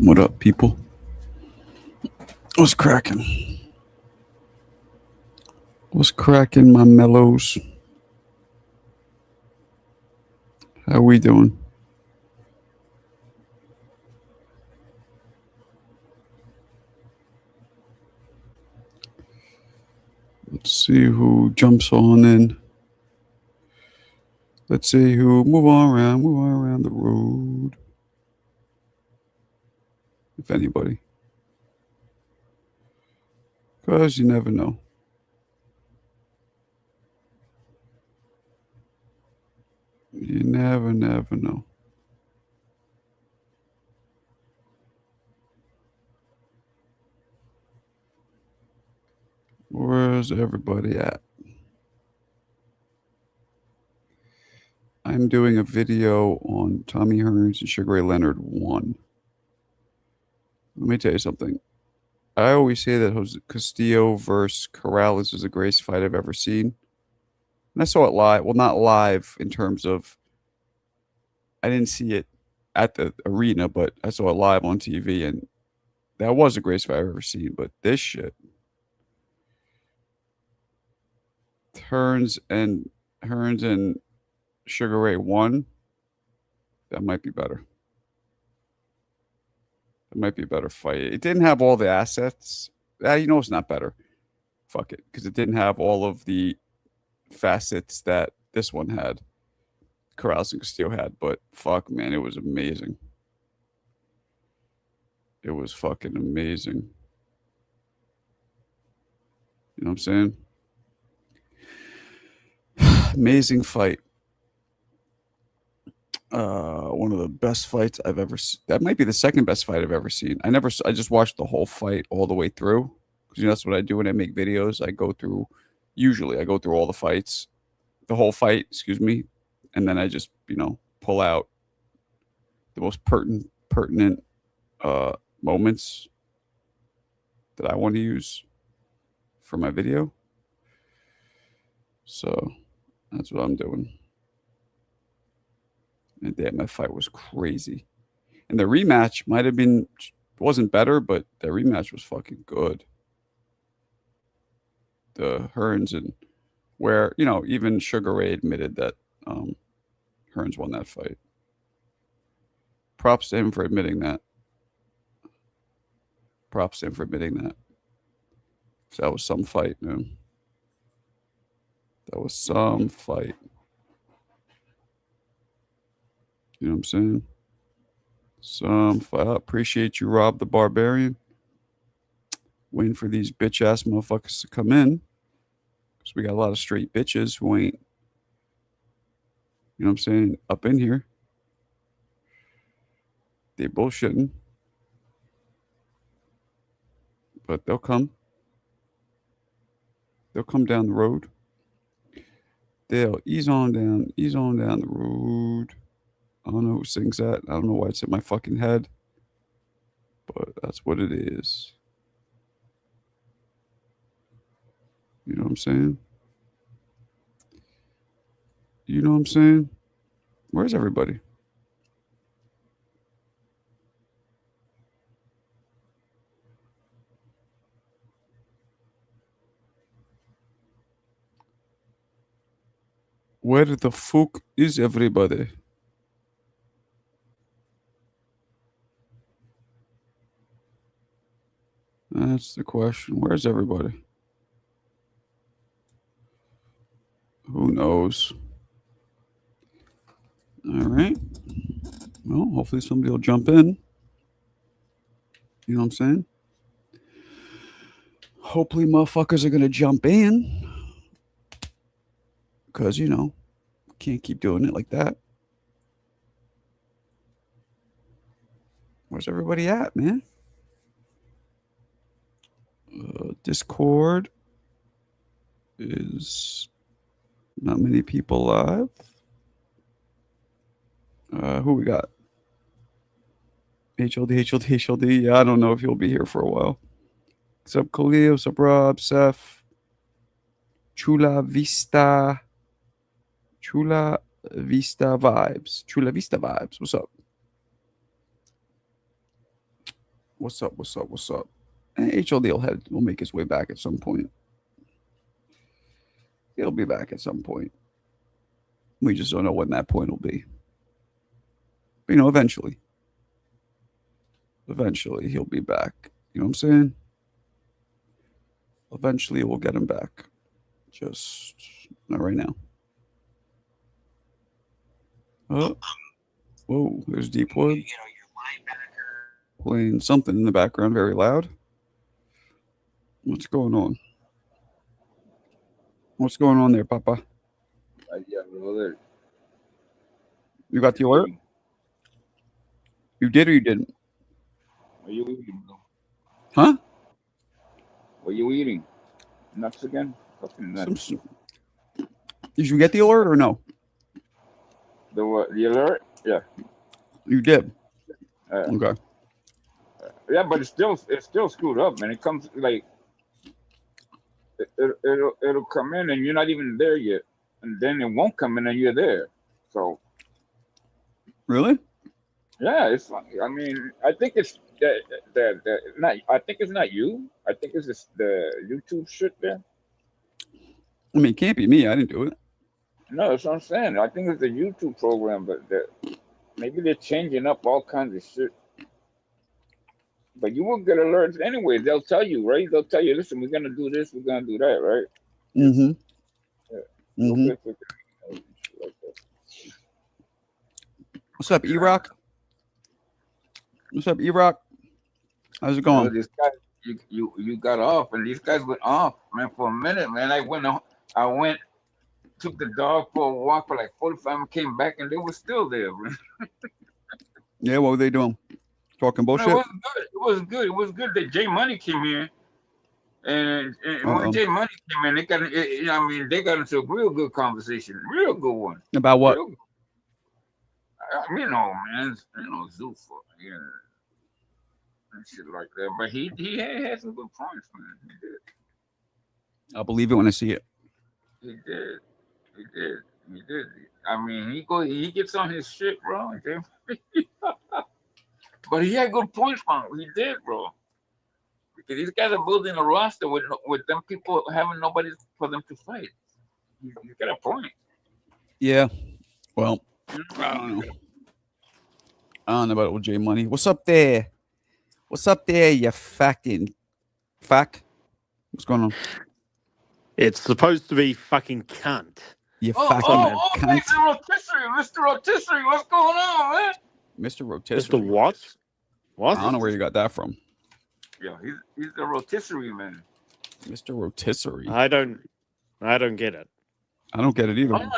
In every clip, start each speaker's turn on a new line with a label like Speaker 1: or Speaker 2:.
Speaker 1: What up, people? What's cracking? What's cracking, my mellows? How we doing? Let's see who jumps on in. Let's see who move on around the road. If anybody. Because you never know. You never know. Where's everybody at? I'm doing a video on Tommy Hearns and Sugar Ray Leonard 1. Let me tell you something. I always say that Jose Castillo versus Corrales is the greatest fight I've ever seen. And I saw it live. Well, not live in terms of I didn't see it at the arena, but I saw it live on TV, and that was the greatest fight I've ever seen. But this shit, Hearns and Sugar Ray 1, that might be better. It might be a better fight. It didn't have all the assets. It's not better. Fuck it, because it didn't have all of the facets that this one had. Corrales and Castillo had, but fuck, man, it was amazing. It was fucking amazing. You know what I'm saying? Amazing fight. One of the best fights I've ever seen. That might be the second best fight I've ever seen. I just watched the whole fight all the way through. Because that's what I do when I make videos. I go through all the fights, the whole fight, excuse me. And then I just, pull out the most pertinent moments that I want to use for my video. So that's what I'm doing. And damn, that fight was crazy. And the rematch wasn't better, but the rematch was fucking good. The Hearns and where, even Sugar Ray admitted that Hearns won that fight. Props to him for admitting that. So that was some fight, man. That was some fight. You know what I'm saying? Some fight. I appreciate you, Rob the Barbarian. Waiting for these bitch-ass motherfuckers to come in. Because we got a lot of straight bitches who ain't, you know what I'm saying, up in here. They bullshitting. But they'll come. They'll come down the road. They'll ease on down the road. I don't know who sings that. I don't know why it's in my fucking head. But that's what it is. You know what I'm saying? You know what I'm saying? Where's everybody? Where the fuck is everybody? That's the question. Where's everybody? Who knows? All right. Well, hopefully somebody will jump in. You know what I'm saying? Hopefully motherfuckers are going to jump in. Because, can't keep doing it like that. Where's everybody at, man? Discord is not many people live. Who we got? HLD. Yeah, I don't know if he'll be here for a while. What's up, Khalil? What's up, Rob? Seth? Chula Vista vibes. What's up? What's up? What's up? What's up? HLD will make his way back at some point. He'll be back at some point. We just don't know when that point will be. But, eventually. Eventually, he'll be back. You know what I'm saying? Eventually, we'll get him back. Just not right now. Oh, whoa, there's Deepwood. Playing something in the background very loud. What's going on? What's going on there, Papa? You got the alert? You did or you didn't?
Speaker 2: What are you eating, bro?
Speaker 1: Huh?
Speaker 2: What are you eating? Nuts again? Fucking nuts.
Speaker 1: Did you get the alert or no?
Speaker 2: The what? The alert? Yeah.
Speaker 1: You did. Okay.
Speaker 2: Yeah, but it's still screwed up, man. It comes like it'll come in and you're not even there yet, and then it won't come in and you're there. So.
Speaker 1: Really?
Speaker 2: Yeah, it's like, I mean, I think it's not. I think it's not you. I think it's just the YouTube shit there.
Speaker 1: I mean, it can't be me. I didn't do it.
Speaker 2: No, that's what I'm saying. I think it's the YouTube program, but maybe they're changing up all kinds of shit. But you will get alerts anyway. They'll tell you, right? They'll tell you, listen, we're gonna do this, we're gonna do that, right?
Speaker 1: Mm-hmm.
Speaker 2: Yeah.
Speaker 1: Mm-hmm. What's up, E-Rock? What's up, E-Rock? How's it going?
Speaker 2: This guy, you got off, and these guys went off, man, for a minute, man. I went, took the dog for a walk for like 45 minutes, came back, and they were still there, man.
Speaker 1: Yeah, what were they doing? Talking bullshit?
Speaker 2: No, it was good. It was good that J Money came here, and when J Money came in, they got into a real good conversation, real good one.
Speaker 1: About what?
Speaker 2: Man, Zoo for and shit like that. But he had some good points, man. He did.
Speaker 1: I'll believe it when I see it.
Speaker 2: He did. I mean, he gets on his shit, bro. But he had good points, man. He did, bro. Because these guys are building a roster with them people having nobody for them to fight. You got a point.
Speaker 1: Yeah. Well, I don't know. I don't know about old J Money. What's up there? What's up there, you fucking fuck? What's going on?
Speaker 3: It's supposed to be fucking cunt.
Speaker 1: You fucking cunt.
Speaker 2: Mr. Rotisserie, what's going on, man?
Speaker 1: Mr. Rotisserie.
Speaker 3: Mr. What? What?
Speaker 1: I don't know where you got that from.
Speaker 2: Yeah, he's the rotisserie man.
Speaker 1: Mr. Rotisserie.
Speaker 3: I don't get it.
Speaker 1: I don't get it either.
Speaker 2: Oh,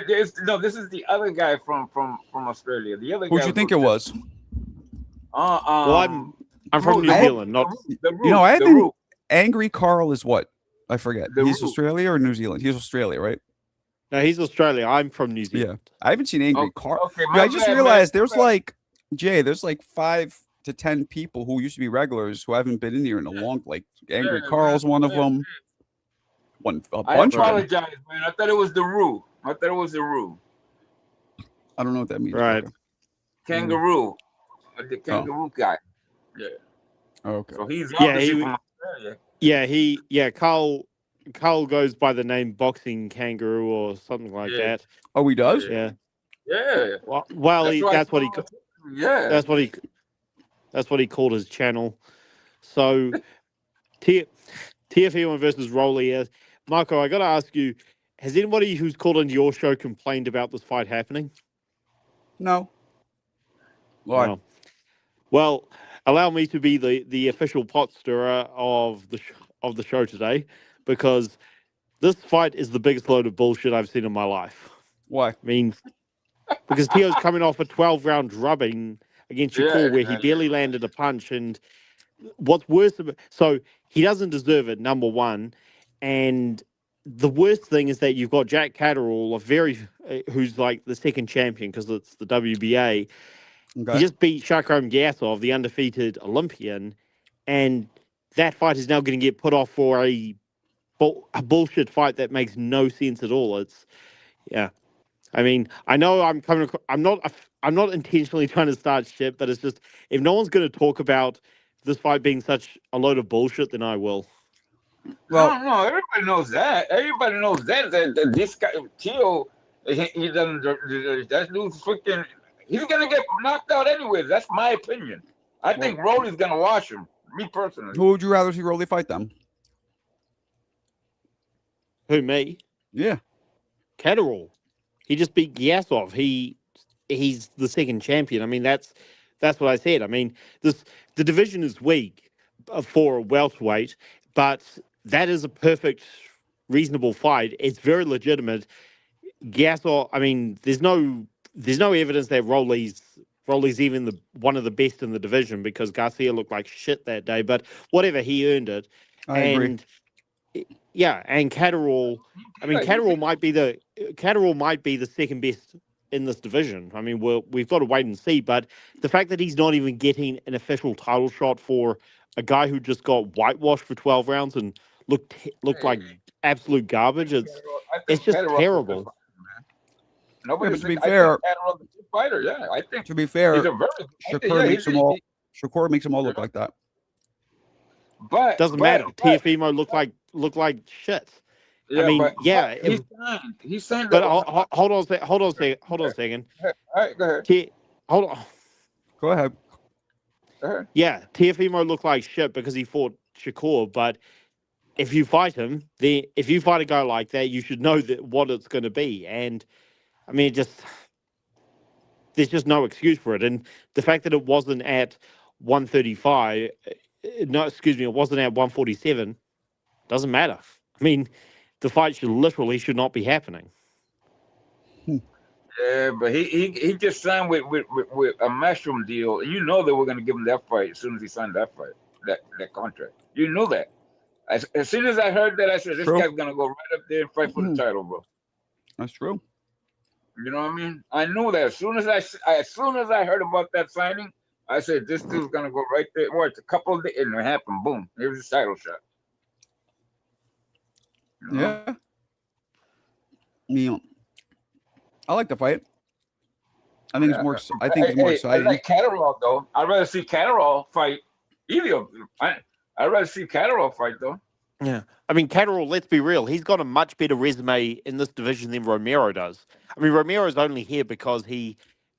Speaker 2: this is the other guy from Australia. The other guy.
Speaker 1: Who'd you think it was?
Speaker 3: Well, I'm from New Zealand, not.
Speaker 1: I think Angry Carl is what? I forget. He's Australia or New Zealand? He's Australia, right?
Speaker 3: No, he's Australia. I'm from New Zealand.
Speaker 1: Yeah, I haven't seen Angry Carl.
Speaker 2: Okay,
Speaker 1: I just realized there's like 5 to 10 people who used to be regulars who haven't been in here in a long. Like Angry Carl's one of them. A bunch.
Speaker 2: I apologize, man. I thought it was the Roo. I
Speaker 1: don't know what that means.
Speaker 3: Right.
Speaker 1: Okay.
Speaker 2: Kangaroo. The kangaroo guy. Yeah.
Speaker 1: Oh, okay.
Speaker 2: So he's obviously from Australia.
Speaker 3: Yeah. Carl goes by the name Boxing Kangaroo or something like that.
Speaker 1: Oh, he does?
Speaker 3: Yeah.
Speaker 2: Yeah.
Speaker 3: Well, that's what he called his channel. So, Teofimo versus Rolly. Marco, I got to ask you, has anybody who's called into your show complained about this fight happening?
Speaker 1: No. Why?
Speaker 3: No. Well, allow me to be the official pot stirrer of the show today, because this fight is the biggest load of bullshit I've seen in my life.
Speaker 1: Why?
Speaker 3: I mean, because Teo's coming off a 12-round drubbing against Shakur where he barely landed a punch, and what's worse, so he doesn't deserve it, number one, and the worst thing is that you've got Jack Catterall, who's like the second champion because it's the WBA. Okay. He just beat Shakram Gasov, the undefeated Olympian, and that fight is now going to get put off for a bullshit fight that makes no sense at all. I mean, I know I'm not intentionally trying to start shit, but it's just, if no one's going to talk about this fight being such a load of bullshit, then I will.
Speaker 1: Well,
Speaker 2: No, everybody knows that. Everybody knows that this guy Teo, he doesn't. That dude's freaking. He's gonna get knocked out anyway. That's my opinion. I think Rolly's gonna wash him. Me personally.
Speaker 1: who would you rather see Rolly fight them?
Speaker 3: Who, me?
Speaker 1: Yeah.
Speaker 3: Catterall. He just beat Gyasov. He's the second champion. I mean, that's what I said. I mean, the division is weak for a welterweight, but that is a perfect, reasonable fight. It's very legitimate. Gyasov. I mean, there's no evidence that Rolly's even one of the best in the division because Garcia looked like shit that day. But whatever, he earned it.
Speaker 1: I agree.
Speaker 3: Yeah, and Catterall. I mean, Catterall might be the second best in this division. I mean, we've got to wait and see. But the fact that he's not even getting an official title shot for a guy who just got whitewashed for 12 rounds and looked like absolute garbage, it's just terrible.
Speaker 2: Nobody's
Speaker 1: to be fair,
Speaker 2: Catterall's a good fighter. Yeah, I think.
Speaker 1: To be fair,
Speaker 2: he's a very,
Speaker 1: Shakur makes them all. Shakur makes them all look like that.
Speaker 2: But
Speaker 3: doesn't matter. Teofimo look like shit.
Speaker 2: Yeah,
Speaker 3: I mean,
Speaker 2: but,
Speaker 3: yeah.
Speaker 2: He's saying.
Speaker 3: But hold on a second.
Speaker 2: All right, go ahead.
Speaker 3: Hold on.
Speaker 1: Go ahead.
Speaker 3: Yeah, Teofimo looked like shit because he fought Shakur. But if you fight him, if you fight a guy like that, you should know what it's going to be. And I mean, there's just no excuse for it. And the fact that it wasn't at 135, it wasn't at 147, doesn't matter. I mean, the fight should not be happening.
Speaker 2: Yeah, but he just signed with a mushroom deal. You know they were going to give him that fight as soon as he signed that fight, that contract. You know that. As soon as I heard that, I said, this guy's going to go right up there and fight for the title, bro.
Speaker 1: That's true.
Speaker 2: You know what I mean? I knew that. As soon as I heard about that signing, I said, this dude's going to go right there. Well, it's a couple of days, and it happened. Boom. Here's his title shot. You know?
Speaker 1: Yeah. I like the fight. I think it's more. I think it's more exciting.
Speaker 2: I like Catterall though. I'd rather see Catterall fight Elio. I'd rather see Catterall fight though.
Speaker 3: Yeah, I mean Catterall. Let's be real. He's got a much better resume in this division than Romero does. I mean Romero's only here because he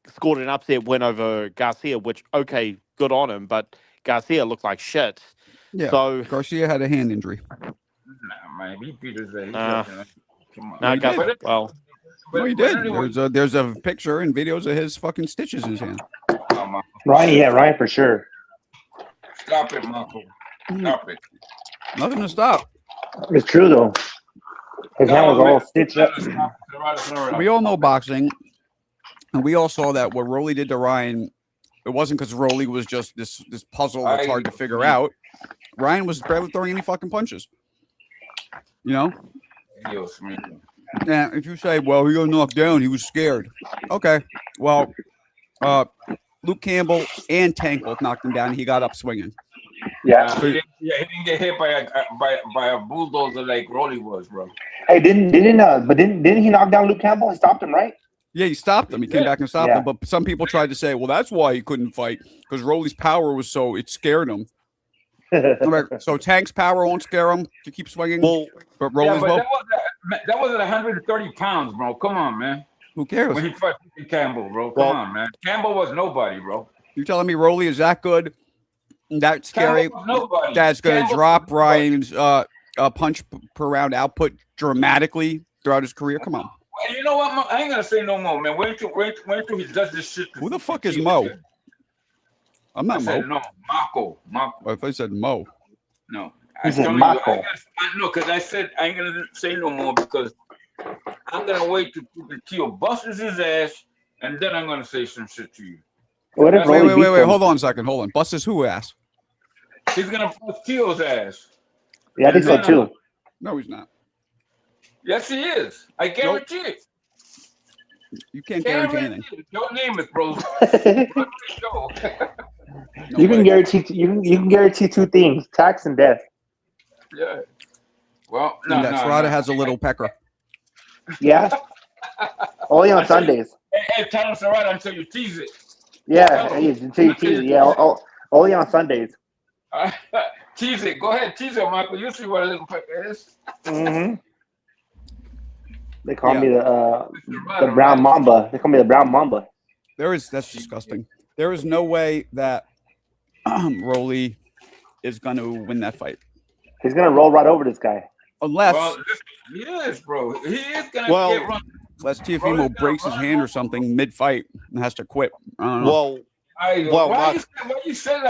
Speaker 3: scored an upset win over Garcia, which okay, good on him. But Garcia looked like shit.
Speaker 1: Yeah.
Speaker 3: So
Speaker 1: Garcia had a hand injury.
Speaker 2: Nah, man, he beat his ass. Come on.
Speaker 3: Well.
Speaker 1: No, he did. There's a picture and videos of his fucking stitches in his hand.
Speaker 4: Ryan for sure.
Speaker 2: Stop it, Marco. Stop it.
Speaker 1: Nothing to stop.
Speaker 4: It's true though. His hand was all stitched up.
Speaker 1: We all know boxing, and we all saw that what Rolly did to Ryan. It wasn't because Rolly was just this puzzle that's hard to figure out. Ryan was barely throwing any fucking punches. You know. Yeah, if you say, well, he got knocked down, he was scared. Okay, well, Luke Campbell and Tank both knocked him down. He got up swinging.
Speaker 4: Yeah,
Speaker 2: he didn't get hit by a bulldozer like Rolly was, bro.
Speaker 4: Hey, didn't he knock down Luke Campbell? He stopped him, right?
Speaker 1: Yeah, he stopped him. He came back and stopped him. But some people tried to say, well, that's why he couldn't fight because Rolly's power was it scared him. So Tank's power won't scare him to keep swinging. But Rolly's
Speaker 2: that was at 130 pounds, bro. Come on, man.
Speaker 1: Who cares?
Speaker 2: When he fought Campbell, bro. Come on, man. Campbell was nobody, bro.
Speaker 1: You're telling me Rolly is that good? That scary? That's going to drop Ryan's punch per round output dramatically throughout his career? Come on.
Speaker 2: You know what? I ain't going to say no more, man. Wait till he does this shit.
Speaker 1: Who the fuck is Mo? I'm not Mo.
Speaker 2: No, Marco.
Speaker 1: I thought you said Mo.
Speaker 2: No.
Speaker 4: I said Marco.
Speaker 2: No, because I said I ain't gonna say no more because I'm gonna wait to Teo busts his ass and then I'm gonna say some shit to you.
Speaker 4: Wait.
Speaker 1: Hold on a second. Hold on. Bust his who ass?
Speaker 2: He's gonna bust Teo's ass.
Speaker 4: Yeah, I think so too.
Speaker 1: No, he's not.
Speaker 2: Yes, he is. I guarantee it.
Speaker 1: You can't guarantee anything.
Speaker 2: Don't name it, bro.
Speaker 4: You can guarantee two things: tax and death.
Speaker 2: Yeah. Well,
Speaker 1: Serrata has a little pecker.
Speaker 4: Yeah. Only on Sundays.
Speaker 2: Hey, tell him Serrata until you tease it.
Speaker 4: Yeah, until you tease it. Yeah, only on Sundays.
Speaker 2: Tease it. Go ahead, tease it, Michael. You see what a little pecker is.
Speaker 4: Mm-hmm. They call
Speaker 1: Yeah.
Speaker 4: me the brown mamba. They call me the brown mamba.
Speaker 1: That's disgusting. There is no way that Rolly is going to win that fight.
Speaker 4: He's gonna roll right over this guy.
Speaker 1: Unless
Speaker 2: Well, he is, bro. He is gonna
Speaker 3: Well-
Speaker 2: get run.
Speaker 1: Teofimo breaks his hand or something mid-fight and has to quit. I don't know.
Speaker 3: Well,
Speaker 2: Well,
Speaker 3: Mark-
Speaker 2: why you say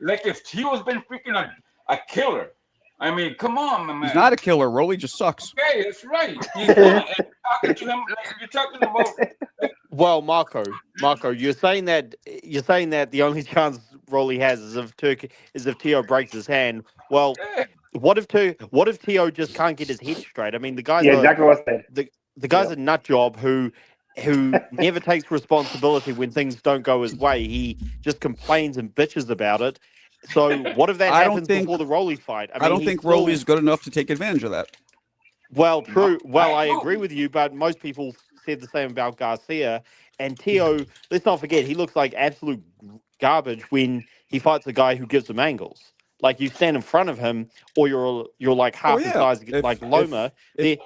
Speaker 2: like if he was been freaking a killer? I mean, come on, man.
Speaker 1: He's not a killer. Rolly just sucks.
Speaker 2: Okay, that's right. He's not, and talking to him like you're talking about.
Speaker 3: well, Marco, you're saying that the only chance Rolly has is if Teo breaks his hand. Well,
Speaker 2: Yeah,
Speaker 3: what if Teo just can't get his head straight? I mean, the guy's
Speaker 4: Yeah, exactly what I said.
Speaker 3: the guy's a nut job who never takes responsibility when things don't go his way. He just complains and bitches about it. So what if that
Speaker 1: I don't
Speaker 3: happens
Speaker 1: think-
Speaker 3: before the Rolly fight?
Speaker 1: I don't think Rolly is good enough to take advantage of that.
Speaker 3: Well, true. Well, I
Speaker 2: I
Speaker 3: agree with you, but most people said the same about Garcia and Teo. Let's not forget, he looks like absolute garbage when he fights a guy who gives him angles. Like you stand in front of him, or you're like half the
Speaker 1: yeah.
Speaker 3: size,
Speaker 1: If-
Speaker 3: like Loma.
Speaker 1: If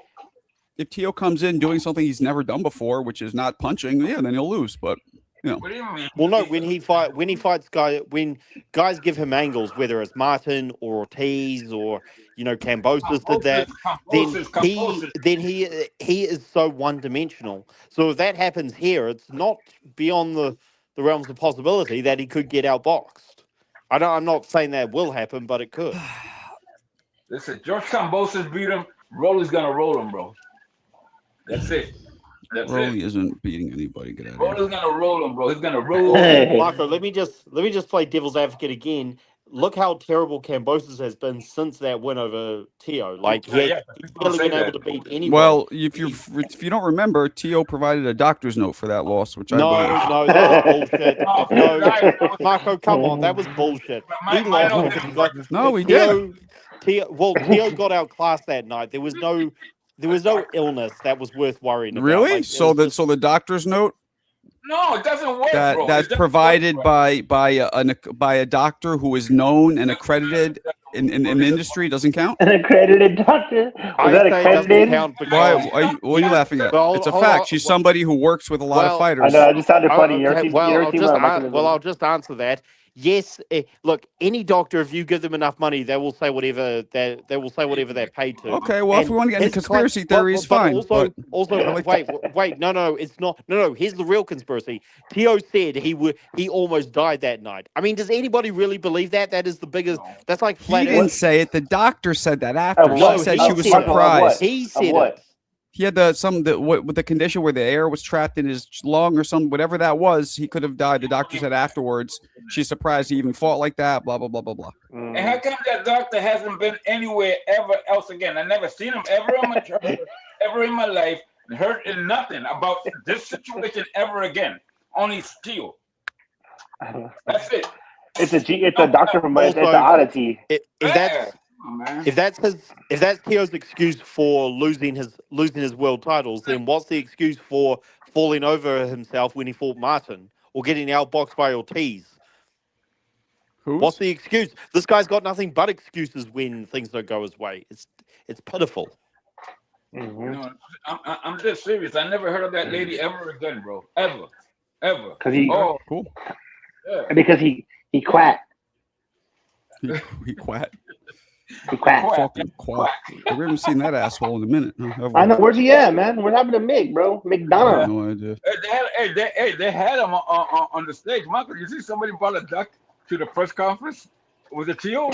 Speaker 1: Teo comes in doing something he's never done before, which is not punching, yeah, then he'll lose. But
Speaker 2: what do you mean?
Speaker 3: Well, no, when guys give him angles, whether it's Martin or Ortiz or Cambosis did that, then he is so one dimensional. So if that happens here, it's not beyond the realms of possibility that he could get outboxed. I'm not saying that will happen, but it could.
Speaker 2: Listen, George Cambosis beat him. Rolly's gonna roll him, bro. That's it. That's
Speaker 1: Rolly
Speaker 2: it.
Speaker 1: isn't beating anybody. Get out of here.
Speaker 2: Rolly's gonna roll him, bro. He's gonna roll.
Speaker 4: Hey.
Speaker 3: Marco, let me just play devil's advocate again. Look how terrible Cambosis has been since that win over Teo. Like he's barely been able to beat anybody.
Speaker 1: Well, if you don't remember, Teo provided a doctor's note for that loss, which I believe.
Speaker 3: No, that was bullshit.
Speaker 2: No,
Speaker 3: No, Marco, come on, that was bullshit. He lost because he got
Speaker 1: No, he did.
Speaker 3: Teo got outclassed that night. There was no illness that was worth worrying about.
Speaker 1: Really?
Speaker 3: Like,
Speaker 1: So the doctor's note
Speaker 2: No, it doesn't work, bro.
Speaker 1: that's provided by a doctor who is known and accredited in the industry doesn't count.
Speaker 4: An accredited doctor?
Speaker 3: I
Speaker 4: Was that
Speaker 3: say it doesn't
Speaker 4: accredited?
Speaker 3: count
Speaker 1: Why?
Speaker 3: because
Speaker 1: What are you laughing at?
Speaker 3: Well,
Speaker 1: It's a
Speaker 3: hold
Speaker 1: fact.
Speaker 3: on.
Speaker 1: She's somebody who works with a lot of
Speaker 3: Well,
Speaker 1: fighters.
Speaker 4: I know, it just sounded funny. You ever
Speaker 3: Okay,
Speaker 4: seen one of my
Speaker 3: well, I'll just answer that. Yes, look, any doctor, if you give them enough money, they will say whatever they're paid to.
Speaker 1: Okay, well, if we want to get into
Speaker 3: his
Speaker 1: conspiracy
Speaker 3: claim-
Speaker 1: theories,
Speaker 3: but
Speaker 1: fine.
Speaker 3: Also,
Speaker 1: but-
Speaker 3: wait, no, it's not. No, here's the real conspiracy. Teo said he almost died that night. I mean, does anybody really believe that? That is the biggest. That's like
Speaker 1: He
Speaker 3: flat
Speaker 1: didn't
Speaker 3: Earth.
Speaker 1: say it. The doctor said that after.
Speaker 4: Of
Speaker 1: She
Speaker 4: what?
Speaker 1: said
Speaker 3: He
Speaker 1: she was
Speaker 3: said it.
Speaker 1: surprised.
Speaker 3: He said
Speaker 4: what?
Speaker 3: it.
Speaker 1: He had with the condition where the air was trapped in his lung or some whatever that was. He could have died. The doctor said afterwards. She's surprised he even fought like that. Blah blah blah blah blah.
Speaker 2: And how come that doctor hasn't been anywhere ever else again? I never seen him ever in my church, ever in my life, and heard nothing about this situation ever again. Only Steel. That's it.
Speaker 4: It's a doctor from it's an oddity.
Speaker 3: If that's Teo's excuse for losing his world titles, then what's the excuse for falling over himself when he fought Martin or getting outboxed by Ortiz? What's the excuse? This guy's got nothing but excuses when things don't go his way. It's pitiful.
Speaker 2: No, I'm just serious. I never heard of that lady ever again, bro. Ever.
Speaker 4: Because he
Speaker 1: Cool.
Speaker 2: Yeah.
Speaker 4: because he quack.
Speaker 1: He quat.
Speaker 4: He quack.
Speaker 1: Fucking quat. We haven't seen that asshole in a minute. Huh, have we?
Speaker 4: I know. Where's he at, man? What happened to Mick, bro?
Speaker 1: I
Speaker 4: McDonough.
Speaker 1: have no idea.
Speaker 2: They had him on the stage. Michael, you see somebody brought a duck to the press conference? Was it Teo?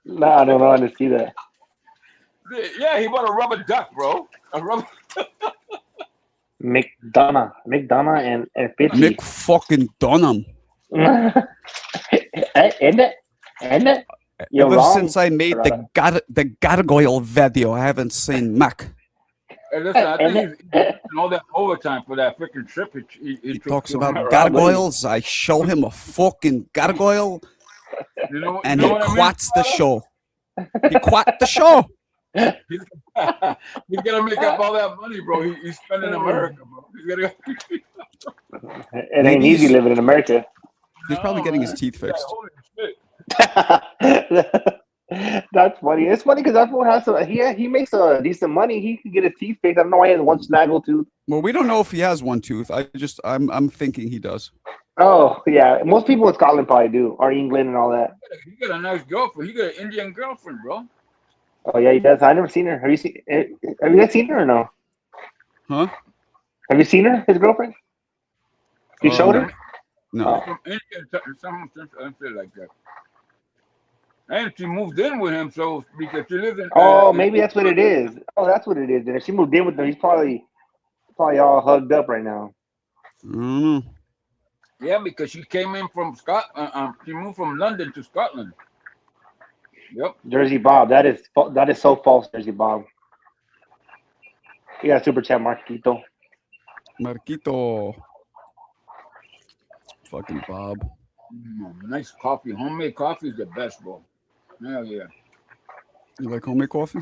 Speaker 4: No, I don't know how to see that.
Speaker 2: Yeah, he bought a rubber duck, bro. A rubber.
Speaker 4: McDonough and Fitzy.
Speaker 1: Mick fucking Dunham.
Speaker 4: Isn't it? You're
Speaker 1: Ever
Speaker 4: wrong,
Speaker 1: since I made the gargoyle video, I haven't seen Mac.
Speaker 2: Hey, listen, I think he's getting all that overtime for that freaking trip.
Speaker 1: He talks about gargoyles. I show him a fucking gargoyle, and he quats the show. He quat the show.
Speaker 2: He's gonna make up all that money, bro. He's spending in America, bro.
Speaker 4: It ain't easy living in America.
Speaker 1: He's probably getting his teeth fixed.
Speaker 2: Holy shit.
Speaker 4: That's funny. It's funny because everyone has some. He makes decent money. He can get his teeth fixed. I don't know why he has one snaggle tooth.
Speaker 1: Well, we don't know if he has one tooth. I'm thinking he does.
Speaker 4: Oh yeah, most people in Scotland probably do, or England and all that.
Speaker 2: He got a nice girlfriend. He got an Indian girlfriend, bro.
Speaker 4: Oh yeah, he does. I never seen her. Have you seen? Have you guys seen her or no?
Speaker 1: Huh?
Speaker 4: Have you seen her? His girlfriend? You showed
Speaker 1: No.
Speaker 4: her?
Speaker 1: No.
Speaker 4: Oh.
Speaker 2: From India, something like that. And she moved in with him, so because she lives in.
Speaker 4: Oh, maybe that's what it is. Oh, that's what it is. Then if she moved in with him, he's probably all hugged up right now.
Speaker 1: I don't know.
Speaker 2: Yeah, because she came in from Scotland. She moved from London to Scotland. Yep.
Speaker 4: Jersey Bob, that is so false, Jersey Bob. You got a super chat, Marquito.
Speaker 1: Marquito. Fucking Bob.
Speaker 2: Nice coffee. Homemade coffee is the best, bro. Hell yeah.
Speaker 1: You like homemade coffee?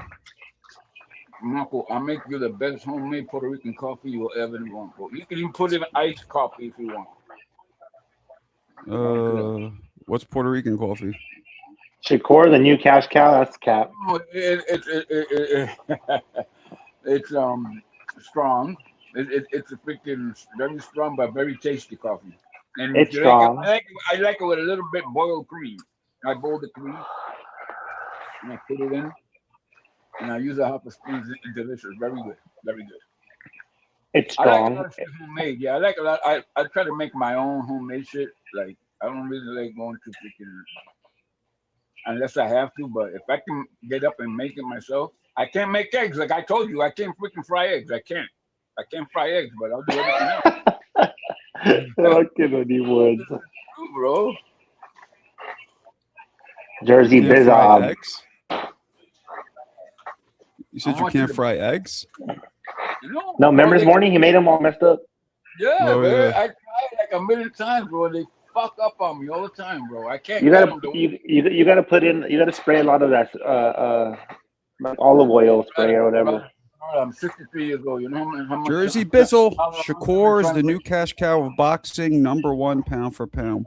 Speaker 2: Marco, I'll make you the best homemade Puerto Rican coffee you will ever want, bro. You can even put it in iced coffee if you want.
Speaker 1: What's Puerto Rican coffee?
Speaker 4: Shakur, the new cash cow, that's cap.
Speaker 2: Oh, it's strong. It's a freaking very strong but very tasty coffee. And
Speaker 4: It's strong.
Speaker 2: I like it with a little bit boiled cream. I boil the cream and I put it in, and I use a half a spoon. It's delicious. Very good. Very good.
Speaker 4: It's
Speaker 2: I like a
Speaker 4: strong.
Speaker 2: lot of shit homemade. Yeah, I like a lot. I try to make my own homemade shit. Like I don't really like going to freaking unless I have to. But if I can get up and make it myself, I can't make eggs. Like I told you, I can't freaking fry eggs. I can't fry eggs, but I'll do everything else.
Speaker 4: Fucking Eddie Woods.
Speaker 2: True, bro.
Speaker 4: Jersey
Speaker 1: You can't fry
Speaker 4: Bizob.
Speaker 1: eggs? You said you can't fry eggs?
Speaker 4: No, remember this morning he made them all messed up.
Speaker 2: Yeah,
Speaker 1: Oh,
Speaker 2: man.
Speaker 1: yeah.
Speaker 2: I tried like a million times, bro. They fuck up on me all the time, bro. I can't.
Speaker 4: You
Speaker 2: get
Speaker 4: gotta
Speaker 2: them to-
Speaker 4: you gotta put in, you gotta spray a lot of that like olive oil spray or whatever.
Speaker 2: I'm 63 years old. You know how much?
Speaker 1: Jersey Bizzle.
Speaker 2: how-
Speaker 1: Shakur is the new cash cow of boxing, #1 pound for pound.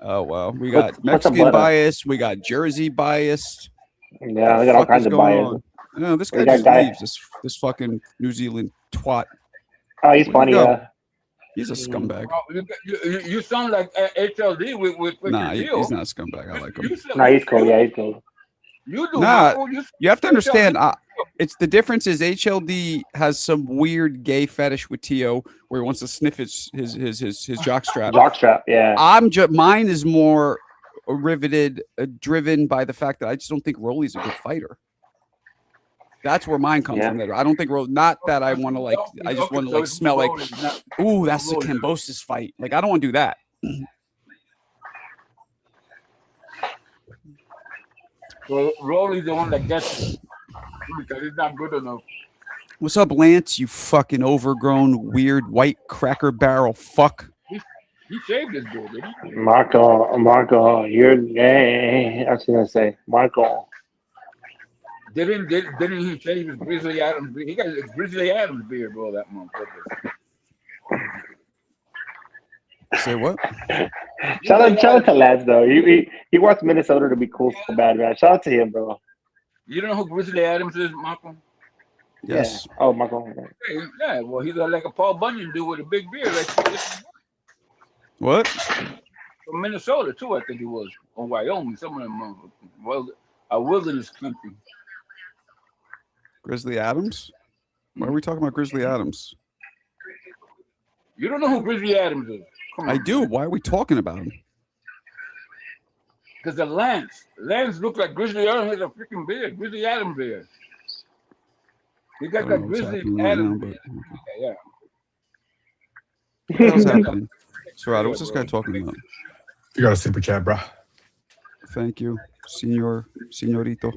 Speaker 1: Oh, wow. We got
Speaker 4: What's the
Speaker 1: Mexican
Speaker 4: butter?
Speaker 1: bias. We got Jersey biased.
Speaker 4: Yeah, they got all
Speaker 1: Fuck is
Speaker 4: kinds of
Speaker 1: going
Speaker 4: bias.
Speaker 1: on? No, this
Speaker 4: We
Speaker 1: guy
Speaker 4: got
Speaker 1: just
Speaker 4: guy-
Speaker 1: leaves. This fucking New Zealand twat.
Speaker 4: Oh, he's
Speaker 1: Where'd he
Speaker 4: funny,
Speaker 1: go?
Speaker 4: yeah.
Speaker 1: He's a scumbag.
Speaker 2: Bro, you sound like HLD with freaking
Speaker 1: Nah,
Speaker 2: Gio.
Speaker 1: he's not a scumbag. I like him.
Speaker 4: Nah, he's cool. Yeah, he's cool.
Speaker 2: You do.
Speaker 1: Nah,
Speaker 2: Marco.
Speaker 1: You have to understand. It's the difference is HLD has some weird gay fetish with Tio where he wants to sniff his jockstrap.
Speaker 4: Jockstrap, yeah.
Speaker 1: Mine is more riveted, driven by the fact that I just don't think Rolly's a good fighter. That's where mine comes
Speaker 4: Yeah.
Speaker 1: from. I don't think not that I want to like. I just want to like smell like. Ooh, that's the Kambosos fight. Like I don't want to do that.
Speaker 2: So Rolly's the one that gets it because he's not good enough.
Speaker 1: What's up, Lance? You fucking overgrown, weird, white cracker barrel fuck.
Speaker 2: He shaved his beard, didn't he?
Speaker 4: Marco, you're gay. I was gonna say, Marco.
Speaker 2: Didn't he shave his Grizzly Adams beard? He got his Grizzly Adams beard, bro, that motherfucker.
Speaker 1: Say what?
Speaker 4: Shout out to Lance though. He wants Minnesota to be cool so bad, man. Shout out to him, bro.
Speaker 2: You don't know who Grizzly Adams is, Marco?
Speaker 1: Yes.
Speaker 4: Yeah. Oh, Marco.
Speaker 2: Yeah, well, he's like a Paul Bunyan dude with a big beard. Like,
Speaker 1: What?
Speaker 2: from Minnesota, too, I think he was. Or Wyoming, some of them. Well, a wilderness country.
Speaker 1: Grizzly Adams? Why are we talking about Grizzly Adams?
Speaker 2: You don't know who Grizzly Adams is? Come on.
Speaker 1: I do. Why are we talking about him?
Speaker 2: Because the Lance looks like Grizzly Adams has a freaking beard. Grizzly Adams beard. He
Speaker 1: I
Speaker 2: got
Speaker 1: don't
Speaker 2: that
Speaker 1: know what's
Speaker 2: Grizzly
Speaker 1: happening right
Speaker 2: Adams
Speaker 1: now,
Speaker 2: beard.
Speaker 1: but
Speaker 2: Yeah.
Speaker 1: what the hell's happening? Serrato, what's this guy talking about?
Speaker 5: You got a super chat, bro.
Speaker 1: Thank you, señorito.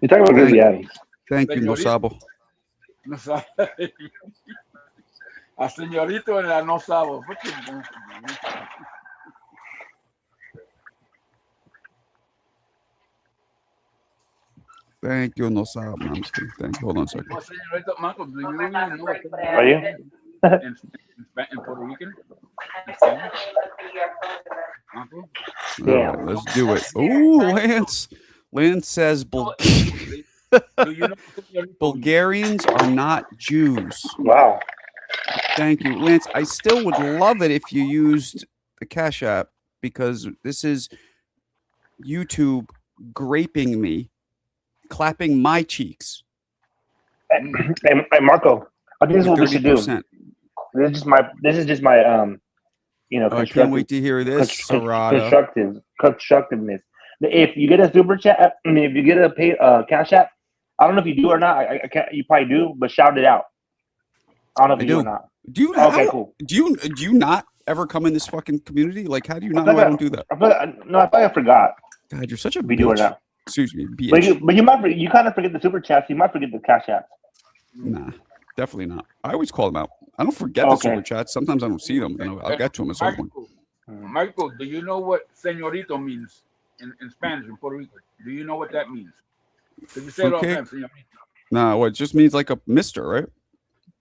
Speaker 4: You're talking about Grizzly Adams.
Speaker 1: Thank you, no sabo.
Speaker 2: No sabe. A señorito en la no sabo.
Speaker 1: Thank you, no sabo. No, I'm just kidding. Thank you. Hold on a second.
Speaker 2: Well, señorito Marco, do you really know what
Speaker 4: Are you?
Speaker 2: in Puerto Rican? Uncle?
Speaker 1: All
Speaker 4: Damn.
Speaker 1: right, let's do it. Ooh, Lance. Lance says
Speaker 2: Do you know what señorito means?
Speaker 1: Bulgarians are not Jews.
Speaker 4: Wow.
Speaker 1: Thank you, Lance. I still would love it if you used the Cash App because this is YouTube graping me, clapping my cheeks.
Speaker 4: Hey, Marco, I think this is what we should do.
Speaker 1: 30%.
Speaker 4: This is just my
Speaker 1: Oh, I can't wait to hear this, Sarada.
Speaker 4: constructiveness. If you get a super chat, I mean, if you get a pay Cash App, I don't know if you do or not. I can't. You probably do, but shout it out. I don't know if
Speaker 1: I
Speaker 4: you do or
Speaker 1: do.
Speaker 4: not.
Speaker 1: Do you?
Speaker 4: Okay, cool.
Speaker 1: Do you not ever come in this fucking community? Like, how do you not
Speaker 4: I
Speaker 1: know I don't do that?
Speaker 4: I thought I forgot
Speaker 1: God, you're such a
Speaker 4: if you do or
Speaker 1: bitch.
Speaker 4: not.
Speaker 1: Excuse me, bitch.
Speaker 4: But you kind of forget the super chats. You might forget the Cash App.
Speaker 1: Nah, definitely not. I always call them out. I don't forget the super chats. Sometimes I don't see them, and I'll get to them at some point.
Speaker 2: Michael, do you know what señorito means in Spanish in Puerto Rico? Do you know what that means? Because you say it all the time, señorito.
Speaker 1: Nah, well, it just means like a mister, right?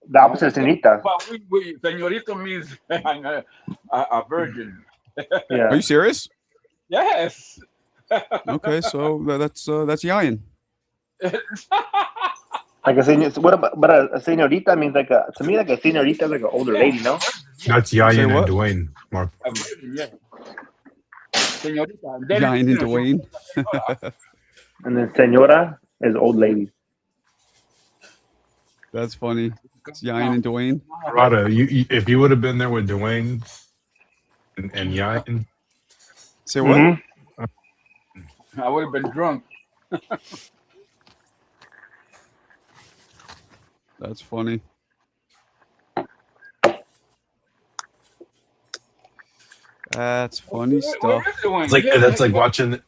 Speaker 4: The opposite of señorita.
Speaker 2: Well, señorito means a virgin.
Speaker 4: Yeah.
Speaker 1: Are you serious?
Speaker 2: Yes.
Speaker 1: Okay, so that's yayin.
Speaker 4: Like a senior, what about? But a señorita means like a, to me, like a señorita is like an older lady, no?
Speaker 5: That's
Speaker 1: Say
Speaker 5: Yayan and
Speaker 1: what?
Speaker 5: Dwayne, Mark.
Speaker 2: A virgin, yeah. Señorita.
Speaker 1: Yayin and Dwayne.
Speaker 4: And then señora is old lady.
Speaker 1: That's funny. It's Yayin and Dwayne.
Speaker 5: Rada, you if you would have been there with Dwayne and Yayan,
Speaker 1: Say what?
Speaker 4: Mm-hmm.
Speaker 2: I would have been drunk.
Speaker 1: That's funny. That's funny stuff.
Speaker 5: it's like that's like watching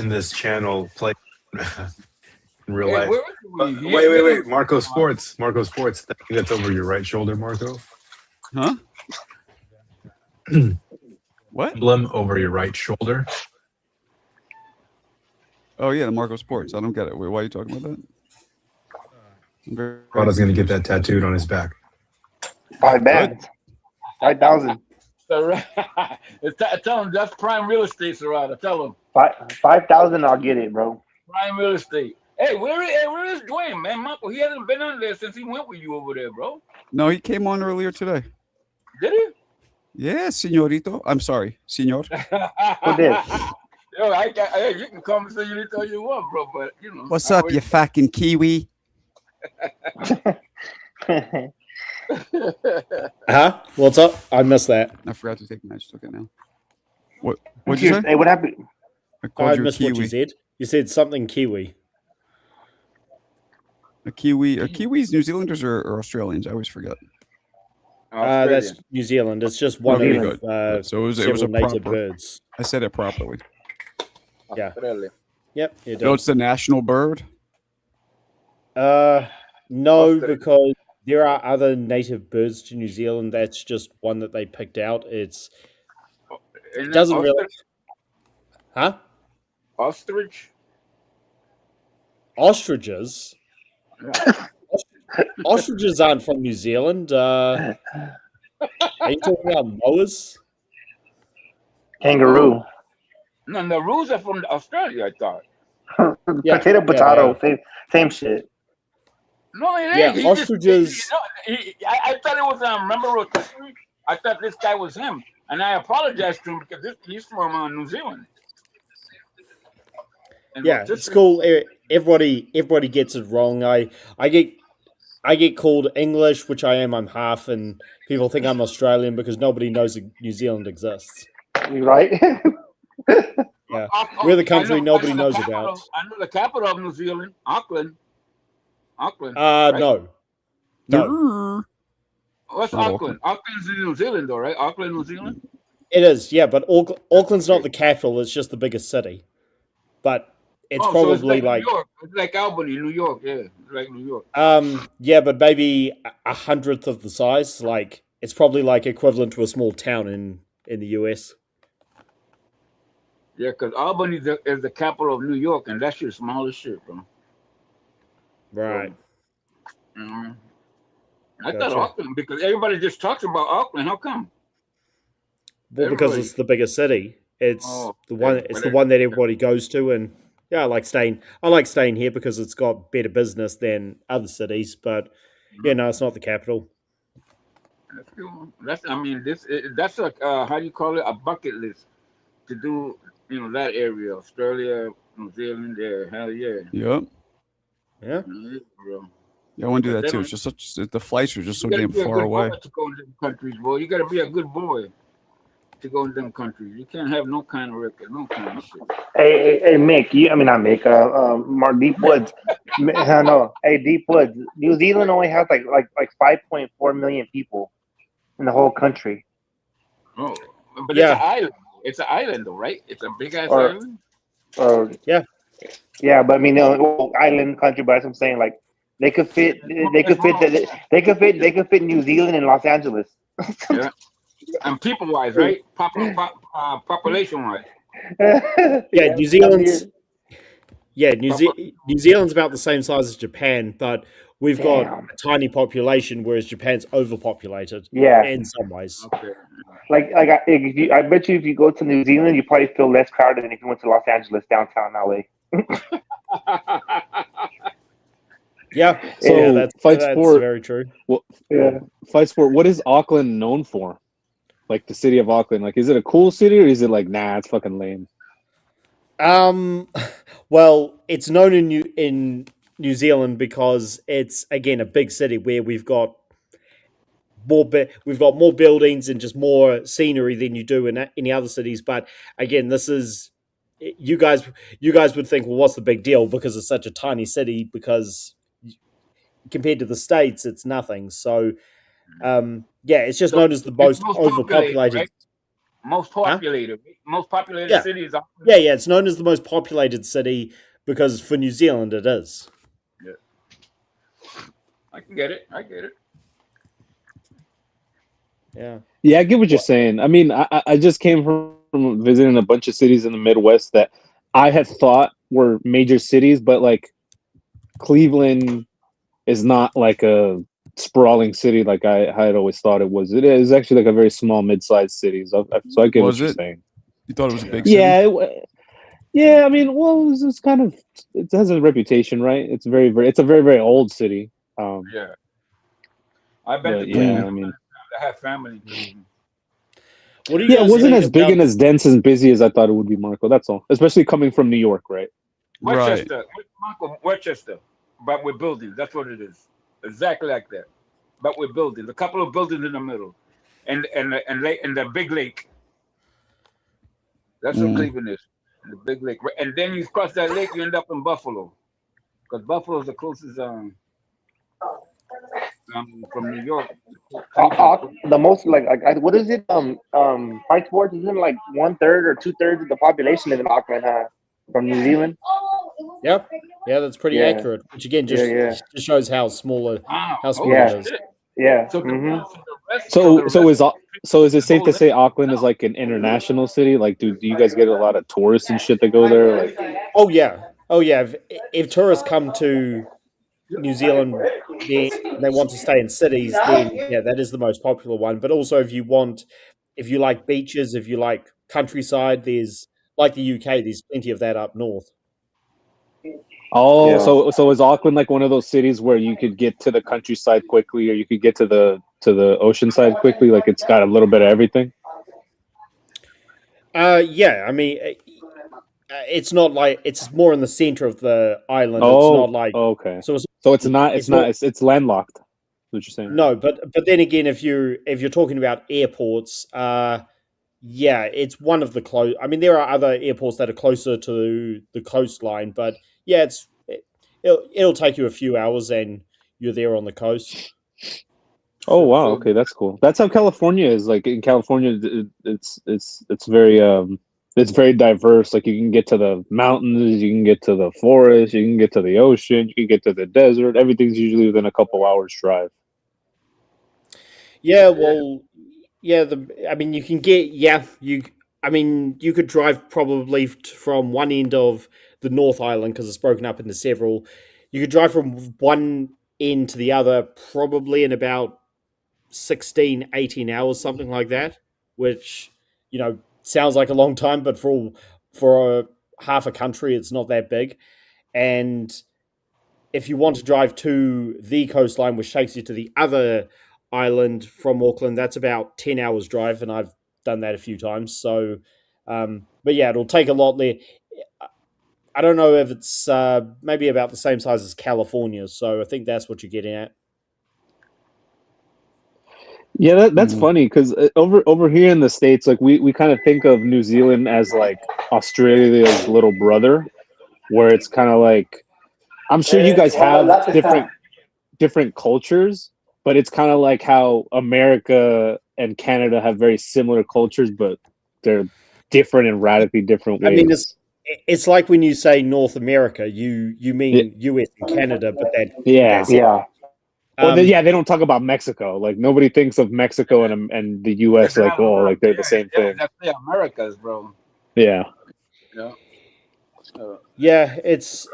Speaker 5: this channel play in real life. Wait, Marco Sports. I think that's over your right shoulder, Marco.
Speaker 1: Huh? What?
Speaker 5: Emblem over your right shoulder.
Speaker 1: Oh yeah, the Marco Sports. I don't get it. Wait, why are you talking about that?
Speaker 5: Rada's gonna get that tattooed on his back.
Speaker 4: 5 bands. 5,000.
Speaker 2: Tell him that's prime real estate, Sarada. Tell him.
Speaker 4: 5,000, I'll get it, bro.
Speaker 2: Prime real estate. Hey, where is Dwayne, man? Michael, he hasn't been on there since he went with you over there, bro.
Speaker 1: No, he came on earlier today.
Speaker 2: Did he?
Speaker 1: Yeah, señorito. I'm sorry, señor.
Speaker 4: Who did?
Speaker 2: Yo, you can call me señorito all you want, bro, but you know.
Speaker 1: What's up, you fucking Kiwi?
Speaker 3: Huh? What's up? I missed that.
Speaker 1: I forgot to take mine. I just took it now. What'd you say?
Speaker 4: Hey, what happened?
Speaker 1: I called
Speaker 3: I
Speaker 1: you a
Speaker 3: missed what you
Speaker 1: Kiwi.
Speaker 3: said. You said something Kiwi.
Speaker 1: A Kiwi. Are Kiwis New Zealanders or Australians? I always forget.
Speaker 3: That's New Zealand. It's just one
Speaker 1: Okay,
Speaker 3: of
Speaker 1: good. So it was
Speaker 3: several
Speaker 1: a
Speaker 3: native
Speaker 1: proper.
Speaker 3: birds.
Speaker 1: I said it properly.
Speaker 3: Yeah.
Speaker 2: Australia.
Speaker 3: Yep. You
Speaker 1: No, it's the national bird.
Speaker 3: No,
Speaker 2: Australia.
Speaker 3: because there are other native birds to New Zealand. That's just one that they picked out. It doesn't really. Huh?
Speaker 2: Ostrich?
Speaker 3: Ostriches.
Speaker 2: Yeah.
Speaker 3: Ostriches aren't from New Zealand. Are you talking about moas?
Speaker 4: Kangaroo.
Speaker 2: No, the rules are from Australia, I thought.
Speaker 3: Yeah,
Speaker 4: potato, same shit.
Speaker 2: No, it
Speaker 3: Yeah,
Speaker 2: ain't.
Speaker 3: ostriches.
Speaker 2: I thought it was remember rotisserie? I thought this guy was him, and I apologized to him because he's from New Zealand. And
Speaker 3: Yeah, it's cool. Everybody gets it wrong. I get called English, which I am. I'm half, and people think I'm Australian because nobody knows that New Zealand exists.
Speaker 4: You right?
Speaker 3: Yeah, we're the country nobody knows
Speaker 2: capital,
Speaker 3: about.
Speaker 2: I know the capital of New Zealand, Auckland. Auckland.
Speaker 3: No.
Speaker 2: What's Auckland? Auckland's in New Zealand, though, right? Auckland, New Zealand.
Speaker 3: It is, yeah, but Auckland's not the capital. It's just the biggest city. But it's probably
Speaker 2: so it's like New York. It's like Albany, New York. Yeah, it's like New York.
Speaker 3: Yeah, but maybe 100th of the size. Like it's probably like equivalent to a small town in the US.
Speaker 2: Yeah, because Albany is the capital of New York, and that's your smallest shit, bro.
Speaker 3: Right.
Speaker 2: I thought Auckland, because everybody just talks about Auckland. How come?
Speaker 3: Well, because it's the biggest city. It's
Speaker 2: Oh,
Speaker 3: the one.
Speaker 2: okay.
Speaker 3: It's
Speaker 2: But
Speaker 3: the one that everybody goes to, and yeah, I like staying. I like staying here because it's got better business than other cities. But yeah, no, it's not the capital.
Speaker 2: that's cool. I mean, that's a how do you call it? A bucket list to do. That area, Australia, New Zealand. Yeah, hell yeah.
Speaker 1: Yep.
Speaker 3: Yeah.
Speaker 2: Yeah, bro.
Speaker 1: Yeah, I want to do
Speaker 2: But
Speaker 1: that
Speaker 2: they
Speaker 1: too.
Speaker 2: don't.
Speaker 1: It's just the flights are just
Speaker 2: You
Speaker 1: so
Speaker 2: gotta
Speaker 1: damn
Speaker 2: be a
Speaker 1: far
Speaker 2: good boy
Speaker 1: away.
Speaker 2: to go in them countries, boy. You gotta be a good boy to go in them countries. You can't have no kind of record, no kind of shit.
Speaker 4: Hey, Mick. I mean, not Mick. Mark Deep Woods. I know. Hey, Deep Woods. New Zealand only has like 5.4 million people in the whole country,
Speaker 2: Oh, but it's an
Speaker 3: Yeah.
Speaker 2: island. It's an island, though, right? It's a big ass
Speaker 4: or
Speaker 2: island.
Speaker 4: or
Speaker 3: Yeah.
Speaker 4: yeah. But I mean, island country. But that's what I'm saying. Like they could fit. They
Speaker 2: It's
Speaker 4: could fit.
Speaker 2: more,
Speaker 4: They could fit New Zealand and Los Angeles.
Speaker 2: yeah. And people wise,
Speaker 4: Yeah,
Speaker 2: right? Population wise.
Speaker 3: Yeah.
Speaker 4: yeah,
Speaker 3: New
Speaker 4: that'd be it.
Speaker 3: Zealand's New Zealand's about the same size as Japan, but we've got
Speaker 4: Damn.
Speaker 3: a tiny population, whereas Japan's overpopulated
Speaker 4: Yeah.
Speaker 3: in some ways.
Speaker 2: Okay.
Speaker 4: I bet you if you go to New Zealand, you probably feel less crowded than if you went to Los Angeles, downtown LA.
Speaker 3: Yeah. Yeah.
Speaker 6: So fight
Speaker 3: That's
Speaker 6: sport.
Speaker 3: very true.
Speaker 6: What
Speaker 4: Yeah.
Speaker 6: fight sport? What is Auckland known for? Like the city of Auckland. Like, is it a cool city or is it like, nah, it's fucking lame?
Speaker 3: Um, well, it's known in New Zealand because it's again a big city where we've got more buildings and just more scenery than you do in any other cities. But again, this is you guys would think, well, what's the big deal because it's such a tiny city? Because compared to the states, it's nothing. So yeah, it's just
Speaker 2: So
Speaker 3: known as the
Speaker 2: it's
Speaker 3: most
Speaker 2: most populated,
Speaker 3: overpopulated.
Speaker 2: right? Most
Speaker 3: Huh?
Speaker 2: populated. Most populated
Speaker 3: Yeah,
Speaker 2: city is Auckland.
Speaker 3: yeah, yeah. It's known as the most populated city because for New Zealand it is.
Speaker 2: Yeah, I can get it. I get it.
Speaker 3: Yeah.
Speaker 6: Yeah, I get what you're saying. I mean, I just came from visiting a bunch of cities in the Midwest that I had thought were major cities, but like Cleveland is not like a sprawling city like I had always thought it was. It is actually like a very small, mid-sized city. So I get what
Speaker 1: Was
Speaker 6: you're
Speaker 1: it?
Speaker 6: saying.
Speaker 1: You thought it was a big
Speaker 6: Yeah,
Speaker 1: city?
Speaker 6: yeah. I mean, well, it's kind of it has a reputation, right? It's it's a very, very old city.
Speaker 2: Yeah, I bet
Speaker 6: But
Speaker 2: the
Speaker 6: yeah,
Speaker 2: Cleveland
Speaker 6: I mean,
Speaker 2: have family in Cleveland.
Speaker 3: What do you
Speaker 6: yeah, it
Speaker 3: guys
Speaker 6: wasn't
Speaker 3: think
Speaker 6: as big
Speaker 3: about?
Speaker 6: and as dense and busy as I thought it would be, Marco. That's all. Especially coming from New York, right?
Speaker 1: Right.
Speaker 2: Westchester, but with buildings. That's what it is. Exactly like that. But with buildings, a couple of buildings in the middle, and the big lake. That's what
Speaker 1: Mm.
Speaker 2: Cleveland is. The big lake, and then you cross that lake, you end up in Buffalo, because Buffalo is the closest from New York. Cleveland.
Speaker 4: The most what is it? Fight sports isn't like 1/3 or 2/3 of the population is in Auckland, huh? From New Zealand.
Speaker 3: Yep. Yeah, that's pretty
Speaker 4: Yeah.
Speaker 3: accurate. Which again
Speaker 4: Yeah. Yeah.
Speaker 3: just shows how small
Speaker 2: Wow,
Speaker 3: how small
Speaker 2: holy
Speaker 3: it
Speaker 4: Yeah.
Speaker 3: is.
Speaker 2: shit!
Speaker 4: Yeah.
Speaker 2: So the,
Speaker 4: Mm-hmm.
Speaker 2: so the rest,
Speaker 6: So
Speaker 2: the rest
Speaker 6: is it
Speaker 2: the
Speaker 6: safe
Speaker 2: whole
Speaker 6: to say
Speaker 2: lake.
Speaker 6: Auckland is like an international city? Like, do you guys get a lot of tourists and shit that go there? Like,
Speaker 3: Oh yeah. Oh yeah. If tourists come to New Zealand, then they want to stay in cities, then yeah, that is the most popular one. But also if you like beaches, if you like countryside, there's like the UK, there's plenty of that up north.
Speaker 6: oh,
Speaker 4: Yeah.
Speaker 6: so is Auckland like one of those cities where you could get to the countryside quickly, or you could get to the ocean side quickly? Like, it's got a little bit of everything.
Speaker 3: Yeah, I mean, it's not like it's more in the center of the island. It's
Speaker 6: Oh,
Speaker 3: not like
Speaker 6: okay.
Speaker 3: so.
Speaker 6: So it's not
Speaker 3: It's not
Speaker 6: it's landlocked. Is what you're saying?
Speaker 3: no, but then again, if you're talking about airports, yeah, it's one of the close. I mean, there are other airports that are closer to the coastline, but yeah, it'll take you a few hours and you're there on the coast.
Speaker 6: Oh wow,
Speaker 2: So
Speaker 6: okay, that's cool. That's how California is. Like in California, it's very diverse. Like you can get to the mountains, you can get to the forest, you can get to the ocean, you can get to the desert. Everything's usually within a couple hours drive.
Speaker 3: Yeah, well, yeah. I mean, you can get yeah. I mean, you could drive probably from one end of the North Island because it's broken up into several. You could drive from one end to the other probably in about 16, 18 hours, something like that. Which,
Speaker 7: sounds like a long time, but for half a country, it's not that big. And if you want to drive to the coastline, which takes you to the other island from Auckland, that's about 10 hours drive, and I've done that a few times. So, but yeah, it'll take a lot there. I don't know if it's maybe about the same size as California, so I think that's what you're getting at.
Speaker 6: Yeah, that's funny because over here in the States, like we kind of think of New Zealand as like Australia's little brother, where it's kind of like, I'm sure you guys have different cultures, but it's kind of like how America and Canada have very similar cultures, but they're different in radically different ways.
Speaker 7: I mean, it's like when you say North America, you mean US and Canada, but
Speaker 6: yeah. They don't talk about Mexico. Like nobody thinks of Mexico and the U.S. like like they're the same thing.
Speaker 2: That's the Americas, bro.
Speaker 6: Yeah.
Speaker 7: Yeah, it's.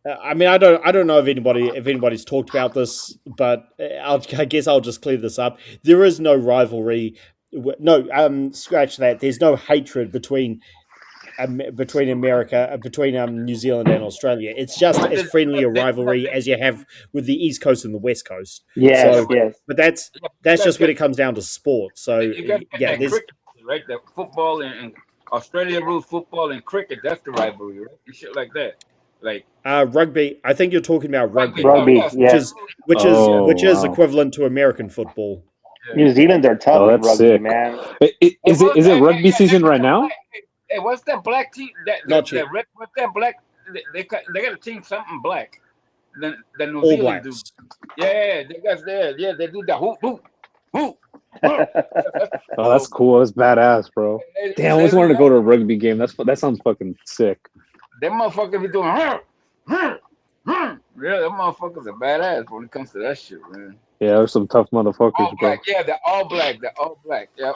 Speaker 7: I mean, I don't know if anybody's talked about this, but I guess I'll just clear this up. There is no rivalry. No, scratch that. There's no hatred between America, between New Zealand and Australia. It's just as friendly a rivalry as you have with the East Coast and the West Coast.
Speaker 4: Yes.
Speaker 7: But that's just when it comes down to sport. So yeah, there's
Speaker 2: cricket, right. The football and Australia rules football and cricket. That's the rivalry, right? And shit like that. Like
Speaker 7: rugby. I think you're talking about rugby. Which is equivalent to American football.
Speaker 4: New Zealand are tough in rugby, sick. Man.
Speaker 6: Is it rugby season right now?
Speaker 2: Hey, what's that black team? What's that black? They got a team something black. The New
Speaker 7: All
Speaker 2: Zealand
Speaker 7: Blacks.
Speaker 2: do. Yeah, they got there. Yeah, they do the hoop hoop hoop.
Speaker 6: Oh, that's cool. That's badass, bro. Damn, I always wanted to go to a rugby game. That sounds fucking sick.
Speaker 2: Them motherfuckers be doing. Yeah, them motherfuckers are badass when it comes to that shit, man.
Speaker 6: Yeah, there's some tough motherfuckers,
Speaker 2: all black.
Speaker 6: bro.
Speaker 2: Yeah, they're all black. They're all black. Yep.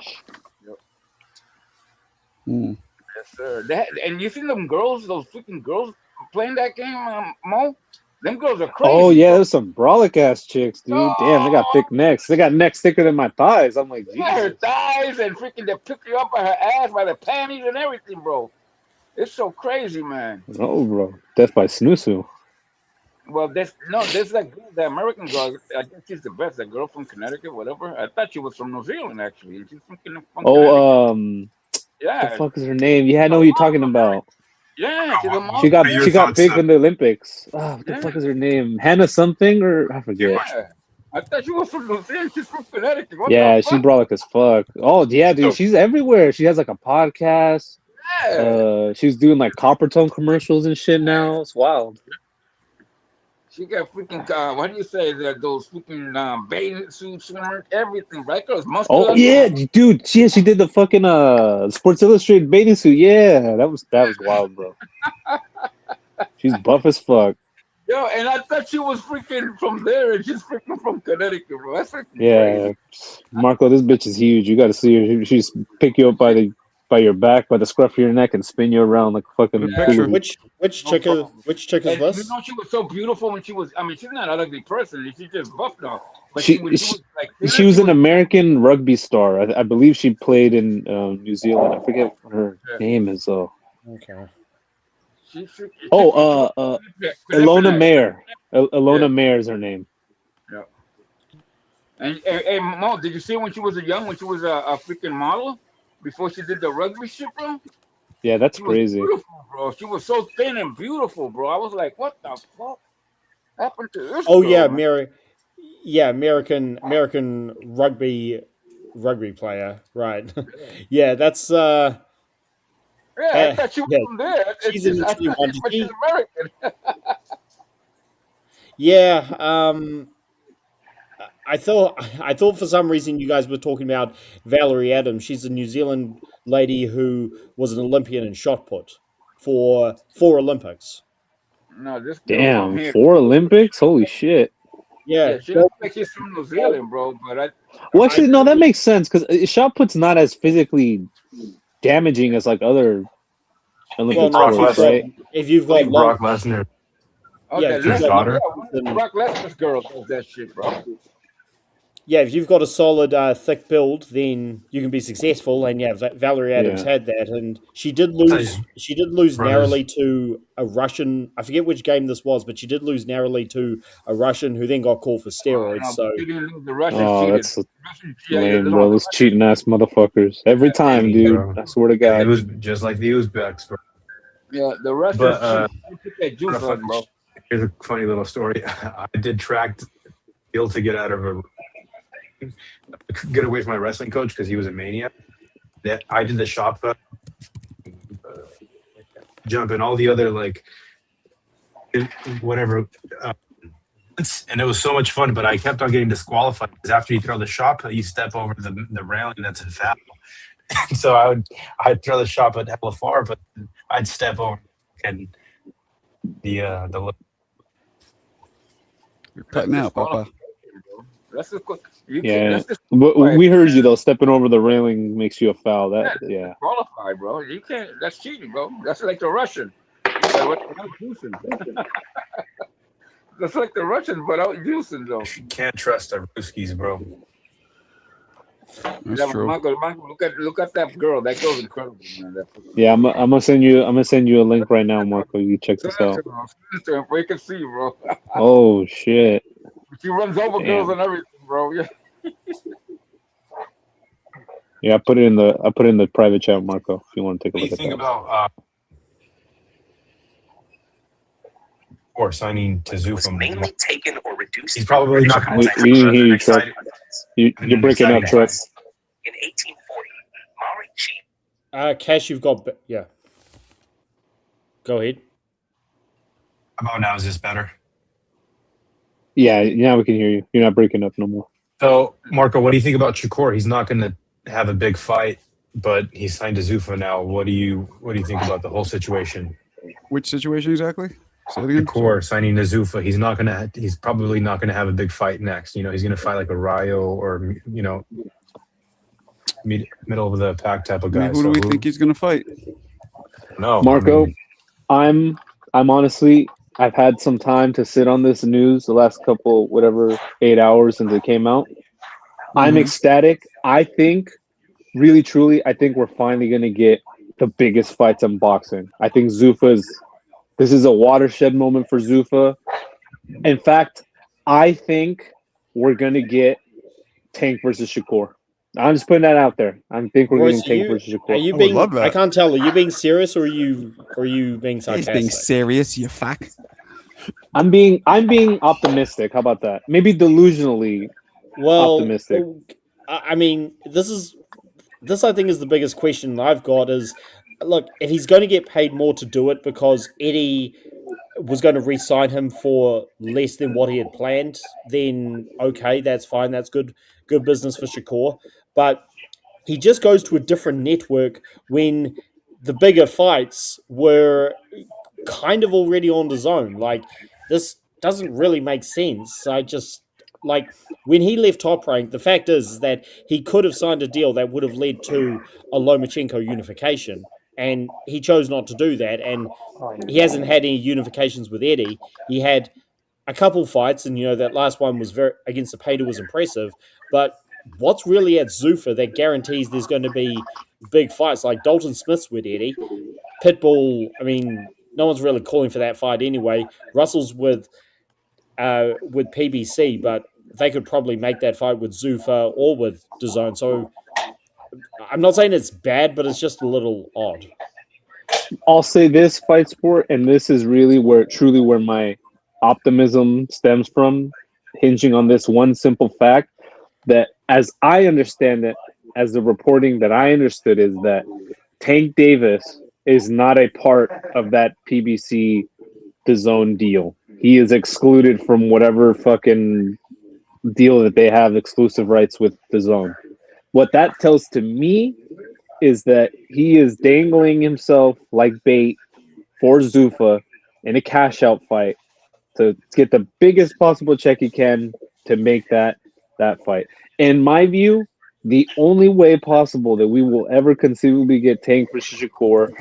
Speaker 2: Yes, sir. And you see them girls, those freaking girls playing that game, Mo? Them girls are crazy.
Speaker 6: Oh, yeah, there's some brolic ass chicks, dude. Damn, they got thick necks. They got necks thicker than my thighs. I'm like,
Speaker 2: yeah, her thighs and freaking they pick you up by her ass, by the panties and everything, bro. It's so crazy, man.
Speaker 6: Oh, bro. Death by snoozu.
Speaker 2: Well, there's that girl, the American girl. I think she's the best. That girl from Connecticut, whatever. I thought she was from New Zealand, actually. She's from Connecticut.
Speaker 6: Yeah. What the fuck is her name? Yeah, I know what you're talking about.
Speaker 2: Yeah,
Speaker 6: she got big in the Olympics. Oh, what the fuck is her name? Hannah something or I forget.
Speaker 2: Yeah. I thought she was from New Zealand. She's from Connecticut.
Speaker 6: She's brolic as fuck. Oh yeah, dude, she's everywhere. She has like a podcast. Yeah. She's doing like Copper Tone commercials and shit now. It's wild.
Speaker 2: She got freaking what do you say? Those freaking bathing suits, everything, right? Those muscular.
Speaker 6: Oh yeah, dude. She did the fucking Sports Illustrated bathing suit. Yeah, that was wild, bro. She's buff as fuck.
Speaker 2: Yo, and I thought she was freaking from there, and she's freaking from Connecticut, bro. That's freaking crazy.
Speaker 6: Marco, this bitch is huge. You got to see her. She's pick you up by your back, by the scruff of your neck, and spin you around like fucking.
Speaker 7: Which chick is this?
Speaker 2: You know, she was so beautiful when she was. I mean, she's not an ugly person. She's just buff now. But
Speaker 6: she was an American rugby star. I believe she played in New Zealand. I forget what her name is though.
Speaker 7: Okay.
Speaker 6: Ilona Mayer. Ilona Mayer is her name.
Speaker 2: Yeah. And Mo, did you see when she was when she was a freaking model? Before she did the rugby shit, bro.
Speaker 6: Yeah, that's crazy.
Speaker 2: Beautiful, bro. She was so thin and beautiful, bro. I was like, what the fuck happened to this?
Speaker 7: Oh yeah, American rugby player, right? Yeah, that's
Speaker 2: I thought she was from there.
Speaker 7: She's
Speaker 2: American.
Speaker 7: Yeah, I thought for some reason you guys were talking about Valerie Adams. She's a New Zealand lady who was an Olympian in shot put for 4 Olympics.
Speaker 2: No, this
Speaker 6: damn 4 Olympics. Holy shit!
Speaker 2: Yeah, she looks like she's from New Zealand, bro. But
Speaker 6: that makes sense because shot put's not as physically damaging as like other Olympic sports, right?
Speaker 7: If you've got
Speaker 5: Brock Lesnar.
Speaker 2: Okay,
Speaker 7: his daughter.
Speaker 2: Brock Lesnar's girl does that shit, bro.
Speaker 7: Yeah, if you've got a solid, thick build, then you can be successful. And yeah, Valerie Adams
Speaker 6: Yeah.
Speaker 7: had that, and she did
Speaker 5: Tell
Speaker 7: lose.
Speaker 5: you,
Speaker 7: She did lose
Speaker 5: brothers.
Speaker 7: narrowly to a Russian. I forget which game this was, but she did lose narrowly to a Russian who then got called for steroids.
Speaker 2: No,
Speaker 7: So
Speaker 2: she didn't lose. The Russians
Speaker 6: Oh,
Speaker 2: cheated.
Speaker 6: that's
Speaker 2: Yeah,
Speaker 6: lame,
Speaker 2: no,
Speaker 6: bro. Those cheating ass motherfuckers. Every time,
Speaker 5: Cheating,
Speaker 6: dude.
Speaker 5: bro.
Speaker 6: I swear to
Speaker 5: Yeah,
Speaker 6: God.
Speaker 5: just like the Uzbeks, bro.
Speaker 2: the Russians
Speaker 5: But
Speaker 2: cheated. They took that
Speaker 5: on a
Speaker 2: juice on, bro.
Speaker 5: here's a funny little story. I did track to be able to get out of a get away from my wrestling coach because he was a maniac. That I did the shot put, jump, and all the other like whatever. And it was so much fun, but I kept on getting disqualified because after you throw the shot put, you step over the railing. That's a foul. So I'd throw the shot put hella far, but I'd step over and the
Speaker 1: You're cutting out, Papa.
Speaker 2: That's the you can't.
Speaker 6: Yeah.
Speaker 2: That's
Speaker 6: But
Speaker 2: disqualified.
Speaker 6: we heard you, though. Stepping over the railing makes you a foul. That,
Speaker 2: That's
Speaker 6: yeah.
Speaker 2: disqualified, bro. You can't. That's cheating, bro. That's like the Russian. But without juicing. That's like the Russians, but out juicing, though.
Speaker 5: can't trust the Ruskies, bro.
Speaker 1: That's
Speaker 2: Yeah,
Speaker 1: true.
Speaker 2: Michael, look at that girl. That girl's incredible, man.
Speaker 6: Yeah, I'm gonna send you a link right now, Marco. You check this out.
Speaker 2: Sister, we can see, bro.
Speaker 6: Oh shit.
Speaker 2: She runs over
Speaker 6: Damn.
Speaker 2: girls and everything, bro. Yeah.
Speaker 6: Yeah, I put it in the private chat, Marco, if you want to take a
Speaker 5: What do you
Speaker 6: look at
Speaker 5: think
Speaker 6: that.
Speaker 5: about or signing to Zufim?
Speaker 8: Mainly taken or reduced.
Speaker 5: He's probably not going to
Speaker 6: We didn't hear you, Truck. You're breaking up, Truck.
Speaker 8: In 1840, Mari Chief.
Speaker 7: Cash, you've got yeah. Go ahead.
Speaker 5: How about now? Is this better?
Speaker 6: Yeah, now we can hear you. You're not breaking up no more.
Speaker 5: So, Marco, what do you think about Shakur? He's not going to have a big fight, but he's signed to Zuffa now. What do you think about the whole situation?
Speaker 1: Which situation exactly? Say it again.
Speaker 5: Shakur signing to Zuffa. He's probably not going to have a big fight next. You know, he's going to fight like a Rayo or middle of the pack type of
Speaker 1: I
Speaker 5: guy.
Speaker 1: mean, who do we think he's going to fight?
Speaker 5: No,
Speaker 6: Marco,
Speaker 5: I mean,
Speaker 6: I'm honestly, I've had some time to sit on this news the last couple, 8 hours since it came out. I'm ecstatic. I think, really, truly, I think we're finally going to get the biggest fights in boxing. I think this is a watershed moment for Zuffa. In fact, I think we're going to get Tank versus Shakur. I'm just putting that out there. I think we're
Speaker 7: Royce,
Speaker 6: getting Tank versus Shakur.
Speaker 7: Are you
Speaker 1: I would
Speaker 7: being?
Speaker 1: love that.
Speaker 7: I can't tell. Are you being serious or are you being
Speaker 1: He's
Speaker 7: sarcastic?
Speaker 1: being serious, you fuck.
Speaker 6: I'm being optimistic. How about that? Maybe delusionally optimistic.
Speaker 7: I mean, this I think is the biggest question I've got is, look, if he's going to get paid more to do it because Eddie was going to re-sign him for less than what he had planned, then okay, that's fine. That's good business for Shakur. But he just goes to a different network when the bigger fights were kind of already on the zone. Like, this doesn't really make sense. I just, like, when he left Top Rank, the fact is that he could have signed a deal that would have led to a Lomachenko unification, and he chose not to do that, and he hasn't had any unifications with Eddie. He had a couple fights, and that last one was against the Pater was impressive, but what's really at Zuffa that guarantees there's going to be big fights? Like Dalton Smith's with Eddie. Pitbull, I mean, no one's really calling for that fight anyway. Russell's with PBC, but they could probably make that fight with Zuffa or with DAZN. So I'm not saying it's bad, but it's just a little odd.
Speaker 6: I'll say this, Fight Sport, and this is really where my optimism stems from, hinging on this one simple fact that, as I understand it, as the reporting that I understood, is that Tank Davis is not a part of that PBC DAZN deal. He is excluded from whatever fucking deal that they have exclusive rights with DAZN. What that tells to me is that he is dangling himself like bait for Zuffa in a cash out fight to get the biggest possible check he can to make that fight. In my view, the only way possible that we will ever conceivably get Tank versus Shakur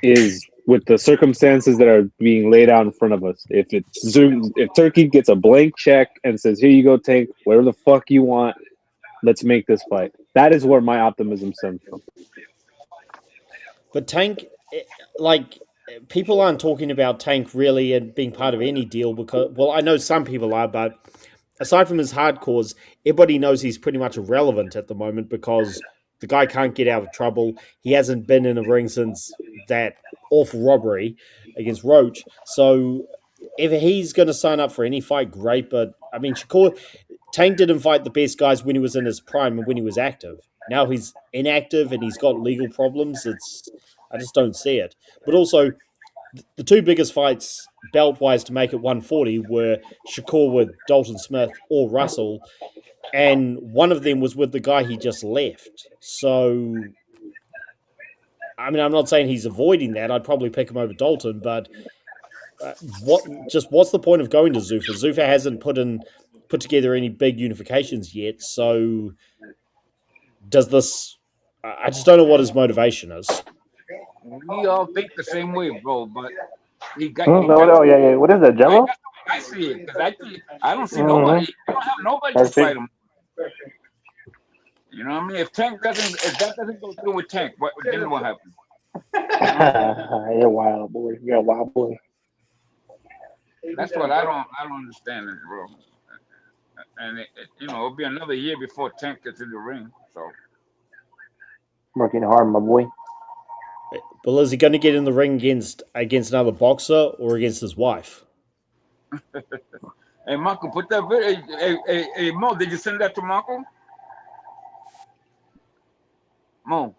Speaker 6: is with the circumstances that are being laid out in front of us. If Turkey gets a blank check and says, "Here you go, Tank, whatever the fuck you want, let's make this fight." That is where my optimism stems from.
Speaker 7: But Tank, like, people aren't talking about Tank really and being part of any deal because, well, I know some people are, but aside from his hardcores, everybody knows he's pretty much irrelevant at the moment because the guy can't get out of trouble. He hasn't been in a ring since that awful robbery against Roach. So if he's going to sign up for any fight, great. But I mean, Tank didn't fight the best guys when he was in his prime and when he was active. Now he's inactive and he's got legal problems. I just don't see it. But also, the two biggest fights belt wise to make it 140 were Shakur with Dalton Smith or Russell, and one of them was with the guy he just left. So, I mean, I'm not saying he's avoiding that. I'd probably pick him over Dalton, but what's the point of going to Zuffa? Zuffa hasn't put together any big unifications yet. So, does this? I just don't know what his motivation is.
Speaker 2: We all think the same way, bro. But he got.
Speaker 4: Yeah. What is that, Jello?
Speaker 2: I see it because I don't see nobody. You don't have nobody to fight him. You know what I mean? If that doesn't go through with Tank, then what happens?
Speaker 4: You're wild, boy. You're a wild boy.
Speaker 2: That's what I don't understand, bro. And it'll be another year before Tank gets in the ring. So
Speaker 4: working hard, my boy.
Speaker 7: Well, is he going to get in the ring against another boxer or against his wife?
Speaker 2: Hey, Marco, put that video. Hey, Mo, did you send that to Marco? Mo,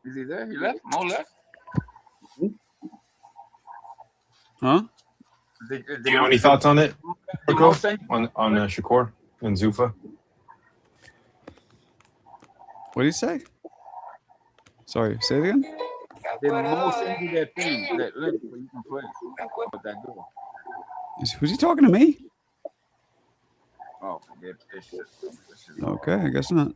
Speaker 2: is he there? He left. Mo left.
Speaker 1: Huh?
Speaker 5: Do you have any thoughts on it, Marco? On Shakur and Zuffa?
Speaker 1: What did he say? Sorry, say it again.
Speaker 2: Did Mo send you that thing, that link where you can play with that girl?
Speaker 1: Who's he talking to me?
Speaker 2: Oh, forget this shit.
Speaker 1: Okay, I guess not.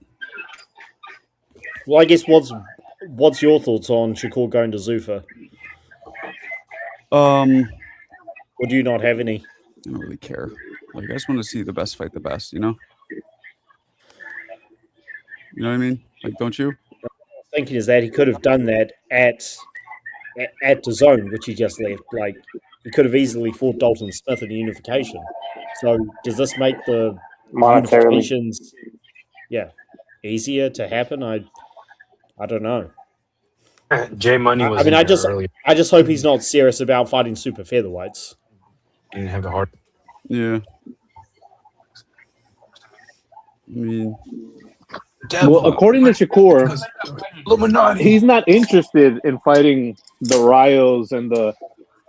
Speaker 7: Well, I guess what's your thoughts on Shakur going to Zuffa? Or do you not have any?
Speaker 1: I don't really care. Like, I just want to see the best fight the best, you know? You know what I mean? Like, don't you?
Speaker 7: Thinking is that he could have done that at the zone, which he just left. Like, he could have easily fought Dalton Smith in a unification. So does this make the unifications easier to happen? I don't know.
Speaker 5: Jay Money was.
Speaker 7: I mean, I just hope he's not serious about fighting super featherweights.
Speaker 5: He didn't have the heart.
Speaker 1: Yeah. I mean,
Speaker 6: well, according to Shakur, he's not interested in fighting the Rios and the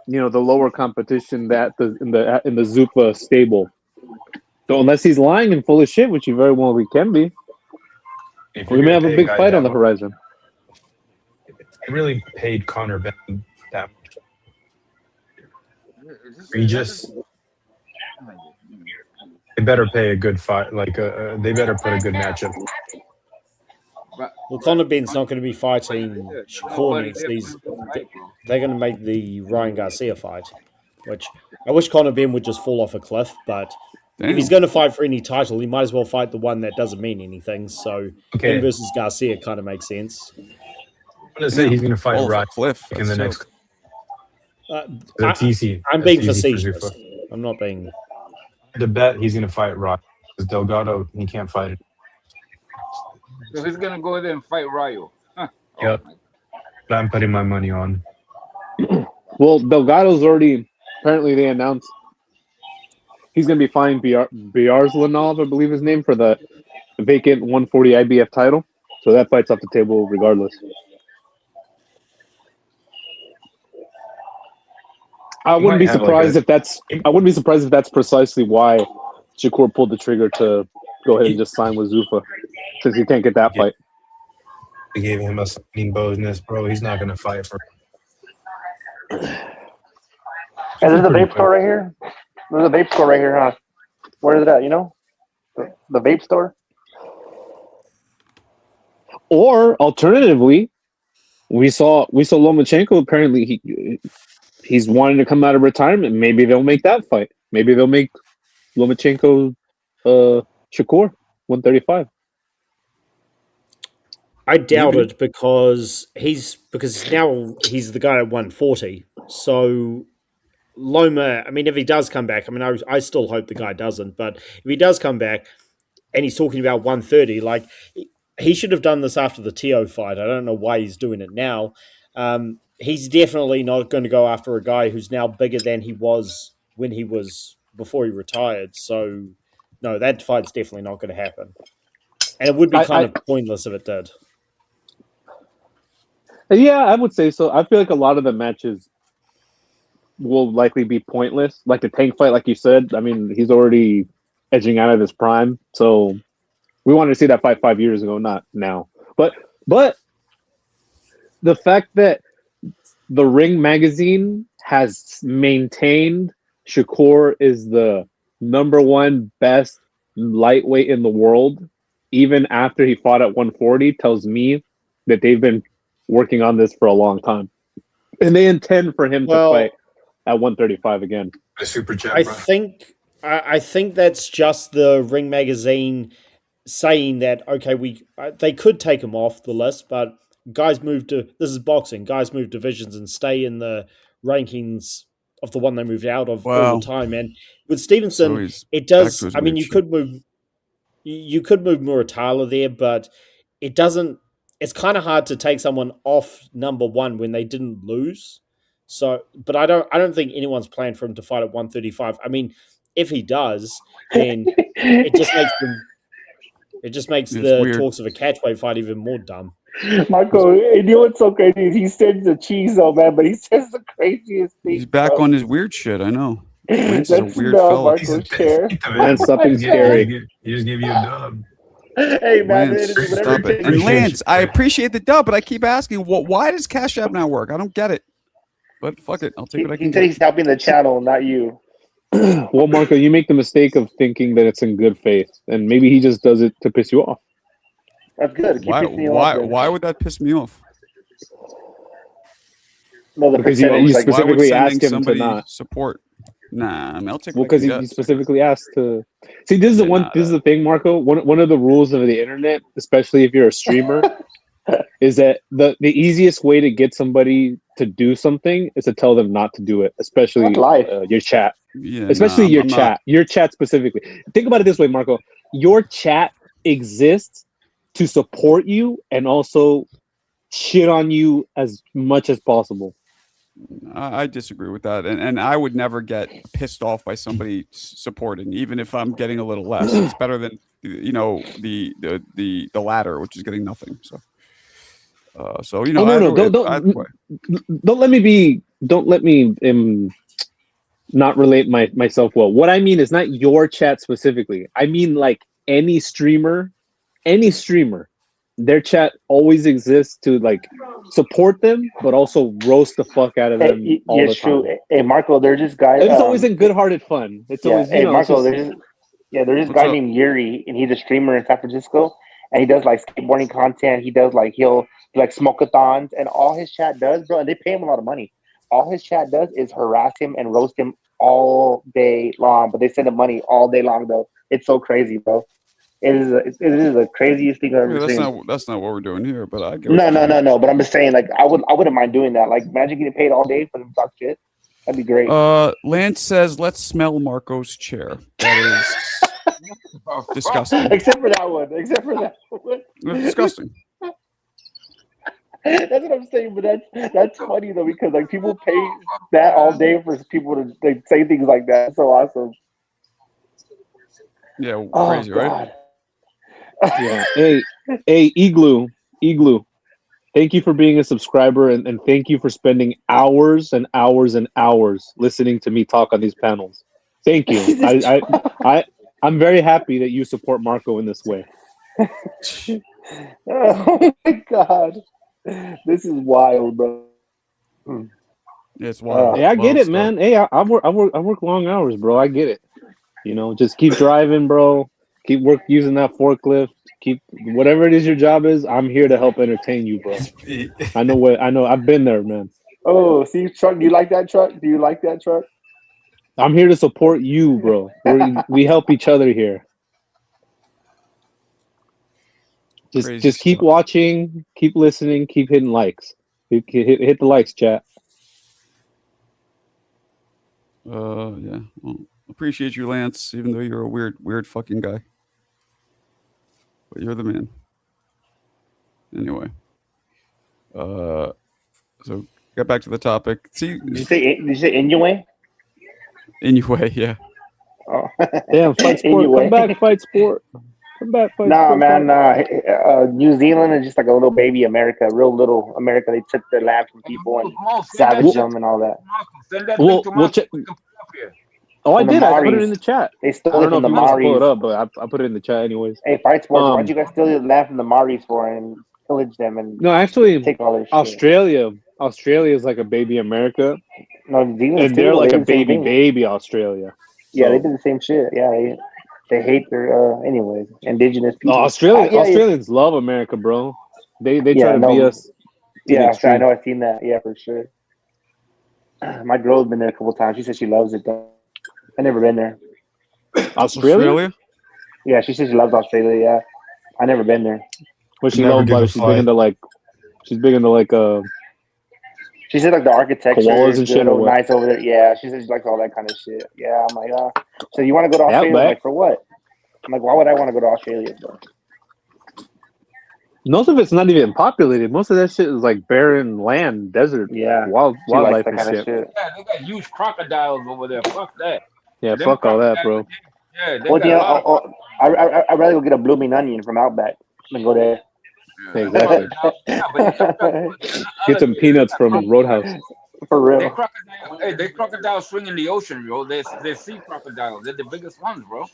Speaker 6: lower competition in the Zuffa stable. So unless he's lying and full of shit, which he very well can be, we may have a big fight on the horizon.
Speaker 5: I really paid Conor Benn that much. They better pay a good fight. Like they better put a good matchup.
Speaker 7: Well, Conor Benn's not going to be fighting Shakur next. They're going to make the Ryan Garcia fight, which I wish Conor Benn would just fall off a cliff. But if he's going to fight for any title, he might as well fight the one that doesn't mean anything. So him versus Garcia kind of makes sense.
Speaker 5: I'm going to say he's going to fight Ryan in the next. That's easy.
Speaker 7: I'm being facetious. I'm not being.
Speaker 5: The bet he's going to fight Ryan because Delgado he can't fight it.
Speaker 2: So he's gonna go there and fight Rayo. Huh.
Speaker 5: Yep. I'm putting my money on.
Speaker 6: Well, Delgado's already apparently they announced he's gonna be fighting Biarslanov, I believe his name, for the vacant 140 IBF title. So that fight's off the table regardless. I wouldn't be surprised if that's precisely why Shakur pulled the trigger to go ahead and just sign with Zuffa, since he can't get that fight.
Speaker 5: They gave him a signing bonus, bro. He's not going to fight for.
Speaker 4: Hey, there's a vape store right here. There's a vape store right here, huh? Where is it at? You know, the vape store.
Speaker 6: Or alternatively, we saw Lomachenko. Apparently, he's wanting to come out of retirement. Maybe they'll make that fight. Maybe they'll make Lomachenko, Shakur 135.
Speaker 7: I doubt
Speaker 1: Maybe.
Speaker 7: it because now he's the guy at 140. So Loma, I mean, if he does come back, I mean, I still hope the guy doesn't, but if he does come back and he's talking about 130, like he should have done this after the Teo fight. I don't know why he's doing it now. He's definitely not going to go after a guy who's now bigger than he was when he was before he retired. So no, that fight's definitely not going to happen. And it would be kind of pointless if it did.
Speaker 6: Yeah, I would say so. I feel like a lot of the matches will likely be pointless. Like the Tank fight, like you said. I mean, he's already edging out of his prime, so we wanted to see that fight 5 years ago, not now. But the fact that the Ring magazine has maintained Shakur is the #1 best lightweight in the world, even after he fought at 140, tells me that they've been working on this for a long time, and they intend for him to fight at 135 again.
Speaker 5: A super chat,
Speaker 7: I think that's just the Ring magazine saying that okay, they could take him off the list, but guys move to this is boxing. Guys move divisions and stay in the rankings of the one they moved out of all the time. And with Stevenson, it does. I mean, you could move Muratala there, but it doesn't. It's kind of hard to take someone off #1 when they didn't lose. So, but I don't think anyone's planned for him to fight at 135. I mean, if he does, then it just makes the talks of a catchweight fight even more dumb.
Speaker 4: Marco, you know what's so crazy? He says the cheese, though, man, but he says the craziest thing.
Speaker 1: He's back on his weird shit. I know. Lance is a weird fella.
Speaker 6: Lance, something scary.
Speaker 5: He just gave you a dub.
Speaker 4: Hey, man,
Speaker 1: Lance, stop it. And Lance, I appreciate the dub, but I keep asking, why does Cash App not work? I don't get it. But fuck it, I'll take what I can.
Speaker 4: He said he's helping the channel, not you.
Speaker 6: Well, Marco, you make the mistake of thinking that it's in good faith, and maybe he just does it to piss you off.
Speaker 4: That's good.
Speaker 1: Why would that piss me off?
Speaker 4: No,
Speaker 6: because you specifically asked him to not
Speaker 1: support. Nah, I mean, I'll take.
Speaker 6: Well, because he specifically asked to. See, this is the one. This is the thing, Marco. One of the rules of the internet, especially if you're a streamer, is that the easiest way to get somebody to do something is to tell them not to do it, especially your chat.
Speaker 1: Yeah,
Speaker 6: especially your chat specifically. Think about it this way, Marco. Your chat exists to support you and also shit on you as much as possible.
Speaker 1: I disagree with that, and I would never get pissed off by somebody supporting, even if I'm getting a little less. It's better than the latter, which is getting nothing. So
Speaker 6: don't let me not relate myself well. What I mean is not your chat specifically. I mean like any streamer, their chat always exists to like support them, but also roast the fuck out of them all the time.
Speaker 4: True. Hey, Marco, there's this guy.
Speaker 6: It's always in good-hearted fun. It's always.
Speaker 4: Hey, Marco, there's this guy named Yuri, and he's a streamer in San Francisco, and he does like skateboarding content. He does he'll like smoke-a-thons, and all his chat does, bro, and they pay him a lot of money. All his chat does is harass him and roast him all day long, but they send him money all day long though. It's so crazy, bro. It is the craziest thing I've ever seen.
Speaker 1: That's not what we're doing here, but I get
Speaker 4: no. But I'm just saying, like, I wouldn't mind doing that. Like, imagine getting paid all day for them to talk shit. That'd be great.
Speaker 1: Lance says, "Let's smell Marco's chair." That is disgusting.
Speaker 4: Except for that one.
Speaker 1: It's disgusting.
Speaker 4: That's what I'm saying, but that's funny though, because like people pay that all day for people to like, say things like that. It's so awesome.
Speaker 1: Yeah, crazy, right?
Speaker 6: Yeah. Hey, Igloo. Thank you for being a subscriber, and thank you for spending hours and hours and hours listening to me talk on these panels. Thank you. I'm very happy that you support Marco in this way.
Speaker 4: Oh my god, this is wild, bro.
Speaker 1: It's wild.
Speaker 6: Hey, I get it, man. Hey, I work long hours, bro. I get it. You know, just keep driving, bro. Keep using that forklift. Keep whatever it is your job is. I'm here to help entertain you, bro. I know. I've been there, man.
Speaker 4: Oh, see, truck. Do you like that truck? Do you like that truck?
Speaker 6: I'm here to support you, bro. We help each other here. Just keep watching, keep listening, keep hitting likes. Hit the likes, chat.
Speaker 1: Yeah. Well, appreciate you, Lance, even though you're a weird fucking guy. But you're the man. Anyway. So get back to the topic. See,
Speaker 4: Did you say Inuit?
Speaker 1: Anyway, yeah.
Speaker 4: Oh.
Speaker 6: Damn, fight sport. Come back, fight sport. Come back, fight sport.
Speaker 4: Man. New Zealand is just like a little baby America, real little America. They took their land from people and savaged them and all that.
Speaker 2: Send that link to
Speaker 6: we'll check. Oh, I did. I put it in the chat.
Speaker 4: They stole it from the Maoris.
Speaker 6: Pull it up, but I put it in the chat anyways.
Speaker 4: Hey, fight sports. Why'd you guys steal the land from the Maoris for and pillage them and
Speaker 6: no, actually,
Speaker 4: take all their shit?
Speaker 6: Australia is like a baby America.
Speaker 4: No, New Zealand
Speaker 6: and they're like a baby Australia.
Speaker 4: Yeah, they did the same shit. Yeah, they hate their anyways indigenous people.
Speaker 6: Australians love America, bro. They try to be us.
Speaker 4: Yeah, I know. I've seen that. Yeah, for sure. My girl's been there a couple times. She said she loves it though. I never been there.
Speaker 6: Australia?
Speaker 4: Yeah, she says she loves Australia. Yeah, I never been there.
Speaker 6: What she loves about it? She's big into like.
Speaker 4: She said like the architecture
Speaker 6: koalas and shit.
Speaker 4: Nice over there. Yeah, she says she likes all that kind of shit. Yeah, I'm like, so you want to go to Australia? I'm like, for what? I'm like, why would I want to go to Australia? Bro?
Speaker 6: Most of it's not even populated. Most of that shit is like barren land, desert.
Speaker 4: Yeah,
Speaker 6: wildlife and shit.
Speaker 2: Yeah, they got huge crocodiles over there. Fuck that.
Speaker 6: Yeah, fuck all that, bro.
Speaker 2: Yeah,
Speaker 4: I'd rather go get a blooming onion from Outback than go there.
Speaker 6: Exactly. Get some peanuts from Roadhouse.
Speaker 4: For real.
Speaker 2: They crocodiles swing in the ocean, bro. They're sea crocodiles. They're the biggest ones, bro.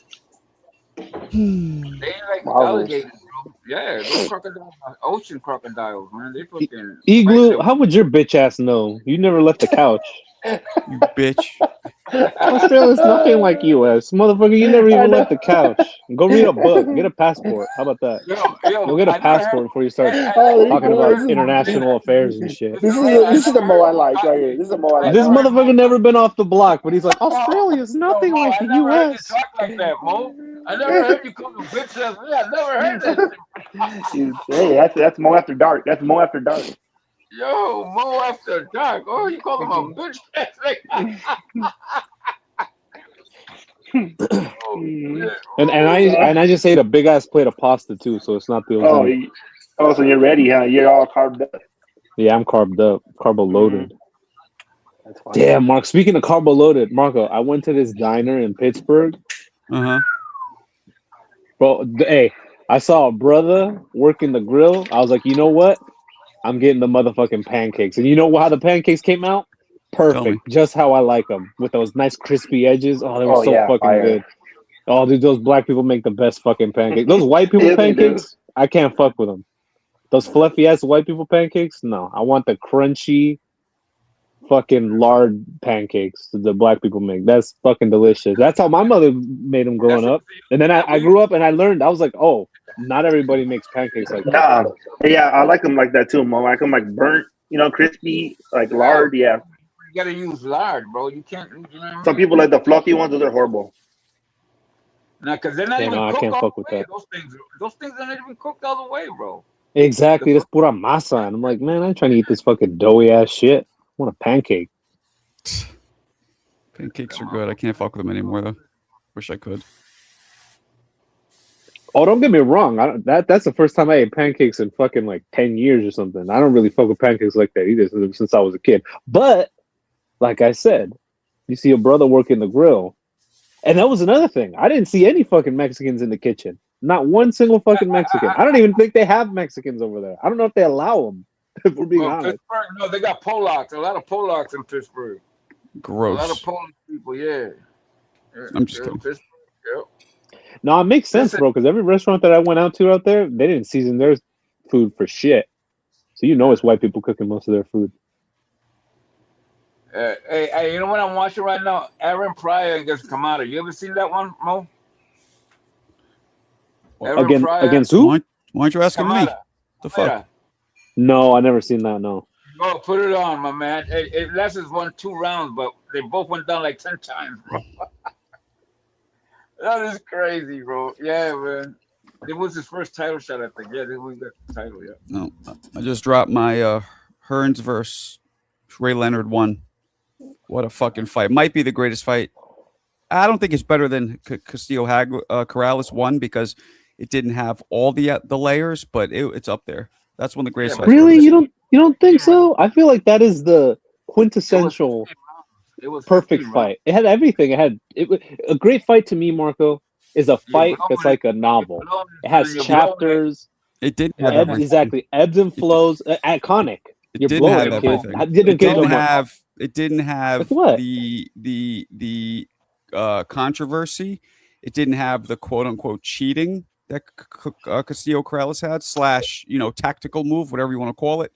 Speaker 2: They ain't like alligators, bro. Yeah, those crocodiles are ocean crocodiles, man. They fucking
Speaker 6: Igloo, how would your bitch ass know? You never left the couch.
Speaker 1: You bitch.
Speaker 6: Australia's nothing like US. Motherfucker, you never even left the couch. Go read a book. Get a passport. How about that? Go get a passport before you start talking about international affairs and shit.
Speaker 4: This is the Mo I like right here. This is the Mo I like.
Speaker 6: This motherfucker never been off the block, but he's like, Australia's nothing like the US.
Speaker 2: Talk like that, Mo. I never heard you call a bitch ass. I never heard that.
Speaker 4: Hey, that's Mo after dark. That's Mo after dark.
Speaker 2: Yo, Mo after dark. Oh, you call him a bitch
Speaker 6: and I just ate a big ass plate of pasta too, so it's not the
Speaker 4: so you're ready, huh? You're all carved up.
Speaker 6: Yeah, I'm carved up, carbo loaded. Damn, Mark. Speaking of carbo loaded, Marco, I went to this diner in Pittsburgh. Bro, hey, I saw a brother working the grill. I was like, you know what? I'm getting the motherfucking pancakes. And you know how the pancakes came out? Perfect. Just how I like them. With those nice crispy edges. Oh, they were so fucking good. Oh, dude, those black people make the best fucking pancakes. Those white people pancakes, I can't fuck with them. Those fluffy ass white people pancakes, no. I want the crunchy fucking lard pancakes that the black people make. That's fucking delicious. That's how my mother made them growing up. And then I grew up and I learned. I was like, oh, not everybody makes pancakes like that.
Speaker 4: Nah, yeah, I like them like that too, Mo. I like them like burnt, crispy, like lard. Yeah,
Speaker 2: you gotta use lard, bro. You can't. You know
Speaker 4: Some people like the fluffy ones; those are horrible.
Speaker 2: Nah, because they're not even cooked.
Speaker 6: I can't fuck with that.
Speaker 2: Those things are not even cooked all the way, bro.
Speaker 6: Exactly, that's pura masa, and I'm like, man, I'm trying to eat this fucking doughy ass shit. I want a pancake.
Speaker 1: Pancakes are good. I can't fuck with them anymore though. Wish I could.
Speaker 6: Oh, don't get me wrong. That's the first time I ate pancakes in fucking like 10 years or something. I don't really fuck with pancakes like that either since I was a kid. But, like I said, you see a brother working the grill. And that was another thing. I didn't see any fucking Mexicans in the kitchen. Not one single fucking Mexican. I don't even think they have Mexicans over there. I don't know if they allow them, if we're being honest.
Speaker 2: Pittsburgh, no, they got Polacks. A lot of Polacks in Pittsburgh.
Speaker 1: Gross.
Speaker 2: A lot of Polish people, yeah.
Speaker 1: I'm just kidding.
Speaker 2: Yep.
Speaker 6: No, it makes sense, bro, because every restaurant that I went out to out there, they didn't season their food for shit. So you know it's white people cooking most of their food.
Speaker 2: Hey, you know what I'm watching right now? Aaron Pryor against Kamada. You ever seen that one, Mo?
Speaker 6: Against who?
Speaker 1: Why aren't you asking me?
Speaker 2: Kamada.
Speaker 1: The fuck?
Speaker 6: No, I never seen that. No.
Speaker 2: Oh, put it on, my man. It lasted 2 rounds, but they both went down like 10 times, bro. That is crazy, bro. Yeah, man. It was his first title shot, I think. Yeah, they got the title, yeah.
Speaker 1: No, I just dropped my Hearns versus Ray Leonard 1. What a fucking fight. Might be the greatest fight. I don't think it's better than Castillo Corrales 1 because it didn't have all the layers, but it's up there. That's one of the greatest fights.
Speaker 6: Really? You don't think so? I feel like that is the quintessential perfect fight. It had everything. A great fight to me, Marco, is a fight that's like a novel. It has chapters.
Speaker 1: It didn't have everything.
Speaker 6: Exactly. Ebbs and flows. Iconic.
Speaker 1: It didn't have everything. It didn't have the controversy. It didn't have the quote unquote cheating that Castillo Corrales had / tactical move, whatever you want to call it.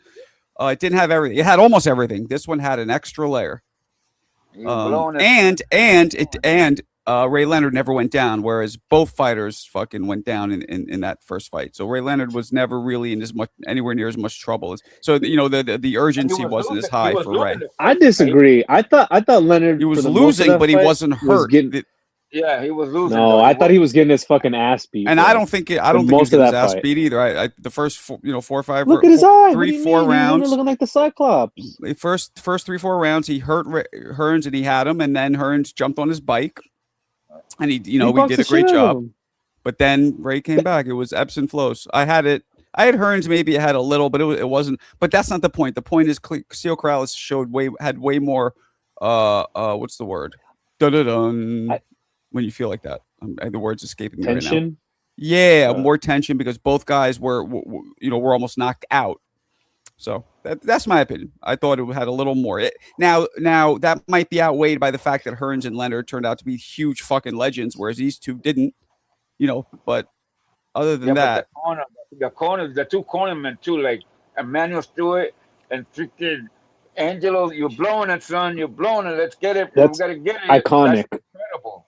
Speaker 1: It didn't have everything. It had almost everything. This one had an extra layer. And Ray Leonard never went down, whereas both fighters fucking went down in that first fight. So Ray Leonard was never really in anywhere near as much trouble. So the urgency wasn't as high for Ray.
Speaker 6: I disagree. I thought Leonard
Speaker 1: he was losing, but he wasn't hurt.
Speaker 2: Yeah, he was losing.
Speaker 6: No, I thought he was getting his fucking ass beat.
Speaker 1: And I don't think he was getting his ass beat either. The first 4 or 5
Speaker 6: look at his eye.
Speaker 1: 3-4 rounds,
Speaker 6: looking like the Cyclops.
Speaker 1: The first 3-4 rounds, he hurt Hearns and he had him, and then Hearns jumped on his bike, and we did a great job. But then Ray came back. It was ebbs and flows. I had Hearns maybe had a little, but it wasn't. But that's not the point. The point is Castillo Corrales had way more. What's the word? Dun-dun-dun. When you feel like that, the words escaping me
Speaker 6: tension.
Speaker 1: Right now. Yeah, more tension because both guys were almost knocked out. So that's my opinion. I thought it had a little more. Now that might be outweighed by the fact that Hearns and Leonard turned out to be huge fucking legends, whereas these two didn't. But other than that,
Speaker 2: the two cornermen too, like Emmanuel Stewart and freaking Angelo. You're blowing it, son. You're blowing it. Let's get it. We gotta get it.
Speaker 6: Iconic.
Speaker 2: That's incredible.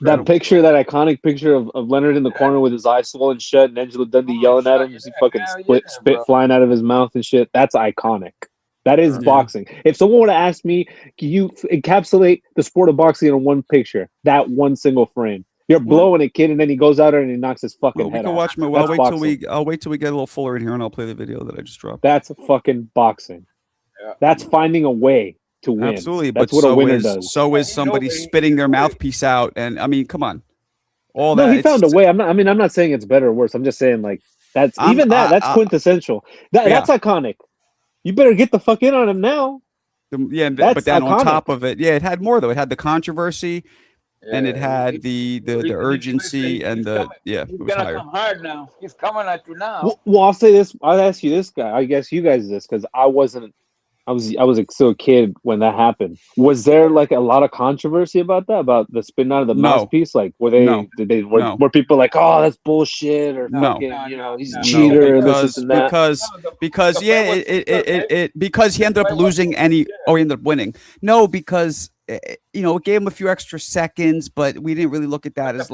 Speaker 6: That picture, that iconic picture of Leonard in the corner with his eyes swollen shut and Angelo Dundee yelling at him, he fucking spit flying out of his mouth and shit. That's iconic. That is boxing. If someone would have asked me, can you encapsulate the sport of boxing in one picture, that one single frame? You're blowing a kid, and then he goes out there and he knocks his fucking head off.
Speaker 1: I'll wait till we get a little fuller in here, and I'll play the video that I just dropped.
Speaker 6: That's fucking boxing. Yeah. That's finding a way to win.
Speaker 1: Absolutely,
Speaker 6: that's
Speaker 1: but
Speaker 6: what a winner does.
Speaker 1: So is somebody spitting their mouthpiece out, and I mean, come on,
Speaker 6: he found a way. I'm not saying it's better or worse. I'm just saying that's quintessential. That's iconic. You better get the fuck in on him now.
Speaker 1: But then iconic. On top of it, it had more though. It had the controversy, and it had the urgency and the it was higher.
Speaker 2: Come hard now. He's coming at you now.
Speaker 6: Well, I'll say this. I'll ask you this, guy. I guess you guys this because I was still a kid when that happened. Was there like a lot of controversy about that? About the spin out of the mouthpiece? Like were people like, oh, that's bullshit or he's a cheater
Speaker 1: because he ended up losing he ended up winning. No, because it gave him a few extra seconds, but we didn't really look at that as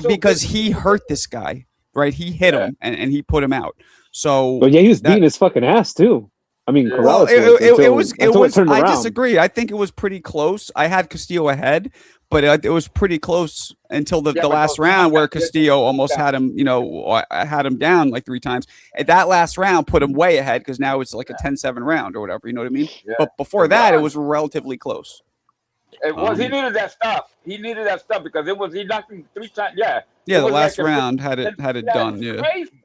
Speaker 1: because he hurt this guy, right? He hit him and he put him out. So
Speaker 6: but he was beating his fucking ass too. I mean, Corrales
Speaker 1: it was. I disagree. I think it was pretty close. I had Castillo ahead, but it was pretty close until the last round where Castillo almost had him. Had him down like 3 times. And that last round put him way ahead because now it's like a 10-7 round or whatever. You know what I mean? Yeah. But before that, it was relatively close.
Speaker 2: It was. He needed that stop. He because he knocked him 3 times. Yeah.
Speaker 1: Yeah, the last round had it done. Yeah.
Speaker 2: Crazy.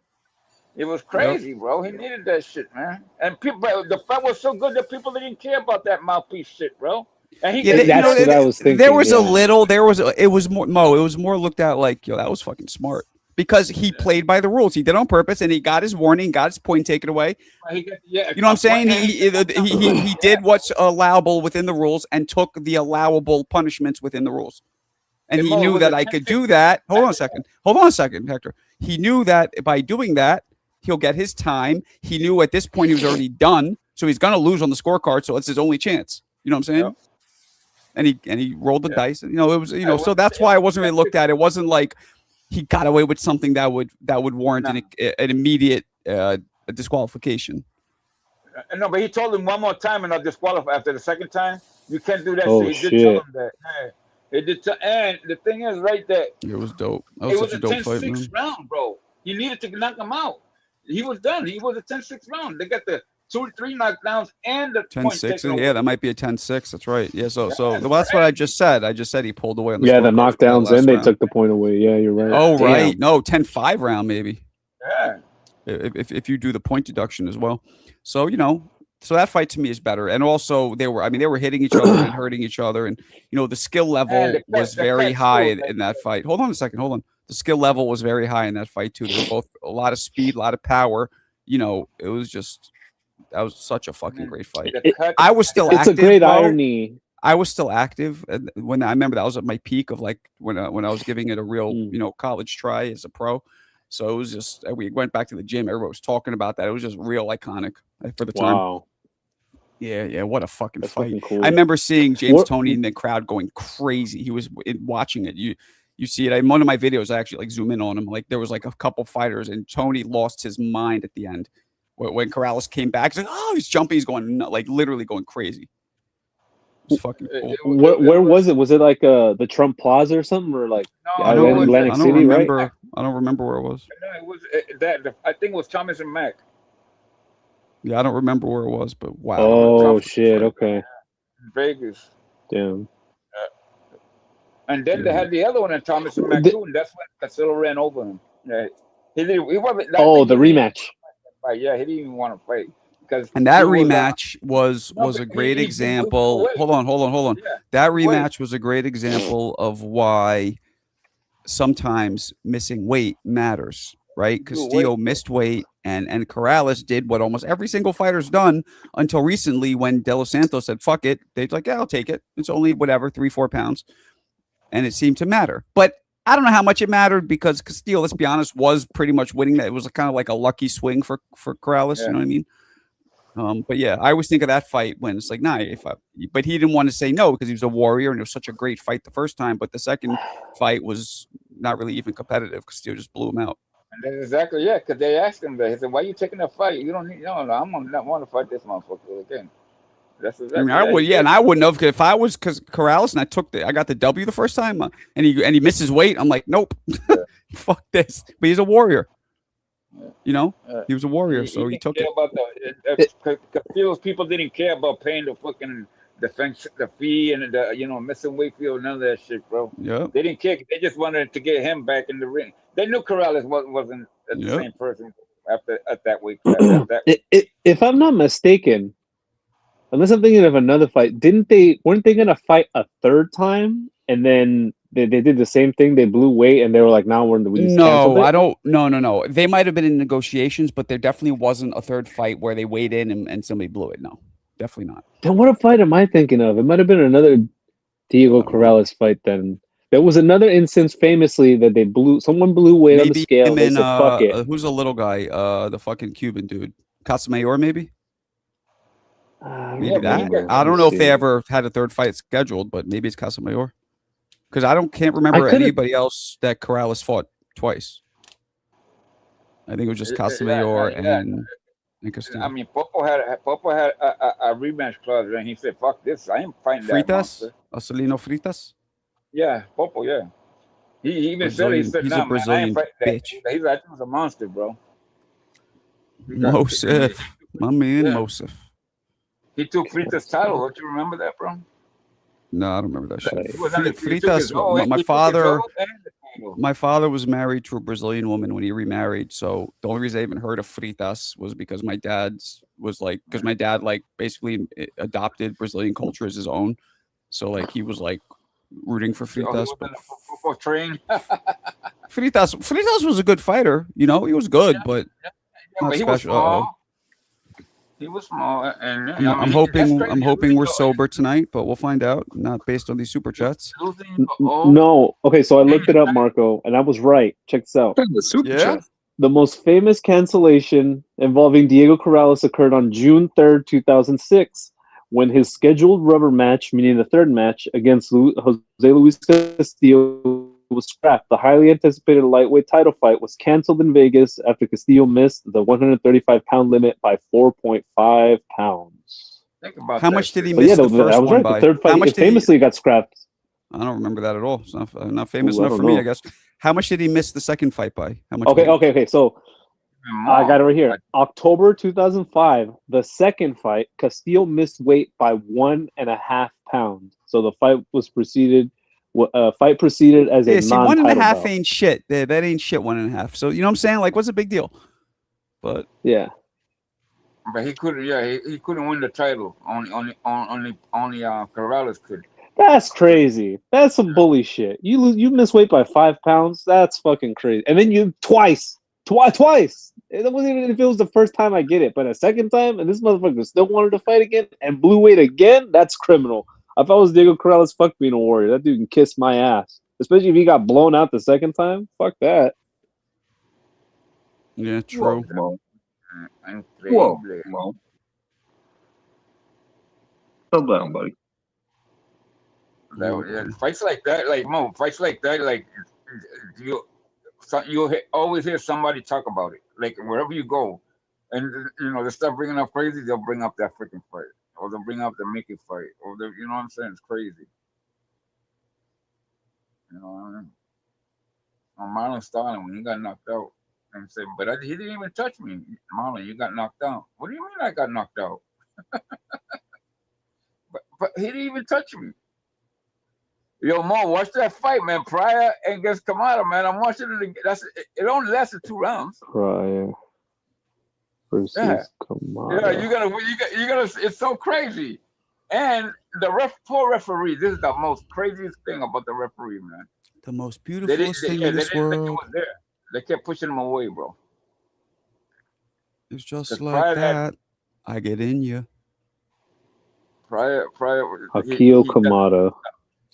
Speaker 2: It was crazy, bro. He needed that shit, man. And the fight was so good that people didn't care about that mouthpiece shit, bro. And
Speaker 6: that's what I was thinking.
Speaker 1: There was it was more looked at like, that was fucking smart. Because he played by the rules. He did it on purpose, and he got his warning, got his point taken away. You know what I'm saying? He did what's allowable within the rules and took the allowable punishments within the rules. And he knew that I could do that. Hold on a second, Hector. He knew that by doing that, he'll get his time. He knew at this point he was already done, so he's going to lose on the scorecard. So it's his only chance. You know what I'm saying? Yeah. And he rolled the dice. And, it was so that's why it wasn't really looked at. It wasn't like he got away with something that would warrant
Speaker 2: No.
Speaker 1: an immediate disqualification.
Speaker 2: No, but he told him one more time and I'll disqualify after the second time. You can't do that
Speaker 6: Oh,
Speaker 2: shit. He did tell
Speaker 6: shit.
Speaker 2: him that. Yeah. It did. And the thing is, right there,
Speaker 1: It was dope. That
Speaker 2: it
Speaker 1: was
Speaker 2: was
Speaker 1: such
Speaker 2: a
Speaker 1: a dope fight,
Speaker 2: 10-6
Speaker 1: man.
Speaker 2: round, bro. You needed to knock him out. He was done. He was a 10-6 round. They got the 2-3 knockdowns and the
Speaker 1: 10-6. Yeah, that might be a 10-6. That's right. Yeah, so
Speaker 2: Yeah,
Speaker 1: well, that's what I just said. I just said he pulled away on the
Speaker 6: Yeah, the
Speaker 1: scorecard for that
Speaker 6: knockdowns,
Speaker 1: last
Speaker 6: and they
Speaker 1: round.
Speaker 6: took the point away. Yeah, you're right.
Speaker 1: Oh,
Speaker 6: Damn.
Speaker 1: right. No, 10-5 round maybe.
Speaker 2: Yeah.
Speaker 1: If you do the point deduction as well. So, so that fight to me is better. And also they were hitting each other and hurting each other. And, the skill level was very high in that fight. Hold on a second. Hold on. The skill level was very high in that fight too. They were both a lot of speed, a lot of power. It was just, that was such a fucking great fight. I was still active.
Speaker 6: It's a great
Speaker 1: bro.
Speaker 6: irony.
Speaker 1: I was still active when I remember that was at my peak of like when I was giving it a real, college try as a pro. So it was just, we went back to the gym. Everybody was talking about that. It was just real iconic for the time.
Speaker 6: Wow.
Speaker 1: Yeah. What a fucking
Speaker 6: That's
Speaker 1: fight.
Speaker 6: fucking cool.
Speaker 1: I remember seeing James Toney in the crowd going crazy. He was watching it. You see it. In one of my videos, I actually like zoom in on him. Like there was like a couple fighters and Tony lost his mind at the end. When Corrales came back, he's like, oh, he's jumping. He's going like literally going crazy. It was fucking cool.
Speaker 6: Where was it? Was it like the Trump Plaza or something, or like Atlantic City?
Speaker 1: Remember,
Speaker 6: right?
Speaker 1: I don't remember where it was.
Speaker 2: No, it was that. I think it was Thomas and Mack.
Speaker 1: Yeah, I don't remember where it was, but wow.
Speaker 6: Oh shit! Okay.
Speaker 2: Vegas.
Speaker 6: Damn.
Speaker 2: And then they had the other one in Thomas and Mack too, and that's when Castillo ran over him. Yeah, he wasn't.
Speaker 6: Oh, the rematch.
Speaker 2: Yeah, he didn't even want to fight.
Speaker 1: And that rematch was a great example. Hold on.
Speaker 2: Yeah.
Speaker 1: That rematch was a great example of why sometimes missing weight matters, right? Castillo missed weight, and Corrales did what almost every single fighter's done until recently when De Los Santos said, fuck it. They're like, yeah, I'll take it. It's only whatever, 3-4 pounds. And it seemed to matter. But I don't know how much it mattered because Castillo, let's be honest, was pretty much winning that. It was kind of like a lucky swing for Corrales, you know what I mean? But yeah, I always think of that fight when it's like, but he didn't want to say no because he was a warrior and it was such a great fight the first time. But the second fight was not really even competitive because Castillo just blew him out.
Speaker 2: And that's exactly, because they asked him that. He said, why are you taking that fight? You don't need, no, I'm going to want to fight this motherfucker again. That's exactly
Speaker 1: I would, and I wouldn't have if I was because Corrales and I got the W the first time and he misses weight. I'm like, nope, fuck this. But he's a warrior. He was a warrior, so he took it.
Speaker 2: Because people didn't care about paying the fucking the fee and the missing weight fee or none of that shit, bro.
Speaker 1: Yeah,
Speaker 2: they didn't care. They just wanted to get him back in the ring. They knew Corrales wasn't the same person at that weight class.
Speaker 6: If I'm not mistaken, unless I'm thinking of another fight, weren't they gonna fight a third time and then they did the same thing? They blew weight and they were like, "Now we just canceled it."
Speaker 1: I don't. No. They might have been in negotiations, but there definitely wasn't a third fight where they weighed in and somebody blew it. No, definitely not.
Speaker 6: Then what fight am I thinking of? It might have been another Diego Corrales fight. Then there was another instance, famously, that someone blew weight on the scale. They said, "Fuck it."
Speaker 1: Who's the little guy? The fucking Cuban dude, Casamayor, maybe. Maybe that. I don't know if they ever had a third fight scheduled, but maybe it's Casamayor. Because can't remember anybody else that Corrales fought twice. I think it was just Casamayor and Castillo.
Speaker 2: I mean, Popo had a rematch clause, and he said, "Fuck this! I ain't fighting that monster."
Speaker 1: Acelino Fritas.
Speaker 2: Yeah, Popo. Yeah, he even said he's
Speaker 1: a Brazilian bitch.
Speaker 2: He's like, "He was a monster, bro."
Speaker 1: Mosif, my man, Mosif.
Speaker 2: He took Fritas' title. Don't you remember that, bro?
Speaker 1: No, I don't remember that shit. Fritas, my father was married to a Brazilian woman when he remarried. So the only reason I even heard of Fritas was because my dad basically adopted Brilliant culture as his own. So like he was like rooting for Fritas. Fritas was a good fighter. He was good, but not special.
Speaker 2: He was small, and
Speaker 1: I'm hoping we're sober tonight, but we'll find out. Not based on these super chats.
Speaker 6: No, okay. So I looked it up, Marco, and I was right. Check this out. The most famous cancellation involving Diego Corrales occurred on June 3rd, 2006, when his scheduled rubber match, meaning the third match against Jose Luis Castillo, was scrapped. The highly anticipated lightweight title fight was canceled in Vegas after Castillo missed the 135-pound limit by 4.5 pounds.
Speaker 2: Think about
Speaker 1: How
Speaker 2: that
Speaker 1: much did
Speaker 2: shit.
Speaker 1: he
Speaker 6: But
Speaker 1: miss
Speaker 6: yeah,
Speaker 1: the
Speaker 6: I
Speaker 1: first
Speaker 6: was
Speaker 1: one
Speaker 6: right.
Speaker 1: by?
Speaker 6: The third
Speaker 1: How
Speaker 6: fight
Speaker 1: much
Speaker 6: it
Speaker 1: did he?
Speaker 6: famously got scrapped.
Speaker 1: I don't remember that at all. It's not famous
Speaker 6: Ooh, I
Speaker 1: enough for
Speaker 6: don't
Speaker 1: me,
Speaker 6: know.
Speaker 1: I guess. How much did he miss the second fight by? How much?
Speaker 6: Okay,
Speaker 1: weight?
Speaker 6: okay. So I got it right here.
Speaker 2: Like,
Speaker 6: October 2005, the second fight, Castillo missed weight by 1.5 pounds. So the fight was proceeded as a
Speaker 1: Yeah, see, one and a
Speaker 6: non-title
Speaker 1: half
Speaker 6: bout.
Speaker 1: ain't shit. That ain't shit. 1.5. So you know what I'm saying? Like, what's the big deal? But
Speaker 6: Yeah.
Speaker 2: but he couldn't. Yeah, he couldn't win the title. Only Corrales could.
Speaker 6: That's crazy. That's some bully shit. You miss weight by 5 pounds. That's fucking crazy. And then you twice. It wasn't even if it was the first time I get it, but a second time, and this motherfucker still wanted to fight again and blew weight again. That's criminal. If I was Diego Corrales, fuck being a warrior. That dude can kiss my ass. Especially if he got blown out the second time. Fuck that.
Speaker 1: yeah, true.
Speaker 9: Whoa,
Speaker 2: Increíble.
Speaker 9: Mo. Settle down, buddy.
Speaker 2: Fights like that, like Mo, like you always hear somebody talk about it, like wherever you go, and they start bringing up crazy. They'll bring up that freaking fight, or they'll bring up the Mickey fight, or you know what I'm saying? It's crazy. You know what I mean? On Marlon Starling when he got knocked out, and said, "But he didn't even touch me, Marlon. You got knocked out. What do you mean I got knocked out? but he didn't even touch me." Yo, Mo, watch that fight, man. Pryor against Kamada, man. I'm watching it. It only lasted 2 rounds.
Speaker 6: Pryor versus Kamada.
Speaker 2: Yeah, you're gonna. It's so crazy. And the poor referee. This is the most craziest thing about the referee, man.
Speaker 1: The most beautiful thing in this world.
Speaker 2: They kept pushing him away, bro.
Speaker 1: It's just like that. I get in you.
Speaker 2: Pryor.
Speaker 6: Akio Kamada.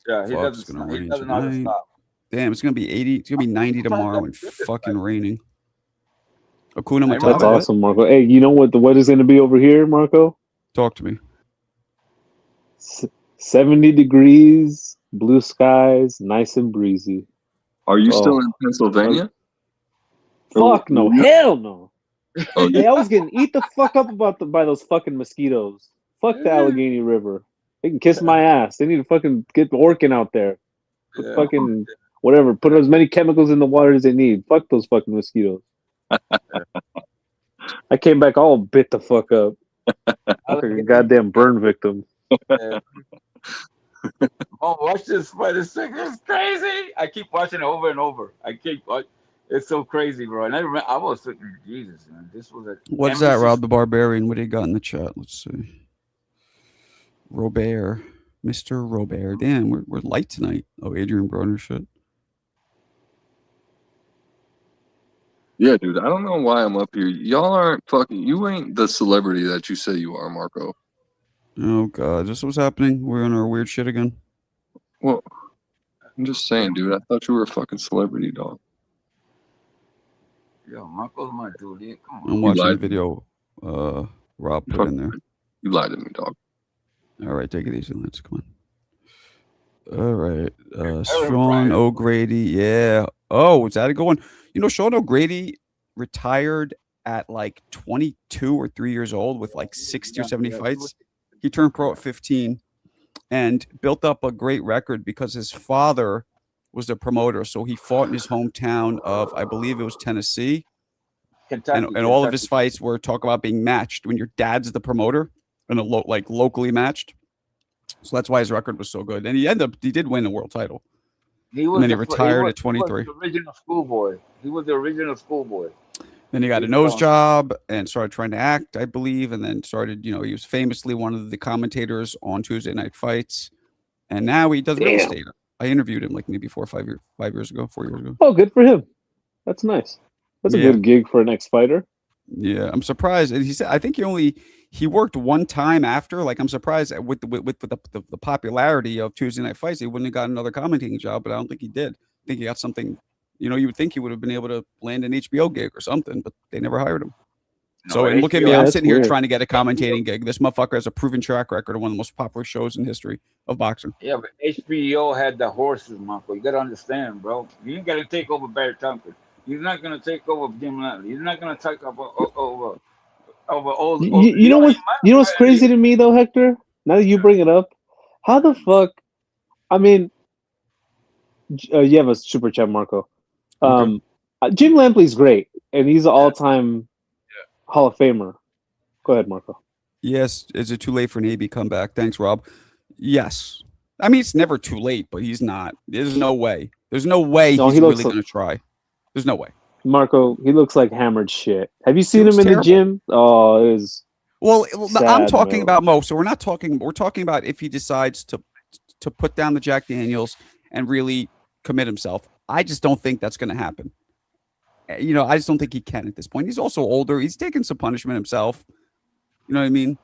Speaker 2: Yeah, he doesn't know how to stop.
Speaker 1: Damn, it's gonna be 80. It's gonna be 90 tomorrow and fucking raining. Akuna Matata.
Speaker 6: That's awesome, Marco. Hey, you know what the weather's gonna be over here, Marco?
Speaker 1: Talk to me.
Speaker 6: 70 degrees, blue skies, nice and breezy.
Speaker 9: Are you still in Pennsylvania?
Speaker 6: Fuck no, hell no.
Speaker 9: Oh,
Speaker 6: Hey, I was getting eat the fuck up by those fucking mosquitoes. Fuck the Allegheny River. They can kiss my ass. They need to fucking get working out there. Fucking whatever. Put as many chemicals in the water as they need. Fuck those fucking mosquitoes. I came back all bit the fuck up. Like a goddamn burn victim.
Speaker 2: Oh, watch this fight. It's crazy. I keep watching it over and over. It's so crazy, bro. And I was thinking, Jesus, man. This was a.
Speaker 1: What's that, Rob the Barbarian? What do you got in the chat? Let's see. Robert. Mr. Robert. Damn, we're light tonight. Oh, Adrian Broner shit.
Speaker 9: Yeah, dude. I don't know why I'm up here. Y'all aren't fucking. You ain't the celebrity that you say you are, Marco.
Speaker 1: Oh god, this was happening. We're on our weird shit again.
Speaker 9: Well, I'm just saying, dude. I thought you were a fucking celebrity, dog.
Speaker 2: Yo, Marco's my dude. Come on.
Speaker 1: I'm watching the video. Rob put in there.
Speaker 9: You lied to me, dog.
Speaker 1: All right, take it easy, Lance. Come on. All right, Sean O'Grady. Yeah. Oh, is that a good one? You know, Sean O'Grady retired at like 22 or 3 years old with like 60 or 70 fights. He turned pro at 15 and built up a great record because his father was the promoter. So he fought in his hometown of, I believe it was Tennessee.
Speaker 2: Kentucky,
Speaker 1: and all of his fights were talk about being matched when your dad's the promoter and like locally matched. So that's why his record was so good. And he did win a world title. And then he retired at 23.
Speaker 2: He was the original schoolboy.
Speaker 1: Then he got a nose job and started trying to act, I believe, and then started, he was famously one of the commentators on Tuesday Night Fights. And now he does real estate. I interviewed him like maybe 4 or 5 years ago.
Speaker 6: Oh, good for him. That's nice. That's a good gig for an ex-fighter.
Speaker 1: Yeah, I'm surprised. And he said, I think he worked one time after. Like, I'm surprised with the popularity of Tuesday Night Fights, he wouldn't have got another commentating job, but I don't think he did. I think he got something. You would think he would have been able to land an HBO gig or something, but they never hired him. So, and look at me,
Speaker 2: HBO
Speaker 1: I'm
Speaker 6: that's
Speaker 1: sitting here
Speaker 6: weird.
Speaker 1: trying to get a commentating gig. This motherfucker has a proven track record of one of the most popular shows in history of boxing.
Speaker 2: Yeah, but HBO had the horses, Marco. You gotta understand, bro. You ain't gotta take over Barry Tompkins. He's not gonna take over Jim Langley. He's not gonna take over old.
Speaker 6: You know what's crazy to me though, Hector? Now that you bring it up, how the fuck? I mean, you have a super chat, Marco. Jim Lampley's great, and he's an all-time Hall of Famer. Go ahead, Marco.
Speaker 1: Yes. Is it too late for an AB comeback? Thanks, Rob. Yes. I mean, it's never too late, but he's not. There's no way. There's no way
Speaker 6: No,
Speaker 1: he's
Speaker 6: he
Speaker 1: really
Speaker 6: looks
Speaker 1: going to try. There's no way.
Speaker 6: Marco, he looks like hammered shit. Have you seen
Speaker 1: looks
Speaker 6: him in
Speaker 1: terrible.
Speaker 6: the gym? Oh, it is.
Speaker 1: Well, I'm
Speaker 6: sad,
Speaker 1: talking
Speaker 6: bro.
Speaker 1: about Mo. So we're talking about if he decides to put down the Jack Daniels and really commit himself. I just don't think that's going to happen. You know, I just don't think he can at this point. He's also older. He's taking some punishment himself. You know what I mean?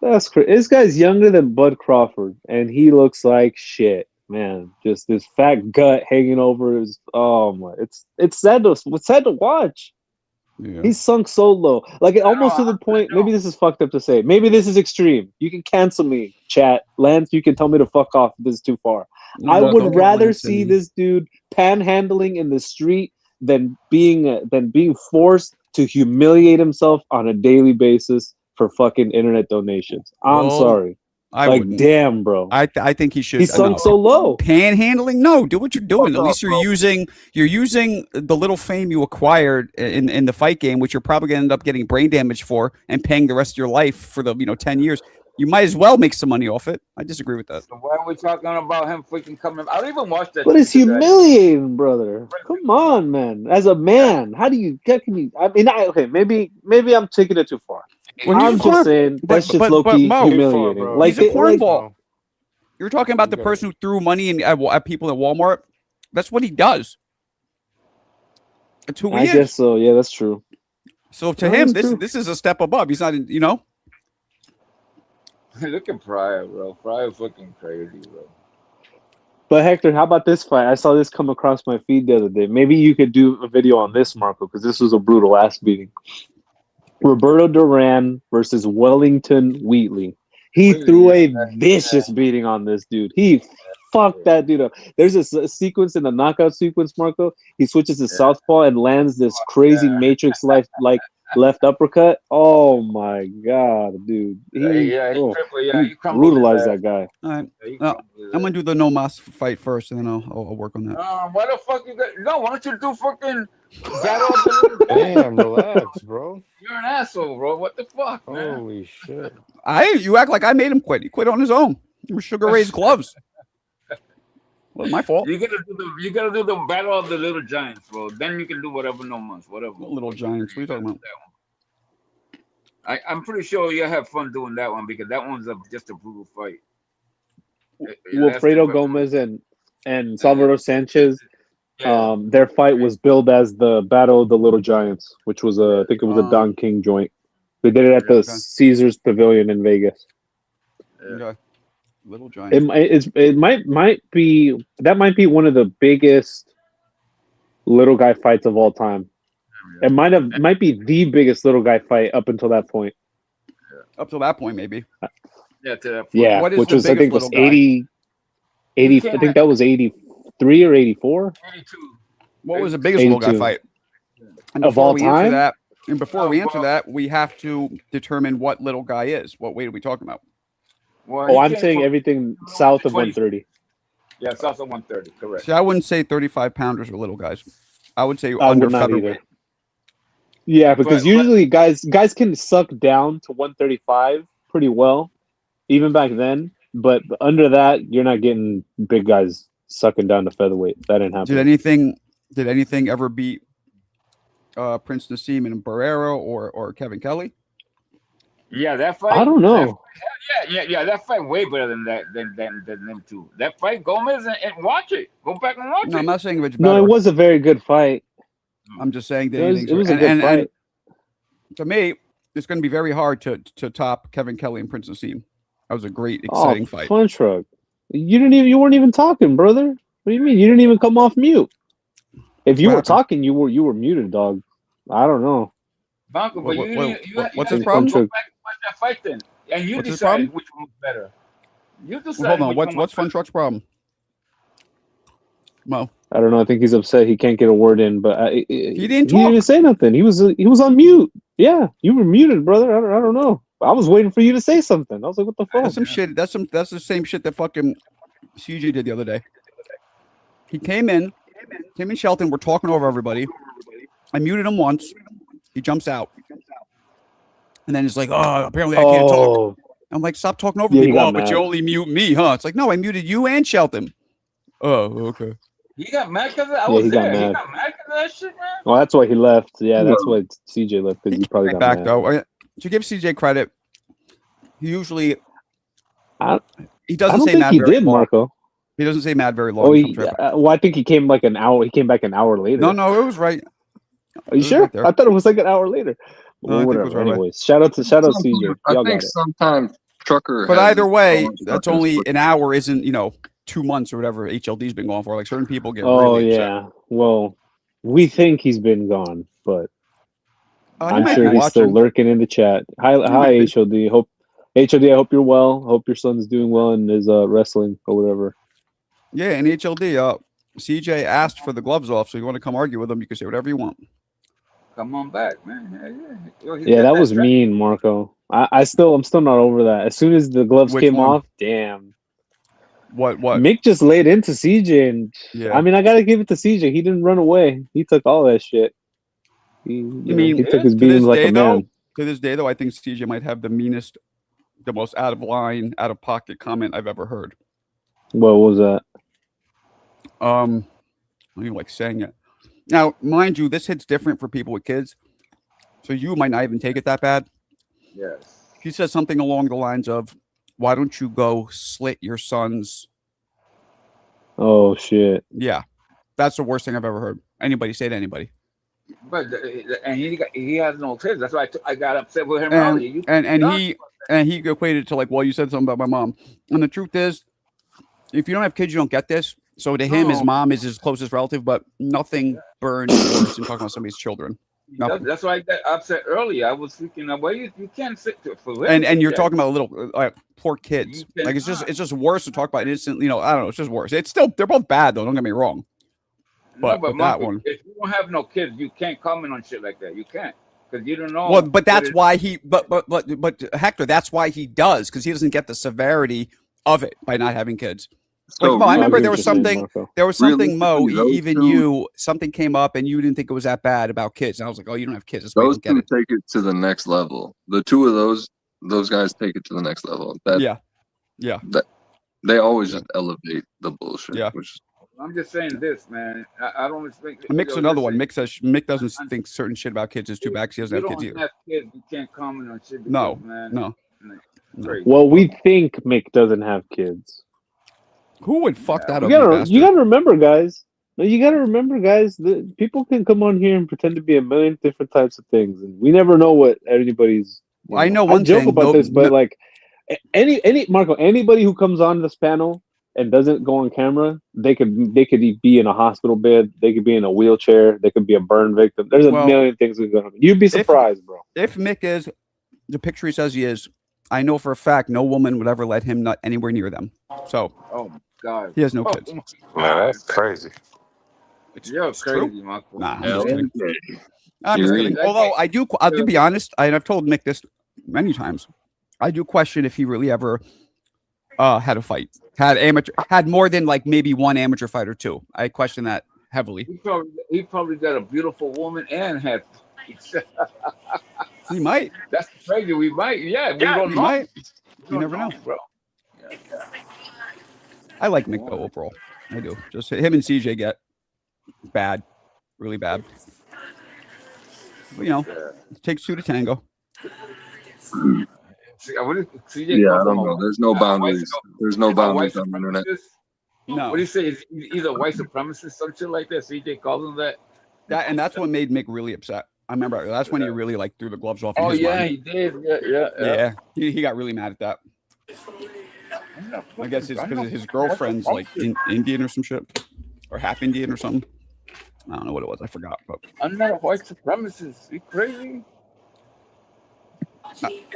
Speaker 6: That's crazy. This guy's younger than Bud Crawford, and he looks like shit, man. Just this fat gut hanging over his. Oh my! It's sad to watch.
Speaker 1: Yeah.
Speaker 6: He's sunk so low, like almost to the point. Maybe this is fucked up to say. Maybe this is extreme. You can cancel me, chat. Lance, you can tell me to fuck off if this is too far.
Speaker 1: No,
Speaker 6: I
Speaker 1: don't
Speaker 6: would
Speaker 1: get
Speaker 6: rather
Speaker 1: Lance
Speaker 6: see
Speaker 1: in.
Speaker 6: this dude panhandling in the street than being forced to humiliate himself on a daily basis for fucking internet donations. I'm
Speaker 1: Well,
Speaker 6: sorry.
Speaker 1: I
Speaker 6: Like,
Speaker 1: wouldn't.
Speaker 6: damn, bro.
Speaker 1: I think he should.
Speaker 6: He's sunk so low.
Speaker 1: Panhandling? No, do what you're doing.
Speaker 2: Fuck
Speaker 1: At least
Speaker 2: off,
Speaker 1: you're using the little fame you acquired in the fight game, which you're probably going to end up getting brain damage for and paying the rest of your life for the 10 years. You might as well make some money off it. I disagree with that.
Speaker 2: So why are we talking about him freaking coming? I don't even watch that.
Speaker 6: But it's
Speaker 2: shit today.
Speaker 6: humiliating, brother. Come on, man. As a man, how do you get? Can you? I mean, okay, maybe I'm taking it too far.
Speaker 1: Well,
Speaker 6: I'm just saying that's just low key
Speaker 1: Mo,
Speaker 6: humiliating.
Speaker 1: he's a cornball.
Speaker 3: No.
Speaker 1: You're talking about the person who threw money at people at Walmart. That's what he does. It's who he
Speaker 6: I
Speaker 1: is.
Speaker 6: guess so. Yeah, that's true.
Speaker 1: So to
Speaker 6: No,
Speaker 1: him,
Speaker 6: that's true.
Speaker 1: this is a step above. He's not,
Speaker 2: Look at Pryor, bro. Pryor fucking crazy, bro.
Speaker 6: But Hector, how about this fight? I saw this come across my feed the other day. Maybe you could do a video on this, Marco, because this was a brutal ass beating. Roberto Duran versus Wellington Wheatley. He threw a vicious beating on this dude. He fucked that dude up. There's a sequence in the knockout sequence, Marco. He switches to southpaw and lands this crazy Matrix like left uppercut. Oh my god, dude! He brutalized that guy.
Speaker 1: All right. I'm gonna do the no mas fight first, and then I'll work on that.
Speaker 2: Why the fuck you got? No, why don't you do fucking battle of the
Speaker 3: Damn, relax, bro.
Speaker 2: You're an asshole, bro. What the fuck, man?
Speaker 3: Holy shit.
Speaker 1: You act like I made him quit. He quit on his own. He was Sugar Ray's gloves. Wasn't my fault.
Speaker 2: You gotta do the battle of the little giants, bro. Then you can do whatever no mas, whatever.
Speaker 1: Little giants. What are you talking about?
Speaker 2: I'm pretty sure you'll have fun doing that one because that one's just a brutal fight.
Speaker 6: Wilfredo Gomez and Salvador Sanchez. Their fight was billed as the Battle of the Little Giants, which was I think it was a Don King joint. They did it at the Caesars Pavilion in Vegas.
Speaker 1: Okay. Little Giants.
Speaker 6: It might be one of the biggest little guy fights of all time. It might be the biggest little guy fight up until that point.
Speaker 1: Up till that point, maybe.
Speaker 2: Yeah, to that point.
Speaker 6: Yeah,
Speaker 1: What is
Speaker 6: which
Speaker 1: the
Speaker 6: was I
Speaker 1: biggest
Speaker 6: think was
Speaker 1: little guy?
Speaker 6: 80 I think that was 83 or 84.
Speaker 2: 82.
Speaker 1: What was the biggest little guy
Speaker 6: 82.
Speaker 1: fight? And
Speaker 6: Of all time?
Speaker 1: Before we answer that, we have to determine what little guy is. What weight are we talking about?
Speaker 2: Well,
Speaker 6: I'm saying everything south of 130.
Speaker 2: Yeah, south of 130, correct.
Speaker 1: See, I wouldn't say 35 pounders are little guys. I would say
Speaker 6: I
Speaker 1: under
Speaker 6: would not
Speaker 1: featherweight.
Speaker 6: either. Yeah, because usually guys can suck down to 135 pretty well, even back then. But under that, you're not getting big guys sucking down to featherweight. That didn't happen.
Speaker 1: Did anything ever beat Prince Nassim and Barrera or Kevin Kelly?
Speaker 2: Yeah, that fight.
Speaker 6: I don't know.
Speaker 2: Yeah. That fight way better than that than them two. That fight, Gomez and watch it. Go back and watch it.
Speaker 1: No, I'm not saying it's better.
Speaker 6: No, it was a very good fight.
Speaker 1: I'm just saying that
Speaker 6: It was a good fight.
Speaker 1: and to me, it's going to be very hard to top Kevin Kelly and Prince Nassim. That was a great, exciting fight.
Speaker 6: Fun truck. You weren't even talking, brother. What do you mean? You didn't even come off mute. If you
Speaker 1: What
Speaker 6: were
Speaker 1: happened?
Speaker 6: talking, you were muted, dog. I don't know.
Speaker 2: Bronco, but
Speaker 1: what's
Speaker 2: you
Speaker 1: his problem?
Speaker 2: go back and watch that fight then, and you
Speaker 1: What's his
Speaker 2: decide
Speaker 1: problem?
Speaker 2: which one's better. You decide.
Speaker 1: Well, hold on.
Speaker 2: which one
Speaker 1: What's
Speaker 2: was
Speaker 1: Fun Truck's problem? Mo.
Speaker 6: I don't know. I think he's upset he can't get a word in, but
Speaker 1: He didn't
Speaker 6: he
Speaker 1: talk.
Speaker 6: didn't say nothing. He was on mute. Yeah, you were muted, brother. I don't know. I was waiting for you to say something. I was like, what the fuck?
Speaker 1: That's some shit. That's the same shit that fucking CJ did the other day. He came in, Tim and Shelton were talking over everybody. I muted him once. He jumps out. And then he's like, oh, apparently I can't talk. I'm like, stop talking over
Speaker 6: Yeah, he
Speaker 1: me.
Speaker 6: got
Speaker 1: Oh, but
Speaker 6: mad.
Speaker 1: you only mute me, huh? It's like, no, I muted you and Shelton. Oh, okay.
Speaker 2: He got mad because I
Speaker 6: Yeah,
Speaker 2: was
Speaker 6: he got
Speaker 2: there. He
Speaker 6: mad.
Speaker 2: got mad because of that shit, man.
Speaker 6: Well, that's why he left. Yeah, that's why CJ left, because he probably got
Speaker 1: Back
Speaker 6: mad.
Speaker 1: though. To give CJ credit, he usually he doesn't
Speaker 6: I don't
Speaker 1: say
Speaker 6: think
Speaker 1: mad
Speaker 6: he
Speaker 1: very
Speaker 6: did,
Speaker 1: long.
Speaker 6: Marco.
Speaker 1: He doesn't say mad very long.
Speaker 6: Oh,
Speaker 1: He comes right back.
Speaker 6: well, I think he came like an hour. He came back an hour later.
Speaker 1: No, it was right.
Speaker 6: Are you sure?
Speaker 1: Right there.
Speaker 6: I thought it was like an hour later.
Speaker 1: No,
Speaker 6: Well,
Speaker 1: I think it was
Speaker 6: whatever.
Speaker 1: right away.
Speaker 6: Anyways, shout out CJ.
Speaker 9: I
Speaker 6: Y'all
Speaker 9: think
Speaker 6: got it.
Speaker 9: sometimes Trucker.
Speaker 1: But
Speaker 9: has
Speaker 1: either
Speaker 9: his
Speaker 1: way,
Speaker 9: own
Speaker 1: that's
Speaker 9: fucking
Speaker 1: only
Speaker 9: split.
Speaker 1: an hour. Isn't 2 months or whatever HLD's been going for. Like certain people get
Speaker 6: Oh
Speaker 1: really upset.
Speaker 6: yeah. Well, we think he's been gone, but
Speaker 1: He
Speaker 6: I'm
Speaker 1: might
Speaker 6: sure
Speaker 1: be
Speaker 6: he's still
Speaker 1: watching.
Speaker 6: lurking in the chat. Hi,
Speaker 1: might be.
Speaker 6: HOD. I hope you're well. Hope your son's doing well and is wrestling or whatever.
Speaker 1: Yeah, and HLD. CJ asked for the gloves off, so you want to come argue with him, you can say whatever you want.
Speaker 2: Come on back, man. Yo, he's
Speaker 6: Yeah,
Speaker 2: got
Speaker 6: that was
Speaker 2: track.
Speaker 6: mean, Marco. I'm still not over that. As soon as the gloves
Speaker 1: Which
Speaker 6: came
Speaker 1: one?
Speaker 6: off, damn.
Speaker 1: What?
Speaker 6: Mick just laid into CJ, and
Speaker 1: Yeah.
Speaker 6: I mean, I gotta give it to CJ. He didn't run away. He took all that shit. He took his beatings like a man.
Speaker 1: To this day, though, I think CJ might have the meanest, the most out of line, out of pocket comment I've ever heard.
Speaker 6: What was that?
Speaker 1: I don't even like saying it. Now, mind you, this hits different for people with kids, so you might not even take it that bad.
Speaker 2: Yes.
Speaker 1: He says something along the lines of, "Why don't you go slit your son's?"
Speaker 6: Oh shit!
Speaker 1: Yeah, that's the worst thing I've ever heard anybody say to anybody.
Speaker 2: But and he has no kids. That's why I got upset with him earlier.
Speaker 1: And he equated it to like, well, you said something about my mom, and the truth is, if you don't have kids, you don't get this. So to him, his mom is his closest relative, but nothing burns worse than talking about somebody's children.
Speaker 2: That's why I got upset earlier. I was thinking, well, you can't sit for
Speaker 1: and you're talking about little poor kids. Like it's just worse to talk about innocent. I don't know. It's just worse. It's still, they're both bad though. Don't get me wrong. But
Speaker 2: Marco,
Speaker 1: that one,
Speaker 2: if you don't have no kids, you can't comment on shit like that. You can't, because you don't know.
Speaker 1: Well, but that's why he. But Hector, that's why he does, because he doesn't get the severity of it by not having kids.
Speaker 9: So,
Speaker 1: Like Mo, I remember there was
Speaker 6: Realistically,
Speaker 1: something.
Speaker 6: Marco.
Speaker 1: There was something, Mo.
Speaker 9: Realistically, those
Speaker 1: Even
Speaker 9: two-
Speaker 1: you, something came up, and you didn't think it was that bad about kids. And I was like, oh, you don't have kids. That's why you
Speaker 9: Those
Speaker 1: don't get
Speaker 9: two
Speaker 1: it.
Speaker 9: take it to the next level. The two of those guys take it to the next level.
Speaker 1: Yeah.
Speaker 9: They always just elevate the bullshit.
Speaker 1: Yeah.
Speaker 9: Which
Speaker 2: I'm just saying this, man. I don't expect.
Speaker 1: Mick's another one. Mick says Mick doesn't think certain shit about kids is too bad because he doesn't
Speaker 2: You
Speaker 1: have kids
Speaker 2: don't
Speaker 1: either.
Speaker 2: have kids. You can't comment on shit.
Speaker 1: No,
Speaker 2: Because, man,
Speaker 1: no.
Speaker 2: crazy.
Speaker 6: Well, we think Mick doesn't have kids.
Speaker 1: Who would fuck that
Speaker 6: You
Speaker 1: ugly bastard?
Speaker 6: gotta remember, guys. No, you gotta remember, guys. That people can come on here and pretend to be a million different types of things, and we never know what anybody's.
Speaker 1: I know one
Speaker 6: I joke
Speaker 1: thing,
Speaker 6: about this, but like Marco, anybody who comes on this panel and doesn't go on camera, they could be in a hospital bed, they could be in a wheelchair, they could be a burn victim. There's a million things that go on. You'd be surprised, bro.
Speaker 1: If Mick is the picture he says he is, I know for a fact no woman would ever let him nut anywhere near them. So,
Speaker 2: oh my God,
Speaker 1: he has no kids.
Speaker 10: Man, that's crazy.
Speaker 2: You're crazy,
Speaker 1: true.
Speaker 2: Marco.
Speaker 1: Nah, I'm just kidding. I'm
Speaker 9: You're
Speaker 1: just kidding.
Speaker 9: right.
Speaker 1: Although I'll to be honest, I've told Mick this many times. I do question if he really ever had a fight, had more than like maybe one amateur fight or two. I question that heavily.
Speaker 2: He probably got a beautiful woman and had.
Speaker 1: He might.
Speaker 2: That's crazy. We might. Yeah, we don't
Speaker 1: He
Speaker 2: know.
Speaker 1: might.
Speaker 2: We
Speaker 1: You
Speaker 2: don't
Speaker 1: never know.
Speaker 2: bro.
Speaker 1: I like Mick though overall. I do. Just him and CJ get bad, really bad. But, it takes two to tango.
Speaker 9: Yeah, I don't know. There's no boundaries. There's no boundaries on the internet.
Speaker 1: No.
Speaker 2: What do you say? He's a white supremacist, some shit like that. CJ calls him that.
Speaker 1: And that's what made Mick really upset. I remember that's when he really like threw the gloves off.
Speaker 2: Oh
Speaker 1: in his
Speaker 2: yeah,
Speaker 1: mind.
Speaker 2: he did. Yeah.
Speaker 1: He got really mad at that. I guess it's because his girlfriend's like Indian or some shit, or half Indian or something. I don't know what it was. I forgot. But
Speaker 2: I'm not a white supremacist. You crazy?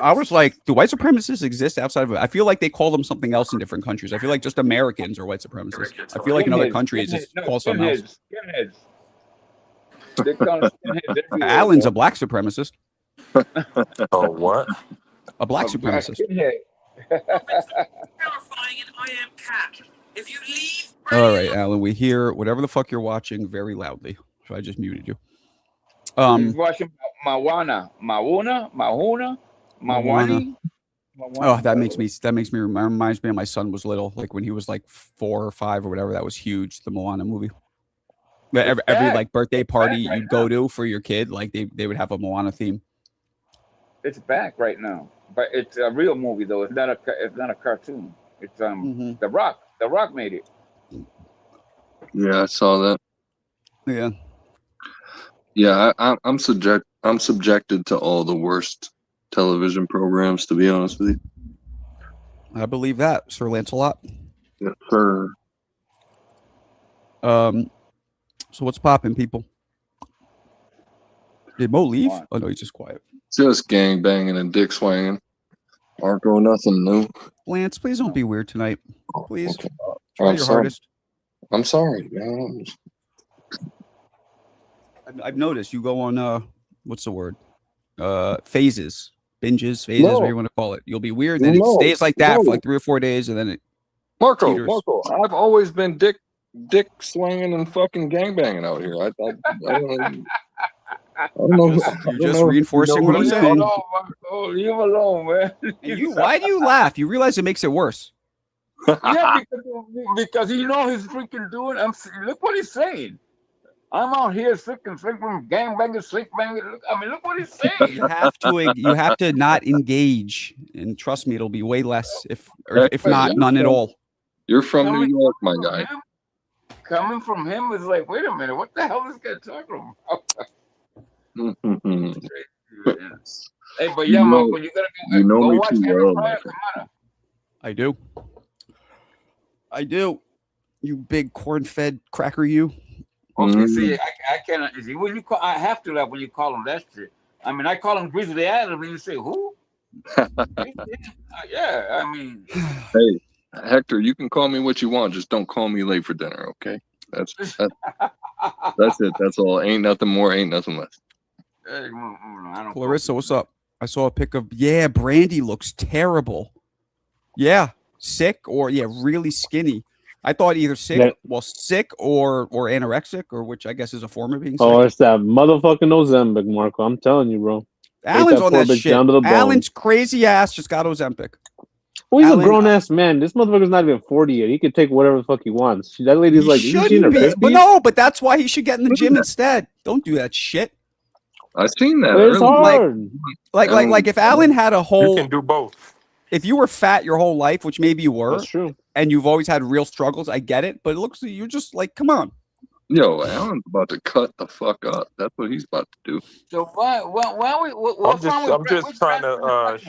Speaker 1: I was like, do white supremacists exist outside of it? I feel like they call them something else in different countries. I feel like just Americans are white supremacists. I feel like in other countries it's called something else.
Speaker 2: Skinheads. They call them skinheads everywhere.
Speaker 1: Alan's
Speaker 2: bro.
Speaker 1: a black supremacist.
Speaker 10: Oh, what?
Speaker 1: A black
Speaker 2: A black
Speaker 1: supremacist.
Speaker 2: skinhead.
Speaker 1: All right, Alan, we hear whatever the fuck you're watching very loudly. So I just muted you.
Speaker 2: He's watching Mawana.
Speaker 1: Oh, that makes me reminds me of my son was little, like when he was like 4 or 5 or whatever. That was huge. The Moana movie. Every like birthday party you'd go to for your kid, like they would have a Moana theme.
Speaker 2: It's back right now, but it's a real movie though. It's not a cartoon. It's The Rock. The Rock made it.
Speaker 9: Yeah, I saw that.
Speaker 1: Yeah.
Speaker 9: Yeah, I'm subjected to all the worst television programs, to be honest with you.
Speaker 1: I believe that, Sir Lancelot.
Speaker 9: Yes, sir.
Speaker 1: So what's popping, people? Did Mo leave? Oh no, he's just quiet.
Speaker 9: Just gang banging and dick swinging. Marco, nothing new.
Speaker 1: Lance, please don't be weird tonight. Please.
Speaker 9: Okay.
Speaker 1: Try
Speaker 9: I'm
Speaker 1: your
Speaker 9: sorry.
Speaker 1: hardest.
Speaker 9: I'm sorry, man.
Speaker 1: I've noticed you go on what's the word? Phases. Binges, phases, whatever you want to call it. You'll be weird, then it stays like that for like 3 or 4 days, and then it
Speaker 9: Marco,
Speaker 1: teeters.
Speaker 9: I've always been dick swinging and fucking gang banging out here. I don't know.
Speaker 1: You're just reinforcing what I'm saying.
Speaker 2: Leave him alone, man.
Speaker 1: And why do you laugh? You realize it makes it worse.
Speaker 2: Yeah, because you know he's freaking doing. Look what he's saying. I'm out here freaking from gangbanging, slick banging. Look what he's saying.
Speaker 1: You have to not engage, and trust me, it'll be way less, if not none at all.
Speaker 9: You're from New York, my guy.
Speaker 2: Coming from him is like, wait a minute, what the hell is this guy talking about? Hey, but yeah, Marco, you gotta go.
Speaker 9: You know
Speaker 2: go
Speaker 9: me
Speaker 2: watch
Speaker 9: too
Speaker 2: Henry
Speaker 9: well,
Speaker 2: Pryor.
Speaker 9: my friend.
Speaker 1: I do. You big corn-fed cracker, you.
Speaker 2: Okay, see, I cannot. See, when you call, I have to laugh when you call him that shit. I mean, I call him Grizzly Adams, and you say who? Yeah, I mean.
Speaker 9: Hey, Hector, you can call me what you want. Just don't call me late for dinner, okay? That's it. That's all. Ain't nothing more. Ain't nothing less.
Speaker 1: Clarissa, what's up? I saw a pic of Brandy looks terrible. Yeah, sick or really skinny. I thought either sick or anorexic, or which I guess is a form of being sick.
Speaker 6: Oh, it's that motherfucking Ozempic, Marco. I'm telling you, bro.
Speaker 1: Alan's on that shit. Alan's crazy ass just got Ozempic.
Speaker 6: Well, he's a grown ass man. This motherfucker's not even 40 yet. He can take whatever the fuck he wants. That lady's like, you seen her 50s?
Speaker 1: But that's why he should get in the gym instead. Don't do that shit.
Speaker 9: I've seen that.
Speaker 6: It's hard.
Speaker 1: Like if Alan had a whole,
Speaker 10: you can do both.
Speaker 1: If you were fat your whole life, which maybe you were,
Speaker 6: that's true,
Speaker 1: and you've always had real struggles, I get it. But it looks like you're just like, come on.
Speaker 9: Yo, Alan's about to cut the fuck up. That's what he's about to do.
Speaker 2: So why
Speaker 10: I'm just trying to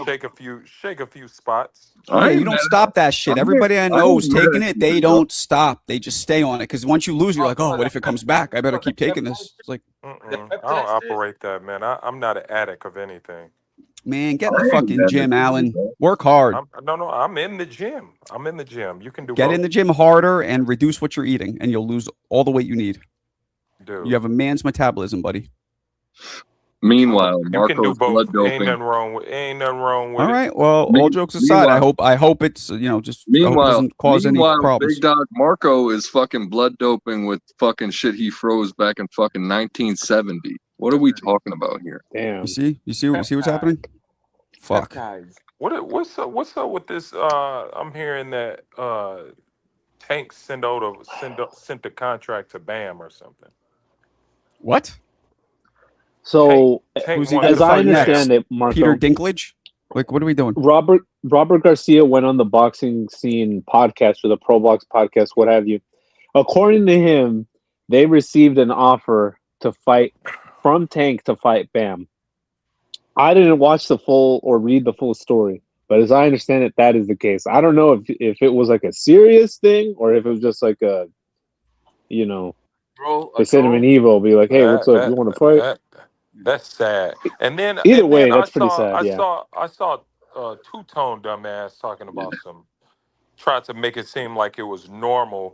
Speaker 10: shake a few spots.
Speaker 1: You don't stop that shit. Everybody I know is taking it. They don't stop. They just stay on it. Because once you lose, you're like, oh, what if it comes back? I better keep taking this. It's like,
Speaker 10: I don't operate that, man. I'm not an addict of anything.
Speaker 1: Man, get in the fucking gym, Alan. Work hard.
Speaker 10: I'm in the gym. You can do
Speaker 1: Get
Speaker 10: both.
Speaker 1: in the gym harder and reduce what you're eating, and you'll lose all the weight you need.
Speaker 10: Dude.
Speaker 1: You have a man's metabolism, buddy.
Speaker 9: Meanwhile,
Speaker 10: you can do
Speaker 9: Marco's
Speaker 10: both.
Speaker 9: blood doping.
Speaker 10: Ain't nothing wrong with
Speaker 1: all
Speaker 10: it.
Speaker 1: right. Well, all jokes aside, I hope it's just doesn't cause any problems.
Speaker 9: Big Dog Marco is fucking blood doping with fucking shit he froze back in fucking 1970. What are we talking about here?
Speaker 6: Damn.
Speaker 1: You see what's happening? Fuck.
Speaker 10: What's up with this? I'm hearing that Tank sent a contract to BAM or something.
Speaker 1: What?
Speaker 6: So,
Speaker 10: Tank
Speaker 6: as I understand it, Marco,
Speaker 1: Peter Dinklage. Like, what are we doing?
Speaker 6: Robert Garcia went on the boxing scene podcast or the Pro Box podcast, what have you. According to him, they received an offer to fight from Tank to fight BAM. I didn't watch the full or read the full story, but as I understand it, that is the case. I don't know if it was like a serious thing or if it was just like a, they sent him an Evo, be like, hey, what's up? You want to fight?
Speaker 10: That's sad. And then
Speaker 6: Either way, that's pretty sad. Yeah.
Speaker 10: I saw two-tone dumbass talking about some tried to make it seem like it was normal,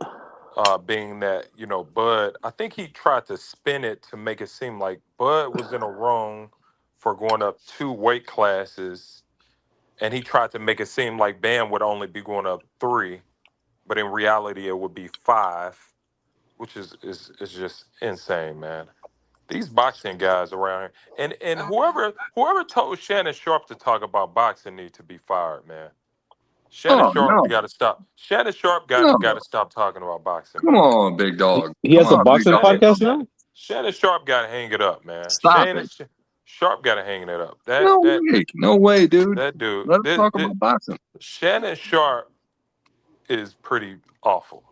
Speaker 10: being that, Bud. I think he tried to spin it to make it seem like Bud was in a wrong for going up 2 weight classes, and he tried to make it seem like Bam would only be going up 3, but in reality it would be 5, which is just insane, man. These boxing guys around here, and whoever told Shannon Sharp to talk about boxing need to be fired, man. Shannon
Speaker 9: Oh
Speaker 10: Sharp
Speaker 9: no,
Speaker 10: got to stop. Shannon Sharp got
Speaker 9: no.
Speaker 10: to stop talking about boxing,
Speaker 9: Come
Speaker 10: man.
Speaker 9: on, big dog.
Speaker 6: He
Speaker 9: Come
Speaker 6: has a
Speaker 9: on, big
Speaker 6: boxing
Speaker 9: dog.
Speaker 6: podcast now.
Speaker 10: Shannon Sharp got to hang it up, man.
Speaker 9: Stop it.
Speaker 10: Sharp got to hang it up.
Speaker 9: No way. No way, dude.
Speaker 10: That dude.
Speaker 9: Let's talk about boxing.
Speaker 10: Shannon Sharp is pretty awful.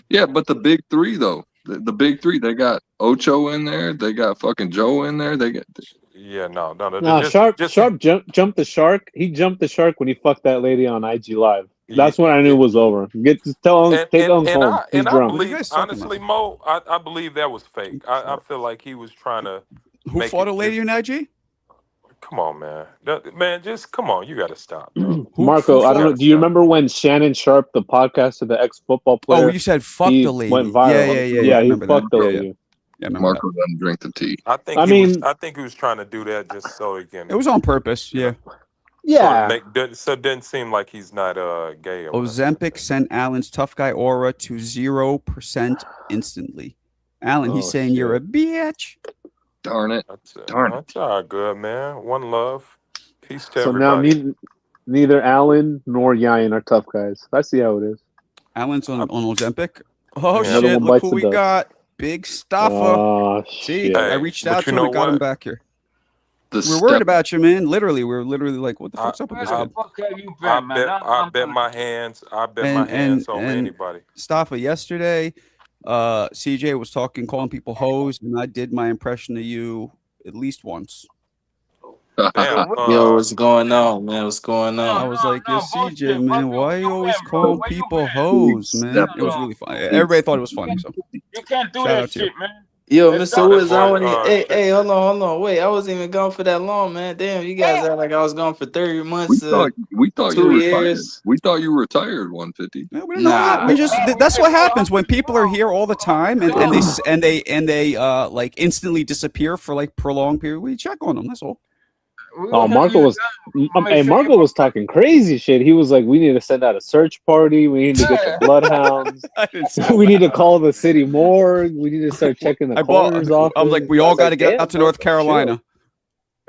Speaker 9: Yeah, but the big three though, the big three, they got Ocho in there, they got fucking Joe in there, they got.
Speaker 10: Yeah, no.
Speaker 6: Sharp jumped the shark. He jumped the shark when he fucked that lady on IG Live. That's when I knew it was over. Take Owens home. He's drunk.
Speaker 10: I believe, honestly, Mo, I believe that was fake. I feel like he was trying to.
Speaker 1: Who fought a lady in IG?
Speaker 10: Come on, man. Just come on. You got to stop, bro.
Speaker 6: Marco, I don't know. Do you remember when Shannon Sharp, the podcast of the ex-football player?
Speaker 1: Oh, you said fuck the lady.
Speaker 6: Went viral. Yeah, he fucked the lady.
Speaker 9: Yeah, Marco doesn't drink the tea.
Speaker 10: I think he was trying to do that just so he can.
Speaker 1: It was on purpose. Yeah.
Speaker 6: Yeah.
Speaker 10: So it didn't seem like he's not gay.
Speaker 1: Ozempic sent Allen's tough guy aura to 0% instantly. Allen, he's saying you're a bitch.
Speaker 9: Darn it.
Speaker 10: That's all good, man. One love. Peace to
Speaker 6: so
Speaker 10: everybody.
Speaker 6: Now neither Allen nor Yain are tough guys. I see how it is.
Speaker 1: Allen's on Ozempic. Oh,
Speaker 6: Yeah.
Speaker 1: shit. Look who we got. Big Staffa. See,
Speaker 6: shit.
Speaker 1: I reached out to him and got him back here. We're worried about you, man. Literally, we're literally like, what the fuck's up with this kid?
Speaker 10: I bet my hands on anybody.
Speaker 1: Staffa, yesterday, CJ was calling people hoes, and I did my impression of you at least once.
Speaker 11: Yo, what's going on, man? What's going on?
Speaker 1: I was like, yo, CJ, man, why you always calling people hoes, man? It was really funny. Everybody thought it was funny. So
Speaker 2: you can't do that shit, man.
Speaker 11: Yo, Mr. Woods, I wasn't. Hey, hold on. Wait, I wasn't even gone for that long, man. Damn, you guys act like I was gone for 30 months.
Speaker 9: We thought
Speaker 11: 2
Speaker 9: you were
Speaker 11: years.
Speaker 9: retired. We thought you were retired. 150.
Speaker 1: Nah, that's what happens when people are here all the time and they like instantly disappear for like prolonged period. We check on them. That's all.
Speaker 6: Oh, Marco was talking crazy shit. He was like, "We need to send out a search party. We need to get the bloodhounds. We need to call the city morgue. We need to start checking the coroner's office."
Speaker 1: I was like, "We all got to get out to North Carolina."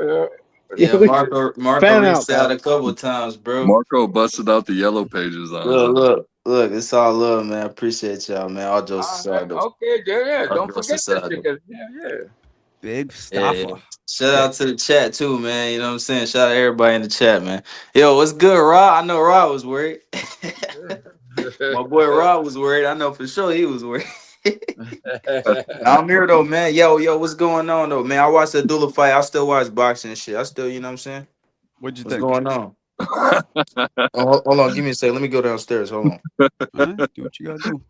Speaker 11: Yeah, Marco reached out a couple of times, bro.
Speaker 9: Marco busted out the yellow pages on.
Speaker 11: Look, it's all love, man. I appreciate y'all, man. All jokes aside, though.
Speaker 2: Okay, yeah. Don't forget that. Yeah.
Speaker 1: Big Staffa.
Speaker 11: Shout out to the chat too, man. You know what I'm saying? Shout out to everybody in the chat, man. Yo, what's good, Rod? I know Rod was worried. My boy Rod was worried. I know for sure he was worried. I'm here though, man. Yo, what's going on though, man? I watched the Dula fight. I still watch boxing and shit. I still, you know what I'm saying?
Speaker 1: What'd you
Speaker 11: What's
Speaker 1: think?
Speaker 11: going on? Hold on, give me a second. Let me go downstairs. Hold on.
Speaker 1: All right, do what you gotta do.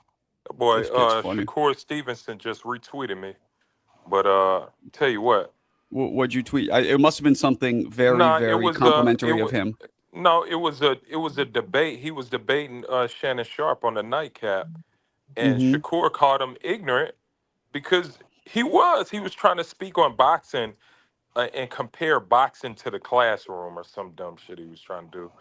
Speaker 10: Boy, Shakur Stevenson just retweeted me. But tell you what.
Speaker 1: What'd you tweet? It must have been something very complimentary of him.
Speaker 10: No, it was a debate. He was debating Shannon Sharp on the nightcap, and Shakur called him ignorant because he was trying to speak on boxing and compare boxing to the classroom or some dumb shit he was trying to do.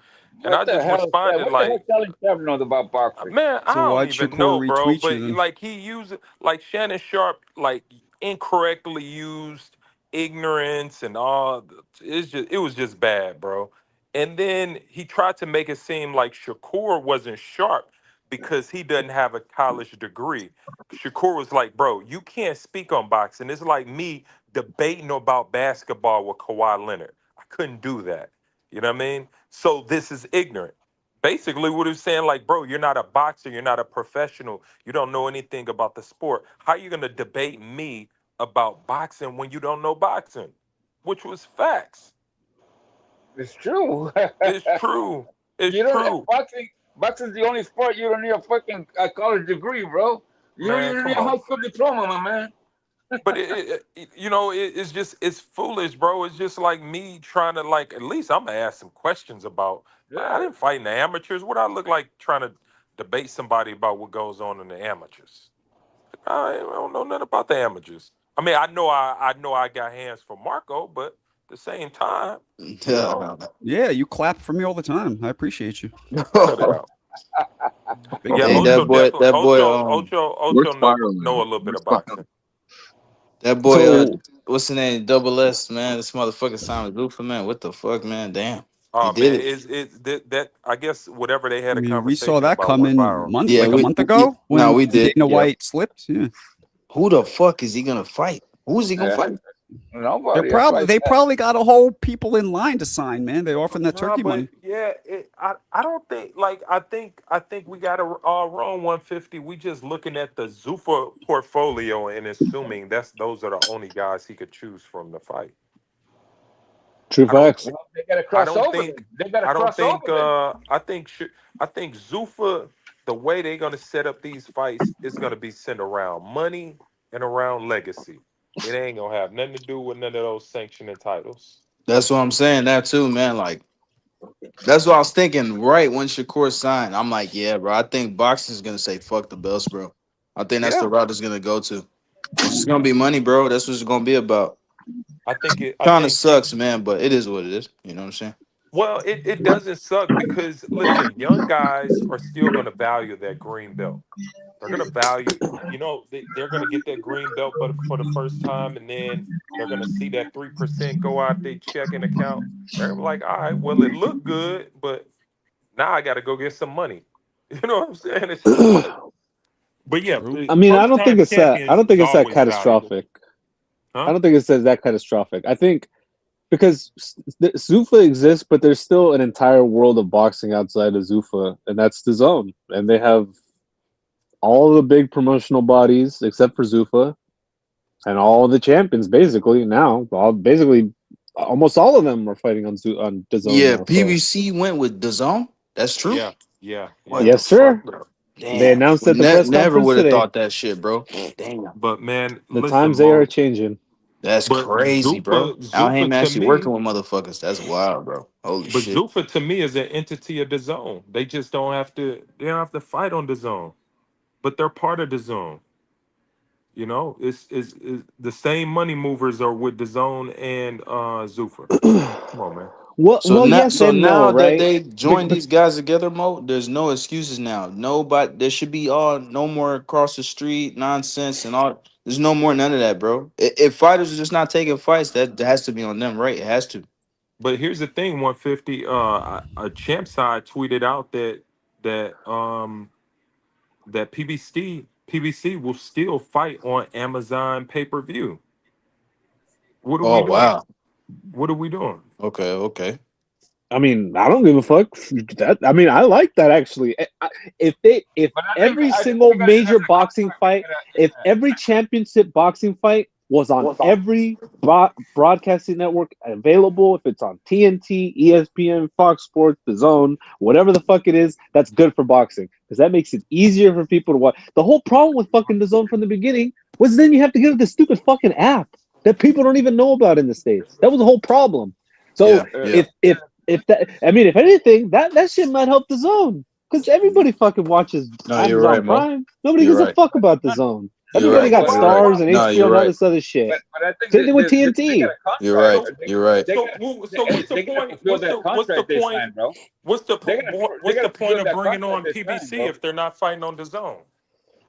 Speaker 10: And I just responded like,
Speaker 2: "What the hell Kevin knows about boxing?"
Speaker 10: Man, I don't even know, bro. But like he used like Shannon Sharp like incorrectly used ignorance and all. It was just bad, bro. And then he tried to make it seem like Shakur wasn't sharp because he doesn't have a college degree. Shakur was like, bro, you can't speak on boxing. It's like me debating about basketball with Kawhi Leonard. I couldn't do that. You know what I mean? So this is ignorant. Basically, what he was saying, like, bro, you're not a boxer. You're not a professional. You don't know anything about the sport. How are you going to debate me about boxing when you don't know boxing? Which was facts.
Speaker 2: It's true.
Speaker 10: It's true. It's true.
Speaker 2: Boxing's the only sport you don't need a fucking college degree, bro. You don't even need a high school diploma, my man.
Speaker 10: But it's just it's foolish, bro. It's just like me trying to like at least I'm gonna ask some questions about. I
Speaker 2: Yeah.
Speaker 10: didn't fight in the amateurs. What I look like trying to debate somebody about what goes on in the amateurs? I don't know nothing about the amateurs. I mean, I know I got hands for Marco, but at the same time, you know,
Speaker 1: Yeah, you clap for me all the time. I appreciate you.
Speaker 10: cut it out. Yeah,
Speaker 11: Hey,
Speaker 10: Ocho definitely
Speaker 11: that boy,
Speaker 9: We're
Speaker 10: Ocho know a
Speaker 9: spiraling.
Speaker 10: little bit
Speaker 9: We're
Speaker 10: of
Speaker 9: spiraling.
Speaker 10: boxing.
Speaker 11: that boy,
Speaker 6: So
Speaker 11: what's the name? Double S, man. This motherfucker Simon Lufa, man. What the fuck, man? Damn, he
Speaker 10: Oh
Speaker 11: did
Speaker 10: man,
Speaker 11: it.
Speaker 10: is that I guess whatever they
Speaker 1: I
Speaker 10: had a
Speaker 1: mean, we saw
Speaker 10: conversation
Speaker 1: that
Speaker 10: about went
Speaker 1: coming
Speaker 10: viral.
Speaker 11: Yeah,
Speaker 1: a month ago
Speaker 11: no,
Speaker 1: when
Speaker 11: we did.
Speaker 1: Dana
Speaker 11: Yeah.
Speaker 1: White slipped. Yeah,
Speaker 11: Who the fuck is he gonna fight? Who's he gonna
Speaker 2: Yeah.
Speaker 11: fight?
Speaker 2: Nobody. That's why I
Speaker 1: they
Speaker 2: said.
Speaker 1: probably got a whole people in line to sign. Man, they're offering that
Speaker 10: No,
Speaker 1: turkey
Speaker 10: but
Speaker 1: money.
Speaker 10: yeah, I don't think like I think we got a wrong 150. We just looking at the Zuffa portfolio and assuming those are the only guys he could choose from to fight.
Speaker 6: true
Speaker 10: I don't
Speaker 6: facts.
Speaker 2: Well, they got to
Speaker 10: I
Speaker 2: cross
Speaker 10: don't
Speaker 2: over. Then.
Speaker 10: think
Speaker 2: They got to
Speaker 10: I don't
Speaker 2: cross over.
Speaker 10: think
Speaker 2: Then.
Speaker 10: I think Zuffa the way they're gonna set up these fights is gonna be sent around money and around legacy. It ain't gonna have nothing to do with none of those sanctioning titles.
Speaker 11: That's what I'm saying. That too, man. Like that's what I was thinking. Right when Shakur signed, I'm like, yeah, bro. I think boxing is gonna say fuck the belts, bro. I think that's
Speaker 10: Yeah,
Speaker 11: the route it's gonna go to. It's just gonna be money, bro. That's what it's gonna be about.
Speaker 10: I
Speaker 11: Kind of
Speaker 10: think
Speaker 11: sucks, man, but it is what it is. You know what I'm saying?
Speaker 10: well, it doesn't suck because listen, young guys are still going to value that green belt. They're going to value, they're going to get that green belt, but for the first time, and then they're going to see that 3% go out their checking account. They're gonna be like, all right, well, it looked good, but now I got to go get some money. You know what I'm saying? It's just money. But yeah,
Speaker 1: True.
Speaker 6: I mean, I
Speaker 10: first
Speaker 6: don't think
Speaker 10: time
Speaker 6: it's that. I
Speaker 10: champions
Speaker 6: don't
Speaker 10: is
Speaker 6: think it's that
Speaker 10: always valuable,
Speaker 6: catastrophic. I
Speaker 10: huh?
Speaker 6: don't think it says that catastrophic. I think because Zuffa exists, but there's still an entire world of boxing outside of Zuffa, and that's the zone. And they have all the big promotional bodies except for Zuffa, and all the champions basically now. Basically, almost all of them are fighting on the zone
Speaker 11: Yeah,
Speaker 6: now. So
Speaker 11: PBC went with DAZN. That's true.
Speaker 10: Yeah, yeah,
Speaker 11: What
Speaker 10: yeah.
Speaker 11: the
Speaker 6: yes,
Speaker 11: fuck,
Speaker 6: sir.
Speaker 11: bro?
Speaker 6: They
Speaker 11: Damn.
Speaker 6: announced at the press
Speaker 11: Never
Speaker 6: conference
Speaker 11: would have
Speaker 6: today.
Speaker 11: thought that shit, bro. Damn.
Speaker 10: But man,
Speaker 6: The
Speaker 10: listen,
Speaker 6: times they are
Speaker 10: Mark.
Speaker 6: changing.
Speaker 11: That's
Speaker 10: But
Speaker 11: crazy, bro. Al
Speaker 10: Zuffa
Speaker 11: Haym
Speaker 10: to
Speaker 11: actually working
Speaker 10: me,
Speaker 11: with motherfuckers. That's wild, bro. Holy
Speaker 10: but
Speaker 11: shit.
Speaker 10: Zuffa to me is an entity of the zone. They just don't have to. They don't have to fight on the zone, but they're part of the zone. It's the same money movers are with the zone and Zuffa. Come on, man.
Speaker 6: Well, yes
Speaker 11: So
Speaker 6: and no,
Speaker 11: now that
Speaker 6: right?
Speaker 11: they joined these guys together, Mo, there's no excuses now. Nobody, there should be no more across the street nonsense and all. There's no more none of that, bro. If fighters are just not taking fights, that has to be on them, right? It has to.
Speaker 10: But here's the thing: 150. A champ side tweeted out that PBC will still fight on Amazon pay per view. What are we
Speaker 11: Oh
Speaker 10: doing?
Speaker 11: wow.
Speaker 10: What are we doing?
Speaker 11: Okay.
Speaker 6: I mean, I don't give a fuck. I mean, I like that actually. If
Speaker 2: But
Speaker 6: every
Speaker 2: I think
Speaker 6: single
Speaker 2: they got to do that
Speaker 6: major
Speaker 2: for the
Speaker 6: boxing
Speaker 2: contract.
Speaker 6: fight, if every championship boxing fight was on every broadcasting network available, if it's on TNT, ESPN, Fox Sports, The Zone, whatever the fuck it is, that's good for boxing because that makes it easier for people to watch. The whole problem with fucking The Zone from the beginning was then you have to get the stupid fucking app that people don't even know about in the states. That was the whole problem. So
Speaker 11: Yeah, yeah.
Speaker 6: if that, I mean, if anything, that shit might help the zone because everybody fucking watches
Speaker 11: No, you're
Speaker 6: Amazon
Speaker 11: right, Mo.
Speaker 6: Prime. Nobody
Speaker 11: You're
Speaker 6: gives a
Speaker 11: right.
Speaker 6: fuck about the zone.
Speaker 11: You're
Speaker 6: Everybody
Speaker 11: right.
Speaker 6: got
Speaker 11: You're
Speaker 2: But
Speaker 11: right.
Speaker 6: stars and
Speaker 11: No,
Speaker 6: HBO
Speaker 11: you're
Speaker 6: and all
Speaker 11: right.
Speaker 6: this other shit.
Speaker 2: but I think
Speaker 6: Same thing with
Speaker 2: they got
Speaker 6: TNT.
Speaker 2: a
Speaker 11: You're
Speaker 2: contract.
Speaker 11: right.
Speaker 10: So
Speaker 11: You're right.
Speaker 2: They got
Speaker 10: what's the
Speaker 2: they got to
Speaker 10: point?
Speaker 2: fulfill that
Speaker 10: What's the
Speaker 2: contract they
Speaker 10: point?
Speaker 2: signed, bro.
Speaker 10: What's the
Speaker 2: They
Speaker 10: what's
Speaker 2: got
Speaker 10: the
Speaker 2: to
Speaker 10: point
Speaker 2: fulfill
Speaker 10: of
Speaker 2: that
Speaker 10: bringing
Speaker 2: contract
Speaker 10: on
Speaker 2: they signed,
Speaker 10: PBC
Speaker 2: bro.
Speaker 10: if they're not fighting on the zone?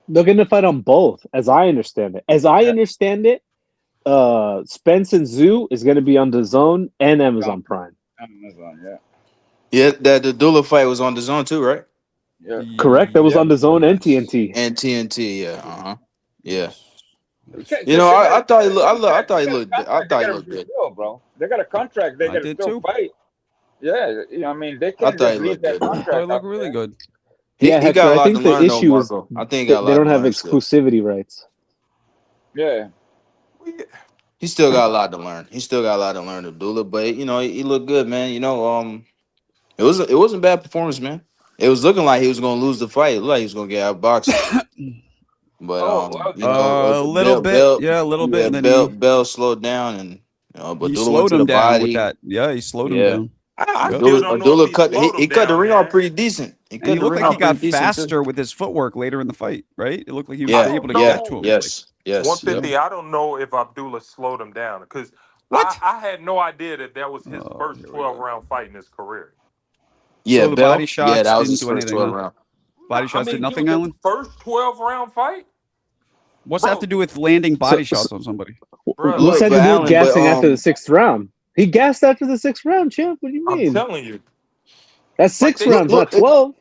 Speaker 6: They're gonna fight on both, as I understand it. As I
Speaker 2: Yeah,
Speaker 6: understand it, Spence and Zoo is gonna be on the zone and
Speaker 2: on
Speaker 6: Amazon Prime.
Speaker 2: Amazon. Yeah,
Speaker 11: Yeah, that the Dula fight was on the zone too, right?
Speaker 2: yeah.
Speaker 6: Correct. That was on the zone and
Speaker 1: Yes.
Speaker 6: TNT.
Speaker 11: And TNT, yeah. Uh-huh. Yeah.
Speaker 1: Yes.
Speaker 2: You
Speaker 1: Yes.
Speaker 2: can't.
Speaker 11: You know,
Speaker 2: They got
Speaker 11: I
Speaker 2: a
Speaker 11: thought he looked I thought
Speaker 2: they
Speaker 11: he
Speaker 2: got a
Speaker 11: looked I
Speaker 2: contract. They
Speaker 11: thought he
Speaker 2: got to
Speaker 11: looked good.
Speaker 2: fulfill, bro. They got a contract. They
Speaker 1: I
Speaker 2: got to
Speaker 1: did
Speaker 2: still
Speaker 1: too.
Speaker 2: fight. Yeah, I mean, they
Speaker 11: I
Speaker 2: can't
Speaker 11: thought he
Speaker 2: just leave
Speaker 11: looked
Speaker 2: that
Speaker 11: good.
Speaker 1: I thought it
Speaker 2: contract
Speaker 1: looked
Speaker 2: out
Speaker 1: really
Speaker 2: there.
Speaker 1: good.
Speaker 6: Yeah,
Speaker 11: He
Speaker 6: Hector.
Speaker 11: got a
Speaker 6: I
Speaker 11: lot to
Speaker 6: think the
Speaker 11: learn though,
Speaker 6: issue is
Speaker 11: Marco. I think he
Speaker 6: they
Speaker 11: got a lot
Speaker 6: don't
Speaker 11: to
Speaker 6: have
Speaker 11: learn still.
Speaker 6: exclusivity rights.
Speaker 2: Yeah,
Speaker 11: He still got a lot to learn. He still got a lot to learn, Abdullah. But you know, he looked good, man. You know, it wasn't a bad performance, man. It was looking like he was gonna lose the fight. It looked like he was gonna get outboxed. But you know,
Speaker 1: a little bit, yeah, a little bit, and then
Speaker 11: Bell slowed down, and
Speaker 1: he
Speaker 11: Abdullah went
Speaker 1: slowed
Speaker 11: to
Speaker 1: him
Speaker 11: the
Speaker 1: down with
Speaker 11: body.
Speaker 1: that. Yeah, he slowed him
Speaker 11: Yeah,
Speaker 1: down.
Speaker 10: I
Speaker 1: Yep.
Speaker 10: still don't know if
Speaker 11: Abdullah
Speaker 10: he
Speaker 11: cut
Speaker 10: slowed him
Speaker 11: he cut the
Speaker 10: down,
Speaker 11: ring off
Speaker 10: man.
Speaker 11: pretty decent. He
Speaker 1: And
Speaker 11: cut
Speaker 1: he
Speaker 11: the
Speaker 1: looked
Speaker 11: ring
Speaker 1: like he
Speaker 11: off
Speaker 1: got
Speaker 11: pretty decent too.
Speaker 1: faster with his footwork later in the fight, right? It looked like he was
Speaker 10: I
Speaker 11: Yeah,
Speaker 1: able
Speaker 10: don't
Speaker 1: to get
Speaker 10: know.
Speaker 1: to him.
Speaker 11: yes.
Speaker 10: 150.
Speaker 11: Yep.
Speaker 10: I don't know if Abdullah slowed him down because
Speaker 1: What?
Speaker 10: I had no idea that was his
Speaker 1: Oh,
Speaker 10: first
Speaker 1: here we
Speaker 10: 12
Speaker 1: go.
Speaker 10: round fight in his career.
Speaker 11: Yeah,
Speaker 1: So the
Speaker 11: Bell.
Speaker 1: body
Speaker 11: Yeah,
Speaker 1: shots
Speaker 11: that was
Speaker 1: didn't
Speaker 11: his
Speaker 1: do
Speaker 11: first
Speaker 1: anything,
Speaker 11: 12
Speaker 1: huh?
Speaker 11: round.
Speaker 1: Body
Speaker 10: I
Speaker 1: shots did
Speaker 10: mean,
Speaker 1: nothing,
Speaker 10: the
Speaker 1: Alan?
Speaker 10: first 12 round fight,
Speaker 1: What's that have
Speaker 10: bro.
Speaker 1: to do with landing body
Speaker 6: So
Speaker 1: shots on somebody?
Speaker 10: Bro,
Speaker 6: what's
Speaker 11: Look,
Speaker 6: that
Speaker 11: but
Speaker 6: to do with
Speaker 11: Allen,
Speaker 6: gassing after the 6th round? He gassed after the 6th round, champ. What do you
Speaker 10: I'm
Speaker 6: mean?
Speaker 10: telling you,
Speaker 6: That's
Speaker 10: like
Speaker 6: 6
Speaker 10: they,
Speaker 6: rounds, not 12.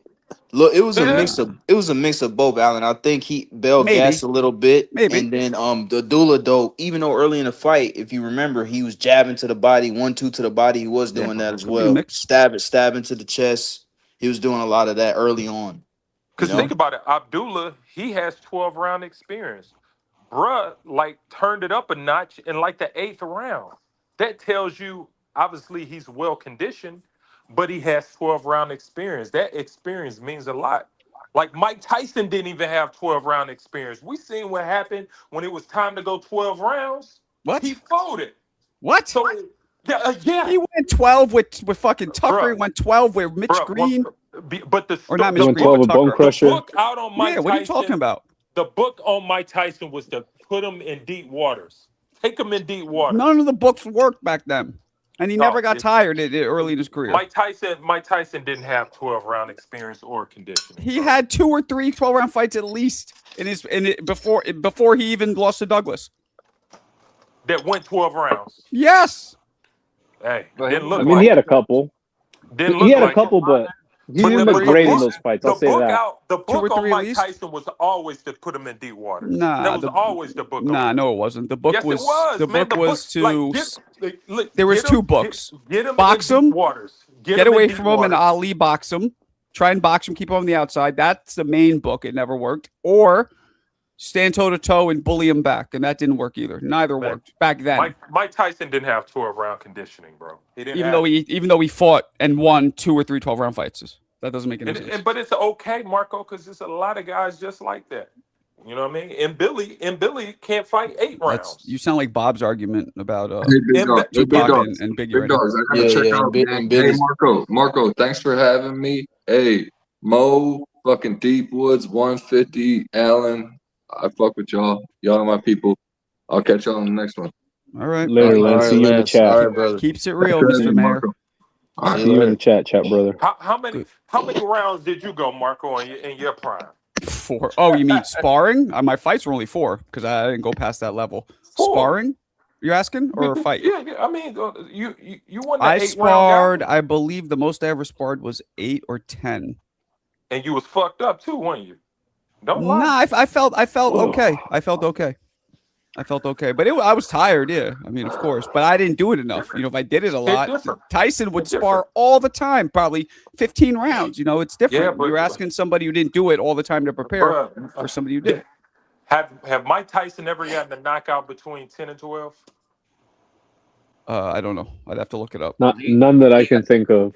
Speaker 11: Look, it was a
Speaker 10: yeah,
Speaker 11: mix of both, Allen. I think Bell
Speaker 1: Maybe.
Speaker 11: gassed a little bit,
Speaker 1: Maybe.
Speaker 11: and then the Dula though, even though early in the fight, if you remember, he was jabbing to the body, 1-2 to the body. He was
Speaker 1: Yeah,
Speaker 11: doing that as
Speaker 1: could be a
Speaker 11: well.
Speaker 1: mix.
Speaker 11: Stabbing to the chest. He was doing a lot of that early on. You
Speaker 10: because
Speaker 11: know?
Speaker 10: think about it, Abdullah, he has 12 round experience. Bruh, like turned it up a notch in like the 8th round. That tells you obviously he's well conditioned, but he has 12 round experience. That experience means a lot. Like Mike Tyson didn't even have 12 round experience. We seen what happened when it was time to go 12 rounds.
Speaker 1: What?
Speaker 10: He folded.
Speaker 1: What?
Speaker 10: So yeah,
Speaker 1: He went 12 with fucking Tucker. He
Speaker 10: bruh,
Speaker 1: went 12 with Mitch Green.
Speaker 10: but
Speaker 1: Or not
Speaker 6: He
Speaker 1: Mitch
Speaker 6: went
Speaker 1: Green,
Speaker 6: 12
Speaker 1: but
Speaker 6: with Bone
Speaker 1: Tucker.
Speaker 10: the
Speaker 6: Crusher.
Speaker 10: book out on Mike
Speaker 1: Yeah, what are you
Speaker 10: Tyson.
Speaker 1: talking about?
Speaker 10: The book on Mike Tyson was to put him in deep waters. Take him in deep waters.
Speaker 1: None of the books worked back then. And he never got tired early in his career.
Speaker 10: Mike Tyson didn't have 12 round experience or conditioning.
Speaker 1: He had 2 or 3 12-round fights at least before he even lost to Douglas.
Speaker 10: That went 12 rounds.
Speaker 1: Yes.
Speaker 10: Hey,
Speaker 2: But
Speaker 10: didn't look
Speaker 6: I mean,
Speaker 10: like
Speaker 6: he had a
Speaker 10: it.
Speaker 6: couple.
Speaker 10: Didn't
Speaker 6: He
Speaker 10: look
Speaker 6: had a
Speaker 10: like
Speaker 6: couple,
Speaker 10: it.
Speaker 6: but he
Speaker 1: But
Speaker 6: didn't
Speaker 1: the
Speaker 6: look great in
Speaker 1: book-
Speaker 6: those fights. I'll say that.
Speaker 10: The
Speaker 1: 2
Speaker 10: book
Speaker 1: or
Speaker 10: on
Speaker 1: 3 at
Speaker 10: Mike
Speaker 1: least.
Speaker 10: Tyson was always to put him in deep waters.
Speaker 1: Nah,
Speaker 10: That was always the book.
Speaker 1: Nah,
Speaker 10: on
Speaker 1: no, it wasn't. The book
Speaker 10: yes,
Speaker 1: was,
Speaker 10: it was.
Speaker 1: the
Speaker 10: Man,
Speaker 1: book was to. There was 2 books.
Speaker 10: Get him
Speaker 1: Box
Speaker 10: in
Speaker 1: him,
Speaker 10: deep waters.
Speaker 1: get away from him, and Ali box him. Try and box him, keep him on the outside. That's the main book. It never worked. Or stand toe to toe and bully him back, and that didn't work either. Neither worked back then.
Speaker 10: Mike Tyson didn't have 12 round conditioning, bro. He didn't.
Speaker 1: Even though he fought and won 2 or 3 12-round fights. That doesn't make any sense.
Speaker 10: But it's okay, Marco, because there's a lot of guys just like that. You know what I mean? And Billy can't fight 8 rounds.
Speaker 1: You sound like Bob's argument about
Speaker 9: Big dogs,
Speaker 1: and Biggie.
Speaker 9: Big dogs. I gotta check out. Hey, Marco, thanks for having me. Hey, Mo, fucking Deep Woods, 150, Allen. I fuck with y'all. Y'all are my people. I'll catch y'all on the next one.
Speaker 1: All right.
Speaker 6: Later, Lance. See you in the chat.
Speaker 11: All right, brother.
Speaker 1: Keeps it real, Mr. Mayor.
Speaker 6: See you in the chat, brother.
Speaker 10: How many rounds did you go, Marco, in your prime?
Speaker 1: 4. Oh, you mean sparring? My fights were only 4 because I didn't go past that level.
Speaker 10: 4.
Speaker 1: Sparring? You're asking, or a fight?
Speaker 10: Yeah. I mean, you won the
Speaker 1: I
Speaker 10: 8
Speaker 1: sparred.
Speaker 10: round.
Speaker 1: I believe the most I ever sparred was 8 or 10.
Speaker 10: And you was fucked up too, weren't you? Don't lie.
Speaker 1: Nah, I felt okay. I felt okay, but I was tired. Yeah, I mean, of course, but I didn't do it enough. If I did it a lot, Tyson would spar all the time, probably 15 rounds. It's different.
Speaker 10: Yeah, but
Speaker 1: You're asking somebody who didn't do it all the time to prepare for somebody who did.
Speaker 10: Have Mike Tyson ever gotten a knockout between 10 and 12?
Speaker 1: I don't know. I'd have to look it up.
Speaker 6: None that I can think of.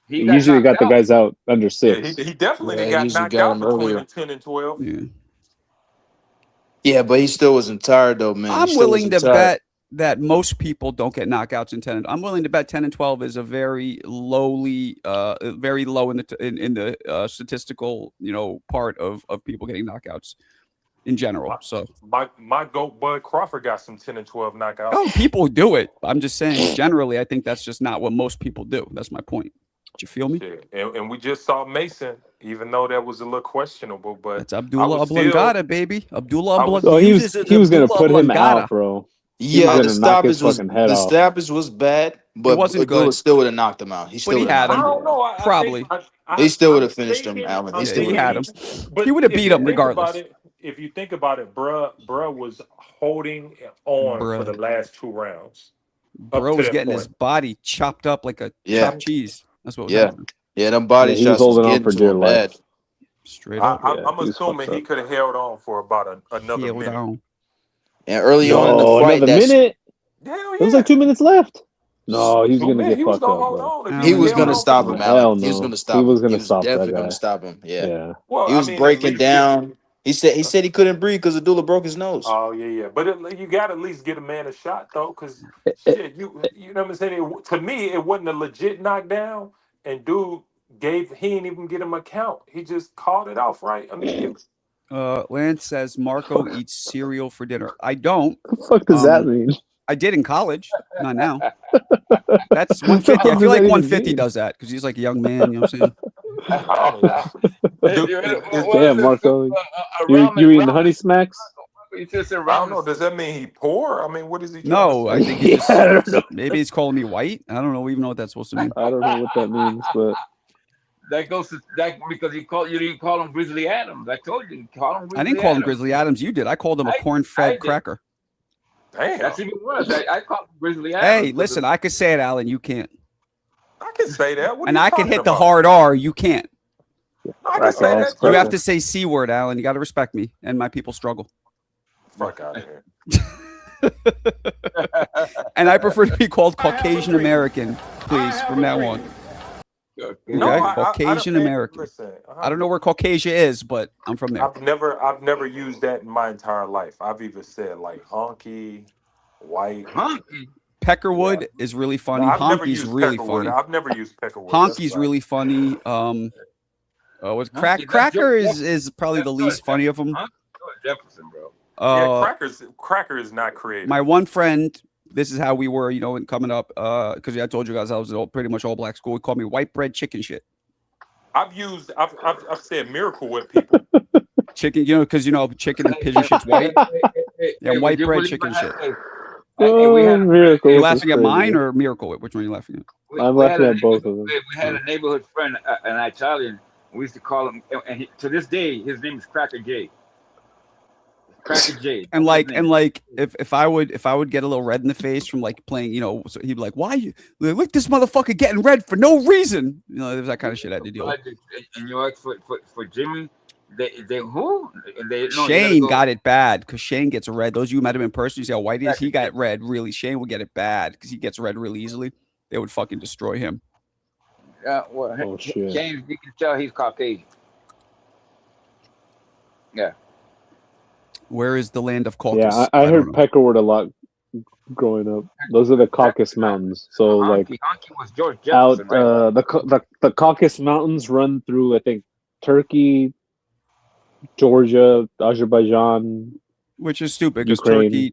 Speaker 6: He usually got the guys out under 6.
Speaker 10: Yeah, he definitely got knocked out between 10 and 12.
Speaker 1: Yeah.
Speaker 11: Yeah, but he still wasn't tired though, man.
Speaker 1: I'm willing to bet that most people don't get knockouts in 10. I'm willing to bet 10 and 12 is a very lowly, very low in the statistical, part of people getting knockouts in general. So
Speaker 10: my goat Bud Crawford got some 10 and 12 knockouts.
Speaker 1: Oh, people do it. I'm just saying, generally, I think that's just not what most people do. That's my point. Do you feel me?
Speaker 10: Yeah. And we just saw Mason, even though that was a little questionable, but
Speaker 1: it's Abdullah Oblongata, baby. Abdullah Oblongata.
Speaker 6: Oh, he was gonna put him out, bro.
Speaker 11: Yeah, the stoppage was bad, but
Speaker 1: it wasn't good.
Speaker 11: Still would have knocked him out. He
Speaker 1: had him.
Speaker 10: I don't know.
Speaker 1: Probably.
Speaker 11: He still would have finished him, Allen.
Speaker 1: He had him. He would have beat him regardless.
Speaker 10: If you think about it, bruh was holding on for the last 2 rounds.
Speaker 1: Bro was getting his body chopped up like a chopped cheese. That's what was happening.
Speaker 11: Yeah, them body shots was holding on for dear life.
Speaker 1: Straight up.
Speaker 10: I'm assuming he could have held on for about another minute.
Speaker 11: And early on in the fight,
Speaker 6: another minute.
Speaker 10: Hell yeah.
Speaker 6: It was like 2 minutes left. No, he was gonna get fucked up, bro.
Speaker 11: He was gonna stop him, Allen. He was gonna stop him.
Speaker 6: He was gonna
Speaker 11: he was
Speaker 6: stop
Speaker 11: definitely
Speaker 6: that guy.
Speaker 11: gonna stop him. Yeah.
Speaker 10: Well,
Speaker 11: he was breaking down. He said he couldn't breathe because Abdullah broke his nose.
Speaker 10: Oh yeah. But you got to at least get a man a shot though, because shit, you know what I'm saying. To me, it wasn't a legit knockdown, and dude he didn't even get him a count. He just called it off right immediately.
Speaker 1: Lance says Marco eats cereal for dinner. I don't.
Speaker 6: What the fuck does that mean?
Speaker 1: I did in college, not now. That's 150. I feel like 150 does that because he's like a young man. You know what I'm saying?
Speaker 6: Damn, Marco, you eating Honey Smacks?
Speaker 10: I don't know. Does that mean he poor? I mean, what is he?
Speaker 1: No, I think he just maybe he's calling me white. I don't know even know what that's supposed to mean.
Speaker 6: I don't know what that means, but
Speaker 2: that goes to that because you didn't call him Grizzly Adams. I told you, call him.
Speaker 1: I didn't call him Grizzly Adams. You did. I called him a corn-fed cracker.
Speaker 10: Damn,
Speaker 2: that's even worse. I called him Grizzly Adams.
Speaker 1: Hey, listen, I could say it, Alan. You can't.
Speaker 10: I can say that.
Speaker 1: And I can hit the hard R. You can't.
Speaker 10: I can say that.
Speaker 1: You have to say C word, Alan. You got to respect me and my people struggle.
Speaker 10: Fuck out of here.
Speaker 1: And I prefer to be called Caucasian American, please, from now on. Okay,
Speaker 10: No,
Speaker 1: Caucasian American.
Speaker 10: Listen,
Speaker 1: I don't know where Caucasia is, but I'm from there.
Speaker 10: I've never used that in my entire life. I've even said like honky, white.
Speaker 2: Honky.
Speaker 1: Peckerwood is really funny.
Speaker 10: No, I've never
Speaker 1: Honky's
Speaker 10: used
Speaker 1: really
Speaker 10: Peckerwood.
Speaker 1: funny.
Speaker 10: I've never used Peckerwood.
Speaker 1: Honky's really funny. Cracker is probably the least funny of them.
Speaker 2: Jefferson, bro.
Speaker 10: Cracker is not creative.
Speaker 1: My one friend, this is how we were, coming up, because I told you guys I was pretty much all black school. He called me white bread chicken shit.
Speaker 10: I've said Miracle Whip people.
Speaker 1: Chicken, because chicken and pigeon shit's white. Yeah, white bread chicken shit.
Speaker 6: Miracle.
Speaker 1: Are you laughing at mine or Miracle Whip? Which one are you laughing at?
Speaker 6: I'm laughing at both of them.
Speaker 2: We had a neighborhood friend, an Italian. We used to call him, and to this day, his name is Cracker J. Cracker J.
Speaker 1: And if I would get a little red in the face from like playing, so he'd be like, "Why you look this motherfucker getting red for no reason?" There's that kind of shit I had to deal with.
Speaker 2: In New York for Jimmy, they who?
Speaker 1: Shane got it bad because Shane gets red. Those of you who met him in person, you see how white he is. He got red really. Shane would get it bad because he gets red really easily. They would fucking destroy him.
Speaker 2: Oh shit! James, you can tell he's Caucasian. Yeah.
Speaker 1: Where is the land of Caucasus?
Speaker 6: Yeah, I heard Peckerwood a lot growing up. Those are the Caucasus Mountains. So
Speaker 2: Honky was George Jefferson,
Speaker 6: out the Caucasus Mountains run through, I think, Turkey, Georgia, Azerbaijan,
Speaker 1: which is stupid because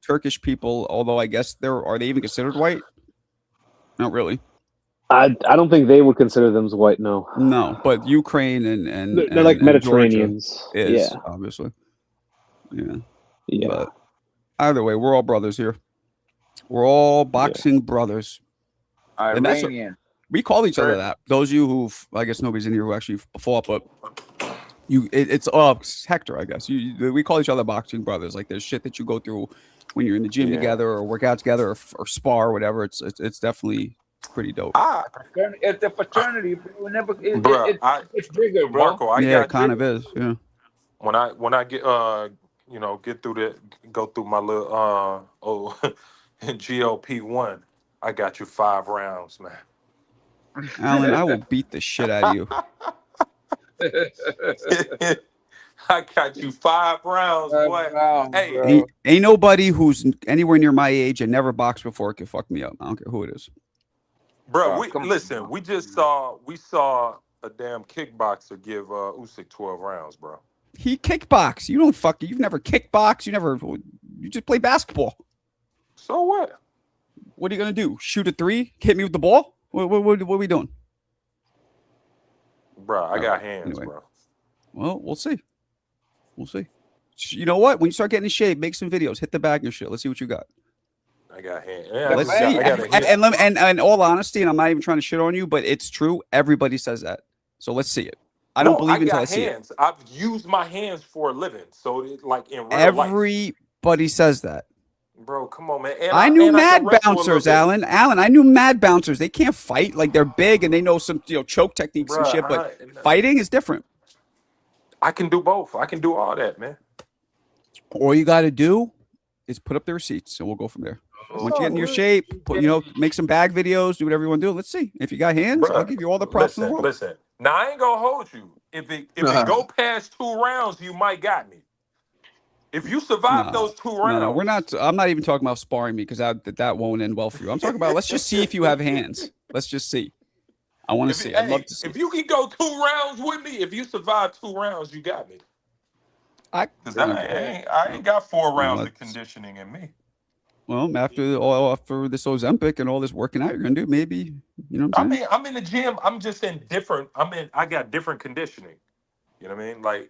Speaker 1: Turkish people, although I guess are they even considered white? Not really.
Speaker 6: I don't think they would consider them as white. No,
Speaker 1: but Ukraine and
Speaker 6: they're like Mediterraneans.
Speaker 1: Is obviously. Yeah. But either way, we're all brothers here. We're all boxing brothers.
Speaker 2: Iranian.
Speaker 1: We call each other that. Those of you I guess nobody's in here who actually fought, but it's Hector, I guess. We call each other boxing brothers. Like there's shit that you go through when you're in the gym together or work out together or spar or whatever. It's definitely pretty dope.
Speaker 2: It's the fraternity, bro. It's bigger, bro.
Speaker 10: Marco,
Speaker 1: it kind of is. Yeah.
Speaker 10: When I get get through go through my little GLP-1, I got you 5 rounds, man.
Speaker 1: Alan, I will beat the shit out of you.
Speaker 10: I got you 5 rounds, boy. Hey,
Speaker 1: ain't nobody who's anywhere near my age and never boxed before can fuck me up. I don't care who it is.
Speaker 10: Bro, we just saw a damn kickboxer give Usyk 12 rounds, bro.
Speaker 1: He kickbox. You've never kickbox. You just play basketball.
Speaker 10: So what?
Speaker 1: What are you gonna do? Shoot a 3? Hit me with the ball? What are we doing?
Speaker 10: Bro, I got hands, bro.
Speaker 1: Well, we'll see. You know what? When you start getting in shape, make some videos. Hit the bag and shit. Let's see what you got.
Speaker 10: I got hands. Yeah,
Speaker 1: let's see. And all honesty, and I'm not even trying to shit on you, but it's true. Everybody says that. So let's see it. I don't believe until I see it.
Speaker 10: I've used my hands for a living. So like in real
Speaker 1: Everybody
Speaker 10: life.
Speaker 1: Says that.
Speaker 10: Bro, come on, man.
Speaker 1: I knew mad bouncers, Alan. I knew mad bouncers. They can't fight. Like they're big and they know some choke techniques and shit, but fighting is different.
Speaker 10: I can do both. I can do all that, man.
Speaker 1: All you got to do is put up the receipts and we'll go from there. Once you get in your shape, make some bag videos, do whatever you want to do. Let's see. If you got hands, I'll give you all the props in the world.
Speaker 10: Listen. Now I ain't gonna hold you. If it go past 2 rounds, you might got me. If you survive those 2 rounds,
Speaker 1: no, we're not. I'm not even talking about sparring me because that won't end well for you. I'm talking about let's just see if you have hands. Let's just see. I want to see. I'd love to see.
Speaker 10: If you can go 2 rounds with me, if you survive 2 rounds, you got me. Because I ain't got 4 rounds of conditioning in me.
Speaker 1: Well, after this Ozempic and all this working out you're gonna do, maybe you know what I'm saying.
Speaker 10: I'm in the gym. I'm just in different. I got different conditioning. You know what I mean? Like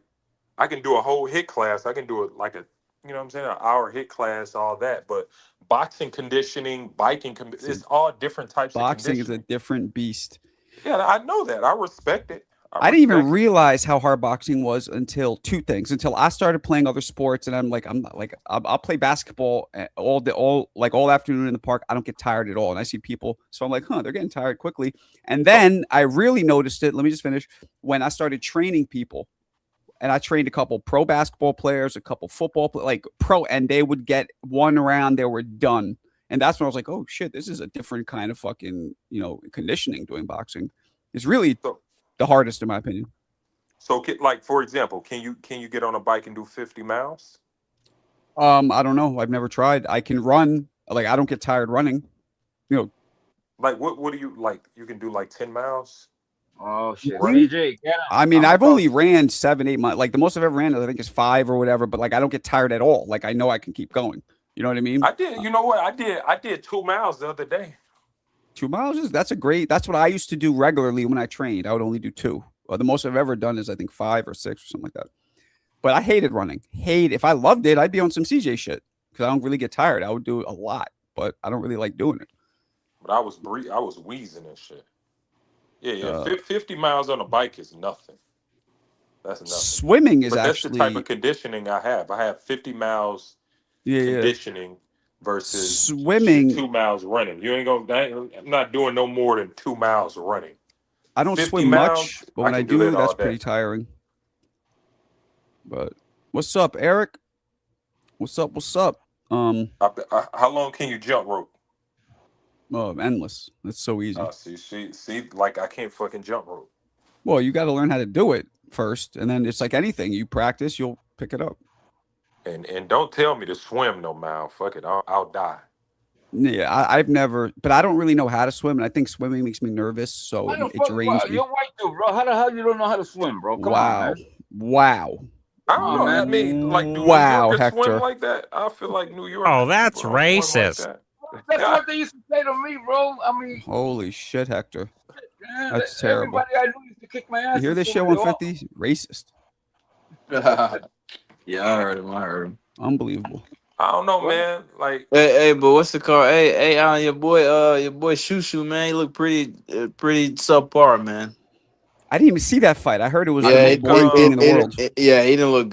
Speaker 10: I can do a whole hit class. I can do it like you know what I'm saying, an hour hit class, all that. But boxing conditioning, biking, it's all different types of
Speaker 1: Boxing
Speaker 10: conditioning.
Speaker 1: is a different beast.
Speaker 10: Yeah, I know that. I respect it.
Speaker 1: I didn't even realize how hard boxing was until until I started playing other sports, and I'll play basketball all afternoon in the park. I don't get tired at all, and I see people, so I'm like, they're getting tired quickly. And then I really noticed it. Let me just finish. When I started training people, and I trained a couple pro basketball players, a couple football and they would get 1 round, they were done. And that's when I was like, oh shit, this is a different kind of fucking, conditioning doing boxing. It's really the hardest in my opinion.
Speaker 10: So like, for example, can you get on a bike and do 50 miles?
Speaker 1: I don't know. I've never tried. I can run. Like, I don't get tired running.
Speaker 10: Like what do you like? You can do like 10 miles?
Speaker 2: Oh shit. CJ,
Speaker 1: I mean, I've only ran 7, 8 miles. Like the most I've ever ran, I think is 5 or whatever, but like I don't get tired at all. Like I know I can keep going. You know what I mean?
Speaker 10: I did. You know what? I did 2 miles the other day.
Speaker 1: 2 miles that's what I used to do regularly when I trained. I would only do 2. The most I've ever done is I think 5 or 6 or something like that. But I hated running. If I loved it, I'd be on some CJ shit because I don't really get tired. I would do it a lot, but I don't really like doing it.
Speaker 10: But I was wheezing and shit. Yeah. 50 miles on a bike is nothing. That's nothing.
Speaker 1: Swimming is
Speaker 10: that's
Speaker 1: actually
Speaker 10: the type of conditioning I have. I have 50 miles conditioning versus
Speaker 1: swimming
Speaker 10: 2 miles running. You ain't gonna. I'm not doing no more than 2 miles running.
Speaker 1: I don't swim much, but when I do, that's pretty tiring. But what's up, Eric? What's up?
Speaker 10: How long can you jump rope?
Speaker 1: Endless. That's so easy.
Speaker 10: See, like I can't fucking jump rope.
Speaker 1: Well, you got to learn how to do it first, and then it's like anything. You practice, you'll pick it up.
Speaker 10: And don't tell me to swim no mile. Fuck it, I'll die.
Speaker 1: Yeah, I've never, but I don't really know how to swim, and I think swimming makes me nervous, so it drains me.
Speaker 2: You're white too, bro. How the hell you don't know how to swim, bro? Come on, man.
Speaker 1: Wow.
Speaker 10: I don't know. I mean, like, do New Yorkers swim like that? I feel like New York.
Speaker 12: Oh, that's racist.
Speaker 2: Like that. That's what they used to say to me, bro. I mean,
Speaker 1: holy shit, Hector.
Speaker 2: Man,
Speaker 1: that's terrible.
Speaker 2: Everybody I knew used to kick my ass.
Speaker 1: You hear this shit 150? Racist.
Speaker 11: Yeah, I heard him.
Speaker 1: Unbelievable.
Speaker 10: I don't know, man. Like,
Speaker 11: hey, but what's the car? Hey, Alan, your boy Shushu, man, he looked pretty subpar, man.
Speaker 1: I didn't even see that fight. I heard it was the most boring thing in the world.
Speaker 11: He didn't look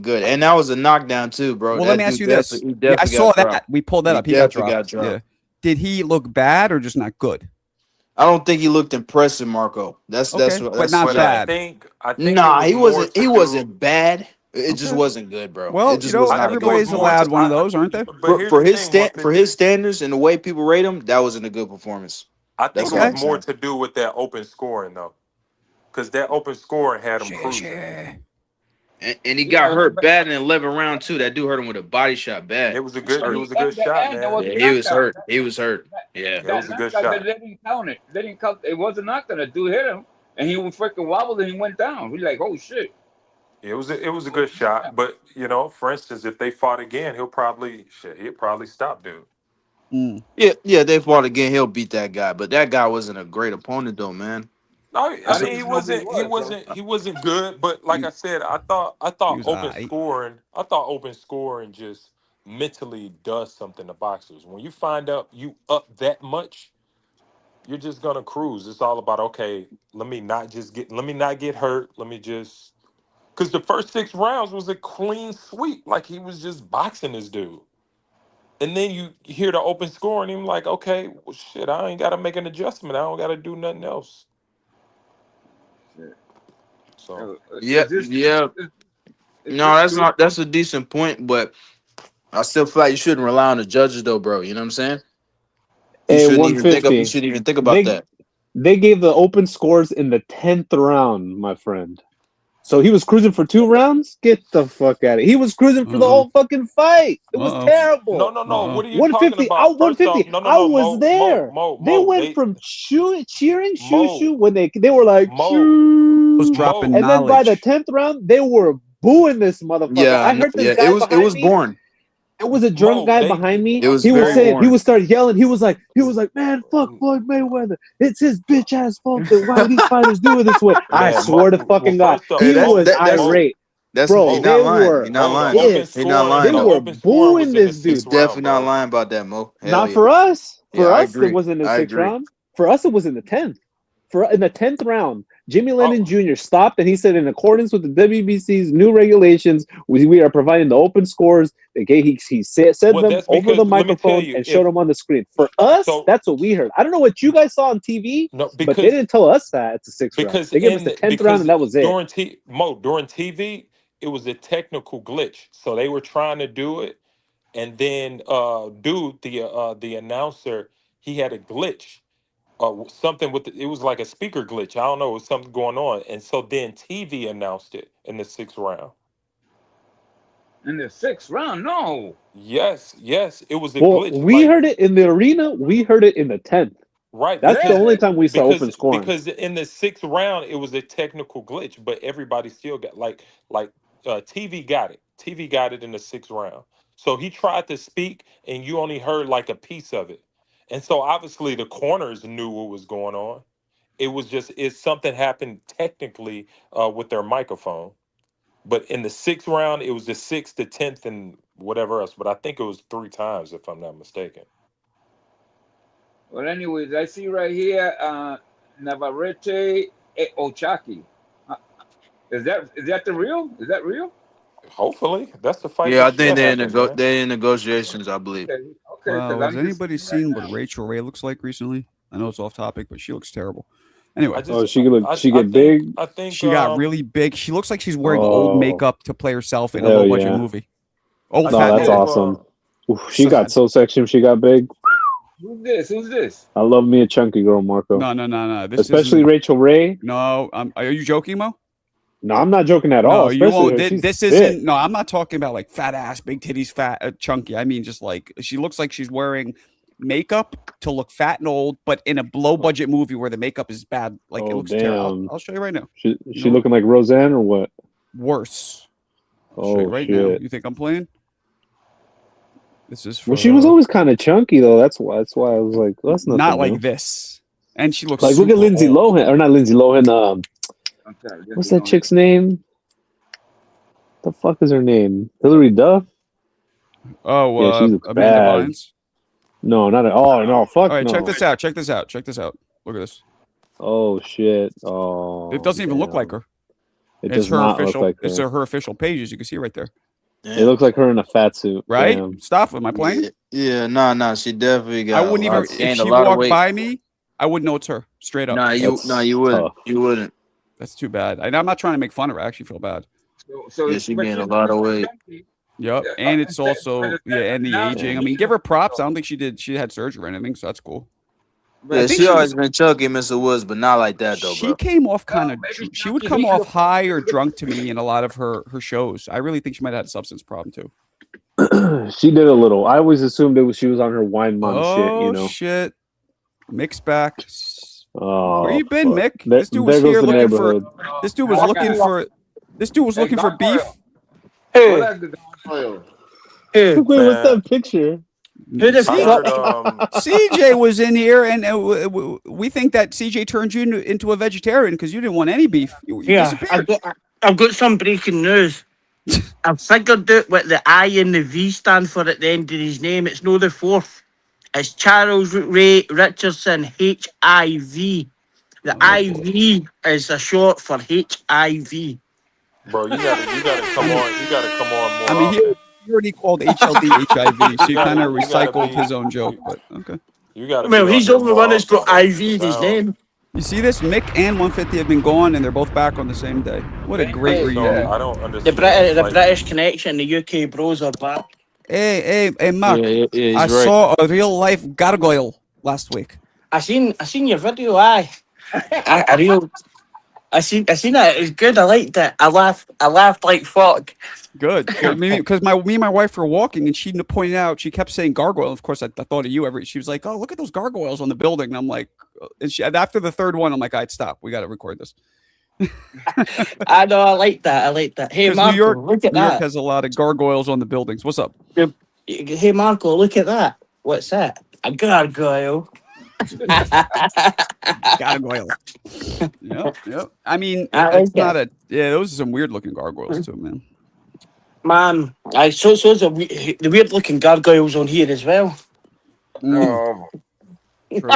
Speaker 11: good. And that was a knockdown too, bro.
Speaker 1: Well, let me ask you this. I saw that. We pulled that up. He got dropped. Yeah. Did he look bad or just not good?
Speaker 11: I don't think he looked impressive, Marco. That's
Speaker 1: but not bad.
Speaker 11: I think he wasn't bad. It just wasn't good, bro.
Speaker 1: Well, everybody's allowed one of those, aren't they?
Speaker 11: For his standards and the way people rate him, that wasn't a good performance.
Speaker 10: I think it was more to do with that open scoring though, because that open scoring had him cruising.
Speaker 11: And he got hurt bad in the 11th round too. That dude hurt him with a body shot bad.
Speaker 10: It was a good shot, man.
Speaker 11: Yeah, he was hurt. Yeah,
Speaker 10: it was a good shot.
Speaker 2: They didn't count it. They didn't count. It wasn't knocked. The dude hit him, and he freaking wobbled, and he went down. He's like, "Oh shit!"
Speaker 10: It was a good shot, but for instance, if they fought again, he'll probably stop, dude.
Speaker 11: Yeah, they fought again. He'll beat that guy, but that guy wasn't a great opponent though, man.
Speaker 10: No, I mean he wasn't good, but like I said, I thought open scoring just mentally does something to boxers. When you find out you up that much, you're just gonna cruise. It's all about, okay, let me not get hurt. Let me just, because the first 6 rounds was a clean sweep, like he was just boxing this dude. And then you hear the open scoring, and you're like, okay, well, shit, I ain't got to make an adjustment. I don't got to do nothing else. So
Speaker 11: no, that's a decent point, but I still feel like you shouldn't rely on the judges though, bro. You know what I'm saying? You shouldn't even think about that.
Speaker 6: They gave the open scores in the 10th round, my friend. So he was cruising for 2 rounds? Get the fuck out of here. He was cruising for the whole fucking fight. It was terrible.
Speaker 10: No. What are you talking
Speaker 6: 150.
Speaker 10: about? First off,
Speaker 6: 150. I was there. They
Speaker 10: Mo.
Speaker 6: went from cheering
Speaker 10: Mo.
Speaker 6: shoo when they were like shoo.
Speaker 1: Was dropping
Speaker 6: And then by the
Speaker 1: knowledge.
Speaker 6: 10th round, they were booing this motherfucker.
Speaker 11: Yeah,
Speaker 6: I heard this guy behind
Speaker 11: it was
Speaker 6: me.
Speaker 11: boring.
Speaker 6: It was a drunk guy behind me.
Speaker 11: It was
Speaker 6: he was
Speaker 11: very
Speaker 6: saying,
Speaker 11: boring.
Speaker 6: he would start yelling. He was like, man, fuck Floyd Mayweather. It's his bitch ass fault that why these fighters do it this way. I swear to fucking God, he was irate. Bro,
Speaker 11: he's
Speaker 6: they
Speaker 11: not lying.
Speaker 6: were
Speaker 11: He's not lying.
Speaker 6: pissed.
Speaker 11: He's not lying.
Speaker 6: They were booing this dude.
Speaker 11: He's definitely not lying about that, Mo.
Speaker 6: Not for us. For
Speaker 11: I
Speaker 6: us,
Speaker 11: agree.
Speaker 6: it wasn't in the
Speaker 11: I
Speaker 6: 6th
Speaker 11: agree.
Speaker 6: round. For us, it was in the 10th. In the 10th round, Jimmy Lennon Jr. stopped and he said, in accordance with the WBC's new regulations, we are providing the open scores. He said them over the microphone and showed them on the screen. For us, that's what we heard. I don't know what you guys saw on TV, but they didn't tell us that it's the 6th round. They gave us the 10th round and that was it.
Speaker 10: During TV, it was a technical glitch. So they were trying to do it, and then the announcer, he had a glitch. Something with it was like a speaker glitch. I don't know, it was something going on, and so then TV announced it in the 6th round.
Speaker 2: In the 6th round, no.
Speaker 10: Yes, it was a
Speaker 6: well,
Speaker 10: glitch.
Speaker 6: We heard it in the arena. We heard it in the 10th.
Speaker 10: Right,
Speaker 6: that's the only time we saw open scoring.
Speaker 10: Because in the 6th round, it was a technical glitch, but everybody still got TV got it. TV got it in the 6th round. So he tried to speak, and you only heard like a piece of it. And so obviously the corners knew what was going on. It was just something happened technically with their microphone. But in the 6th round, it was the 6th, the 10th, and whatever else. But I think it was 3 times, if I'm not mistaken.
Speaker 2: Well, anyways, I see right here, Navarrete Ochaki. Is that the real? Is that real?
Speaker 10: Hopefully, that's the fight.
Speaker 11: Yeah, I think they're in negotiations. I believe.
Speaker 2: Okay.
Speaker 1: Wow, has anybody seen what Rachel Ray looks like recently? I know it's off topic, but she looks terrible. Anyway,
Speaker 6: she get big.
Speaker 10: I think
Speaker 1: she got really big. She looks like she's wearing old makeup to play herself in a low budget movie.
Speaker 6: Oh, that's awesome. She got so sexy when she got big.
Speaker 2: Who's this?
Speaker 6: I love me a chunky girl, Marco.
Speaker 1: No.
Speaker 6: Especially Rachel Ray.
Speaker 1: No, are you joking, Mo?
Speaker 6: No, I'm not joking at all.
Speaker 1: No, you won't. This isn't. No, I'm not talking about like fat ass, big titties, fat, chunky. I mean, just like she looks like she's wearing makeup to look fat and old, but in a low budget movie where the makeup is bad. Like it looks terrible. I'll show you right now.
Speaker 6: She looking like Roseanne or what?
Speaker 1: Worse.
Speaker 6: Oh,
Speaker 1: right
Speaker 6: shit.
Speaker 1: now. You think I'm playing? This is.
Speaker 6: Well, she was always kind of chunky though. That's why I was like, well, that's
Speaker 1: not like this. And she looks
Speaker 6: like look at Lindsay Lohan, or not Lindsay Lohan. What's that chick's name? The fuck is her name? Hillary Duff?
Speaker 1: Oh,
Speaker 6: yeah, she looks
Speaker 1: Amanda
Speaker 6: bad.
Speaker 1: Bynes?
Speaker 6: No, not at all. No, fuck.
Speaker 1: All right,
Speaker 6: no.
Speaker 1: check this out. Look at this.
Speaker 6: Oh shit! Oh,
Speaker 1: it doesn't even look like her.
Speaker 6: It's her official.
Speaker 1: Look like her. It's her official page, as you can see right there.
Speaker 6: Damn. It looks like her in a fat suit.
Speaker 1: Right?
Speaker 6: Damn.
Speaker 1: Stop. Am I playing?
Speaker 11: Yeah, no. She definitely got.
Speaker 1: I wouldn't even. If she walked by me, I wouldn't know it's her. Straight up.
Speaker 11: You wouldn't. Tough. You wouldn't.
Speaker 1: That's too bad. I'm not trying to make fun of her. I actually feel bad.
Speaker 11: So she gained a lot of weight.
Speaker 1: Yep, and it's also and the aging. I mean, give her props. I don't think she had surgery or anything, so that's cool.
Speaker 11: Yeah, she always been chunky, Mr. Woods, but not like that though, bro.
Speaker 1: She came off kind of. She would come off high or drunk to me in a lot of her shows. I really think she might have had a substance problem too.
Speaker 6: She did a little. I always assumed she was on her wine mom shit. You know.
Speaker 1: Oh shit! Mick's back.
Speaker 6: Oh,
Speaker 1: where you been, Mick?
Speaker 6: There,
Speaker 1: this dude was here looking for. This dude was looking for. This dude was looking for beef.
Speaker 2: Hey,
Speaker 6: wait, what's that picture?
Speaker 1: CJ was in here, and we think that CJ turned you into a vegetarian because you didn't want any beef. You disappeared.
Speaker 12: I've got some breaking news. I've figured out what the I and the V stand for at the end of his name. It's no the fourth. It's Charles Ray Richardson, HIV. The IV is a short for HIV.
Speaker 10: Bro, you gotta come on. You gotta come on more.
Speaker 1: I mean, he already called HLD HIV, so he kind of recycled his own joke. But okay.
Speaker 10: You gotta.
Speaker 12: Well, he's the only one that's got IV in his name.
Speaker 1: You see this? Mick and 150 have been gone, and they're both back on the same day. What a great reunion!
Speaker 10: I don't understand.
Speaker 12: The British connection, the UK bros are back.
Speaker 1: Hey, Mark!
Speaker 11: Yeah,
Speaker 1: I saw a real life gargoyle last week.
Speaker 12: I seen your video. A I seen that. It was good. I liked it. I laughed like fuck.
Speaker 1: Good. Because me and my wife were walking, and she pointed out. She kept saying gargoyle. Of course, I thought of you. She was like, "Oh, look at those gargoyles on the building." And I'm like, and after the third one, I'm like, "I'd stop. We got to record this."
Speaker 12: I know. I like that. Hey,
Speaker 1: Because
Speaker 12: Marco, look at
Speaker 1: New York
Speaker 12: that.
Speaker 1: has a lot of gargoyles on the buildings. What's up?
Speaker 12: Hey, Marco, look at that. What's that? A gargoyle.
Speaker 1: Gargoyle. Yep. I mean,
Speaker 12: I
Speaker 1: it's
Speaker 12: like
Speaker 1: not
Speaker 12: it.
Speaker 1: those are some weird looking gargoyles too, man.
Speaker 12: Man, so's the weird looking gargoyles on here as well.
Speaker 2: Oh,
Speaker 1: True.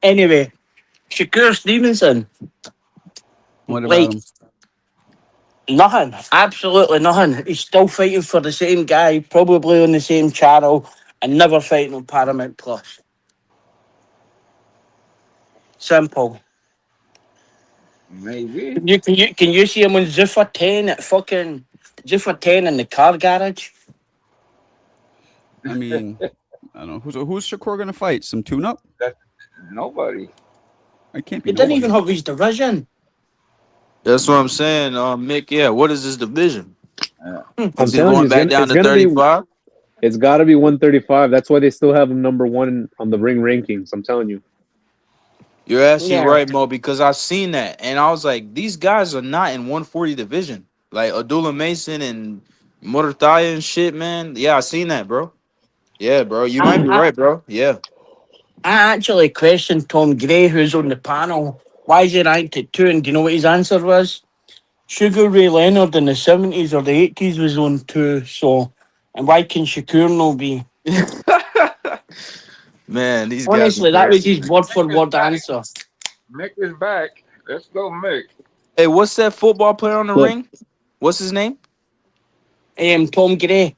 Speaker 12: Anyway, Shakur Stevenson.
Speaker 1: What about
Speaker 12: Like
Speaker 1: him?
Speaker 12: nothing, absolutely nothing. He's still fighting for the same guy, probably on the same channel, and never fighting on Paramount Plus. Simple.
Speaker 2: maybe.
Speaker 12: Can you see him on Zuffa 10 at fucking Zuffa 10 in the car garage?
Speaker 1: I mean, I don't know who's Shakur gonna fight. Some tune-up?
Speaker 2: Nobody.
Speaker 1: I can't be.
Speaker 12: He didn't
Speaker 1: Nobody.
Speaker 12: even have his division.
Speaker 11: That's what I'm saying, Mick. Yeah, what is this division?
Speaker 6: I'm
Speaker 11: Is he
Speaker 6: telling you,
Speaker 11: going back down
Speaker 6: it's
Speaker 11: to
Speaker 6: gonna be.
Speaker 11: 35?
Speaker 6: It's got to be 135. That's why they still have him number one on the ring rankings. I'm telling you.
Speaker 11: You're actually
Speaker 12: Yeah.
Speaker 11: right, Mo, because I've seen that, and I was like, these guys are not in 140 division, like Abdullah Mason and Murtaya and shit, man. Yeah, I seen that, bro. Yeah, bro, you might be
Speaker 12: I,
Speaker 11: right, bro. Yeah.
Speaker 12: I actually questioned Tom Gray, who's on the panel. Why is he ranked at 2? And do you know what his answer was? Sugar Ray Leonard in the 70s or the 80s was on 2. So, and why can Shakur no be?
Speaker 11: Man, these guys are
Speaker 12: Honestly, that was
Speaker 11: crazy.
Speaker 12: his word for word answer.
Speaker 2: Mick is back. Let's go, Mick.
Speaker 11: Hey, what's that football player on the
Speaker 6: Look.
Speaker 11: ring? What's his name?
Speaker 12: Tom Gray.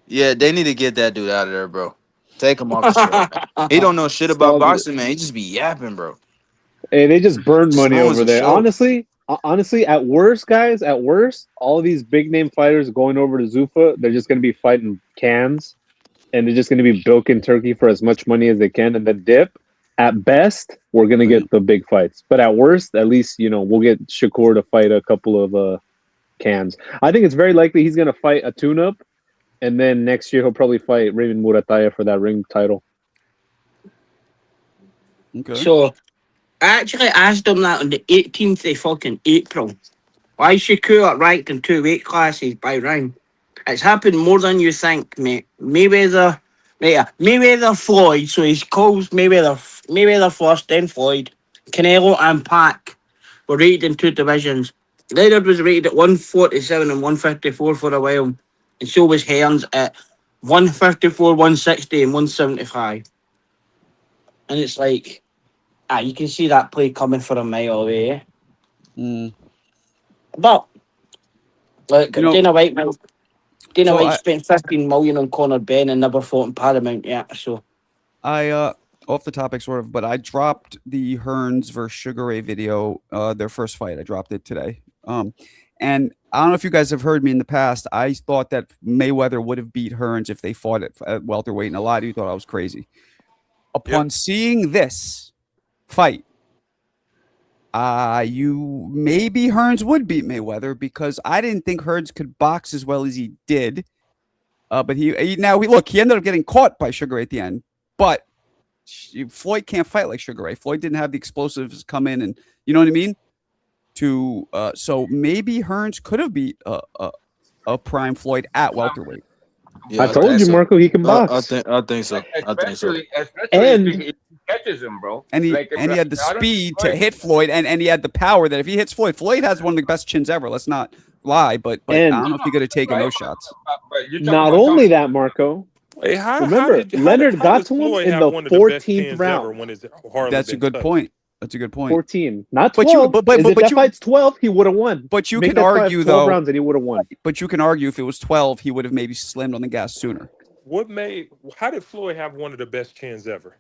Speaker 11: Yeah, they need to get that dude out of there, bro. Take him off the show. He don't know shit about boxing, man. He just be yapping, bro.
Speaker 6: Hey, they just burned money
Speaker 11: Ruins
Speaker 6: over
Speaker 11: the
Speaker 6: there.
Speaker 11: show.
Speaker 6: Honestly, at worst, guys, all of these big name fighters going over to Zuffa, they're just going to be fighting cans, and they're just going to be bilking turkey for as much money as they can, and then dip. At best, we're going to get the big fights, but at worst, at least we'll get Shakur to fight a couple of cans. I think it's very likely he's going to fight a tune-up, and then next year he'll probably fight Raymond Murataya for that ring title.
Speaker 1: Okay.
Speaker 12: So, I actually asked him that on the 18th of fucking April. Why is Shakur ranked in 2 weight classes by round? It's happened more than you think, mate. Mayweather Floyd, so he calls Mayweather first, then Floyd. Canelo and Pac were rated in 2 divisions. Leonard was rated at 147 and 154 for a while, and so was Hearns at 154, 160, and 175. And it's like, you can see that play coming for a mile away. But like Dana White spent 15 million on Conor Benn and never fought in Paramount yet. So
Speaker 1: I off the topic sort of, but I dropped the Hearns versus Sugar Ray video, their first fight. I dropped it today. And I don't know if you guys have heard me in the past. I thought that Mayweather would have beat Hearns if they fought at welterweight, and a lot of you thought I was crazy. Upon seeing this fight, maybe Hearns would beat Mayweather, because I didn't think Hearns could box as well as he did. But he ended up getting caught by Sugar Ray at the end. But Floyd can't fight like Sugar Ray. Floyd didn't have the explosives come in, and you know what I mean. So maybe Hearns could have beat a prime Floyd at welterweight.
Speaker 11: Yeah,
Speaker 6: I told you, Marco, he can box.
Speaker 11: I think so.
Speaker 2: Especially
Speaker 6: And
Speaker 2: if he catches him, bro.
Speaker 1: And he had the speed to hit Floyd, and he had the power that if he hits Floyd has one of the best chins ever. Let's not lie, but I don't know if he could have taken those shots.
Speaker 6: Not only that, Marco.
Speaker 10: Hey,
Speaker 6: Remember, Leonard got to him in the 14th round.
Speaker 1: That's a good point. That's a good point.
Speaker 6: 14, not 12. But if that fight's 12, he would have won.
Speaker 1: But you
Speaker 6: Make
Speaker 1: can
Speaker 6: that fight
Speaker 1: argue
Speaker 6: 12
Speaker 1: though,
Speaker 6: rounds and he would have won.
Speaker 1: But you can argue if it was 12, he would have maybe slammed on the gas sooner.
Speaker 10: How did Floyd have one of the best chins ever?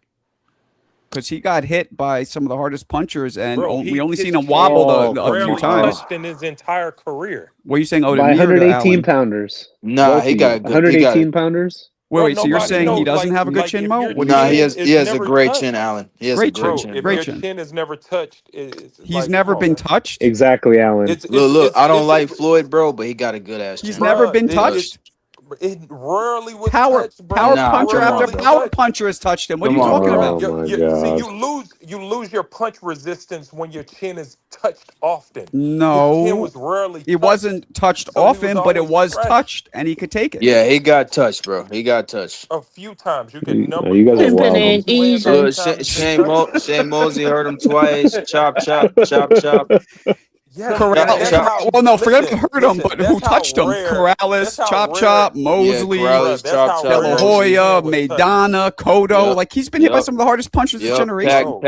Speaker 1: Because he got hit by some of the hardest punchers, and we only
Speaker 10: his
Speaker 1: seen him wobble a few times.
Speaker 10: Touched in his entire career.
Speaker 1: What are you saying?
Speaker 6: By 118 pounders.
Speaker 11: Nah, he got
Speaker 6: 118 pounders.
Speaker 10: Bro,
Speaker 1: Wait. So you're
Speaker 10: nobody
Speaker 1: saying he
Speaker 10: knows.
Speaker 1: doesn't have a good
Speaker 10: Like
Speaker 1: chin,
Speaker 10: if
Speaker 1: Mo?
Speaker 10: your
Speaker 1: What are you
Speaker 11: Nah,
Speaker 1: saying?
Speaker 10: chin
Speaker 11: he
Speaker 10: is
Speaker 11: has a
Speaker 10: never
Speaker 11: great chin,
Speaker 10: touched,
Speaker 11: Alan. He has a
Speaker 1: Great
Speaker 11: great
Speaker 1: chin.
Speaker 10: bro.
Speaker 11: chin,
Speaker 10: If
Speaker 11: bro.
Speaker 1: Great
Speaker 10: your
Speaker 1: chin.
Speaker 10: chin is never touched, it's
Speaker 1: He's
Speaker 10: like, come
Speaker 1: never
Speaker 10: on,
Speaker 1: been
Speaker 10: man.
Speaker 1: touched.
Speaker 6: Exactly, Alan.
Speaker 11: Look, I don't
Speaker 10: It's
Speaker 11: like Floyd, bro, but he got a good ass
Speaker 1: He's
Speaker 11: chin,
Speaker 1: never
Speaker 11: bro.
Speaker 10: bruh,
Speaker 1: been
Speaker 11: He does.
Speaker 1: touched.
Speaker 10: it rarely was
Speaker 1: Power
Speaker 10: touched, bro.
Speaker 1: puncher
Speaker 11: Come
Speaker 1: after
Speaker 11: on,
Speaker 10: Rarely
Speaker 11: bro.
Speaker 1: power
Speaker 10: touched.
Speaker 1: puncher has touched him. What are
Speaker 11: Come
Speaker 1: you
Speaker 11: on,
Speaker 1: talking
Speaker 11: bro.
Speaker 6: Oh
Speaker 1: about?
Speaker 6: my
Speaker 10: See,
Speaker 6: god.
Speaker 10: you lose your punch resistance when your chin is touched often. His chin
Speaker 1: No,
Speaker 10: was rarely
Speaker 1: it
Speaker 10: touched,
Speaker 1: wasn't touched
Speaker 10: so he was
Speaker 1: often, but it
Speaker 10: always
Speaker 1: was
Speaker 10: fresh.
Speaker 1: touched, and he could take it.
Speaker 11: Yeah, he got touched, bro. He got touched.
Speaker 10: A few times. You can
Speaker 6: You guys are
Speaker 10: list
Speaker 6: wild.
Speaker 10: on
Speaker 6: Man.
Speaker 10: two hands
Speaker 12: Pimpin'
Speaker 10: how many
Speaker 11: Look,
Speaker 10: times it's been touched.
Speaker 11: Shane Mosey hurt him twice. Chop, chop, chop, chop,
Speaker 10: Yes,
Speaker 11: chop,
Speaker 10: and that's
Speaker 1: Corral.
Speaker 11: chop.
Speaker 10: how.
Speaker 1: Well, no, forget
Speaker 10: Listen,
Speaker 1: who hurt him,
Speaker 10: listen.
Speaker 1: but who
Speaker 10: That's how
Speaker 1: touched him?
Speaker 10: rare. That's
Speaker 1: Corrales,
Speaker 10: how
Speaker 1: Chop
Speaker 10: rare,
Speaker 1: Chop,
Speaker 11: Yeah,
Speaker 1: Mosley,
Speaker 10: bruh.
Speaker 11: Corrales,
Speaker 10: That's
Speaker 11: chop,
Speaker 10: how
Speaker 1: De
Speaker 11: chop,
Speaker 1: La
Speaker 10: rare his
Speaker 11: Mosley.
Speaker 1: Hoya,
Speaker 10: chin was touched,
Speaker 1: Maidana, Cotto.
Speaker 11: Yep,
Speaker 1: Like he's been hit by
Speaker 11: yep,
Speaker 1: some of the hardest punchers of this
Speaker 11: yep.
Speaker 1: generation,
Speaker 10: bro.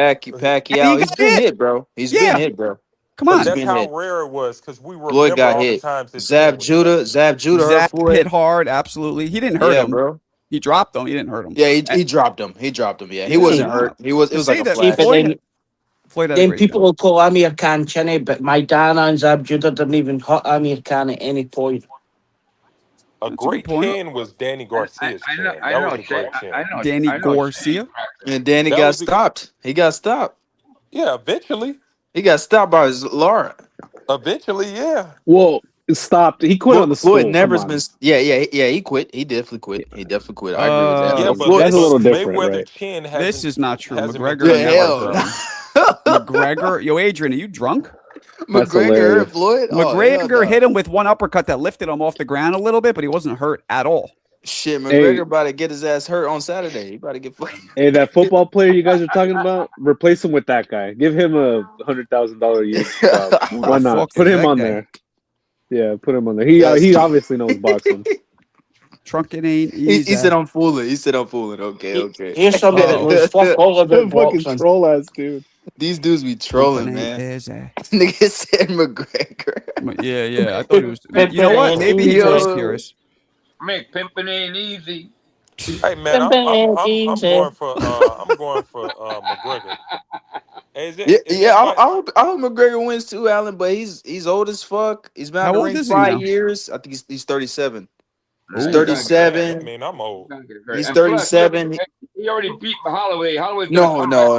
Speaker 1: and he
Speaker 11: Pacquiao. He's
Speaker 1: got
Speaker 11: been
Speaker 1: hit.
Speaker 11: hit, bro. He's been
Speaker 1: Yeah,
Speaker 11: hit, bro.
Speaker 1: come
Speaker 10: But
Speaker 11: He's
Speaker 1: on.
Speaker 10: that's
Speaker 11: been
Speaker 10: how
Speaker 11: hit.
Speaker 10: rare it was because we
Speaker 11: Floyd
Speaker 10: remember
Speaker 11: got
Speaker 10: all the
Speaker 11: hit.
Speaker 10: times his chin was touched.
Speaker 11: Zab Judah hurt
Speaker 1: Zach hit
Speaker 11: Floyd.
Speaker 1: hard, absolutely. He didn't hurt
Speaker 11: Yeah,
Speaker 1: him.
Speaker 11: bro.
Speaker 1: He dropped him. He didn't hurt him.
Speaker 11: Yeah,
Speaker 1: And,
Speaker 11: he dropped him. He dropped him. Yeah, he
Speaker 1: yeah,
Speaker 11: wasn't
Speaker 12: See,
Speaker 11: hurt.
Speaker 1: no.
Speaker 11: It
Speaker 1: To
Speaker 11: was
Speaker 1: say
Speaker 11: like a
Speaker 1: that
Speaker 12: see, but
Speaker 11: flash.
Speaker 1: Floyd had a
Speaker 12: then
Speaker 1: great
Speaker 12: people
Speaker 1: chin.
Speaker 12: will call Amir Khan chinny, but my Dana and Zab Judah didn't even hurt Amir Khan at any point.
Speaker 10: A
Speaker 1: That's a good
Speaker 10: great
Speaker 1: point.
Speaker 10: chin was Danny Garcia's chin. That was a great chin.
Speaker 1: Danny Garcia.
Speaker 11: And then he
Speaker 10: That
Speaker 11: got
Speaker 10: was the
Speaker 11: stopped. He got stopped.
Speaker 10: yeah. Eventually,
Speaker 11: He got stopped by his Laura.
Speaker 10: yeah.
Speaker 6: Well, it stopped. He quit on the
Speaker 11: Floyd
Speaker 6: stool. Come
Speaker 11: never's been.
Speaker 6: on.
Speaker 11: Yeah. He quit. He definitely quit. He definitely quit. I agree with that.
Speaker 10: Yeah,
Speaker 11: But
Speaker 10: but
Speaker 11: Floyd,
Speaker 6: That's a little different,
Speaker 10: Mayweather
Speaker 6: right?
Speaker 10: chin
Speaker 1: This is not true.
Speaker 10: hasn't been
Speaker 1: McGregor
Speaker 11: yeah,
Speaker 10: touched
Speaker 1: never
Speaker 10: like
Speaker 11: hell
Speaker 1: hurt
Speaker 11: no.
Speaker 1: him. McGregor, yo, Adrian, are you drunk?
Speaker 6: That's
Speaker 11: McGregor hurt
Speaker 6: hilarious.
Speaker 11: Floyd. Oh hell
Speaker 1: McGregor
Speaker 11: no.
Speaker 1: hit him with one uppercut that lifted him off the ground a little bit, but he wasn't hurt at all.
Speaker 11: Shit,
Speaker 6: Hey,
Speaker 11: McGregor about to get his ass hurt on Saturday. He about to get fucked.
Speaker 6: hey, that football player you guys are talking about, replace him with that guy. Give him a $100,000 a year job.
Speaker 1: Who
Speaker 6: Why
Speaker 1: the
Speaker 6: not?
Speaker 1: fuck
Speaker 6: Put
Speaker 1: is
Speaker 6: him
Speaker 1: that
Speaker 6: on
Speaker 1: guy?
Speaker 6: there. Yeah, put him on there.
Speaker 11: That's
Speaker 6: He obviously knows boxing.
Speaker 1: Trunking ain't
Speaker 11: he
Speaker 1: easy.
Speaker 11: said I'm fooling. He said I'm fooling. Okay.
Speaker 12: Here's somebody that
Speaker 1: Oh.
Speaker 12: knows fuck all about
Speaker 6: Fucking
Speaker 12: boxing.
Speaker 6: troll ass dude.
Speaker 11: These dudes be trolling,
Speaker 1: Trumping ain't
Speaker 11: man.
Speaker 1: easy.
Speaker 11: Nigga said McGregor.
Speaker 1: Yeah. I thought he was. You know what? Maybe he's less curious.
Speaker 2: Make pimping ain't easy.
Speaker 10: Hey man, I'm going for McGregor. Hey, is
Speaker 11: Yeah.
Speaker 10: that
Speaker 11: I
Speaker 10: fight?
Speaker 11: hope McGregor wins too, Alan. But he's old as fuck. He's been out
Speaker 1: How
Speaker 11: the
Speaker 1: old
Speaker 11: ring
Speaker 1: is he now?
Speaker 11: 5 years. I think he's 37. He's
Speaker 1: Ooh.
Speaker 10: Damn, that
Speaker 11: 37.
Speaker 10: mean I'm old.
Speaker 11: He's
Speaker 2: And plus, look,
Speaker 11: 37.
Speaker 2: he already beat Holloway. Holloway's gonna
Speaker 11: No.
Speaker 2: come back.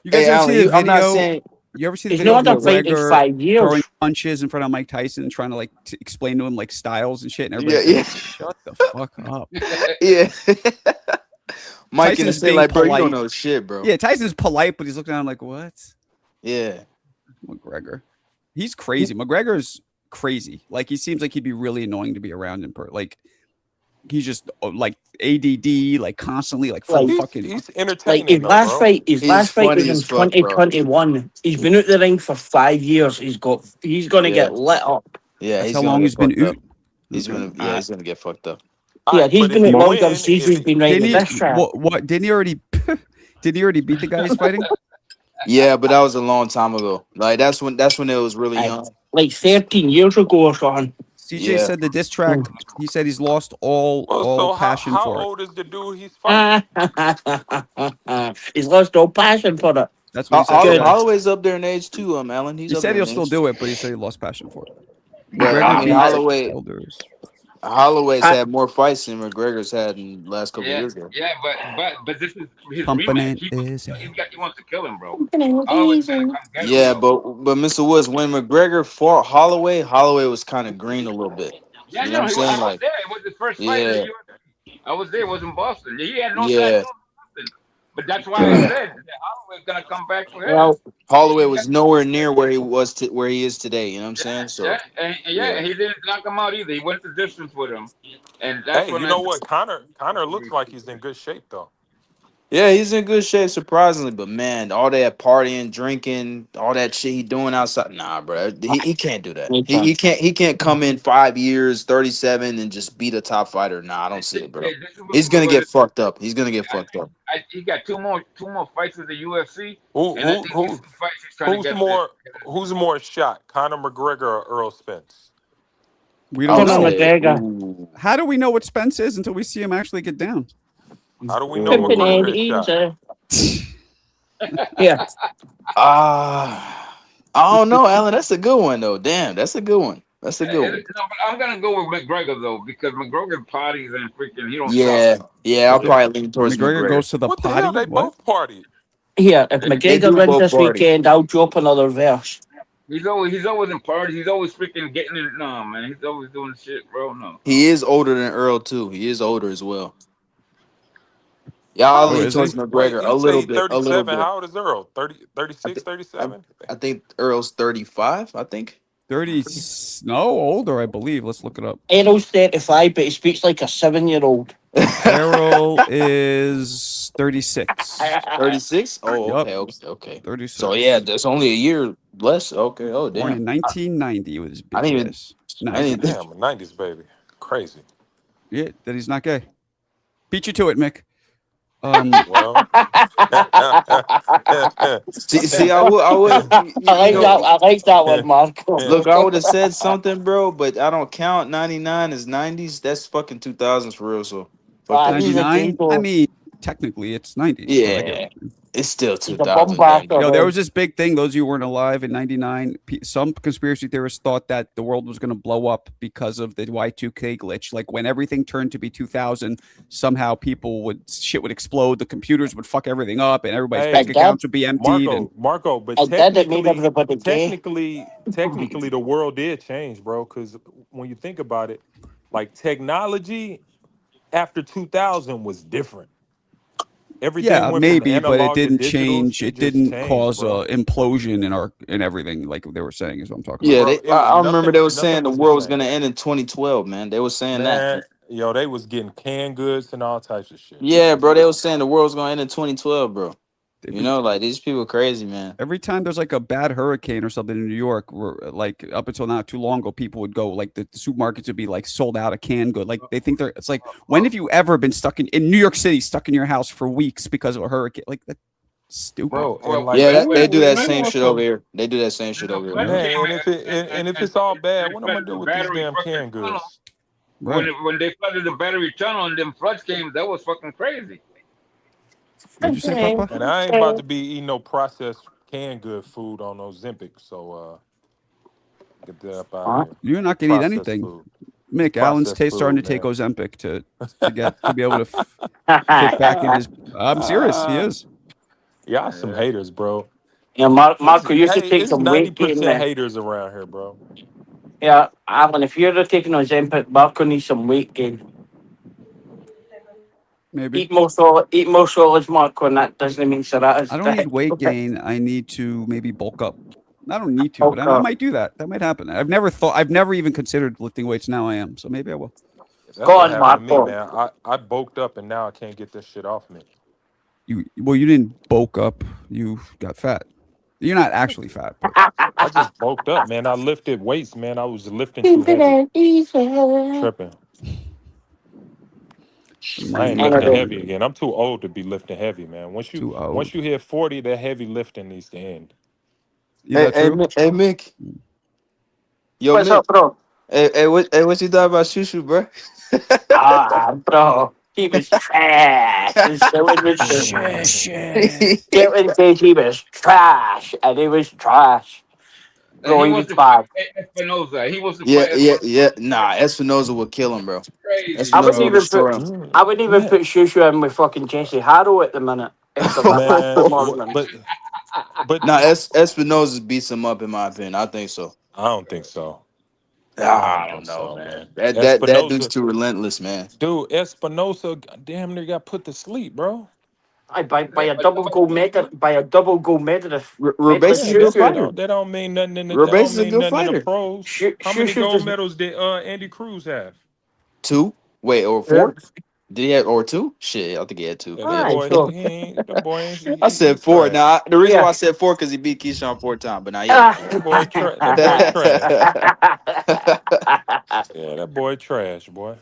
Speaker 1: You guys
Speaker 11: Hey,
Speaker 1: ever
Speaker 11: Alan,
Speaker 1: see the
Speaker 11: I'm not
Speaker 1: video?
Speaker 11: saying
Speaker 1: You ever see the
Speaker 12: He's
Speaker 1: video of
Speaker 12: not a fight in
Speaker 1: McGregor
Speaker 12: 5 years.
Speaker 1: throwing punches in front of Mike Tyson, trying to like explain to him like styles and shit, and everybody's
Speaker 11: Yeah.
Speaker 1: like, "Shut the fuck up."
Speaker 11: Yeah. Mike gonna
Speaker 1: Tyson's
Speaker 11: say
Speaker 1: being
Speaker 11: like, bro, you
Speaker 1: polite.
Speaker 11: don't know shit, bro.
Speaker 1: Yeah, Tyson's polite, but he's looking at him like, "What?"
Speaker 11: Yeah.
Speaker 1: McGregor, he's crazy. McGregor's crazy. Like he seems like he'd be really annoying to be around in person. Like he's just like ADD, like constantly, like full fucking.
Speaker 10: He's
Speaker 12: Like
Speaker 10: entertaining
Speaker 12: his
Speaker 10: though,
Speaker 12: last
Speaker 10: bro.
Speaker 12: fight, his
Speaker 11: He's
Speaker 12: last fight was
Speaker 11: funny
Speaker 12: in
Speaker 11: as fuck, bro.
Speaker 12: 2021. He's been out the ring for 5 years. He's gonna
Speaker 11: Yeah.
Speaker 12: get lit up.
Speaker 11: Yeah,
Speaker 1: That's
Speaker 11: he's
Speaker 1: how
Speaker 11: gonna
Speaker 1: long
Speaker 11: get
Speaker 1: he's been
Speaker 11: fucked up.
Speaker 1: out.
Speaker 11: He's
Speaker 1: Okay.
Speaker 11: gonna he's gonna get fucked up.
Speaker 10: All
Speaker 12: Yeah,
Speaker 10: right,
Speaker 12: he's
Speaker 10: but
Speaker 12: been
Speaker 10: if he
Speaker 12: out longer
Speaker 10: win,
Speaker 12: since he's been writing
Speaker 1: Didn't
Speaker 12: this
Speaker 1: he?
Speaker 12: track.
Speaker 1: What? Didn't he already? Did he already beat the guy he's fighting?
Speaker 11: Yeah, but that was a long time ago. Like that's when it was really young.
Speaker 12: Like 13 years ago or something.
Speaker 1: CJ
Speaker 11: Yeah.
Speaker 1: said the diss track. He said he's lost all
Speaker 10: so
Speaker 1: passion
Speaker 10: how
Speaker 1: for it.
Speaker 10: old is the dude he's fighting?
Speaker 12: He's lost all passion for it.
Speaker 1: That's what he said today.
Speaker 11: Holloway's up there in age too, Alan. He's
Speaker 1: He
Speaker 11: up
Speaker 1: said
Speaker 11: there
Speaker 1: he'll
Speaker 11: in
Speaker 1: still
Speaker 11: age.
Speaker 1: do it, but he said he lost passion for it.
Speaker 11: But
Speaker 1: McGregor
Speaker 11: I mean,
Speaker 1: beats elders.
Speaker 11: Holloway's had more fights than McGregor's had in the last couple of years ago.
Speaker 2: Yeah, but this is his
Speaker 1: Pumping
Speaker 2: rematch.
Speaker 1: it
Speaker 2: He wants to kill him, bro. Holloway's gonna come get him.
Speaker 11: Yeah,
Speaker 2: Bro.
Speaker 11: but Mr. Woods, when McGregor fought Holloway was kind of green a little bit.
Speaker 2: Yeah,
Speaker 11: You know what I'm saying?
Speaker 2: I was
Speaker 11: Like,
Speaker 2: there. It was his first fight in the
Speaker 11: yeah,
Speaker 2: UFC. I was there. It was in Boston. He had no
Speaker 11: yeah.
Speaker 2: tattoos. But that's why I said that Holloway's gonna come back for him.
Speaker 12: Well,
Speaker 11: Holloway was nowhere near where he is today. You know what I'm saying? So
Speaker 2: and he didn't knock him out either. He went the distance with him, and that's
Speaker 10: Hey,
Speaker 2: when
Speaker 10: you know what? Connor looks like he's in good shape though.
Speaker 11: yeah, he's in good shape, surprisingly. But man, all that partying, drinking, all that shit he doing outside, nah, bro. He can't do that. He can't come in 5 years, 37, and just beat a top fighter. Nah, I don't see it, bro. He's gonna get fucked up. He's gonna get fucked up.
Speaker 2: He got two more fights with the UFC.
Speaker 10: Who,
Speaker 2: And I
Speaker 10: who,
Speaker 2: think
Speaker 10: who,
Speaker 2: these two fights he's trying to get
Speaker 10: who's more shot, Conor McGregor or Earl Spence?
Speaker 1: We don't
Speaker 12: Conor
Speaker 1: know.
Speaker 12: McGregor.
Speaker 1: How do we know what Spence is until we see him actually get down?
Speaker 10: How do we know McGregor is shot?
Speaker 12: Yeah.
Speaker 11: I don't know, Alan. That's a good one though. Damn, that's a good one. That's a good one.
Speaker 2: No, but I'm gonna go with McGregor though because McGregor parties and freaking he don't stop.
Speaker 11: Yeah, yeah. I'll probably lean towards
Speaker 1: McGregor
Speaker 11: McGregor.
Speaker 1: goes to the
Speaker 10: What the hell?
Speaker 1: potty.
Speaker 10: They
Speaker 1: What?
Speaker 10: both partied.
Speaker 12: Here, if
Speaker 11: They
Speaker 12: McGregor
Speaker 11: do
Speaker 12: wins
Speaker 11: both
Speaker 12: this
Speaker 11: party.
Speaker 12: weekend, I'll drop another verse.
Speaker 2: He's always in parties. He's always freaking getting it. No, man, he's always doing shit, bro. No.
Speaker 11: He is older than Earl too. He is older as well. Yeah, I'll
Speaker 1: Oh,
Speaker 11: lean
Speaker 1: is he?
Speaker 11: towards
Speaker 10: Wait,
Speaker 11: McGregor a
Speaker 10: you say
Speaker 11: little
Speaker 10: he
Speaker 11: bit. A little
Speaker 10: 37?
Speaker 11: bit.
Speaker 10: How old is Earl? 30,
Speaker 11: I
Speaker 10: 36,
Speaker 11: think. I,
Speaker 10: 37?
Speaker 11: I think Earl's 35. I think.
Speaker 1: 30? No, older, I believe. Let's look it up.
Speaker 12: Errol's 35, but he speaks like a 7-year-old.
Speaker 1: Errol is 36.
Speaker 11: 36. Oh,
Speaker 1: Yup,
Speaker 11: okay, okay.
Speaker 1: 36.
Speaker 11: So yeah, there's only a year less. Okay. Oh,
Speaker 1: Born in
Speaker 11: damn.
Speaker 1: 1990 with his
Speaker 11: I
Speaker 1: bitch
Speaker 11: didn't even.
Speaker 1: ass. Nah,
Speaker 11: I
Speaker 1: he's not.
Speaker 11: didn't.
Speaker 10: Damn, a 90s baby. Crazy.
Speaker 1: Yeah, that he's not gay. Beat you to it, Mick.
Speaker 10: Well.
Speaker 11: See, I would.
Speaker 12: I like that one, Marco.
Speaker 11: Look, I would have said something, bro, but I don't count 99 as 90s. That's fucking 2000s for real. So fuck that
Speaker 12: He's
Speaker 11: shit.
Speaker 12: a
Speaker 1: 99? I
Speaker 12: Jago.
Speaker 1: mean, technically it's 90s, but I get
Speaker 11: Yeah, it's still
Speaker 12: He's a
Speaker 11: 2000.
Speaker 12: bumbaster,
Speaker 1: Yo, there
Speaker 12: man.
Speaker 1: was this big thing. Those of you who weren't alive in '99, some conspiracy theorists thought that the world was going to blow up because of the Y2K glitch. Like when everything turned to be 2000, somehow shit would explode, the computers would fuck everything up, and everybody's
Speaker 10: Hey,
Speaker 1: bank
Speaker 12: Like that.
Speaker 1: accounts would be emptied. And
Speaker 10: Marco, but
Speaker 12: And then it made everybody gay.
Speaker 10: technically, the world did change, bro. Because when you think about it, like technology after 2000 was different. Everything
Speaker 1: yeah,
Speaker 10: went from
Speaker 1: maybe, but it
Speaker 10: analog to
Speaker 1: didn't
Speaker 10: digital.
Speaker 1: change.
Speaker 10: Shit
Speaker 1: It
Speaker 10: just
Speaker 1: didn't
Speaker 10: changed,
Speaker 1: cause
Speaker 10: bro.
Speaker 1: a implosion in everything, like they were saying. Is what I'm talking about.
Speaker 11: Yeah,
Speaker 10: Bro,
Speaker 11: I remember they were
Speaker 10: nothing
Speaker 11: saying the
Speaker 10: was the
Speaker 11: world was
Speaker 10: same.
Speaker 11: gonna end in 2012, man. They were saying that.
Speaker 10: Man, yo, they was getting canned goods and all types of shit.
Speaker 11: Yeah, bro, they were saying the world was gonna end in 2012, bro.
Speaker 1: They've
Speaker 11: You
Speaker 1: been
Speaker 11: know, like these people crazy, man.
Speaker 1: every time there's like a bad hurricane or something in New York, like up until not too long ago, people would go like the supermarkets would be like sold out of canned good. Like they think it's like, when have you ever been stuck in New York City, stuck in your house for weeks because of a hurricane? Like that's stupid.
Speaker 10: Bro, and
Speaker 2: Well,
Speaker 10: like
Speaker 11: Yeah, they do
Speaker 2: when
Speaker 11: that
Speaker 2: when
Speaker 11: same shit over
Speaker 2: also
Speaker 11: here. They do that same shit
Speaker 2: the
Speaker 11: over here,
Speaker 2: flood
Speaker 11: bro.
Speaker 1: Yeah,
Speaker 2: came
Speaker 10: man, and if it's all bad, what am I gonna
Speaker 2: flooded
Speaker 10: do
Speaker 2: the
Speaker 10: with these
Speaker 2: battery
Speaker 10: damn
Speaker 2: fucking
Speaker 10: canned
Speaker 2: tunnel.
Speaker 10: goods?
Speaker 1: right.
Speaker 2: When they flooded the battery tunnel and them floods came, that was fucking crazy.
Speaker 1: What'd you say, Papa?
Speaker 10: And I ain't about to be eating no processed canned good food on no Zempic. So get that up out of here.
Speaker 1: You're not gonna eat
Speaker 10: Processed
Speaker 1: anything,
Speaker 10: food.
Speaker 1: Mick. Allen's
Speaker 10: Processed
Speaker 1: starting to
Speaker 10: food,
Speaker 1: take
Speaker 10: man.
Speaker 1: Ozempic to be able to fit back in his. I'm serious. He is.
Speaker 10: Y'all some haters, bro.
Speaker 12: Yeah, Marco, you should take
Speaker 10: It's
Speaker 12: some weight gain
Speaker 10: 90%
Speaker 12: there.
Speaker 10: haters around here, bro.
Speaker 12: Yeah, Alan, if you're taking Ozempic, Marco needs some weight gain.
Speaker 1: Maybe.
Speaker 12: Eat more solids, Marco, and that doesn't mean
Speaker 1: I
Speaker 12: psoriasis.
Speaker 1: don't need weight gain. I need to maybe bulk up. I don't need to, but I
Speaker 12: Okay.
Speaker 1: might do that. That might happen. I've never even considered lifting weights. Now I am. So maybe I will.
Speaker 10: That's
Speaker 12: Go
Speaker 10: what
Speaker 12: on,
Speaker 10: happened to me,
Speaker 12: Marco.
Speaker 10: man. I bulked up and now I can't get this shit off me.
Speaker 1: You didn't bulk up. You got fat. You're not actually fat, but
Speaker 10: I just bulked up, man. I lifted weights, man. I was lifting too
Speaker 12: Keep
Speaker 10: heavy.
Speaker 12: it easy.
Speaker 10: Tripping.
Speaker 1: some
Speaker 10: I
Speaker 1: money
Speaker 10: ain't
Speaker 1: in my
Speaker 10: lifting
Speaker 12: Anyway,
Speaker 10: heavy
Speaker 1: account.
Speaker 10: again. I'm too old to be lifting heavy, man.
Speaker 1: Too
Speaker 10: Once
Speaker 1: old.
Speaker 10: you hit 40, that heavy lifting needs to end.
Speaker 1: Is that true?
Speaker 11: Hey, Mick. Yo,
Speaker 12: what's
Speaker 11: Mick.
Speaker 12: up, bro?
Speaker 11: What you thought about Shushu, bro?
Speaker 12: Bro, he was trash.
Speaker 11: Shit.
Speaker 12: Kevin says he was trash, and he was trash.
Speaker 2: And
Speaker 12: Bro,
Speaker 2: he
Speaker 12: he
Speaker 2: wants
Speaker 12: was
Speaker 2: to fight
Speaker 12: bad.
Speaker 2: Espinoza. He wants to
Speaker 11: Yeah,
Speaker 2: fight
Speaker 11: yeah,
Speaker 2: Espinoza.
Speaker 11: yeah. Nah, Espinoza will kill him, bro.
Speaker 2: Crazy,
Speaker 12: I wouldn't
Speaker 11: Espinoza will
Speaker 2: bro.
Speaker 12: even
Speaker 11: destroy
Speaker 12: put
Speaker 11: him.
Speaker 12: I wouldn't even
Speaker 10: Man,
Speaker 12: put Shushu in with fucking Jesse Harrow at the minute. After that last
Speaker 10: man,
Speaker 12: performance.
Speaker 10: but
Speaker 11: Nah, Espinoza beats him up in my opinion. I think so.
Speaker 10: I don't think so. I
Speaker 11: I
Speaker 10: don't
Speaker 11: don't
Speaker 10: think
Speaker 11: know,
Speaker 10: so,
Speaker 11: man.
Speaker 10: man.
Speaker 11: That dude's
Speaker 10: Espinosa,
Speaker 11: too relentless, man.
Speaker 10: dude, Espinosa damn near got put to sleep, bro.
Speaker 12: By a double goal medalist
Speaker 11: Reba's a
Speaker 10: Yeah,
Speaker 11: good
Speaker 12: Shushu.
Speaker 11: fighter.
Speaker 10: that don't mean nothing that
Speaker 11: Reba's
Speaker 10: don't
Speaker 11: is a
Speaker 10: mean
Speaker 11: good
Speaker 10: nothing in the
Speaker 11: fighter.
Speaker 10: pros. How many
Speaker 12: Shushu
Speaker 10: gold
Speaker 12: just
Speaker 10: medals did Andy Cruz have?
Speaker 11: 2. Wait, or
Speaker 12: yeah.
Speaker 11: 4? Did he have or 2? Shit, I think he had 2.
Speaker 10: Yeah,
Speaker 11: He
Speaker 10: that
Speaker 11: had
Speaker 12: Aye,
Speaker 11: 2.
Speaker 10: boy,
Speaker 12: so
Speaker 10: he ain't that boy ain't
Speaker 11: I
Speaker 10: he
Speaker 11: said 4.
Speaker 10: trash.
Speaker 11: Now, the reason why
Speaker 12: yeah.
Speaker 11: I said 4 because he beat Keyshawn 4 times, but now he had 4.
Speaker 10: That boy that boy trash. Yeah, that boy trash, boy.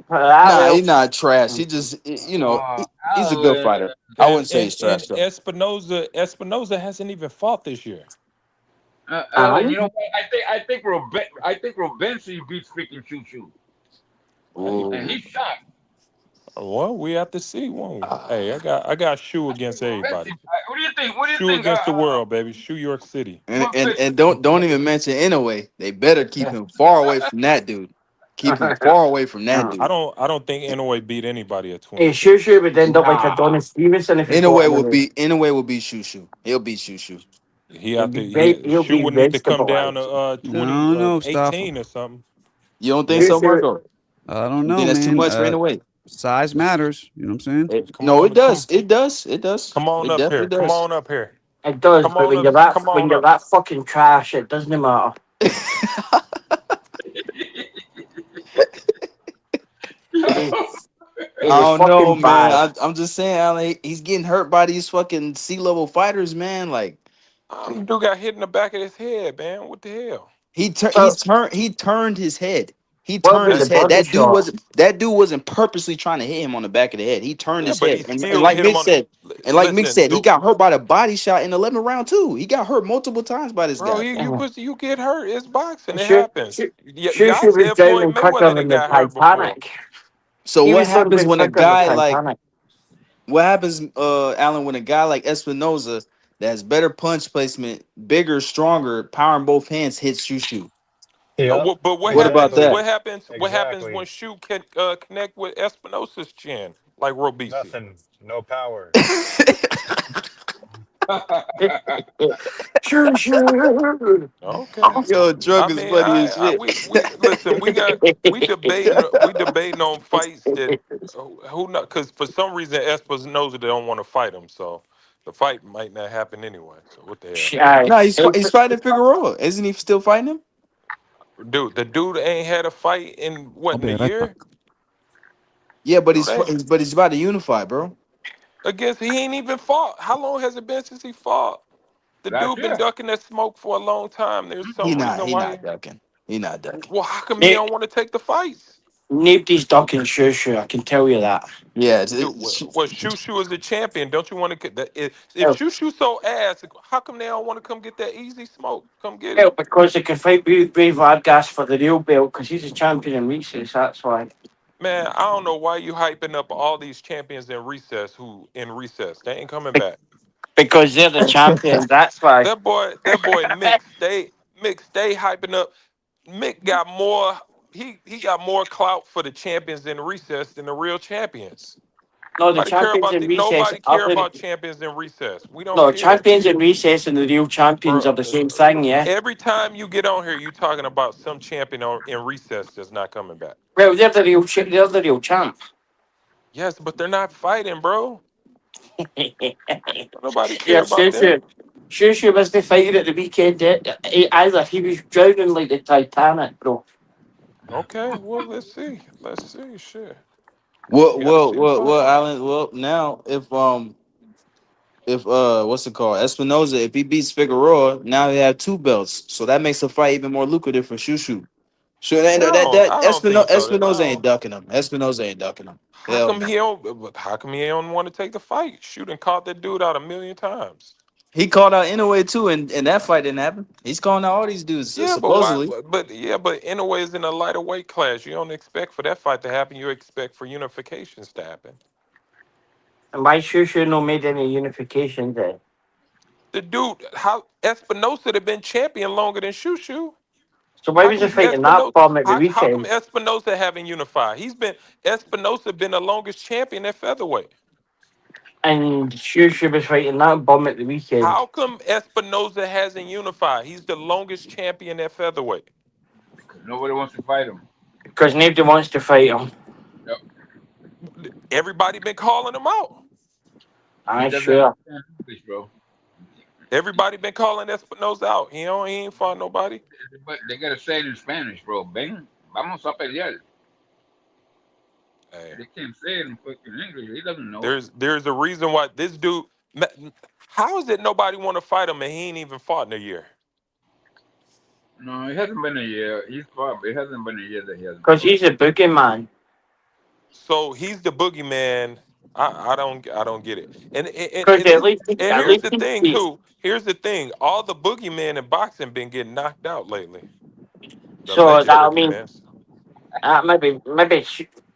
Speaker 12: That
Speaker 11: Nah, he's
Speaker 12: will.
Speaker 11: not trash. He just, he's a good
Speaker 2: Alan,
Speaker 11: fighter. I
Speaker 10: And
Speaker 11: wouldn't say
Speaker 10: and
Speaker 11: he's
Speaker 10: and
Speaker 11: trash though.
Speaker 10: Espinoza hasn't even fought this year.
Speaker 2: Alan, you know what? I think Robensi beats freaking Choo Choo,
Speaker 10: Hey,
Speaker 2: and
Speaker 11: Ooh.
Speaker 2: he's shot.
Speaker 10: well, we have to see, won't we? Hey,
Speaker 11: Uh,
Speaker 10: I got shoe against everybody.
Speaker 2: What do you think? What do you
Speaker 10: Shoe
Speaker 2: think?
Speaker 10: against the world, baby. Shoe York City.
Speaker 11: And don't even mention Inouye. They better keep him far away from that dude. Keep him far away from that
Speaker 10: I
Speaker 11: dude.
Speaker 10: don't think Inoue beat anybody at
Speaker 12: Hey, Shoo
Speaker 10: 26.
Speaker 12: Shoo would end up like Adonis Stevenson if he fought anyway.
Speaker 11: Inouye will beat Shushu. He'll beat Shushu.
Speaker 10: He
Speaker 12: He'll
Speaker 10: have
Speaker 12: be
Speaker 10: to. He
Speaker 12: he'll
Speaker 10: Shoe
Speaker 12: be
Speaker 10: would need to come down to
Speaker 12: vegetablized.
Speaker 1: No, no, stop.
Speaker 10: 18 or something.
Speaker 11: You don't think
Speaker 1: Yeah.
Speaker 11: so,
Speaker 12: Shoo
Speaker 11: Marco?
Speaker 1: I don't
Speaker 11: You think
Speaker 1: know,
Speaker 11: that's too
Speaker 1: man.
Speaker 11: much for Inouye?
Speaker 1: Size matters. You know what I'm saying?
Speaker 10: Come
Speaker 11: No, it
Speaker 10: on,
Speaker 11: does. It does. It does.
Speaker 10: come on
Speaker 11: It
Speaker 10: up here.
Speaker 11: definitely
Speaker 10: Come
Speaker 11: does.
Speaker 10: on up here.
Speaker 12: It does,
Speaker 10: Come
Speaker 12: but
Speaker 10: on
Speaker 12: when
Speaker 10: up.
Speaker 12: you're that
Speaker 10: Come on up.
Speaker 12: fucking trash, it doesn't matter. It's,
Speaker 11: I
Speaker 12: it was
Speaker 11: don't know,
Speaker 12: fucking
Speaker 11: man.
Speaker 12: bad.
Speaker 11: I'm just saying, Alan, he's getting hurt by these fucking C-level fighters, man. Like
Speaker 10: Dude got hit in the back of his head, man. What the hell?
Speaker 12: So
Speaker 11: he turned his head. He
Speaker 12: what
Speaker 11: turned
Speaker 12: about the
Speaker 11: his head.
Speaker 12: body shot?
Speaker 11: That dude wasn't purposely trying to hit him on the back of the head. He turned
Speaker 10: Yeah,
Speaker 11: his
Speaker 10: but he
Speaker 11: head. And
Speaker 10: still
Speaker 11: like
Speaker 10: hit him
Speaker 11: Mick
Speaker 10: on.
Speaker 11: said,
Speaker 10: Listen,
Speaker 11: he got hurt by the body shot in the 11th round too. He got hurt multiple times by this
Speaker 10: bro,
Speaker 11: guy.
Speaker 10: you get hurt. It's boxing. It
Speaker 12: Shoo
Speaker 10: happens.
Speaker 12: Shoo
Speaker 10: Y'all
Speaker 12: was
Speaker 10: said Floyd
Speaker 12: drowning quicker
Speaker 10: Mayweather
Speaker 12: than
Speaker 10: done
Speaker 12: the
Speaker 10: got hurt before.
Speaker 12: Titanic.
Speaker 11: So
Speaker 12: He
Speaker 11: what
Speaker 12: was
Speaker 11: happens
Speaker 12: swimming
Speaker 11: when a
Speaker 12: quicker than the
Speaker 11: guy like
Speaker 12: Titanic.
Speaker 11: what happens, Alan, when a guy like Espinoza that has better punch placement, bigger, stronger, power in both hands hits Shushu?
Speaker 5: Yep.
Speaker 10: But what
Speaker 11: What about
Speaker 10: happens?
Speaker 5: Exactly.
Speaker 11: that?
Speaker 10: What happens? What happens
Speaker 5: Exactly.
Speaker 10: when Shoe can connect with Espinosa's chin like Robisi?
Speaker 5: Nothing. No power.
Speaker 12: Shoo.
Speaker 10: Okay.
Speaker 11: Yo,
Speaker 10: I
Speaker 11: drug is
Speaker 10: mean,
Speaker 11: funny as shit.
Speaker 10: we listen. We debating on fights that who not because for some reason Espinosa don't want to fight him, so the fight might not happen anyway. So what the hell,
Speaker 11: No, he's fighting Figueroa. Isn't he still fighting him?
Speaker 10: dude? The dude ain't had a fight in what in a
Speaker 1: Vabbè, retta.
Speaker 10: year?
Speaker 11: Yeah, but
Speaker 10: Dude ain't
Speaker 11: he's about to unify, bro.
Speaker 10: against. He ain't even fought. How long has it been since he fought? The
Speaker 2: Last
Speaker 10: dude been
Speaker 2: year.
Speaker 10: ducking that smoke for a long time. There's
Speaker 11: He
Speaker 10: some
Speaker 11: not
Speaker 10: reason
Speaker 11: he
Speaker 10: why.
Speaker 11: not ducking. He not ducking.
Speaker 10: Well, how come he don't want to take the fights?
Speaker 12: Nobody's ducking Shoo Shoo, I can tell you that.
Speaker 11: Yeah,
Speaker 10: Dude, what Shushu is the champion? Don't you want to get that? If Shushu so ass, how come they don't want to come get that easy smoke? Come get
Speaker 12: Well,
Speaker 10: it,
Speaker 12: because they can fight Brave Vargas for the real belt because he's a champion in recess, that's why.
Speaker 10: man. I don't know why you hyping up all these champions in recess. Who in recess? They ain't coming
Speaker 12: Be-
Speaker 10: back.
Speaker 12: Because they're the champions, that's why.
Speaker 10: That boy Mick, stay hyping up. Mick got more. He got more clout for the champions in recess than the real champions.
Speaker 12: No, the champions in recess
Speaker 10: Nobody
Speaker 12: are
Speaker 10: care
Speaker 12: the
Speaker 10: about champions in recess. We don't
Speaker 12: no
Speaker 10: care.
Speaker 12: champions in recess and the real champions
Speaker 10: Bro,
Speaker 12: are the same thing, yeah.
Speaker 10: every time you get on here, you talking about some champion in recess that's not coming back.
Speaker 12: Well, they're the real champ.
Speaker 10: Yes, but they're not fighting, bro. Nobody care
Speaker 12: Yeah,
Speaker 10: about
Speaker 12: Shoo
Speaker 10: them.
Speaker 12: Shoo. Shoo Shoo was the fighter at the weekend. Either he was drowning like the Titanic, bro.
Speaker 10: Okay, well let's see. Let's see. Shit,
Speaker 11: Well,
Speaker 10: we got to
Speaker 11: well,
Speaker 10: see the
Speaker 11: well,
Speaker 10: fight.
Speaker 11: well, Alan. Well, now if what's it called? Espinoza, if he beats Figueroa, now they have two belts. So that makes the fight even more lucrative for Shushu. Sure, that
Speaker 10: I don't think so.
Speaker 11: Espinoza ain't ducking him. Espinoza ain't ducking him.
Speaker 10: How
Speaker 11: Hell
Speaker 10: come
Speaker 11: no.
Speaker 10: he don't? How come he don't want to take the fight? Shoot and caught that dude out a million times.
Speaker 11: He called out Inoue too, and that fight didn't happen. He's calling out all these dudes
Speaker 10: Yeah, but why?
Speaker 11: supposedly.
Speaker 10: But Inoue is in a lighter weight class. You don't expect for that fight to happen. You expect for unifications to happen.
Speaker 12: And why Shoo Shoo no made any unification then?
Speaker 10: The dude, how Espinosa have been champion longer than Shushu.
Speaker 12: So why was he fighting that bomb at the
Speaker 10: How come
Speaker 12: weekend?
Speaker 10: Espinosa haven't unified? Espinosa been the longest champion at featherweight.
Speaker 12: And Shoo Shoo was fighting that bomb at the weekend.
Speaker 10: How come Espinosa hasn't unified? He's the longest champion at featherweight.
Speaker 2: Nobody wants to fight him.
Speaker 12: Because nobody wants to fight him.
Speaker 2: Yep.
Speaker 10: Everybody been calling him out.
Speaker 2: He
Speaker 12: I'm
Speaker 2: doesn't
Speaker 12: sure.
Speaker 2: understand English, bro.
Speaker 10: Everybody been calling Espinosa out. He ain't fought nobody.
Speaker 2: But they gotta say it in Spanish, bro. Ven, vamos a pelear.
Speaker 10: Hey,
Speaker 2: They can't say it in fucking English. He doesn't know it.
Speaker 10: there's a reason why this dude. How is it nobody want to fight him and he ain't even fought in a year?
Speaker 2: No, it hasn't been a year. He's fought, but it hasn't been a year that he hasn't
Speaker 12: Because
Speaker 2: fought.
Speaker 12: he's a boogeyman.
Speaker 10: So he's the boogeyman. I don't get it.
Speaker 12: Because
Speaker 10: And
Speaker 12: at
Speaker 10: here's
Speaker 12: least
Speaker 10: the thing too. Here's the thing. All the boogeymen in boxing been getting knocked out lately. The
Speaker 12: so
Speaker 10: alleged
Speaker 12: that'll mean
Speaker 10: boogeyman.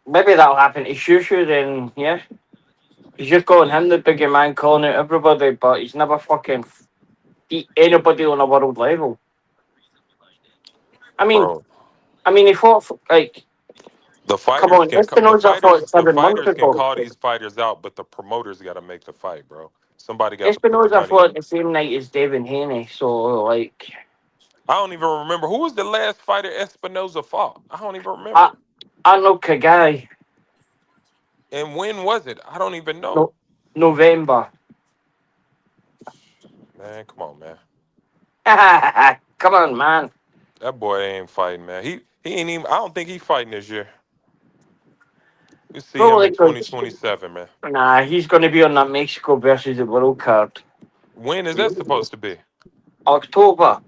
Speaker 12: maybe that'll happen to Shoo Shoo then, yeah. He's just calling him the bigger man, calling out everybody, but he's never fucking beat anybody on a world level. I mean,
Speaker 10: bro.
Speaker 12: he fought like.
Speaker 10: The
Speaker 12: Come
Speaker 10: fighters
Speaker 12: on,
Speaker 10: can
Speaker 12: Espinosa fought
Speaker 10: the
Speaker 12: 7 months
Speaker 10: fighters can
Speaker 12: ago.
Speaker 10: call these fighters out, but the promoters got to make the fight, bro. Somebody got to put the
Speaker 12: Espinosa
Speaker 10: money in.
Speaker 12: fought the same night as Devin Haney, so like,
Speaker 10: I don't even remember who was the last fighter Espinoza fought. I don't even
Speaker 12: I
Speaker 10: remember.
Speaker 12: Arnold Kagai,
Speaker 10: And when was it? I don't even know.
Speaker 12: no, November.
Speaker 10: Man, come on, man.
Speaker 12: Come on, man.
Speaker 10: That boy ain't fighting, man. He ain't even. I don't think he's fighting this year. We see him
Speaker 12: Probably
Speaker 10: in
Speaker 12: because
Speaker 10: 2027, man.
Speaker 12: nah, he's going to be on that Mexico versus the world card.
Speaker 10: When is that supposed to be?
Speaker 12: October.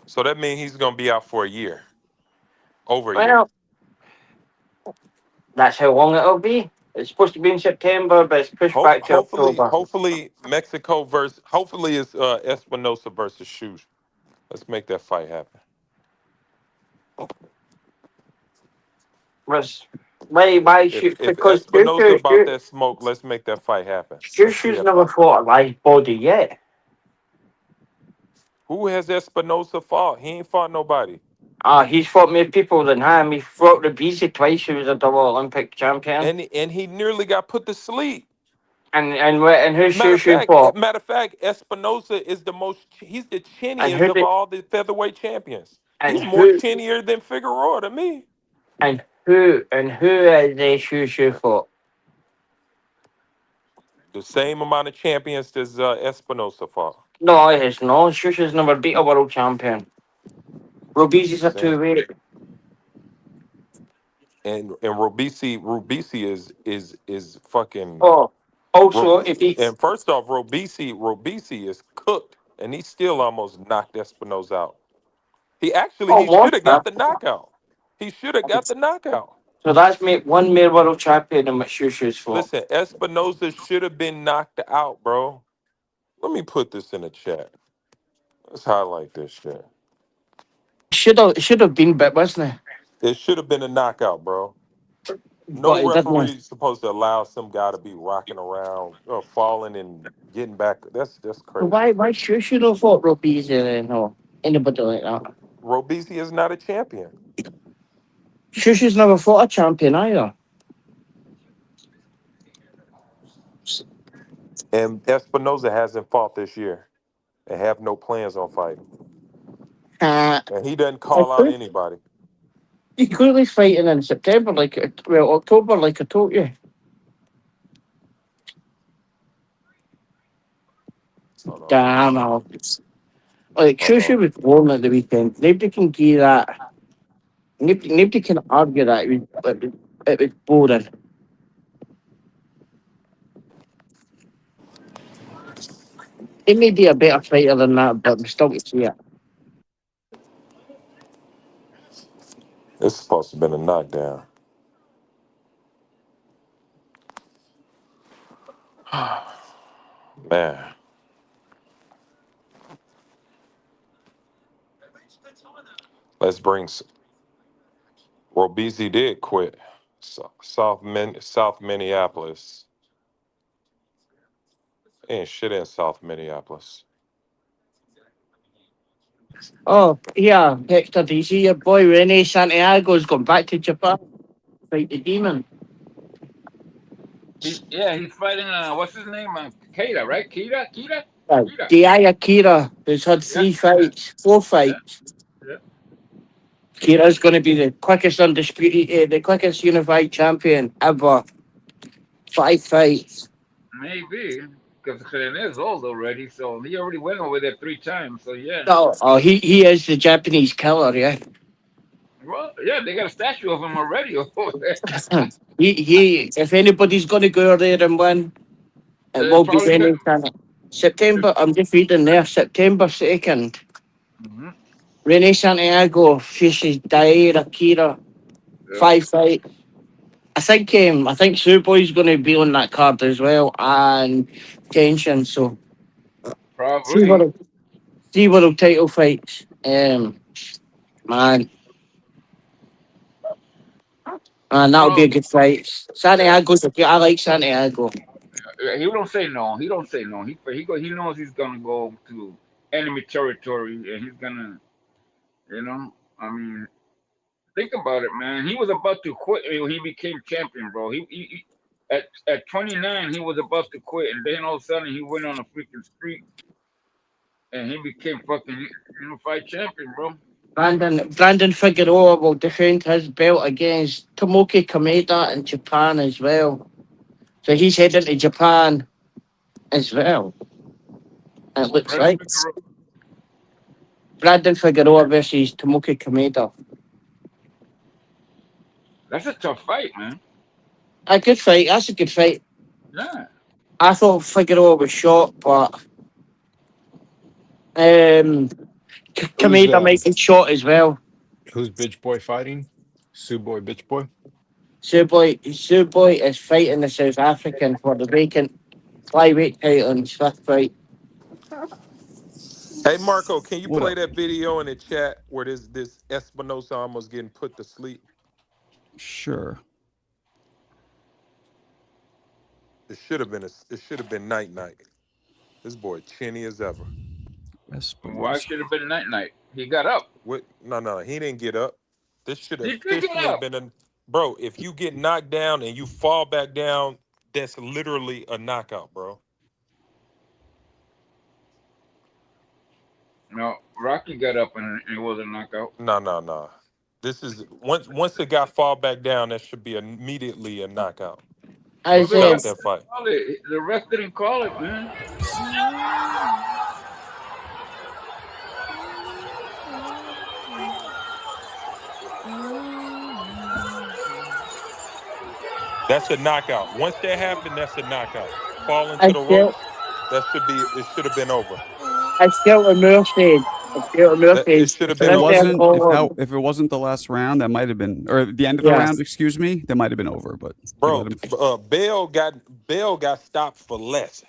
Speaker 10: So that means he's gonna be out for a year, over a year.
Speaker 12: Well, that's how long it'll be. It's supposed to be in September, but it's pushed back to October.
Speaker 10: Hopefully Mexico versus. Hopefully it's Espinosa versus Shoes. Let's make that fight happen.
Speaker 12: Why shoot?
Speaker 10: If
Speaker 12: Because
Speaker 10: Espinosa about that smoke, let's make that fight happen. Let's see
Speaker 12: Shushu's
Speaker 10: that
Speaker 12: never
Speaker 10: fight.
Speaker 12: fought a live body yet.
Speaker 10: Who has Espinosa fought? He ain't fought nobody.
Speaker 12: He's fought more people than him. He fought Ribisi twice, who was a double Olympic champion.
Speaker 10: And he nearly got put to sleep.
Speaker 12: And who's Shushu fought?
Speaker 10: Matter of fact, Espinosa is the most. He's the
Speaker 12: And
Speaker 10: chinniest
Speaker 12: who
Speaker 10: of
Speaker 12: did?
Speaker 10: all the featherweight champions.
Speaker 12: And
Speaker 10: He's more
Speaker 12: who?
Speaker 10: chinnier than Figueroa to me.
Speaker 12: And who has the Shushu fought?
Speaker 10: The same amount of champions as Espinosa fought.
Speaker 12: No, it has not. Shushu's never beat a world champion. Ribisi's a
Speaker 10: Same.
Speaker 12: two-weight.
Speaker 10: And Rubisi is fucking.
Speaker 12: Oh, also if he
Speaker 10: And first off, Robisi is cooked, and he still almost knocked Espinosa out. He should
Speaker 12: almost
Speaker 10: have got the knockout. He should have got the knockout.
Speaker 12: so that's made one more world champion than what Shushu's fought.
Speaker 10: Listen, Espinosa should have been knocked out, bro. Let me put this in the chat. Let's highlight this shit.
Speaker 12: Should have been, but wasn't it?
Speaker 10: It should have been a knockout, bro. No
Speaker 12: But it didn't.
Speaker 10: referee is supposed to allow some guy to be rocking around or falling and getting back. That's
Speaker 12: So
Speaker 10: crazy.
Speaker 12: why Shushu don't fought Ribisi then, or anybody like that?
Speaker 10: Robisi is not a champion.
Speaker 12: Shushu's never fought a champion either.
Speaker 10: And Espinoza hasn't fought this year and have no plans on fighting.
Speaker 12: Uh,
Speaker 10: And he doesn't call out anybody.
Speaker 12: he clearly fighting in September, October, like I told you.
Speaker 10: Hold on.
Speaker 12: Damn, like Shushu was born at the weekend. Nobody can give that. Nobody can argue that it was boring. He may be a better fighter than that, but we still get to see it.
Speaker 10: It's supposed to have been a knockdown. Man. Let's bring Robisi did quit. South Minneapolis. Ain't shit in South Minneapolis.
Speaker 12: Oh, yeah, Hector, do you see your boy Rene Santiago's gone back to Japan? Fight the demon.
Speaker 2: He's fighting. What's his name? Keita, right? Keita.
Speaker 12: Di Akira, who's had 4 fights.
Speaker 2: Yeah.
Speaker 12: Kira's going to be the quickest undisputed, the quickest unified champion ever. 5 fights.
Speaker 2: Maybe because Rene's old already, so he already went over there 3 times. So yeah.
Speaker 12: No, he is the Japanese killer, yeah.
Speaker 2: Well, yeah, they got a statue of him already over there.
Speaker 12: he if anybody's going to go there and win, it will be Rene Santiago. September, I'm just reading there, September 2nd.
Speaker 2: Mm-hmm.
Speaker 12: Rene Santiago faces Dair Akira. 5 fights. I think Superboy's going to be on that card as well, and Tension. So
Speaker 2: Probably.
Speaker 12: 3 world title fights. Man, And that'll be a good fight. Santiago's a good. I like Santiago.
Speaker 2: He don't say no. He don't say no. He knows he's gonna go to enemy territory, and he's gonna, you know. I mean, think about it, man. He was about to quit when he became champion, bro. At 29, he was about to quit, and then all of a sudden he went on a freaking streak, and he became fucking unified champion, bro.
Speaker 12: Brandon Figueroa will defend his belt against Tomoki Kameda in Japan as well. So he's heading to Japan as well. It looks like Brandon Figueroa versus Tomoki Kameda.
Speaker 2: That's a tough fight, man.
Speaker 12: A good fight. That's a good fight.
Speaker 2: Yeah.
Speaker 12: I thought Figueroa was short, but Kameda might be short as well.
Speaker 13: Who's Bitch Boy fighting? Sue Boy, Bitch Boy?
Speaker 12: Sue Boy is fighting the South African for the vacant flyweight title in Swift fight.
Speaker 10: Hey Marco, can you play that video in the chat where this Espinosa almost getting put to sleep?
Speaker 1: Sure.
Speaker 10: It should have been night. This boy chinny as ever.
Speaker 2: Why should have been night? He got up.
Speaker 10: What? No, he didn't get up. This should have officially been bro. If you get knocked down and you fall back down, that's literally a knockout, bro.
Speaker 2: No, Rocky got up and it was a knockout.
Speaker 10: No. This is once the guy fall back down, that should be immediately a knockout.
Speaker 12: I said
Speaker 10: that fight.
Speaker 2: The ref didn't call it, man.
Speaker 10: That's a knockout. Once that happened, that's a knockout. Fall into the ropes, it should have been over.
Speaker 12: I still remember saying.
Speaker 10: It should have been over.
Speaker 1: If it wasn't the last round, that might have been, or the end of the round, excuse me, that might have been over. But
Speaker 10: bro, Bell got stopped for less.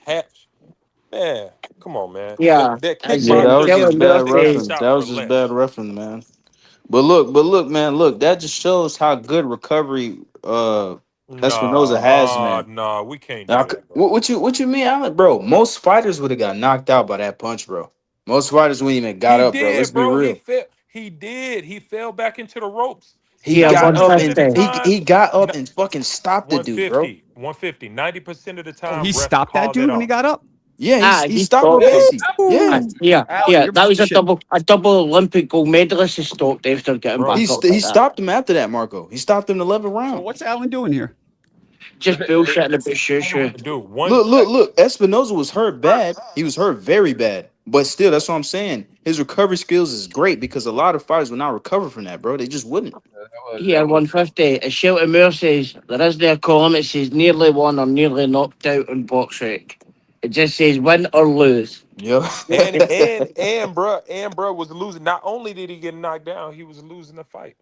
Speaker 10: Man, come on, man.
Speaker 12: Yeah,
Speaker 11: that was just bad reference. That was just bad reference, man. But look, man, that just shows how good recovery Espinosa has, man.
Speaker 10: No, we can't do that,
Speaker 11: what you mean, Alec, bro? Most fighters would have got knocked out by that punch, bro. Most fighters wouldn't even got up, bro. Let's be real.
Speaker 10: He did. He fell back into the ropes.
Speaker 11: He got up and fucking stopped the dude, bro.
Speaker 10: 150. 90% of the time.
Speaker 1: He stopped that dude when he got up.
Speaker 11: Yeah, he stopped Robeisy.
Speaker 12: Yeah. That was a double Olympic gold medalist. He stopped after getting back up.
Speaker 11: He stopped him after that, Marco. He stopped him in the 11th round.
Speaker 1: So what's Allen doing here?
Speaker 12: Just bullshitting a bit, sure.
Speaker 10: Dude,
Speaker 11: look. Espinosa was hurt bad. He was hurt very bad. But still, that's what I'm saying. His recovery skills is great because a lot of fighters will not recover from that, bro. They just wouldn't.
Speaker 12: He had 150. As Shelton Moore says, there isn't a column that says nearly won or nearly knocked out on BoxRec. It just says win or lose.
Speaker 11: Yeah.
Speaker 10: and bro was losing. Not only did he get knocked down, he was losing the fight.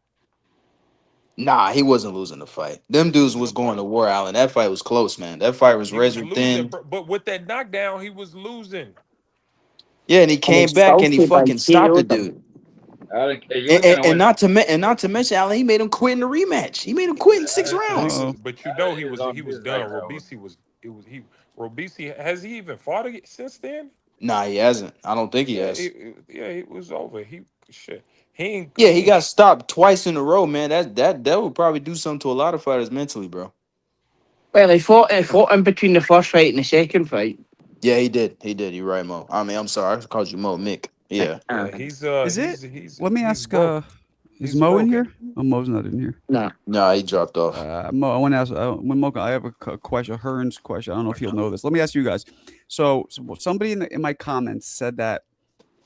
Speaker 11: Nah, he wasn't losing the fight. Them dudes was going to war, Allen. That fight was close, man. That fight was razor thin.
Speaker 10: But with that knockdown, he was losing.
Speaker 11: Yeah, and he came back and he fucking stopped the dude. And not to mention, Allen, he made him quit in the rematch. He made him quit in 6 rounds.
Speaker 10: But he was done. Robeisy, has he even fought since then?
Speaker 11: Nah, he hasn't. I don't think he has.
Speaker 10: It was over. He
Speaker 11: got stopped twice in a row, man. That would probably do something to a lot of fighters mentally, bro.
Speaker 12: Well, he fought in between the first fight and the second fight.
Speaker 11: Yeah, he did. You're right, Mo. I mean, I'm sorry, I called you Mo, Mick. Yeah.
Speaker 1: Let me ask. Is Mo in here? Oh, Mo's not in here.
Speaker 11: No, he dropped off.
Speaker 1: Mo, I want to ask. When Mo, I have a question, a Hearns question. I don't know if you'll know this. Let me ask you guys. So somebody in my comments said that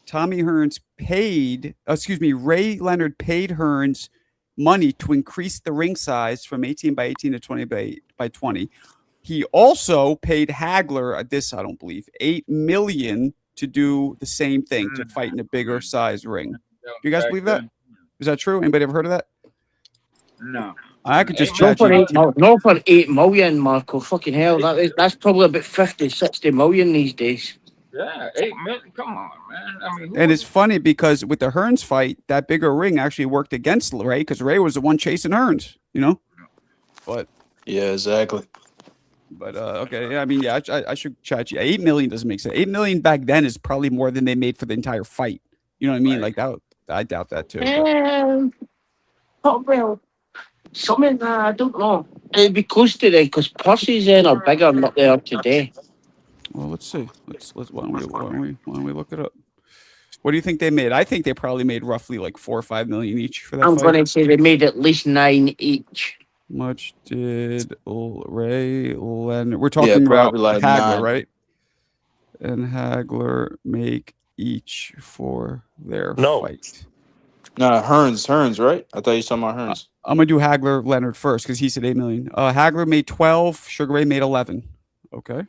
Speaker 1: Tommy Hearns Ray Leonard paid Hearns money to increase the ring size from 18 by 18 to 20 by 20. He also paid Hagler I don't believe, $8 million to do the same thing, to fight in a bigger size ring. Do you guys believe that? Is that true? Anybody ever heard of that?
Speaker 2: No.
Speaker 1: I could just
Speaker 12: not for $8 million, Marco. Fucking hell, that's probably about 50, 60 million these days.
Speaker 2: Yeah, $8 million. Come on, man. I mean,
Speaker 1: and it's funny because with the Hearns fight, that bigger ring actually worked against Ray because Ray was the one chasing Hearns. You know. But
Speaker 11: yeah, exactly.
Speaker 1: But okay, yeah, I mean, yeah, I should chat you. 8 million doesn't make sense. 8 million back then is probably more than they made for the entire fight. You know what I mean? Like that. I doubt that too. But
Speaker 12: Well, something I don't know. It'd be close to that because purses then are bigger than what they are today.
Speaker 1: well, let's see. Let's why don't we look it up? What do you think they made? I think they probably made roughly like 4 or 5 million each for that
Speaker 12: I'm
Speaker 1: fight.
Speaker 12: going to say they made at least 9 each.
Speaker 1: Much did Ray Leonard? We're
Speaker 11: Yeah,
Speaker 1: talking about
Speaker 11: probably like
Speaker 1: Hagler,
Speaker 11: 9.
Speaker 1: right? And Hagler make each for their
Speaker 10: No,
Speaker 1: fight.
Speaker 11: Nah, Hearns, right? I thought you were talking about Hearns.
Speaker 1: I'm gonna do Hagler Leonard first because he said 8 million. Hagler made 12. Sugar Ray made 11. Okay.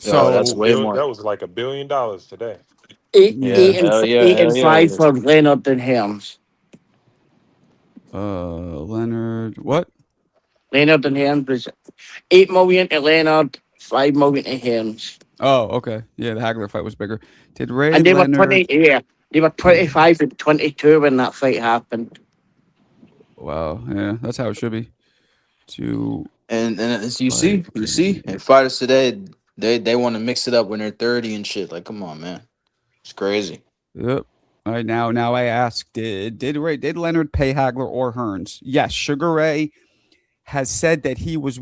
Speaker 11: Oh, that's
Speaker 1: So
Speaker 11: way more.
Speaker 10: that was like $1 billion today.
Speaker 12: Eight,
Speaker 11: Yeah,
Speaker 12: eight,
Speaker 1: yeah.
Speaker 12: and
Speaker 11: hell yeah,
Speaker 12: eight
Speaker 11: hell
Speaker 12: and
Speaker 11: yeah. It
Speaker 12: five
Speaker 11: is.
Speaker 12: for Leonard and Helms.
Speaker 1: Leonard, what?
Speaker 12: Leonard and Helms was 8 million to Leonard, 5 million to Helms.
Speaker 1: Oh, okay. Yeah, the Hagler fight was bigger. Did Ray
Speaker 12: And they were
Speaker 1: Leonard?
Speaker 12: 20, yeah, they were 25 and 22 when that fight happened.
Speaker 1: Wow. Yeah, that's how it should be.
Speaker 11: And as you see, and fighters today, they want to mix it up when they're 30 and shit. Like, come on, man, it's crazy.
Speaker 1: Yep. All right. Now I ask: Did Leonard pay Hagler or Hearns? Yes. Sugar Ray has said that he was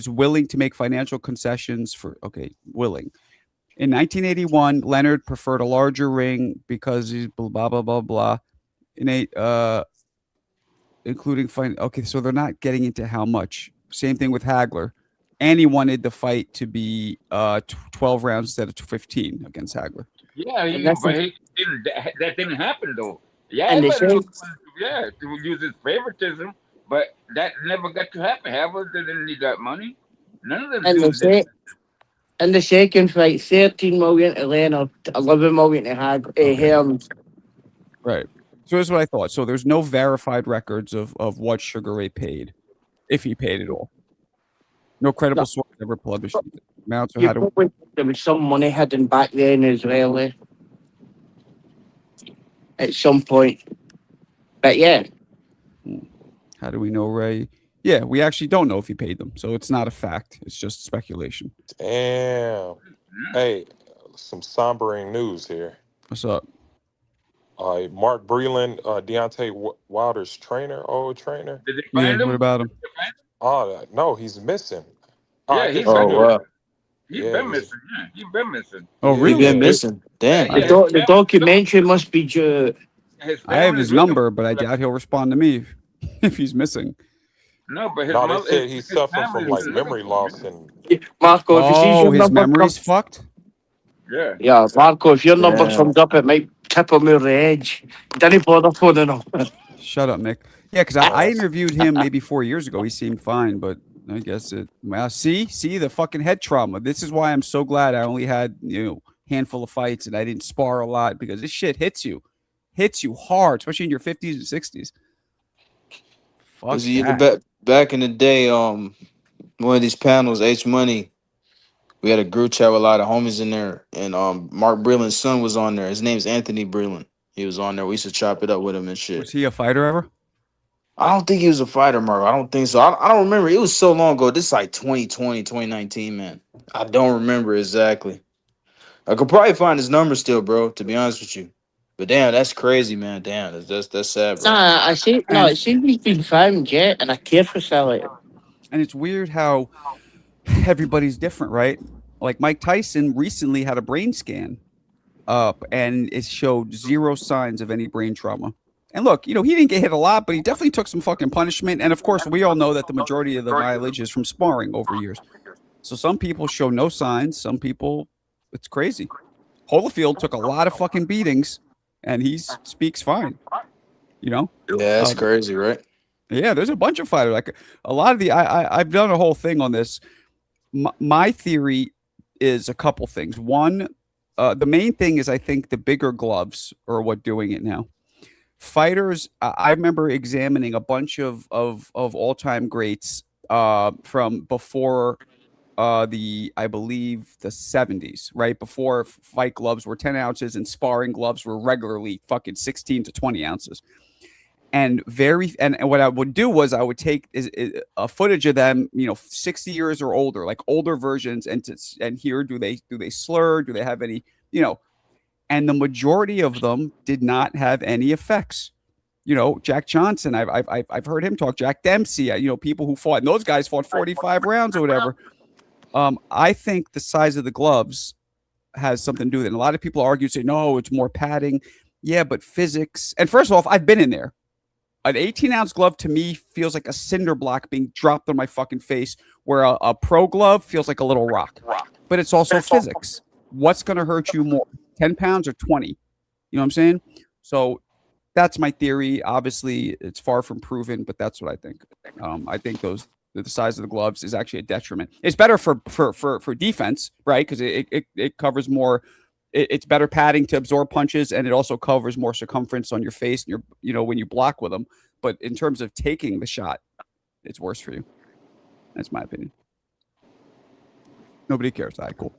Speaker 1: willing to make financial concessions for. Okay, willing. In 1981, Leonard preferred a larger ring because he's blah blah blah blah blah. In including fine. Okay, so they're not getting into how much. Same thing with Hagler, and he wanted the fight to be 12 rounds instead of 15 against Hagler.
Speaker 2: Yeah, that didn't happen though. Yeah,
Speaker 12: And they
Speaker 2: everybody
Speaker 12: said,
Speaker 2: wanted to use his favoritism, but that never got to happen. Hagler didn't need that money. None of them
Speaker 12: and they
Speaker 2: dudes did.
Speaker 12: said, in the second fight, 13 million to Leonard, 11 million to Helms.
Speaker 1: Right. So that's what I thought. So there's no verified records of what Sugar Ray paid, if he paid at all. No credible source ever published amounts or how to.
Speaker 12: There was some money hidden back then as well, at some point. But yeah.
Speaker 1: How do we know Ray? Yeah, we actually don't know if he paid them, so it's not a fact. It's just speculation.
Speaker 10: Damn. Hey, some sombering news here.
Speaker 1: What's up?
Speaker 10: Mark Breland, Deontay Wilder's old trainer.
Speaker 2: Did they find him?
Speaker 1: What about him?
Speaker 10: Oh no, he's missing.
Speaker 2: Yeah, he's
Speaker 11: been
Speaker 2: missing. Yeah, he's been missing.
Speaker 1: Oh, really?
Speaker 11: He's been missing. Damn.
Speaker 12: The documentary must be due.
Speaker 1: I have his number, but I doubt he'll respond to me if he's missing.
Speaker 2: No, but
Speaker 10: they said he's suffering from like memory loss and.
Speaker 12: Marco, if you see your
Speaker 1: his
Speaker 12: number
Speaker 1: memory's fucked.
Speaker 2: Yeah,
Speaker 12: Marco, if your number comes up, it might tip him over the edge. Didn't bother phoning him.
Speaker 1: Shut up, Nick. Yeah, because I interviewed him maybe 4 years ago. He seemed fine, but I guess it. Well, see the fucking head trauma. This is why I'm so glad I only had handful of fights and I didn't spar a lot because this shit hits you hard, especially in your 50s and 60s. Fuck that.
Speaker 11: Back in the day, one of these panels, H Money, we had a group chat with a lot of homies in there, and Mark Breland's son was on there. His name's Anthony Breland. He was on there. We used to chop it up with him and shit.
Speaker 1: Was he a fighter ever?
Speaker 11: I don't think he was a fighter, Mark. I don't think so. I don't remember. It was so long ago. This is like 2020, 2019, man. I don't remember exactly. I could probably find his number still, bro, to be honest with you. But damn, that's crazy, man. Damn, that's sad, bro.
Speaker 12: Nah, it seems he's been found yet in a care facility.
Speaker 1: And it's weird how everybody's different, right? Like Mike Tyson recently had a brain scan up and it showed zero signs of any brain trauma. And look, he didn't get hit a lot, but he definitely took some fucking punishment. And of course, we all know that the majority of the mileage is from sparring over years. So some people show no signs. Some people, it's crazy. Holyfield took a lot of fucking beatings and he speaks fine.
Speaker 11: Yeah, that's crazy, right?
Speaker 1: Yeah, there's a bunch of fighters. Like a lot of I've done a whole thing on this. My theory is a couple things. One, the main thing is I think the bigger gloves are what doing it now. Fighters, I remember examining a bunch of all-time greats from before I believe the 70s, right? Before fight gloves were 10 ounces and sparring gloves were regularly fucking 16 to 20 ounces. and what I would do was I would take a footage of them, 60 years or older, like older versions, and here do they slur? Do they have any, and the majority of them did not have any effects. Jack Johnson, I've heard him talk. Jack Dempsey, people who fought, and those guys fought 45 rounds or whatever. I think the size of the gloves has something to do with it. And a lot of people argue, say, no, it's more padding. Yeah, but physics. And first off, I've been in there. An 18-ounce glove to me feels like a cinder block being dropped on my fucking face, where a pro glove feels like a little rock. But it's also physics. What's going to hurt you more, 10 pounds or 20? You know what I'm saying? So that's my theory. Obviously, it's far from proven, but that's what I think. I think the size of the gloves is actually a detriment. It's better for defense, right? Because it covers more. It's better padding to absorb punches, and it also covers more circumference on your face and when you block with them. But in terms of taking the shot, it's worse for you. That's my opinion. Nobody cares. All right, cool.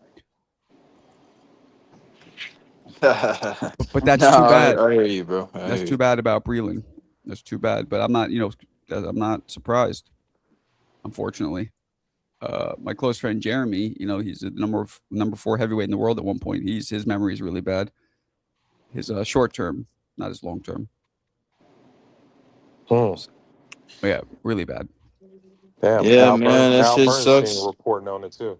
Speaker 1: But that's too bad.
Speaker 11: I hear you, bro.
Speaker 1: That's too bad about Breland. That's too bad. But I'm not surprised. Unfortunately, my close friend Jeremy, he's the number 4 heavyweight in the world at one point. His memory is really bad. His short term, not his long term. Yeah, really bad.
Speaker 10: Damn,
Speaker 11: yeah, man, that
Speaker 10: Al
Speaker 11: shit
Speaker 10: Bernstein
Speaker 11: sucks.
Speaker 10: reporting on it too.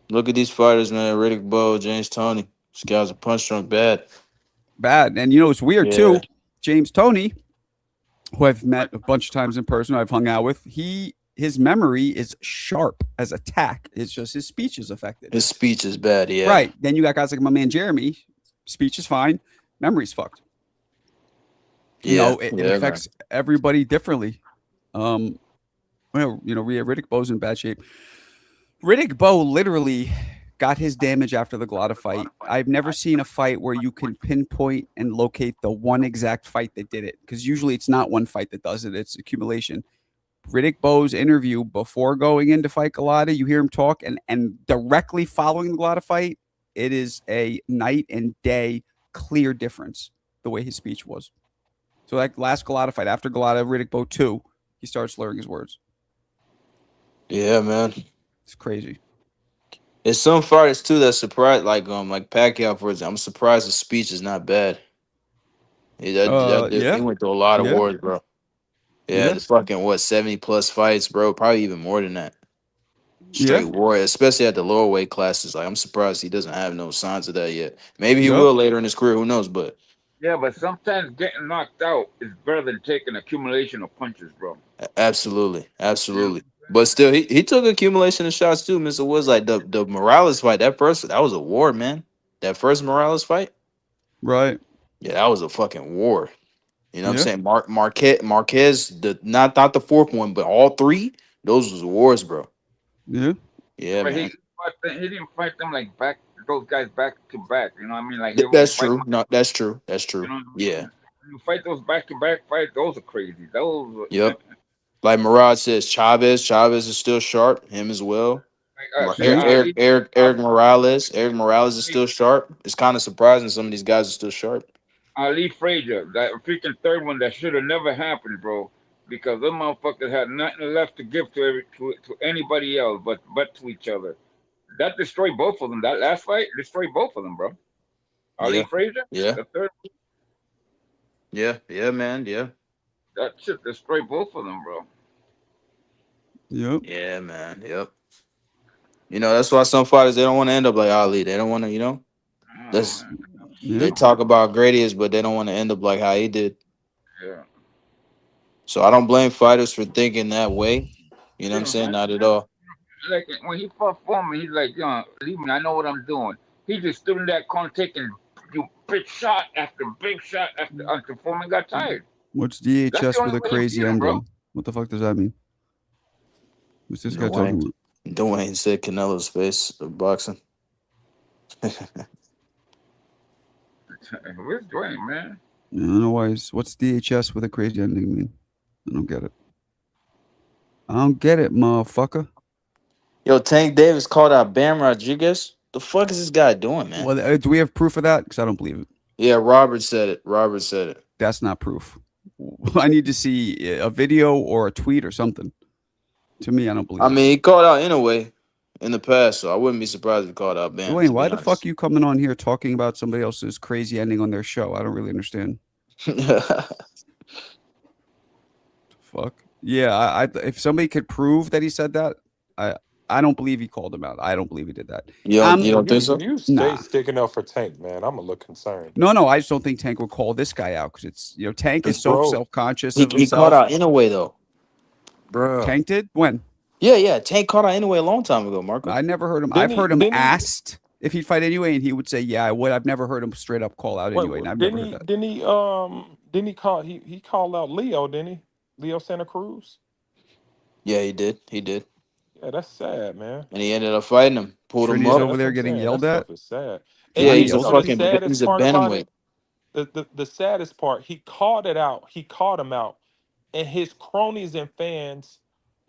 Speaker 11: Look at these fighters, man. Riddick Bowe, James Toney. This guy's a punch drunk bad.
Speaker 1: And it's weird too. James Toney, who I've met a bunch of times in person, I've hung out with, his memory is sharp as a tack. It's just his speech is affected.
Speaker 11: His speech is bad, yeah.
Speaker 1: Right. Then you got guys like my man Jeremy. Speech is fine. Memory's fucked. It affects everybody differently. Riddick Bowe's in bad shape. Riddick Bowe literally got his damage after the Glotta fight. I've never seen a fight where you can pinpoint and locate the one exact fight that did it, because usually it's not one fight that does it. It's accumulation. Riddick Bowe's interview before going in to fight Glotta, you hear him talk, and directly following the Glotta fight, it is a night and day clear difference the way his speech was. So that last Glotta fight, after Glotta, Riddick Bowe 2, he starts slurring his words.
Speaker 11: Yeah, man.
Speaker 1: It's crazy.
Speaker 11: There's some fighters too that surprised, like Pacquiao, for example. I'm surprised his speech is not bad. He went through a lot of wars, bro. Yeah, the fucking 70+ fights, bro. Probably even more than that. Straight war, especially at the lower weight classes. Like, I'm surprised he doesn't have no signs of that yet. Maybe he will later in his career. Who knows? But
Speaker 2: yeah, but sometimes getting knocked out is better than taking accumulation of punches, bro.
Speaker 11: Absolutely. But still, he took accumulation of shots too, Mr. Woods. Like the Morales fight, that was a war, man. That first Morales fight,
Speaker 1: right?
Speaker 11: Yeah, that was a fucking war. You know what I'm saying? Marquez, not the fourth one, but all 3, those was wars, bro.
Speaker 1: Yeah,
Speaker 2: but
Speaker 11: man.
Speaker 2: He didn't fight them like those guys back to back. You know what I mean? Like
Speaker 11: that's true. No, that's true.
Speaker 2: You know,
Speaker 11: yeah.
Speaker 2: When you fight those back to back fights, those are crazy. Those.
Speaker 11: Yep. Like Murad says, Chavez is still sharp. Him as well. Eric Morales is still sharp. It's kind of surprising some of these guys are still sharp.
Speaker 2: Ali Frazier, that freaking third one that should have never happened, bro, because them motherfuckers had nothing left to give to anybody else but to each other. That destroyed both of them. That last fight destroyed both of them, bro. Ali Frazier, the third.
Speaker 11: Yeah, man, yeah.
Speaker 2: That shit destroyed both of them, bro.
Speaker 1: Yep.
Speaker 11: Yeah, man. Yep. That's why some fighters, they don't want to end up like Ali. They don't want to, they talk about Gradius, but they don't want to end up like how he did.
Speaker 2: Yeah.
Speaker 11: So I don't blame fighters for thinking that way. You know what I'm saying? Not at all.
Speaker 2: Like when he fought for me, he's like, leave me. I know what I'm doing. He just stood in that corner taking big shot after big shot until Foreman got tired.
Speaker 1: What's DHS with a crazy ending? Bro. What the fuck does that mean? What's this guy talking about?
Speaker 11: Dwayne said Canelo's face of boxing.
Speaker 2: Where's Dwayne, man?
Speaker 1: I don't know why. What's DHS with a crazy ending mean? I don't get it, motherfucker.
Speaker 11: Yo, Tank Davis called out Bam Rodriguez. The fuck is this guy doing, man?
Speaker 1: Well, do we have proof of that? Because I don't believe it.
Speaker 11: Yeah, Robert said it.
Speaker 1: That's not proof. I need to see a video or a tweet or something. To me, I don't believe.
Speaker 11: I mean, he called out anyway in the past, so I wouldn't be surprised if he called out Bam.
Speaker 1: Dwayne, why the fuck you coming on here talking about somebody else's crazy ending on their show? I don't really understand. Fuck. Yeah, if somebody could prove that he said that, I don't believe he called him out. I don't believe he did that.
Speaker 11: You don't think so?
Speaker 10: You stay sticking up for Tank, man. I'm a little concerned.
Speaker 1: No, I just don't think Tank would call this guy out because it's Tank is so self-conscious of himself.
Speaker 11: He called out anyway though,
Speaker 10: bro.
Speaker 1: Tank did when?
Speaker 11: Yeah. Tank called out anyway a long time ago, Marco.
Speaker 1: I never heard him. I've heard him asked if he'd fight anyway, and he would say, "Yeah, I would." I've never heard him straight up call out anyway. And I've never heard that.
Speaker 10: Didn't he call? He called out Leo, didn't he? Leo Santa Cruz.
Speaker 11: Yeah, he did.
Speaker 10: Yeah, that's sad, man.
Speaker 11: And he ended up fighting him. Pulled him up
Speaker 1: over there getting yelled at.
Speaker 10: Is sad.
Speaker 11: Yeah, he's a bantamweight.
Speaker 10: The saddest part, he called it out. He called him out, and his cronies and fans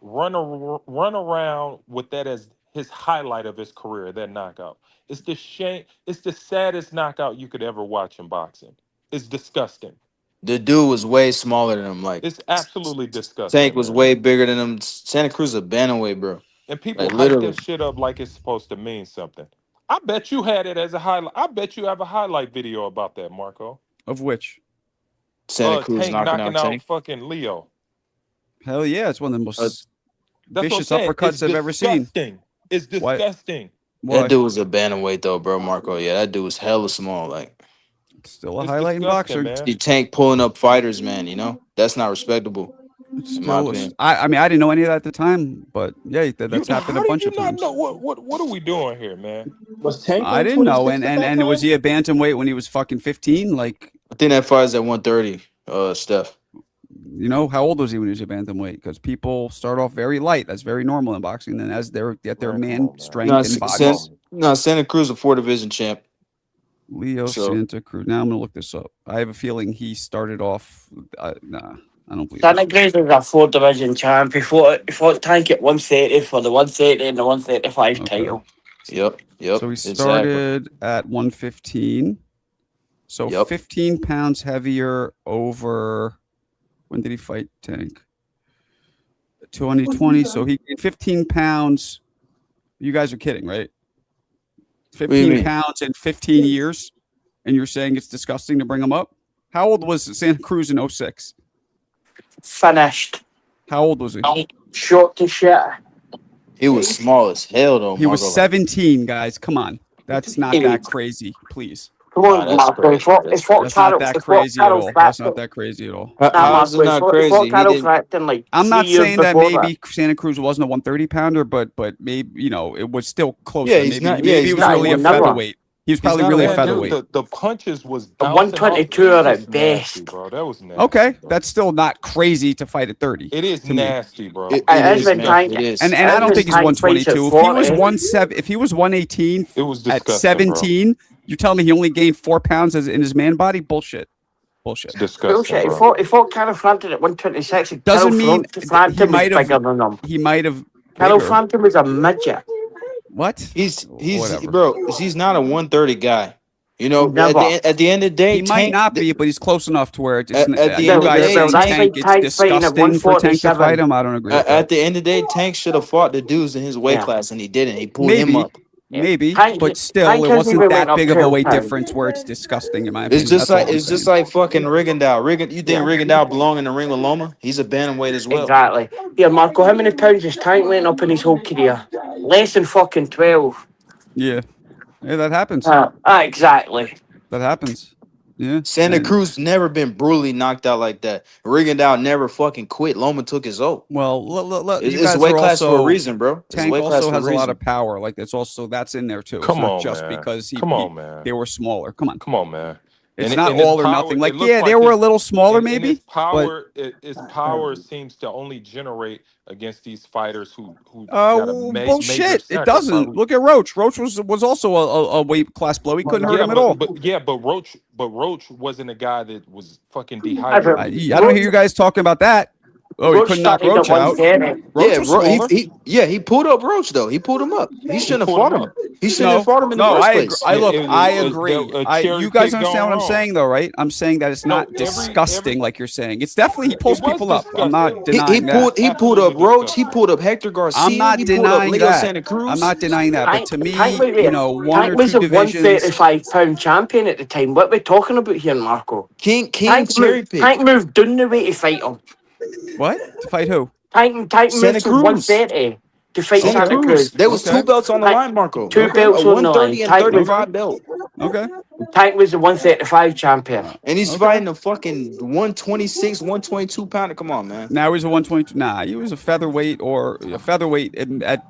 Speaker 10: run around with that as his highlight of his career. That knockout. It's the shame. It's the saddest knockout you could ever watch in boxing. It's disgusting.
Speaker 11: The dude was way smaller than him. Like,
Speaker 10: it's absolutely disgusting.
Speaker 11: Tank was way bigger than him. Santa Cruz is a bantamweight, bro.
Speaker 10: And people hype that shit up like it's supposed to mean something. I bet you had it as a highlight. I bet you have a highlight video about that, Marco.
Speaker 1: Of which?
Speaker 11: Santa Cruz
Speaker 10: Tank knocking out
Speaker 11: Tank.
Speaker 10: Fucking Leo.
Speaker 1: Hell yeah, it's one of the most vicious uppercuts I've ever seen.
Speaker 10: It's disgusting.
Speaker 11: That dude was a bantamweight though, bro, Marco. Yeah, that dude was hella small. Like,
Speaker 1: still a highlight in boxing.
Speaker 11: See Tank pulling up fighters, man. That's not respectable.
Speaker 1: I mean, I didn't know any of that at the time, but yeah, that's happened a bunch of times.
Speaker 10: Know what are we doing here, man?
Speaker 7: Was Tank?
Speaker 1: I didn't know, and was he a bantamweight when he was fucking 15? Like,
Speaker 11: I think that fight's at 130. Steph.
Speaker 1: How old was he when he was a bantamweight? Because people start off very light. That's very normal in boxing. Then as they get their strength and bodies.
Speaker 11: Santa Cruz a 4-division champ.
Speaker 1: Leo Santa Cruz. Now I'm gonna look this up. I have a feeling he started off. Nah. I don't believe
Speaker 12: Santa Cruz is a 4-division champ. He fought Tank at 130 for the 130 and the 135 title.
Speaker 11: Yep.
Speaker 1: So he started at 115. So 15 pounds heavier over. When did he fight Tank? 2020. So he gained 15 pounds. You guys are kidding, right? 15 pounds in 15 years. And you're saying it's disgusting to bring him up? How old was Santa Cruz in 06?
Speaker 12: Finished.
Speaker 1: How old was he?
Speaker 12: Short to shit.
Speaker 11: He was small as hell, though.
Speaker 1: He was 17, guys. Come on. That's not that crazy, please.
Speaker 12: Come on, Marco. It's
Speaker 1: not that crazy at all. That's not that crazy at all.
Speaker 11: How is it not crazy?
Speaker 1: I'm not saying that maybe Santa Cruz wasn't a 130 pounder, but maybe it was still closer.
Speaker 11: Yeah, maybe he was
Speaker 1: really a featherweight. He was probably really a featherweight.
Speaker 10: The punches was
Speaker 12: 122 are at best,
Speaker 10: bro. That was nasty.
Speaker 1: Okay, that's still not crazy to fight at 30.
Speaker 10: It is nasty, bro.
Speaker 1: And I don't think he's 122. If he was 118
Speaker 10: it was
Speaker 1: at 17, bro. You tell me he only gained 4 pounds in his man body? Bullshit.
Speaker 10: It's disgusting.
Speaker 12: He fought Carol Frampton at 126.
Speaker 1: Doesn't mean
Speaker 12: Frampton was bigger than him.
Speaker 1: He might have.
Speaker 12: Carol Frampton was a midget.
Speaker 1: What?
Speaker 11: He's not a 130 guy. At the end of the day,
Speaker 1: he might not be, but he's close enough to where it's
Speaker 11: it's
Speaker 1: disgusting for Tank to fight him. I don't agree.
Speaker 11: At the end of the day, Tank should have fought the dudes in his weight class, and he didn't. He pulled him up.
Speaker 1: Maybe, but still, it wasn't that big of a weight difference where it's disgusting in my opinion.
Speaker 11: It's just like fucking Rigondeaux. You think Rigondeaux belong in the ring with Loma? He's a bantamweight as well.
Speaker 12: Exactly. Yeah, Marco, how many pounds has Tank went up in his whole career? Less than fucking 12.
Speaker 1: Yeah, that happens.
Speaker 12: Exactly.
Speaker 1: That happens. Yeah.
Speaker 11: Santa Cruz never been brutally knocked out like that. Rigondeaux never fucking quit. Loma took his oath.
Speaker 1: Well,
Speaker 11: it's weight class for a reason, bro.
Speaker 1: Tank also has a lot of power. Like that's in there too.
Speaker 10: Come on,
Speaker 1: just
Speaker 10: man.
Speaker 1: Because
Speaker 10: man.
Speaker 1: They were smaller. Come on,
Speaker 10: man.
Speaker 1: It's not all or nothing. Like, they were a little smaller, maybe.
Speaker 10: His power seems to only generate against these fighters who
Speaker 1: bullshit. It doesn't. Look at Roach. Roach was also a weight class blow. He couldn't hurt him at all.
Speaker 10: But Roach wasn't a guy that was fucking dehydrated.
Speaker 1: I don't hear you guys talking about that. Oh, he couldn't knock Roach out.
Speaker 11: He pulled up Roach though. He pulled him up. He shouldn't have fought him. He shouldn't have fought him in the first
Speaker 1: I agree.
Speaker 11: place.
Speaker 1: I agree. You guys understand what I'm saying, though, right? I'm saying that it's not disgusting like you're saying. It's definitely he pulls people up. I'm not denying that.
Speaker 11: He pulled up Roach. He pulled up Hector Garcia.
Speaker 1: I'm not
Speaker 11: he pulled up
Speaker 1: denying
Speaker 11: Leo
Speaker 1: that.
Speaker 11: Santa Cruz.
Speaker 1: I'm not denying that. But to me, one
Speaker 12: Tank
Speaker 1: or
Speaker 12: was
Speaker 1: two
Speaker 12: a
Speaker 1: divisions.
Speaker 12: 135-pound champion at the time. What are we talking about here, Marco?
Speaker 11: King cherry pick.
Speaker 12: Tank moved down the way to fight him.
Speaker 1: What? To fight who?
Speaker 12: Tank moved to 130 to fight Santa Cruz.
Speaker 11: There was 2 belts on the line, Marco.
Speaker 12: Two belts
Speaker 11: a
Speaker 12: on the line.
Speaker 11: 130 and 35 belt.
Speaker 1: Okay.
Speaker 12: Tank was the 135 champion.
Speaker 11: And he's fighting a fucking 126, 122 pounder. Come on, man.
Speaker 1: Now he's a 122. Nah, he was a featherweight or a featherweight at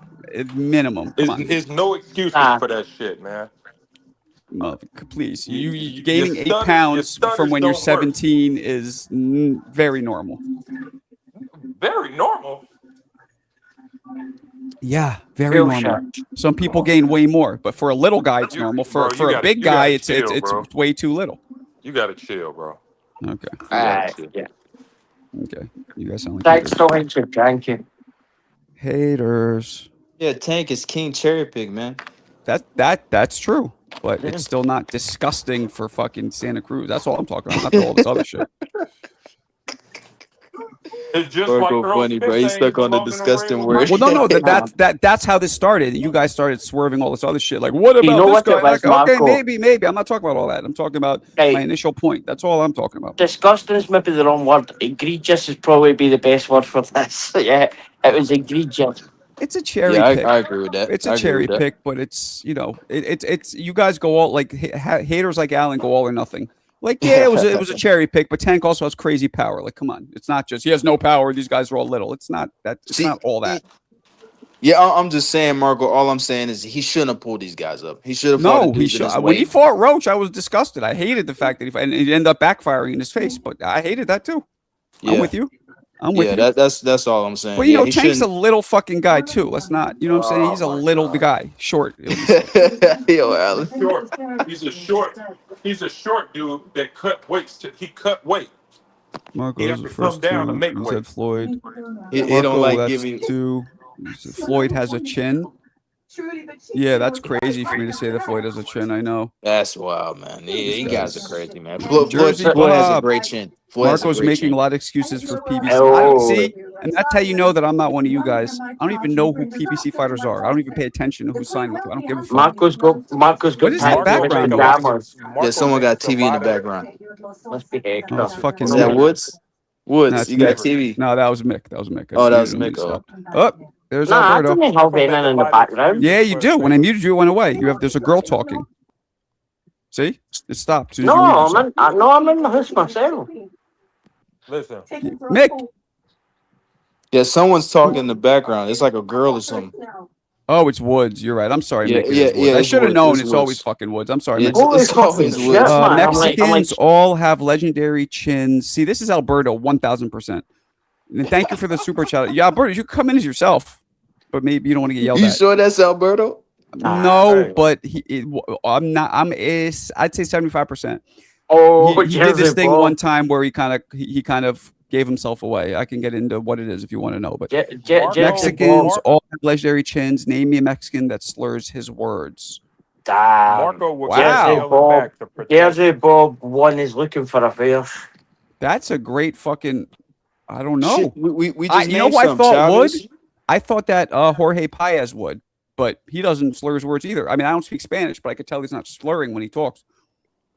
Speaker 1: minimum. Come on.
Speaker 10: There's no excuses for that shit, man.
Speaker 1: Please, you gaining 8 pounds from when you're 17 is very normal.
Speaker 10: Very normal.
Speaker 1: Yeah, very normal. Some people gain way more, but for a little guy, it's normal. For a big guy, it's way too little.
Speaker 10: You gotta chill, bro.
Speaker 1: Okay.
Speaker 12: Yeah.
Speaker 1: Okay. You guys sound like
Speaker 12: Thanks so much for drinking.
Speaker 1: Haters.
Speaker 11: Yeah, Tank is king cherry pick, man.
Speaker 1: That's true, but it's still not disgusting for fucking Santa Cruz. That's all I'm talking about. Not all this other shit.
Speaker 10: It's just
Speaker 11: Marco funny, bro. He's stuck on the disgusting word.
Speaker 1: Well, no, that's how this started. You guys started swerving all this other shit. Like, what about
Speaker 12: You know
Speaker 1: this
Speaker 12: what
Speaker 1: guy?
Speaker 12: it was,
Speaker 1: Like, okay,
Speaker 12: Marco?
Speaker 1: maybe. I'm not talking about all that. I'm talking about my initial point. That's all I'm talking about.
Speaker 12: Disgusting is maybe the wrong word. Egregious is probably be the best word for this. Yeah, it was egregious.
Speaker 1: It's a cherry pick.
Speaker 11: I agree with that.
Speaker 1: It's a cherry pick, but it's it's you guys go all like haters like Alan go all or nothing. Like, yeah, it was a cherry pick, but Tank also has crazy power. Like, come on, it's not just he has no power. These guys are all little. It's not that. It's not all that.
Speaker 11: Yeah, I'm just saying, Marco. All I'm saying is he shouldn't have pulled these guys up. He should have.
Speaker 1: No, he should. When he fought Roach, I was disgusted. I hated the fact that and it ended up backfiring in his face. But I hated that too. Yeah. I'm with you.
Speaker 11: Yeah, that's all I'm saying.
Speaker 1: Well, you know, Tank's a little fucking guy too. Let's not, you know what I'm saying? He's a little guy, short.
Speaker 11: Yo, Alan.
Speaker 10: He's a short dude that cut weights. He cut weight.
Speaker 1: Marco
Speaker 10: he
Speaker 1: was
Speaker 10: has
Speaker 1: the
Speaker 10: to
Speaker 1: first
Speaker 10: come down to
Speaker 1: two.
Speaker 10: make
Speaker 1: You
Speaker 10: weight.
Speaker 1: said Floyd.
Speaker 11: He
Speaker 1: Marco,
Speaker 11: don't like
Speaker 1: that's
Speaker 11: giving.
Speaker 1: 2. Floyd has a chin. Yeah, that's crazy for me to say that Floyd has a chin. I know.
Speaker 11: That's wild, man. You guys are crazy, man.
Speaker 1: Jersey
Speaker 11: Floyd has a
Speaker 1: Bob.
Speaker 11: great chin.
Speaker 1: Marco's making a lot of excuses for PBC. I don't see, and that's how you know that I'm not one of you guys. I don't even know who PBC fighters are. I don't even pay attention to who's signed with them. I don't give a fuck.
Speaker 12: Marco's got.
Speaker 1: What is that background noise?
Speaker 11: Yeah, someone got TV in the background.
Speaker 12: Must be Hector.
Speaker 1: Oh, it's fucking
Speaker 11: Is that
Speaker 1: Mick.
Speaker 11: Woods?
Speaker 1: No,
Speaker 11: You got
Speaker 1: Mick.
Speaker 11: TV.
Speaker 1: No, that was Mick. That was Mick.
Speaker 11: Oh, that was Mick.
Speaker 1: Oh, there's
Speaker 12: Nah, I
Speaker 1: Alberto.
Speaker 12: didn't have Venom in the background.
Speaker 1: Yeah, you do. When I muted you, it went away. There's a girl talking. See, it stopped. As soon as you muted yourself.
Speaker 12: I'm in the house myself.
Speaker 10: Listen,
Speaker 1: Mick.
Speaker 11: Yeah, someone's talking in the background. It's like a girl or something.
Speaker 1: Oh, it's Woods. You're right. I'm sorry,
Speaker 11: Yeah,
Speaker 1: Mick. It is Woods. I
Speaker 11: it's
Speaker 1: should have
Speaker 11: Woods.
Speaker 1: known.
Speaker 11: It's
Speaker 1: It's
Speaker 11: Woods.
Speaker 1: always fucking Woods. I'm sorry,
Speaker 11: Yeah,
Speaker 1: Mick.
Speaker 11: it's always Woods.
Speaker 1: Mexicans all have legendary chins. See, this is Alberto, 1,000%. And thank you for the super chat. Yeah, Alberto, you come in as yourself, but maybe you don't want to get yelled
Speaker 11: You
Speaker 1: at.
Speaker 11: sure that's Alberto?
Speaker 1: No, but I'm not. I'd say 75%.
Speaker 12: Oh,
Speaker 1: he did this thing one time where he kind of gave himself away. I can get into what it is if you want to know. But Mexicans all have legendary chins. Name me a Mexican that slurs his words.
Speaker 10: Marco will
Speaker 12: Bob. Jersey Bob. One is looking for affairs.
Speaker 1: That's a great fucking. I don't know.
Speaker 11: Shit, we just
Speaker 1: you know who I thought would? I thought that Jorge Paez would, but he doesn't slur his words either. I mean, I don't speak Spanish, but I could tell he's not slurring when he talks.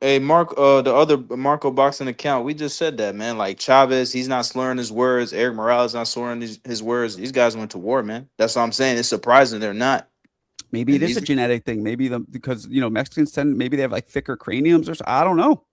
Speaker 11: Hey, Mark, the other Marco boxing account, we just said that, man. Like Chavez, he's not slurring his words. Eric Morales not slurring his words. These guys went to war, man. That's what I'm saying. It's surprising they're not.
Speaker 1: Maybe it is a genetic thing. Maybe because Mexicans maybe they have like thicker craniums or something. I don't know.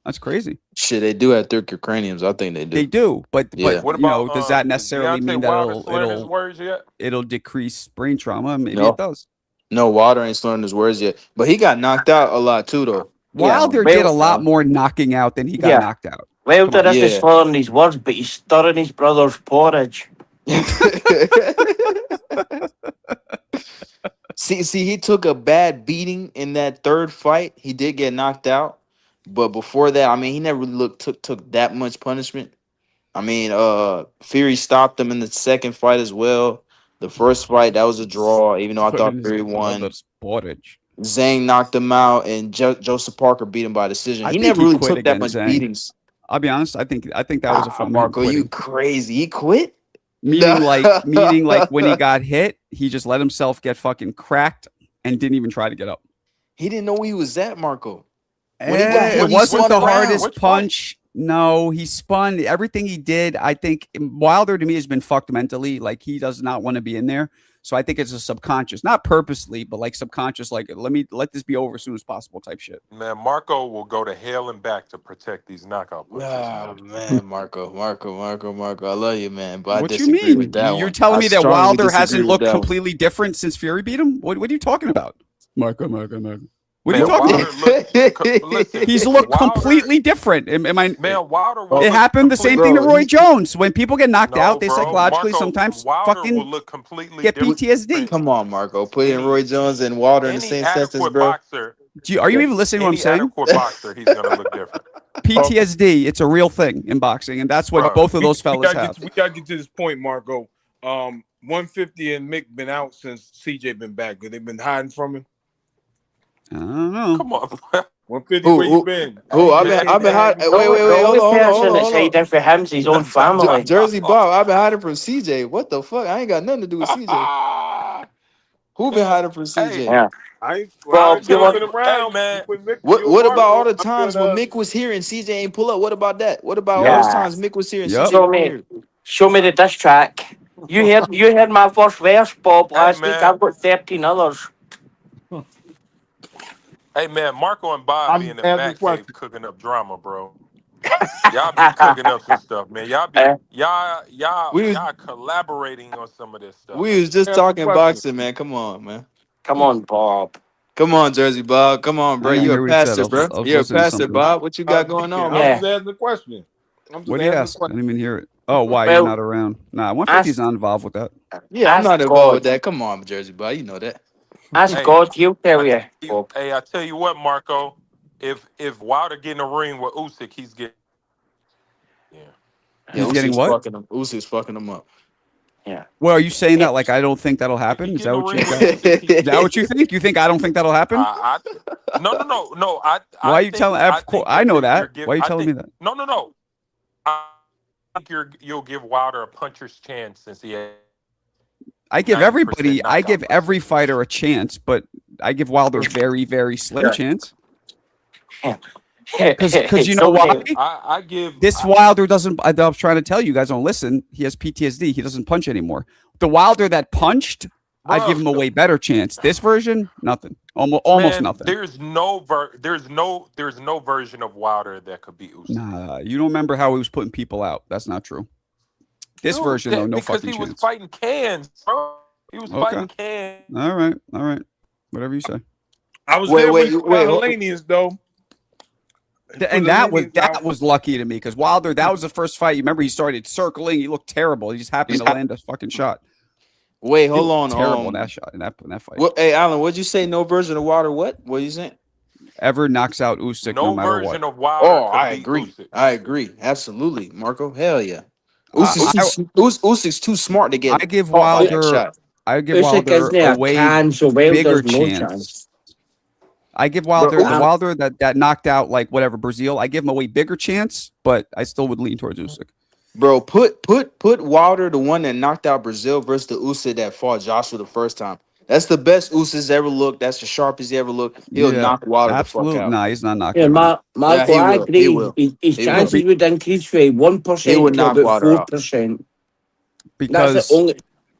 Speaker 1: That's crazy.
Speaker 11: Shit, they do have thicker craniums. I think they do.
Speaker 1: They do, but
Speaker 10: what about,
Speaker 1: does that necessarily mean
Speaker 10: that
Speaker 1: it'll decrease brain trauma? Maybe
Speaker 11: No.
Speaker 1: it does.
Speaker 11: No, Wilder ain't slurring his words yet, but he got knocked out a lot too, though.
Speaker 1: Wilder did a lot more knocking out than he got knocked out.
Speaker 12: Wilder isn't slurring his words, but he's stirring his brother's porridge.
Speaker 11: See, he took a bad beating in that third fight. He did get knocked out, but before that, I mean, he never really took that much punishment. I mean, Fury stopped him in the second fight as well. The first fight, that was a draw, even though I thought Fury won.
Speaker 1: Portage.
Speaker 11: Zhang knocked him out, and Joseph Parker beat him by decision.
Speaker 1: I
Speaker 11: He
Speaker 1: think
Speaker 11: never
Speaker 1: he
Speaker 11: really
Speaker 1: quit
Speaker 11: took that
Speaker 1: against
Speaker 11: much
Speaker 1: Zhang.
Speaker 11: beatings.
Speaker 1: I'll be honest. I think that was a form of him
Speaker 11: Marco, you
Speaker 1: quitting.
Speaker 11: crazy? He quit?
Speaker 1: Meaning like when he got hit, he just let himself get fucking cracked and didn't even try to get up.
Speaker 11: He didn't know where he was at, Marco. When he got hit,
Speaker 1: It
Speaker 11: he
Speaker 1: wasn't
Speaker 11: spun
Speaker 1: the
Speaker 11: around.
Speaker 1: hardest punch. No, he spun. Everything he did, I think Wilder to me has been fucked mentally. Like he does not want to be in there. So I think it's a subconscious, not purposely, but like subconscious, like let this be over as soon as possible type shit.
Speaker 10: Man, Marco will go to hell and back to protect these knockout punches.
Speaker 11: Man, Marco, I love you, man, but I
Speaker 1: What you
Speaker 11: disagree
Speaker 1: mean?
Speaker 11: with that
Speaker 1: You're
Speaker 11: one.
Speaker 1: telling
Speaker 11: I
Speaker 1: me that
Speaker 11: strongly
Speaker 1: Wilder
Speaker 11: disagree
Speaker 1: hasn't
Speaker 11: with
Speaker 1: looked
Speaker 11: that one.
Speaker 1: completely different since Fury beat him? What are you talking about? Marco. What
Speaker 10: Man,
Speaker 1: are you talking
Speaker 10: about? Listen,
Speaker 1: he's looked
Speaker 10: Wilder,
Speaker 1: completely different. Am I?
Speaker 10: Man, Wilder
Speaker 1: It
Speaker 10: will look
Speaker 1: happened the same thing to Roy Jones. When people get knocked out, they psychologically
Speaker 10: Marco,
Speaker 1: sometimes
Speaker 10: Wilder will
Speaker 1: fucking
Speaker 10: look completely
Speaker 1: get
Speaker 10: different.
Speaker 1: PTSD.
Speaker 11: Come on, Marco. Put in Roy Jones and Wilder in the same sentence,
Speaker 10: Adequate
Speaker 11: bro.
Speaker 10: boxer.
Speaker 1: Are you even listening to what I'm saying?
Speaker 10: Adequate boxer, he's gonna look different.
Speaker 1: PTSD, it's a real thing in boxing, and that's what both of those fellas have.
Speaker 14: We gotta get to this point, Marco. 150 and Mick been out since CJ been back. They've been hiding from him.
Speaker 1: I don't know.
Speaker 10: Come on,
Speaker 14: 150. Where you been?
Speaker 11: I've been hiding. Wait. Hold on.
Speaker 12: Hiding for him is his own family.
Speaker 11: Jersey Bob, I've been hiding from CJ. What the fuck? I ain't got nothing to do with CJ. Who been hiding from CJ?
Speaker 12: Yeah.
Speaker 14: Well, around.
Speaker 10: Man.
Speaker 11: What about all the times when Mick was here and CJ ain't pull up? What about that? What about all those times Mick was here and CJ
Speaker 12: Show
Speaker 11: was here?
Speaker 12: show me the diss track. You heard my first verse, Bob, last week. I've got 13 others.
Speaker 10: Hey man, Marco and Bob be in the Mac cave cooking up drama, bro. Y'all be cooking up some stuff, man. Y'all collaborating on some of this stuff.
Speaker 11: We was just talking boxing, man. Come on, man.
Speaker 12: Come on, Bob.
Speaker 11: Come on, Jersey Bob. Come on, bro. You're a pastor, bro. You're a pastor, Bob. What you got going on,
Speaker 14: I'm
Speaker 11: man?
Speaker 14: just asking the question.
Speaker 1: What did you ask? I didn't even hear it. Oh, why you're not around? Nah, 150's not involved with that.
Speaker 11: Yeah, I'm not involved with that. Come on, Jersey Bob. You know that.
Speaker 12: Ask God, he'll tell you.
Speaker 10: Hey, I tell you what, Marco. If Wilder get in a ring with Usyk, he's getting.
Speaker 1: He's getting what?
Speaker 11: Usyk's fucking him up.
Speaker 12: Yeah.
Speaker 1: Well, are you saying that like I don't think that'll happen? Is that what you? Is that what you think? You think I don't think that'll happen?
Speaker 10: No.
Speaker 1: Why are you telling? I know that. Why are you telling me that?
Speaker 10: No. I think you'll give Wilder a puncher's chance since he had.
Speaker 1: I give every fighter a chance, but I give Wilder a very, very slim chance. Because you know why?
Speaker 10: I give
Speaker 1: this Wilder doesn't. I was trying to tell you guys don't listen. He has PTSD. He doesn't punch anymore. The Wilder that punched, I'd give him a way better chance. This version, nothing. Almost nothing.
Speaker 10: There's no version of Wilder that could be Usyk.
Speaker 1: Nah, you don't remember how he was putting people out. That's not true. This version, though, no fucking chance.
Speaker 10: Because he was fighting cans, bro. He was fighting cans.
Speaker 1: All right. Whatever you say.
Speaker 14: I was there with Hellenians, though.
Speaker 1: And that was lucky to me because Wilder, that was the first fight. You remember he started circling. He looked terrible. He just happened to land a fucking shot.
Speaker 11: Wait, hold on.
Speaker 1: Terrible in that shot in that fight.
Speaker 11: Hey, Alan, what'd you say? No version of Wilder? What you saying?
Speaker 1: Ever knocks out Usyk no matter what.
Speaker 10: Of Wilder.
Speaker 11: Oh, I agree. Usyk. I agree. Absolutely, Marco. Hell yeah. Usyk's too smart to get.
Speaker 1: I give Wilder. I give Wilder a way bigger chance. I give Wilder the Wilder that knocked out like whatever Brazil. I give him a way bigger chance, but I still would lean towards Usyk.
Speaker 11: Bro, put Wilder, the one that knocked out Brazil, versus the Usyk that fought Joshua the first time. That's the best Usyk's ever looked. That's the sharpest he ever looked. He'll knock Wilder the fuck out.
Speaker 1: Nah, he's not knocking.
Speaker 12: Yeah, Marco, I agree. His chances would increase from 1% to about 4%.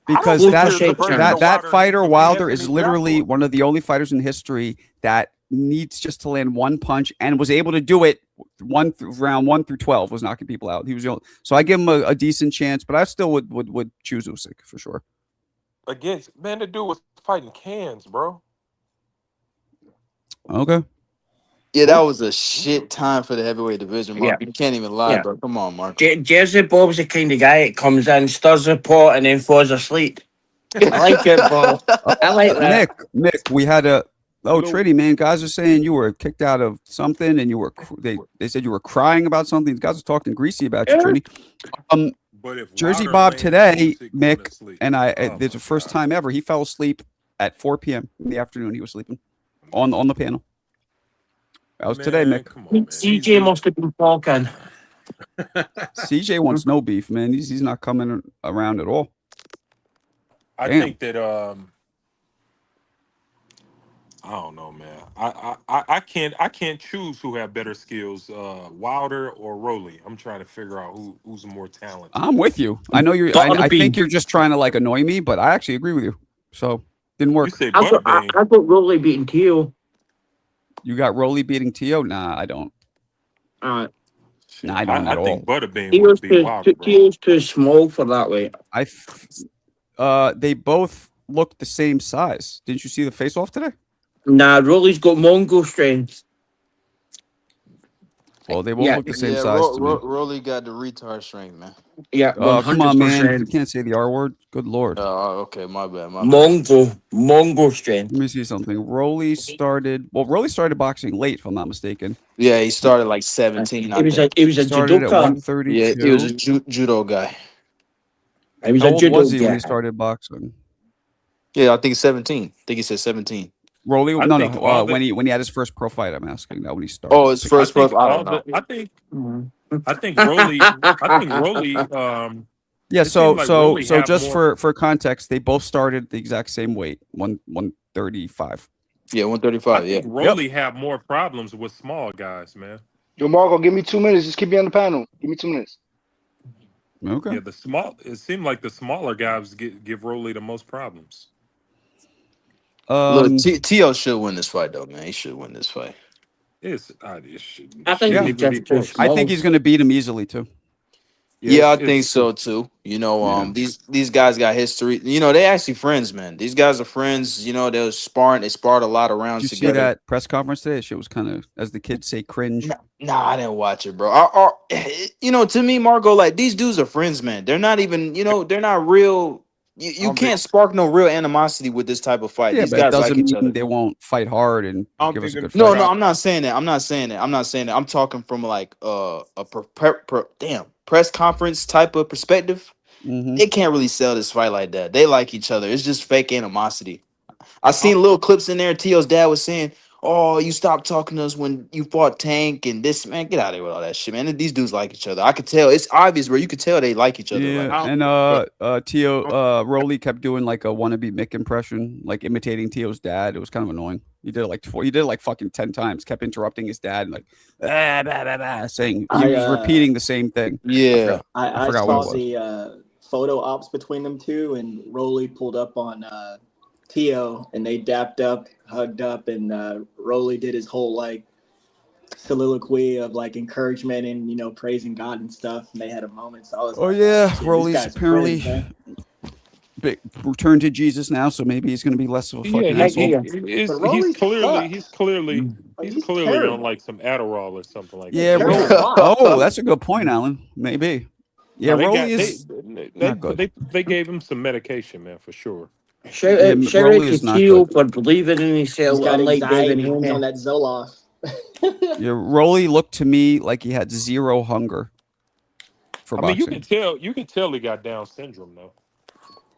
Speaker 1: Because that fighter Wilder is literally one of the only fighters in history that needs just to land one punch and was able to do it round 1 through 12 was knocking people out. He was so I give him a decent chance, but I still would choose Usyk for sure.
Speaker 10: Against the dude was fighting cans, bro.
Speaker 1: Okay.
Speaker 11: Yeah, that was a shit time for the heavyweight division, Mark. You can't even lie, bro. Come on, Mark.
Speaker 12: Jersey Bob's the kind of guy that comes in, stirs the pot, and then falls asleep. I like it, Bob. I like that.
Speaker 1: Nick, we had a Trinity, man. Guys are saying you were kicked out of something, and you were they said you were crying about something. These guys are talking greasy about you, Trinity. Jersey Bob today, Mick, and I. It's the first time ever he fell asleep at 4 p.m. in the afternoon. He was sleeping on the panel. That was today, Mick.
Speaker 10: Come on, man.
Speaker 12: CJ must have been talking.
Speaker 1: CJ wants no beef, man. He's not coming around at all.
Speaker 10: I think that I don't know, man. I can't choose who have better skills, Wilder or Rolly. I'm trying to figure out who's more talented.
Speaker 1: I'm with you. I know you're. I think you're just trying to like annoy me, but I actually agree with you. So didn't work.
Speaker 10: You say
Speaker 12: I got Rolly beating Teo.
Speaker 1: You got Rolly beating Teo? Nah, I don't.
Speaker 12: Nah,
Speaker 1: I don't at all.
Speaker 10: I think Butterbean would beat Wilder.
Speaker 12: Teo's too small for that weight.
Speaker 1: They both look the same size. Didn't you see the face-off today?
Speaker 12: Nah, Rolly's got Mongol strength.
Speaker 1: Well, they both look the same size to me.
Speaker 11: Rolly got the retard strength, man.
Speaker 12: Yeah,
Speaker 1: oh, come on, man. You can't say the R word. Good Lord.
Speaker 11: Oh, okay. My bad.
Speaker 12: Mongol strength.
Speaker 1: Let me see something. Rolly started boxing late, if I'm not mistaken.
Speaker 11: Yeah, he started like 17.
Speaker 12: He was a
Speaker 1: started at
Speaker 12: judoka.
Speaker 1: 132.
Speaker 11: Yeah, he was a judo guy.
Speaker 12: He was
Speaker 1: How
Speaker 12: a
Speaker 1: old
Speaker 12: judo
Speaker 1: was he
Speaker 12: guy.
Speaker 1: when he started boxing?
Speaker 11: Yeah, I think 17. I think he said 17.
Speaker 1: Rolly, when he had his first pro fight, I'm asking now when he started.
Speaker 11: Oh, his first pro fight. I don't know.
Speaker 10: I think Rolly.
Speaker 1: Yeah, so
Speaker 10: Rolly
Speaker 1: just
Speaker 10: more...
Speaker 1: for context, they both started the exact same weight, 135.
Speaker 11: Yeah, 135.
Speaker 10: I think Rolly have more problems with small guys, man.
Speaker 15: Yo, Marco, give me 2 minutes. Just keep me on the panel. Give me 2 minutes.
Speaker 1: Okay.
Speaker 10: Yeah, it seemed like the smaller guys give Rolly the most problems.
Speaker 11: Look, Teo should win this fight, though, man. He should win this fight.
Speaker 12: I think
Speaker 1: he's going to beat him easily too.
Speaker 11: Yeah, I think so too. You know, these guys got history. You know, they actually friends, man. These guys are friends. You know, they sparred a lot of rounds
Speaker 1: together. Did you see that press conference today? Shit was kind of, as the kids say, cringe.
Speaker 11: Nah, I didn't watch it, bro. You know, to me, Marco, like these dudes are friends, man. They're not even, you know, they're not real. You can't spark no real animosity with this type of fight.
Speaker 1: Yeah,
Speaker 11: these
Speaker 1: but
Speaker 11: guys
Speaker 1: it doesn't
Speaker 11: like each
Speaker 1: mean
Speaker 11: other.
Speaker 1: they won't fight hard and give us a good fight.
Speaker 11: No, I'm not saying that. I'm not saying that. I'm talking from like a press conference type of perspective. They can't really sell this fight like that. They like each other. It's just fake animosity. I seen little clips in there. Teo's dad was saying, "Oh, you stopped talking to us when you fought Tank and this man. Get out of here with all that shit, man." These dudes like each other. I could tell. It's obvious, bro. You could tell they like each other.
Speaker 1: Yeah,
Speaker 11: like,
Speaker 1: and Teo Rolly kept doing like a wannabe Mick impression, like imitating Teo's dad. It was kind of annoying. He did it like fucking 10 times. Kept interrupting his dad, and like saying he was repeating the same thing.
Speaker 11: Yeah,
Speaker 16: I saw the photo ops between them two, and Rolly pulled up on Teo, and they dapped up, hugged up, and Rolly did his whole like soliloquy of like encouragement and, you know, praising God and stuff. And they had a moment. So I was
Speaker 1: Rolly's apparently returned to Jesus now, so maybe he's going to be less of a fucking asshole.
Speaker 10: He's clearly on like some Adderall or something like that.
Speaker 1: Yeah, Rolly. That's a good point, Alan. Maybe. Yeah, Rolly is not good.
Speaker 10: They gave him some medication, man, for sure.
Speaker 12: Shout out to Teo for believing in himself.
Speaker 16: He's got
Speaker 12: unlike
Speaker 16: anxiety.
Speaker 12: David
Speaker 16: He's on that Zoloft.
Speaker 1: Yeah, Rolly looked to me like he had zero hunger for boxing.
Speaker 10: You can tell he got Down syndrome though.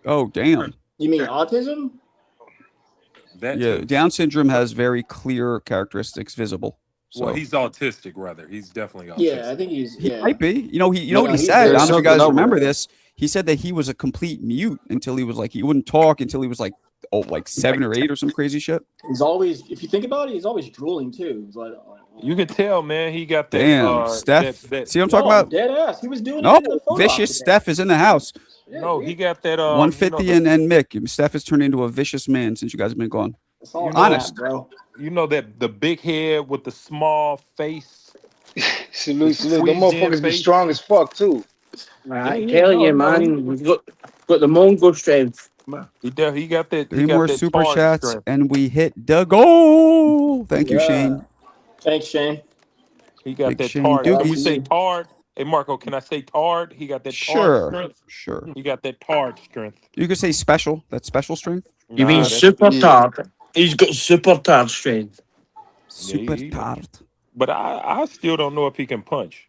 Speaker 1: Oh, damn.
Speaker 16: You mean autism?
Speaker 1: Down syndrome has very clear characteristics visible. So.
Speaker 10: Well, he's autistic, rather. He's definitely autistic.
Speaker 16: Yeah, I think he
Speaker 1: might be. You know what he said? I don't know if you guys remember this. He said that he was a complete mute until he was like, he wouldn't talk until he was like 7 or 8 or some crazy shit.
Speaker 16: He's always, if you think about it, he's always drooling too. He's like,
Speaker 10: you can tell, man. He got that.
Speaker 1: Damn, Steph. See what I'm talking about?
Speaker 16: Dead ass. He was doing.
Speaker 1: No, vicious Steph is in the house.
Speaker 10: No, he got that.
Speaker 1: 150 and Mick. Steph has turned into a vicious man since you guys have been gone. Honest,
Speaker 16: bro.
Speaker 10: You know that the big head with the small face.
Speaker 15: Salute. Them motherfuckers be strong as fuck too.
Speaker 12: I tell you, man, we've got the Mongol strength.
Speaker 10: He got that.
Speaker 1: 3 more super chats, and we hit the goal. Thank you, Shane.
Speaker 16: Thanks, Shane.
Speaker 10: He got
Speaker 1: Big
Speaker 10: that
Speaker 1: Shane
Speaker 10: tard. Can we
Speaker 1: Doogies.
Speaker 10: say tard? Hey, Marco, can I say tard? He got that tard strength.
Speaker 1: Sure.
Speaker 10: He got that tard strength.
Speaker 1: You could say special. That's special strength.
Speaker 12: You mean super tard? He's got super tard strength.
Speaker 1: Super tard.
Speaker 10: But I still don't know if he can punch.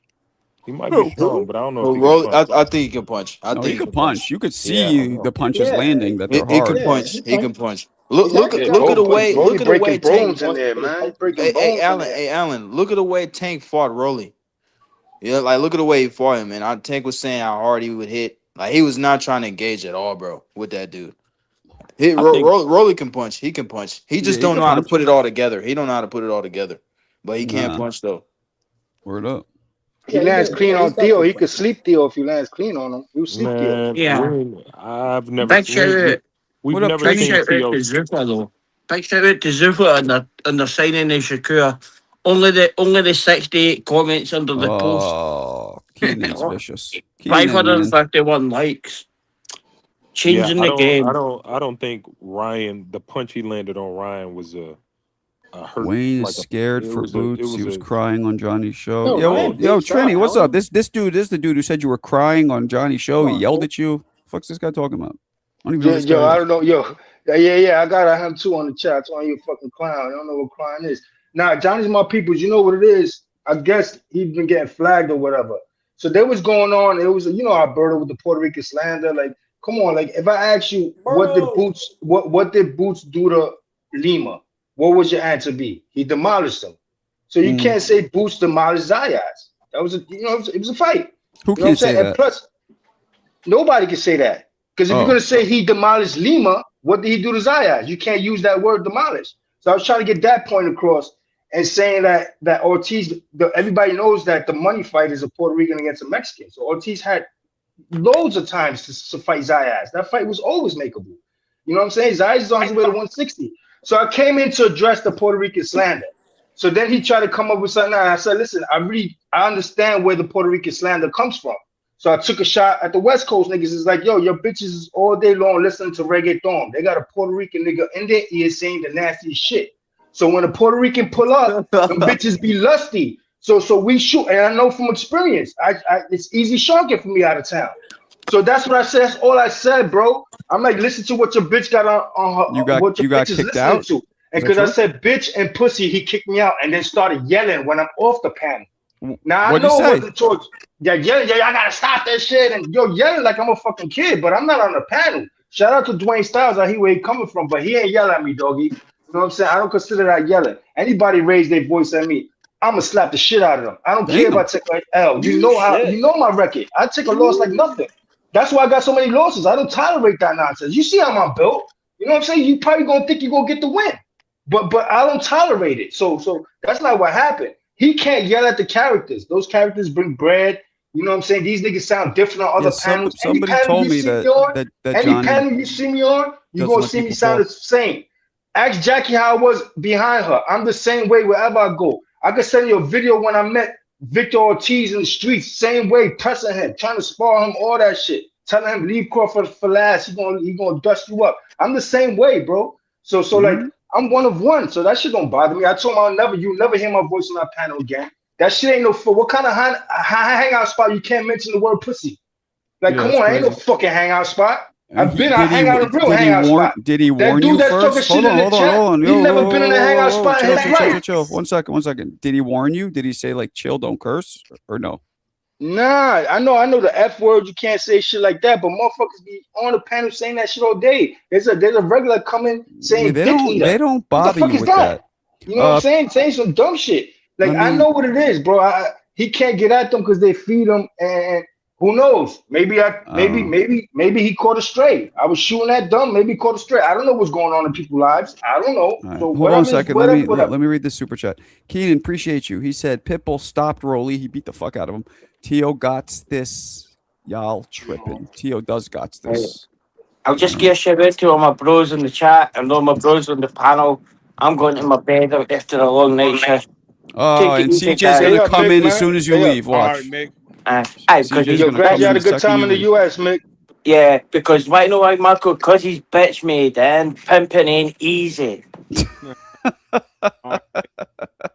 Speaker 10: He might be strong, but I don't know if he can punch.
Speaker 11: I think he can punch.
Speaker 1: He can punch. You could see the punches landing that they're hard.
Speaker 11: He can punch.
Speaker 15: Exactly.
Speaker 11: Look at the way
Speaker 15: Rolly breaking
Speaker 11: Tank.
Speaker 15: bones in there, man. He's breaking bones in there.
Speaker 11: Hey Allen, look at the way Tank fought Rolly. Yeah, like look at the way he fought him, and Tank was saying how hard he would hit. Like he was not trying to engage at all, bro, with that dude. Rolly can punch. He can punch. He just don't know how to put it all together. He don't know how to put it all together, but he can't punch though.
Speaker 1: Word up.
Speaker 15: He lands clean on Theo. He could sleep Theo if he lands clean on him. He would sleep Theo.
Speaker 10: Man,
Speaker 12: Yeah.
Speaker 10: I've never.
Speaker 12: Big shout out.
Speaker 10: We've never
Speaker 12: Big
Speaker 10: seen
Speaker 12: shout out
Speaker 10: Theo.
Speaker 12: to Zufa though. Big shout out to Zufa and the signing of Shakur. Only the 68 comments under the post.
Speaker 1: Oh, Keenan's vicious.
Speaker 12: 551 likes. Changing the game.
Speaker 10: I don't think Ryan, the punch he landed on Ryan was a hurt.
Speaker 1: Wayne
Speaker 10: like
Speaker 1: is scared for Boots. He was crying on Johnny's show.
Speaker 10: No,
Speaker 1: yo, Trini, what's up? This dude is the dude who said you were crying on Johnny's show. He yelled at you. Fuck's this guy talking about? I don't even know this guy
Speaker 15: I
Speaker 1: is.
Speaker 15: don't know. Yeah. I got him too on the chat. So you fucking clown. I don't know what crying is. Nah, Johnny's my peoples. You know what it is? I guess he's been getting flagged or whatever. So there was going on. It was, Alberto with the Puerto Rican slander. Like, come on. Like, if I ask you what did Boots do to Lima, what would your answer be? He demolished him. So you can't say Boots demolished Zayas. That was it was a fight.
Speaker 1: Who can say that?
Speaker 15: And plus, nobody can say that. Because if you're gonna say he demolished Lima, what did he do to Zayas? You can't use that word demolish. So I was trying to get that point across and saying that Ortiz, everybody knows that the money fight is a Puerto Rican against a Mexican. So Ortiz had loads of times to fight Zayas. That fight was always makeable. You know what I'm saying? Zayas is on his way to 160. So I came in to address the Puerto Rican slander. So then he tried to come up with something. And I said, listen, I understand where the Puerto Rican slander comes from. So I took a shot at the West Coast niggas. It's like, yo, your bitches is all day long listening to reggaeton. They got a Puerto Rican nigga in their ear saying the nastiest shit. So when a Puerto Rican pull up, them bitches be lusty. So we shoot, and I know from experience, it's easy shocking for me out of town. So that's what I said. That's all I said, bro. I'm like, listen to what your bitch got on her. What your bitch is listening to. And because I said bitch and pussy, he kicked me out and then started yelling when I'm off the panel. Now I know what the torch. Yeah, I gotta stop that shit. And yelling like I'm a fucking kid, but I'm not on the panel. Shout out to Dwayne Styles. I hear where he coming from, but he ain't yelling at me, doggy. You know what I'm saying? I don't consider that yelling. Anybody raise their voice at me, I'm gonna slap the shit out of them. I don't care if I take an L. You know my record. I take a loss like nothing. That's why I got so many losses. I don't tolerate that nonsense. You see how I'm built. You know what I'm saying? You probably gonna think you're gonna get the win. But I don't tolerate it. So that's not what happened. He can't yell at the characters. Those characters bring bread. You know what I'm saying? These niggas sound different on other panels.
Speaker 1: Somebody told me that
Speaker 15: any panel you see me on, you're gonna see me sound the same. Ask Jackie how I was behind her. I'm the same way wherever I go. I could send you a video when I met Victor Ortiz in the streets, same way, pressing him, trying to spar him, all that shit. Telling him leave Crawford for last. He gonna dust you up. I'm the same way, bro. So like I'm one of one. So that shit don't bother me. I told him you'll never hear my voice on that panel again. That shit ain't no what kind of hangout spot you can't mention the word pussy. Like, come on, ain't no fucking hangout spot. I hang out in a real hangout spot.
Speaker 1: Did he warn you first? Hold on.
Speaker 15: He never been in a hangout spot in his life.
Speaker 1: Chill. 1 second. Did he warn you? Did he say like chill, don't curse, or no?
Speaker 15: Nah, I know the F word. You can't say shit like that, but motherfuckers be on the panel saying that shit all day. There's a regular coming saying
Speaker 1: they don't bother you with that.
Speaker 15: You know what I'm saying some dumb shit. Like, I know what it is, bro. He can't get at them because they feed him, and who knows? Maybe he caught a stray. I was shooting at dumb. Maybe he caught a stray. I don't know what's going on in people's lives. I don't know.
Speaker 1: Right.
Speaker 15: So
Speaker 1: hold on a second. Let me read this super chat. Keenan, appreciate you. He said Pitbull stopped Rolly. He beat the fuck out of him. Tio gots this. Y'all tripping. Tio does gots this.
Speaker 12: I'll just give a shout out to all my bros in the chat and all my bros on the panel. I'm going to my bed after a long night shift.
Speaker 1: Oh, and CJ's going to come in as soon as you leave. Watch.
Speaker 15: All right, Mick. You're glad you had a good time in the U.S., Mick.
Speaker 12: Yeah, because why know why, Marco? Because he's bitch made and pimping ain't easy.
Speaker 10: All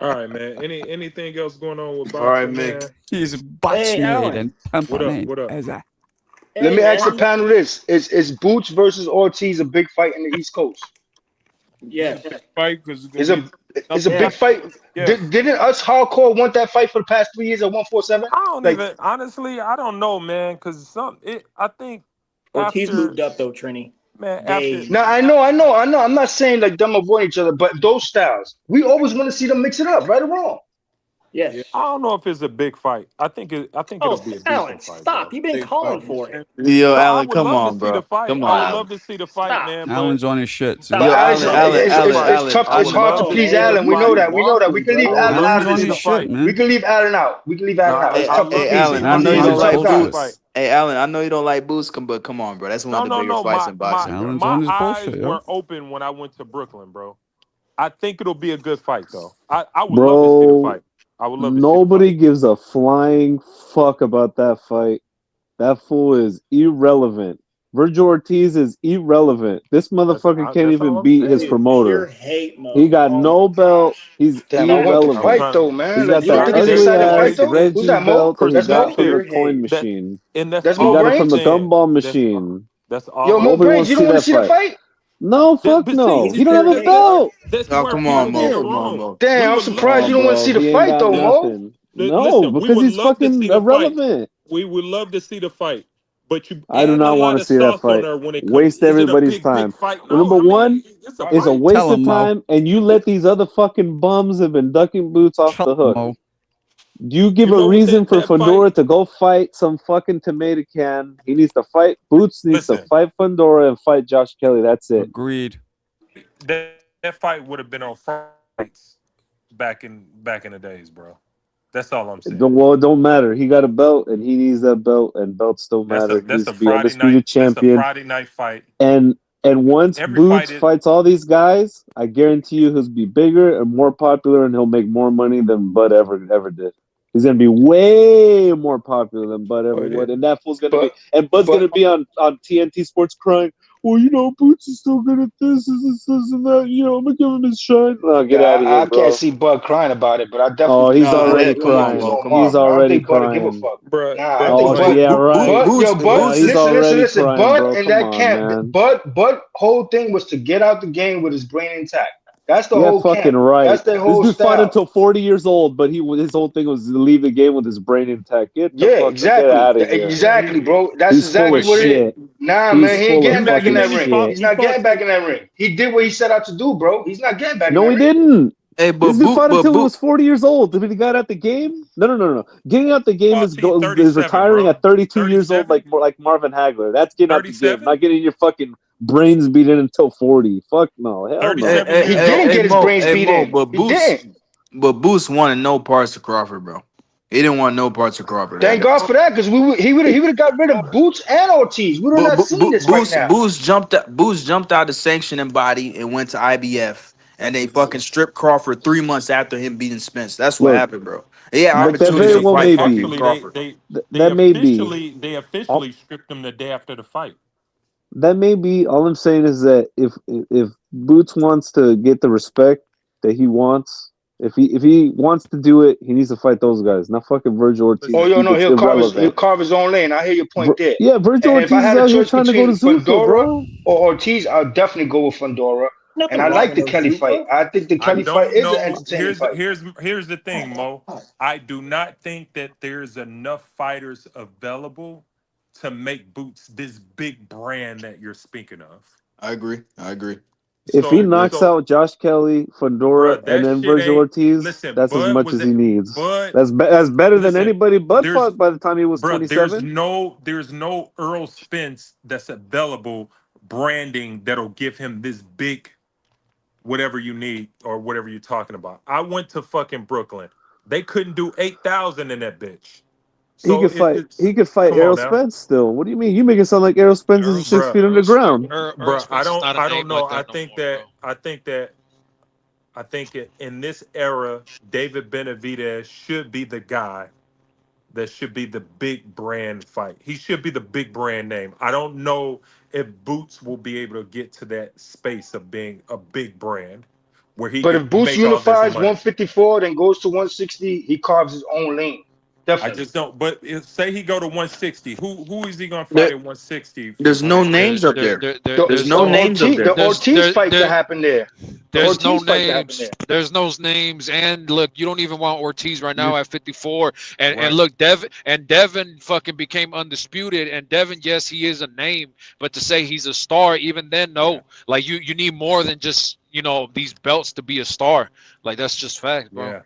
Speaker 10: right, man. Anything else going on with boxing?
Speaker 11: All right, Mick.
Speaker 10: Man?
Speaker 1: He's bitch made and pimping.
Speaker 10: What up?
Speaker 15: Let me ask the panel this: Is Boots versus Ortiz a big fight in the East Coast?
Speaker 16: Yeah,
Speaker 14: fight because
Speaker 15: it's a big fight. Yeah. Didn't us hardcore want that fight for the past 3 years at 147?
Speaker 10: I don't know, man. Because I think
Speaker 16: Ortiz moved up though, Trini.
Speaker 10: Man, after
Speaker 15: Now I know. I'm not saying like them avoid each other, but those styles, we always want to see them mix it up, right or wrong.
Speaker 16: Yes.
Speaker 10: I don't know if it's a big fight. I think it'll
Speaker 16: Oh,
Speaker 10: be a
Speaker 16: Alan,
Speaker 10: decent fight,
Speaker 16: stop!
Speaker 10: bro.
Speaker 16: You've been calling for it.
Speaker 11: Yo,
Speaker 10: No, I
Speaker 11: Alan,
Speaker 10: would
Speaker 11: come
Speaker 10: love to
Speaker 11: on,
Speaker 10: see the
Speaker 11: bro.
Speaker 10: fight.
Speaker 11: Come
Speaker 10: I
Speaker 11: on,
Speaker 10: would
Speaker 11: Alan.
Speaker 10: love to see the fight,
Speaker 16: Stop!
Speaker 10: man. But
Speaker 1: Alan's on his shit. See,
Speaker 11: Yo,
Speaker 15: But
Speaker 11: Alan, Alan, Alan,
Speaker 15: it's
Speaker 11: Alan,
Speaker 15: tough.
Speaker 10: I
Speaker 15: It's
Speaker 10: would
Speaker 11: Alan.
Speaker 15: hard
Speaker 10: love
Speaker 15: to
Speaker 10: to
Speaker 16: Oh
Speaker 15: please
Speaker 10: see the
Speaker 16: man,
Speaker 15: Alan. We
Speaker 16: you
Speaker 15: know
Speaker 10: fight.
Speaker 15: that.
Speaker 16: keep
Speaker 15: We know that. We
Speaker 16: waffling,
Speaker 15: can leave
Speaker 10: I
Speaker 16: brother.
Speaker 10: would
Speaker 15: Alan
Speaker 10: love
Speaker 15: out
Speaker 1: Alan's
Speaker 15: of
Speaker 10: to
Speaker 1: on
Speaker 15: this
Speaker 10: see
Speaker 1: his
Speaker 10: the
Speaker 15: though.
Speaker 1: shit,
Speaker 10: fight.
Speaker 15: We
Speaker 1: man.
Speaker 15: can leave Alan out. We can leave
Speaker 11: No,
Speaker 15: Alan out. It's
Speaker 10: I
Speaker 15: tough to
Speaker 11: hey,
Speaker 10: love to
Speaker 15: please
Speaker 10: see.
Speaker 11: Alan.
Speaker 15: him.
Speaker 11: I
Speaker 10: I
Speaker 11: know
Speaker 15: He
Speaker 11: you
Speaker 10: mean,
Speaker 15: needs
Speaker 1: On
Speaker 15: to
Speaker 11: don't
Speaker 1: his
Speaker 15: tone
Speaker 11: like
Speaker 15: it
Speaker 10: love to see
Speaker 15: down.
Speaker 10: the fight.
Speaker 1: bullshit.
Speaker 11: boots. Hey, Alan. I know you don't like boots, but come on, bro. That's one of
Speaker 10: No,
Speaker 11: the
Speaker 10: no,
Speaker 11: bigger
Speaker 10: no.
Speaker 11: fights
Speaker 10: My
Speaker 11: in
Speaker 10: my
Speaker 11: boxing, bro.
Speaker 1: Alan's
Speaker 10: my
Speaker 1: on his
Speaker 10: eyes
Speaker 1: bullshit, yo.
Speaker 10: were open when I went to Brooklyn, bro. I think it'll be a good fight, though. I would love to see the
Speaker 6: Bro,
Speaker 10: fight. I would love to see the fight.
Speaker 6: nobody gives a flying fuck about that fight. That fool is irrelevant. Virgil Ortiz is irrelevant. This motherfucker can't
Speaker 10: That's all
Speaker 6: even
Speaker 10: I'm
Speaker 6: beat his
Speaker 10: saying.
Speaker 16: Pure
Speaker 6: promoter.
Speaker 16: hate
Speaker 6: He
Speaker 16: mode.
Speaker 6: got
Speaker 16: Oh
Speaker 6: no
Speaker 16: my
Speaker 6: belt.
Speaker 16: gosh.
Speaker 6: He's
Speaker 15: Damn, I want the
Speaker 10: I'm
Speaker 6: irrelevant.
Speaker 15: fight
Speaker 10: trying
Speaker 15: though,
Speaker 10: to.
Speaker 6: He's
Speaker 15: man. Like
Speaker 6: got
Speaker 15: you don't
Speaker 6: that
Speaker 15: think it's a
Speaker 10: There,
Speaker 6: ugly
Speaker 15: deciding
Speaker 10: there,
Speaker 15: fight
Speaker 6: ass
Speaker 15: though? Who's
Speaker 6: Reggie
Speaker 15: that, Mo?
Speaker 6: belt that he
Speaker 15: That's
Speaker 6: got
Speaker 15: Mo.
Speaker 6: from the
Speaker 16: Pure
Speaker 6: coin
Speaker 16: hate.
Speaker 10: that,
Speaker 6: machine.
Speaker 10: and that's
Speaker 15: That's
Speaker 6: He
Speaker 15: Mo
Speaker 10: all
Speaker 6: got it
Speaker 10: I'm
Speaker 6: from
Speaker 15: Brain.
Speaker 6: the
Speaker 10: saying.
Speaker 6: gumball
Speaker 10: That's
Speaker 6: machine.
Speaker 10: that's all
Speaker 15: Yo,
Speaker 10: I'm
Speaker 15: Mo
Speaker 6: Nobody
Speaker 10: saying.
Speaker 15: Brains.
Speaker 6: wants
Speaker 15: You
Speaker 6: to
Speaker 15: don't
Speaker 6: see
Speaker 15: want to
Speaker 6: that
Speaker 15: see the
Speaker 6: fight.
Speaker 15: fight?
Speaker 6: No, fuck
Speaker 10: But see,
Speaker 6: no.
Speaker 16: He's
Speaker 6: He don't
Speaker 10: see,
Speaker 6: have
Speaker 16: pure
Speaker 6: a
Speaker 10: that's
Speaker 16: hate.
Speaker 10: where
Speaker 6: belt.
Speaker 11: Oh, come
Speaker 10: people
Speaker 11: on,
Speaker 10: get
Speaker 11: Mo.
Speaker 10: it
Speaker 15: Damn.
Speaker 11: Come on,
Speaker 10: wrong.
Speaker 11: Mo.
Speaker 10: We
Speaker 15: Damn, I'm
Speaker 10: would love
Speaker 15: surprised
Speaker 6: No,
Speaker 15: you don't want to
Speaker 6: bro.
Speaker 15: see the
Speaker 6: He ain't
Speaker 15: fight
Speaker 6: got
Speaker 15: though,
Speaker 10: li-
Speaker 15: Mo.
Speaker 6: nothing. No,
Speaker 10: listen. We
Speaker 6: because
Speaker 10: would
Speaker 6: he's
Speaker 10: love to see
Speaker 6: fucking
Speaker 10: the fight.
Speaker 6: irrelevant.
Speaker 10: We would love to see the fight. But you
Speaker 6: I do
Speaker 10: adding a
Speaker 6: not want
Speaker 10: lot
Speaker 6: to
Speaker 10: of
Speaker 6: see that
Speaker 10: sauce on
Speaker 6: fight.
Speaker 10: there when it comes.
Speaker 6: Waste
Speaker 10: Is it a
Speaker 6: everybody's
Speaker 10: big
Speaker 6: time.
Speaker 10: fight?
Speaker 6: Well,
Speaker 10: No,
Speaker 6: number
Speaker 10: I
Speaker 6: one,
Speaker 10: mean it's a
Speaker 6: it's a
Speaker 10: fight.
Speaker 6: waste
Speaker 1: Tell
Speaker 6: of
Speaker 1: him, Mo.
Speaker 6: time, and you let these other fucking bums have been ducking boots off
Speaker 1: Tell
Speaker 6: the
Speaker 1: him,
Speaker 6: hook.
Speaker 1: Mo.
Speaker 6: You give
Speaker 10: You
Speaker 6: a
Speaker 10: know what
Speaker 6: reason for
Speaker 10: that fight?
Speaker 6: Fedora to go fight some fucking tomato can. He needs to fight. Boots needs to
Speaker 10: Listen,
Speaker 6: fight Fedora and fight Josh Kelly. That's it.
Speaker 1: Agreed.
Speaker 10: that fight would have been on fights back in the days, bro. That's all I'm saying.
Speaker 6: It don't matter. He got a belt, and he needs that belt, and belts don't matter. He
Speaker 10: That's
Speaker 6: needs
Speaker 10: a
Speaker 6: to be
Speaker 10: Friday night.
Speaker 6: undisputed
Speaker 10: That's a
Speaker 6: champion.
Speaker 10: Friday night fight.
Speaker 6: And once
Speaker 10: Every fight
Speaker 6: Boots
Speaker 10: is.
Speaker 6: fights all these guys, I guarantee you he'll be bigger and more popular, and he'll make more money than Bud ever did. He's gonna be way more popular than Bud ever would, and that fool's gonna be.
Speaker 15: But
Speaker 6: And Bud's
Speaker 15: but
Speaker 6: gonna be on TNT Sports crying. Well, Boots is still good at this and that. I'm gonna give him his shine. Oh, get
Speaker 15: yeah,
Speaker 6: out of here,
Speaker 15: I can't
Speaker 6: bro.
Speaker 15: see Bud crying about it, but I definitely
Speaker 6: Oh,
Speaker 15: think
Speaker 6: he's
Speaker 15: Bud
Speaker 11: No,
Speaker 15: would
Speaker 6: already
Speaker 11: hey,
Speaker 15: put
Speaker 11: come
Speaker 15: him
Speaker 11: on,
Speaker 15: on his
Speaker 11: Mo.
Speaker 6: crying.
Speaker 15: own
Speaker 11: Come
Speaker 6: He's
Speaker 15: mark.
Speaker 11: on.
Speaker 15: I don't
Speaker 6: already
Speaker 15: think Bud would give a
Speaker 6: crying.
Speaker 15: fuck.
Speaker 10: Bruh,
Speaker 15: Nah, I don't think
Speaker 6: Oh,
Speaker 15: Bud.
Speaker 6: yeah, right.
Speaker 11: Boots,
Speaker 15: Yo,
Speaker 6: Yeah,
Speaker 15: Bud.
Speaker 11: Boots
Speaker 6: he's
Speaker 11: is
Speaker 15: Listen,
Speaker 6: already
Speaker 15: listen.
Speaker 6: crying,
Speaker 15: Bud
Speaker 6: bro.
Speaker 15: and
Speaker 6: Come
Speaker 15: that
Speaker 6: on,
Speaker 15: camp.
Speaker 6: man.
Speaker 15: Bud whole thing was to get out the game with his brain intact. That's the
Speaker 6: Yeah,
Speaker 15: whole
Speaker 6: fucking
Speaker 15: camp.
Speaker 6: right.
Speaker 15: That's their
Speaker 6: This
Speaker 15: whole
Speaker 6: dude fought
Speaker 15: style.
Speaker 6: until 40 years old, but his whole thing was to leave the game with his brain intact.
Speaker 15: Yeah,
Speaker 6: Get
Speaker 15: exactly.
Speaker 6: out of here.
Speaker 15: Exactly, bro. That's
Speaker 6: He's full
Speaker 15: exactly
Speaker 6: of
Speaker 15: what it is.
Speaker 6: shit.
Speaker 15: Nah,
Speaker 6: He's
Speaker 15: man, he ain't
Speaker 6: full of
Speaker 15: getting back
Speaker 10: you
Speaker 15: in
Speaker 6: fucking
Speaker 15: that
Speaker 10: mean
Speaker 15: ring.
Speaker 6: shit.
Speaker 15: He's not getting back in that ring. He did what he set out to do, bro. He's not getting back in
Speaker 6: No,
Speaker 15: that
Speaker 6: he
Speaker 15: ring.
Speaker 6: didn't.
Speaker 11: Hey,
Speaker 6: This dude fought until he was 40 years old. When he got out the game? No. Getting out the game is
Speaker 10: 37,
Speaker 6: retiring
Speaker 10: bro.
Speaker 6: at 32 years old,
Speaker 10: 37.
Speaker 6: like Marvin Hagler. That's getting out the game,
Speaker 10: 37.
Speaker 6: not getting your fucking brains beaten until 40. Fuck no, hell
Speaker 11: Hey,
Speaker 6: no.
Speaker 10: 37
Speaker 11: hey,
Speaker 15: He
Speaker 10: years
Speaker 11: hey,
Speaker 15: didn't
Speaker 10: old.
Speaker 11: hey,
Speaker 15: get his
Speaker 11: Mo.
Speaker 15: brains
Speaker 11: Hey,
Speaker 15: beat
Speaker 11: Mo.
Speaker 15: in. He didn't.
Speaker 11: But Boots wanted no parts of Crawford, bro. He didn't want no parts of Crawford at
Speaker 15: Thank
Speaker 11: all.
Speaker 15: God for that, because he would have got rid of Boots and Ortiz. We would
Speaker 11: But
Speaker 15: not seen this right now.
Speaker 11: Boost jumped out the sanctioning body and went to IBF, and they fucking stripped Crawford 3 months after him beating Spence. That's what
Speaker 6: Look,
Speaker 11: happened, bro. He had
Speaker 6: look, that
Speaker 11: opportunities
Speaker 6: very
Speaker 11: to
Speaker 6: well
Speaker 11: fight
Speaker 6: may
Speaker 11: fucking
Speaker 6: be.
Speaker 10: Actually,
Speaker 11: Crawford.
Speaker 10: they
Speaker 6: That may be.
Speaker 10: officially stripped him the day after the fight.
Speaker 6: That may be. All I'm saying is that if Boots wants to get the respect that he wants, if he wants to do it, he needs to fight those guys, not fucking Virgil
Speaker 15: Oh,
Speaker 6: Ortiz.
Speaker 15: yo,
Speaker 6: He
Speaker 15: no,
Speaker 6: gets
Speaker 15: he'll
Speaker 6: irrelevant.
Speaker 15: carve his own lane. I hear your point there.
Speaker 6: Yeah, Virgil
Speaker 15: And if I
Speaker 6: Ortiz is
Speaker 15: had a
Speaker 6: out here
Speaker 15: choice
Speaker 6: trying to go to
Speaker 15: between
Speaker 6: Zuffa,
Speaker 15: Fedora
Speaker 6: bro.
Speaker 15: or Ortiz, I'll definitely go with Fedora. And
Speaker 16: Nothing
Speaker 15: I
Speaker 16: wrong
Speaker 15: like
Speaker 16: with
Speaker 15: the
Speaker 16: no
Speaker 15: Kelly fight.
Speaker 16: Zupa.
Speaker 15: I think the
Speaker 10: I
Speaker 15: Kelly fight
Speaker 10: don't
Speaker 15: is an
Speaker 10: know.
Speaker 15: entertaining fight.
Speaker 10: Here's the thing, Mo. I do not think that there's enough fighters available to make Boots this big brand that you're speaking of.
Speaker 11: I agree.
Speaker 6: If he
Speaker 11: I agree.
Speaker 6: knocks out Josh Kelly, Fedora,
Speaker 10: Bruh,
Speaker 6: and
Speaker 10: that
Speaker 6: then
Speaker 10: shit
Speaker 6: Virgil
Speaker 10: ain't.
Speaker 6: Ortiz,
Speaker 10: Listen,
Speaker 6: that's as
Speaker 10: Bud
Speaker 6: much
Speaker 10: was
Speaker 6: as he
Speaker 10: it.
Speaker 6: needs.
Speaker 10: Bud,
Speaker 6: That's better than
Speaker 10: listen.
Speaker 6: anybody Bud
Speaker 10: There's,
Speaker 6: fought by the time he was
Speaker 10: bruh, there's
Speaker 6: 27.
Speaker 10: no Earl Spence that's available branding that'll give him this big whatever you need or whatever you're talking about. I went to fucking Brooklyn. They couldn't do 8,000 in that bitch.
Speaker 6: He
Speaker 10: So
Speaker 6: could fight.
Speaker 10: it's
Speaker 6: He could fight
Speaker 10: come on
Speaker 6: Errol
Speaker 10: now,
Speaker 6: Spence still. What do you mean? You make it sound like Errol Spence is 6 feet
Speaker 10: bruh,
Speaker 6: underground.
Speaker 10: bruh. I don't know. I think in this era, David Benavidez should be the guy that should be the big brand fight. He should be the big brand name. I don't know if Boots will be able to get to that space of being a big brand where he
Speaker 15: But
Speaker 10: could
Speaker 15: if Boost
Speaker 10: make all this
Speaker 15: unifies
Speaker 10: money.
Speaker 15: 154, then goes to 160, he carves his own lane. Definitely.
Speaker 10: I just don't. But say he go to 160. Who is he gonna fight
Speaker 11: There,
Speaker 10: at 160
Speaker 11: there's no
Speaker 10: undisputed?
Speaker 11: names up there. There's
Speaker 15: The
Speaker 11: no names up
Speaker 15: Ortiz,
Speaker 11: there.
Speaker 15: the Ortiz fight could happen there. The
Speaker 17: There's no
Speaker 15: Ortiz fight could happen
Speaker 17: names.
Speaker 15: there.
Speaker 17: There's no names. And look, you don't even want Ortiz right now
Speaker 1: You-
Speaker 17: at 54. And
Speaker 10: Right.
Speaker 17: look, Devin fucking became undisputed. And Devin, yes, he is a name, but to say he's a star, even then, no.
Speaker 10: Yeah.
Speaker 17: Like you need more than just these belts to be a star. Like that's just fact, bro.
Speaker 10: Yeah.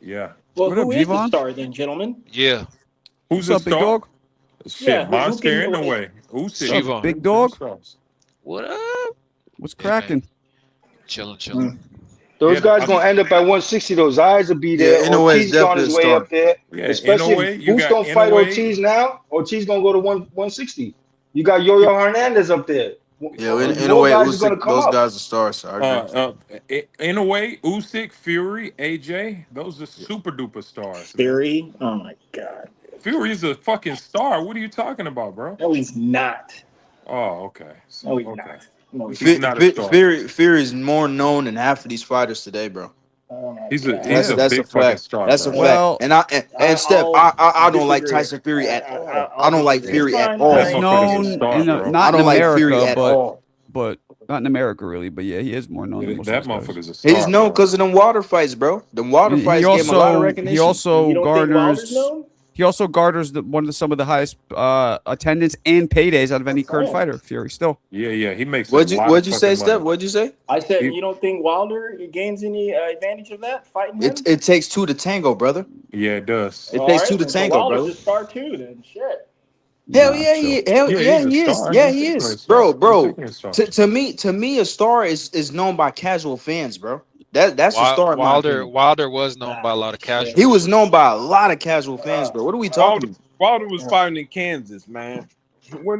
Speaker 10: Yeah.
Speaker 16: Well,
Speaker 1: What
Speaker 16: who
Speaker 1: up,
Speaker 16: is the
Speaker 1: Jevon?
Speaker 16: star then, gentlemen?
Speaker 17: Yeah.
Speaker 10: Who's
Speaker 1: What's
Speaker 10: a
Speaker 1: up, big
Speaker 10: star?
Speaker 1: dog?
Speaker 10: Shit,
Speaker 16: Yeah, who
Speaker 10: Monster
Speaker 16: can
Speaker 10: in the way.
Speaker 1: What's
Speaker 10: Usyk.
Speaker 1: up,
Speaker 17: Jevon.
Speaker 1: big dog?
Speaker 17: What up?
Speaker 1: What's
Speaker 17: Yeah, man.
Speaker 1: cracking?
Speaker 17: Chilling.
Speaker 15: Those
Speaker 10: Yeah,
Speaker 15: guys
Speaker 10: I
Speaker 15: gonna
Speaker 10: mean,
Speaker 15: end up at 160. Those eyes will be
Speaker 11: Yeah,
Speaker 15: there.
Speaker 11: in a way, it's
Speaker 15: Ortiz is on
Speaker 11: definitely
Speaker 15: his
Speaker 11: a
Speaker 15: way
Speaker 11: star.
Speaker 15: up there.
Speaker 10: yeah,
Speaker 15: Especially
Speaker 10: in a way, you
Speaker 15: who's
Speaker 10: got
Speaker 15: gonna fight
Speaker 10: in a way.
Speaker 15: Ortiz now? Ortiz gonna go to 160. You got Yo-Yo Hernandez up there.
Speaker 11: Yeah, in a
Speaker 15: More
Speaker 11: way,
Speaker 15: guys are gonna
Speaker 11: Usyk,
Speaker 15: come
Speaker 11: those
Speaker 15: up.
Speaker 11: guys are stars. So I agree.
Speaker 10: In a way, Usyk, Fury, AJ, those are super duper stars.
Speaker 16: Fury. Oh my god.
Speaker 10: Fury's a fucking star. What are you talking about, bro?
Speaker 16: No, he's not.
Speaker 10: Oh, okay.
Speaker 16: No, he's
Speaker 10: Okay.
Speaker 16: not. No, he's
Speaker 10: He's not a star.
Speaker 11: Fury is more known than half of these fighters today, bro.
Speaker 16: Oh my
Speaker 10: He's
Speaker 16: god.
Speaker 10: a
Speaker 11: That's a
Speaker 10: big fucking
Speaker 11: fact.
Speaker 10: star,
Speaker 11: That's a
Speaker 10: bro.
Speaker 11: fact.
Speaker 1: Well,
Speaker 11: And Steph, I don't like
Speaker 16: disagree.
Speaker 11: Tyson Fury at all.
Speaker 16: I'll
Speaker 11: I don't like
Speaker 16: disagree.
Speaker 11: Fury
Speaker 16: It's
Speaker 11: at
Speaker 16: fine.
Speaker 11: all.
Speaker 10: That
Speaker 1: he's
Speaker 10: motherfucker's a
Speaker 1: known
Speaker 10: star, bro.
Speaker 1: not
Speaker 11: I
Speaker 1: in
Speaker 11: don't like Fury
Speaker 1: America,
Speaker 11: at all.
Speaker 1: but not in America really. But yeah, he is more known than most
Speaker 10: That
Speaker 1: of those guys.
Speaker 10: motherfucker's a star.
Speaker 11: He's known
Speaker 10: bro.
Speaker 11: because of them water fights, bro. Them water
Speaker 1: He
Speaker 11: fights gave him a lot of
Speaker 1: also
Speaker 11: recognition.
Speaker 1: he also
Speaker 16: You don't think Wilder's
Speaker 1: garners
Speaker 16: known?
Speaker 1: he also garners some of the highest attendance and paydays out of any current
Speaker 16: Oh.
Speaker 1: fighter. Fury still.
Speaker 10: Yeah. He makes
Speaker 11: What'd
Speaker 10: a lot
Speaker 11: you
Speaker 10: of
Speaker 11: say,
Speaker 10: fucking
Speaker 11: Steph?
Speaker 10: money.
Speaker 11: What'd you say?
Speaker 16: I said,
Speaker 10: He-
Speaker 16: you don't think Wilder gains any advantage of that fighting him?
Speaker 11: It takes two to tango, brother.
Speaker 10: Yeah, it does.
Speaker 11: It
Speaker 16: All
Speaker 11: takes
Speaker 16: right,
Speaker 11: two to
Speaker 16: then. So
Speaker 11: tango,
Speaker 16: Wilder's
Speaker 11: brother.
Speaker 16: a star too, then. Shit.
Speaker 11: Hell
Speaker 1: Nah,
Speaker 11: yeah,
Speaker 1: chill.
Speaker 11: he
Speaker 10: he's a
Speaker 11: is.
Speaker 10: star.
Speaker 11: Yeah,
Speaker 10: He's
Speaker 11: he
Speaker 10: definitely a
Speaker 11: is,
Speaker 10: star.
Speaker 11: bro.
Speaker 10: He's definitely a star.
Speaker 11: To me, a star is known by casual fans, bro. That's a star in my opinion.
Speaker 17: Wilder was known by a lot of casuals.
Speaker 11: He was known by a lot of casual fans, bro. What are we talking about?
Speaker 14: Wilder was fighting in Kansas, man. Where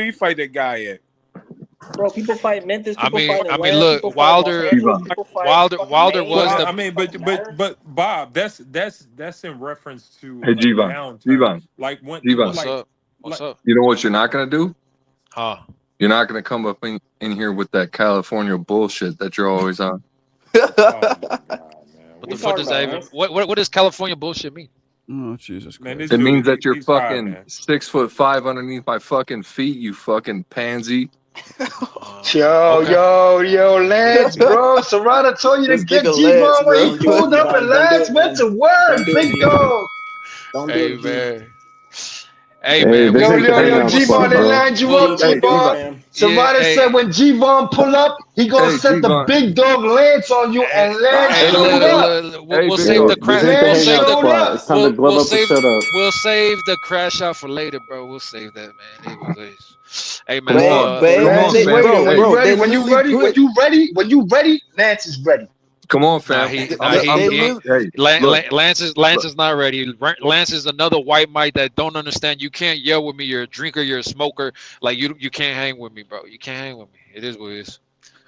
Speaker 14: he fight that guy at?
Speaker 16: Bro, people fight Memphis.
Speaker 17: I
Speaker 16: People
Speaker 17: mean,
Speaker 16: fight Atlanta,
Speaker 17: look,
Speaker 16: people fight Los
Speaker 17: Wilder,
Speaker 16: Angeles, people fight
Speaker 17: Wilder
Speaker 16: fucking
Speaker 17: was
Speaker 16: Maine.
Speaker 17: the.
Speaker 10: I mean, but Bob, that's in reference to
Speaker 9: Hey,
Speaker 10: a
Speaker 9: Jevon.
Speaker 10: downturn.
Speaker 9: Jevon.
Speaker 10: Like when
Speaker 9: Jevon.
Speaker 10: like
Speaker 17: What's up?
Speaker 9: You know what you're not gonna do?
Speaker 17: Huh?
Speaker 9: You're not gonna come up in here with that California bullshit that you're always on.
Speaker 10: oh my God, man.
Speaker 17: What the fuck does that even?
Speaker 16: man?
Speaker 17: What does California bullshit mean?
Speaker 1: Oh Jesus
Speaker 10: Man,
Speaker 1: Christ!
Speaker 10: this
Speaker 9: It
Speaker 10: dude,
Speaker 9: means that you're
Speaker 10: he's high,
Speaker 9: fucking
Speaker 10: man.
Speaker 9: 6'5" underneath my fucking feet, you fucking pansy.
Speaker 15: Yo, Lance, bro. Serrata told you to
Speaker 11: This
Speaker 15: get
Speaker 11: nigga
Speaker 15: G-Bone
Speaker 11: Lance,
Speaker 15: when
Speaker 11: bro.
Speaker 15: he pulled up, and Lance went to work. Big dog.
Speaker 16: Don't do
Speaker 17: Hey
Speaker 16: it, G.
Speaker 17: man. Hey
Speaker 6: Hey,
Speaker 17: man.
Speaker 6: this
Speaker 15: Yo,
Speaker 6: ain't the hangout
Speaker 15: G-Bone,
Speaker 6: spot,
Speaker 15: they
Speaker 6: bro.
Speaker 15: lined you
Speaker 16: G,
Speaker 15: up,
Speaker 16: don't do it,
Speaker 15: G-Bone.
Speaker 16: fam.
Speaker 15: Serrata
Speaker 17: hey.
Speaker 15: said when G-Bone pull up, he gonna
Speaker 9: Hey,
Speaker 15: set the
Speaker 9: G-Von.
Speaker 15: big dog Lance on you, and Lance
Speaker 17: Hey,
Speaker 15: showed up.
Speaker 17: we'll
Speaker 9: Hey, big
Speaker 17: save
Speaker 9: dog.
Speaker 17: the
Speaker 6: This
Speaker 17: crash.
Speaker 6: ain't the
Speaker 17: We'll
Speaker 15: Lance
Speaker 17: save
Speaker 6: hangout
Speaker 17: the.
Speaker 15: showed
Speaker 6: spot.
Speaker 15: up.
Speaker 6: It's time to glove up and shut up.
Speaker 17: We'll save the crash out for later, bro. We'll save that, man. It was Hey man.
Speaker 11: Come on, babe.
Speaker 15: Lance is
Speaker 11: Bro,
Speaker 15: waiting. When you
Speaker 11: bro,
Speaker 15: ready,
Speaker 11: they
Speaker 15: when you
Speaker 11: literally
Speaker 15: ready,
Speaker 11: put-
Speaker 15: when you ready, Lance is ready.
Speaker 9: Come on,
Speaker 17: Nah,
Speaker 9: fam.
Speaker 17: he
Speaker 9: Hey, look,
Speaker 17: Lance is not ready. Lance is another white Mike that don't understand. You can't yell with me. You're a drinker. You're a smoker. Like you can't hang with me, bro. You can't hang with me. It is what it is.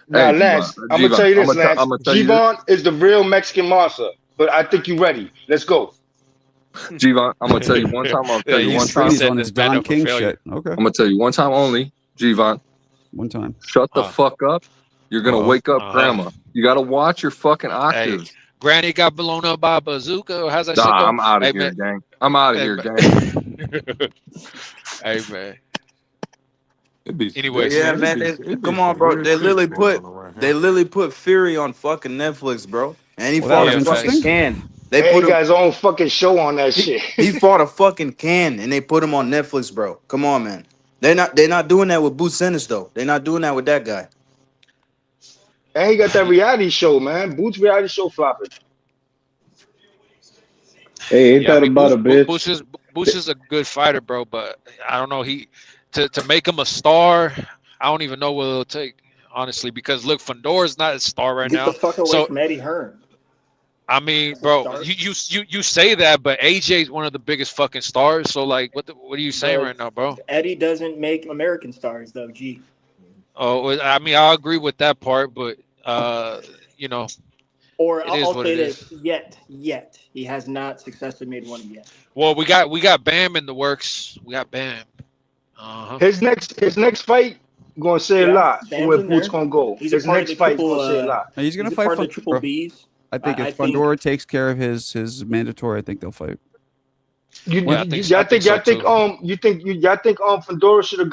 Speaker 15: Now,
Speaker 9: Hey,
Speaker 15: Lance,
Speaker 9: G-Von,
Speaker 15: I'm gonna tell you this,
Speaker 9: I'ma
Speaker 15: Lance.
Speaker 9: tell you this.
Speaker 15: G-Bone is the real Mexican monster, but I think you ready. Let's go.
Speaker 9: G-Von, I'm gonna tell you one time. I'll tell you one time.
Speaker 1: He's on his Don King shit. Okay,
Speaker 9: I'm gonna tell you one time only. G-Von,
Speaker 1: one time.
Speaker 9: shut the fuck up. You're gonna wake up grandma. You gotta watch your fucking octaves.
Speaker 17: Hey, Granny got blown up by a bazooka. Or how's that shit
Speaker 9: Nah,
Speaker 17: go?
Speaker 9: I'm out of
Speaker 17: Hey,
Speaker 9: here,
Speaker 17: man.
Speaker 9: gang. I'm out of
Speaker 17: Hey,
Speaker 9: here,
Speaker 17: man.
Speaker 9: gang.
Speaker 17: Hey man.
Speaker 10: Anyway,
Speaker 11: Yeah, man. Come on, bro. They literally put Fury on fucking Netflix, bro. And he fought a fucking can. They
Speaker 15: Hey,
Speaker 11: put
Speaker 15: he got his own fucking show on that shit.
Speaker 11: He fought a fucking can, and they put him on Netflix, bro. Come on, man. They're not doing that with Boots Ennis though. They're not doing that with that guy.
Speaker 15: And he got that reality show, man. Boots reality show flopping.
Speaker 6: Hey, ain't that about a bitch?
Speaker 17: Bush is a good fighter, bro, but I don't know. To make him a star, I don't even know what it'll take, honestly. Because look, Fedor's not a star right
Speaker 16: Get
Speaker 17: now.
Speaker 16: the fuck away from Eddie Hearn.
Speaker 17: I mean, bro, you say that, but AJ's one of the biggest fucking stars. So like, what are you saying right now, bro?
Speaker 16: Eddie doesn't make American stars though. Gee.
Speaker 17: Oh, I mean, I agree with that part, but you know,
Speaker 16: Or
Speaker 17: it is
Speaker 16: I'll
Speaker 17: what
Speaker 16: say
Speaker 17: it
Speaker 16: this:
Speaker 17: is.
Speaker 16: yet he has not successfully made one yet.
Speaker 17: Well, we got Bam in the works. We got Bam.
Speaker 15: His next fight gonna say a lot for
Speaker 16: Bam's
Speaker 15: where
Speaker 16: in
Speaker 15: Boots
Speaker 16: there.
Speaker 15: gonna go.
Speaker 16: He's a
Speaker 15: His
Speaker 16: part of
Speaker 15: next
Speaker 16: the
Speaker 15: fight
Speaker 16: triple,
Speaker 15: gonna say a lot.
Speaker 1: He's gonna
Speaker 16: he's a
Speaker 1: fight
Speaker 16: part of the triple
Speaker 1: Fedor.
Speaker 16: Bs.
Speaker 1: I think
Speaker 16: I
Speaker 1: if
Speaker 16: think-
Speaker 1: Fedor takes care of his mandatory, I think they'll fight.
Speaker 15: Y'all think Fedora should have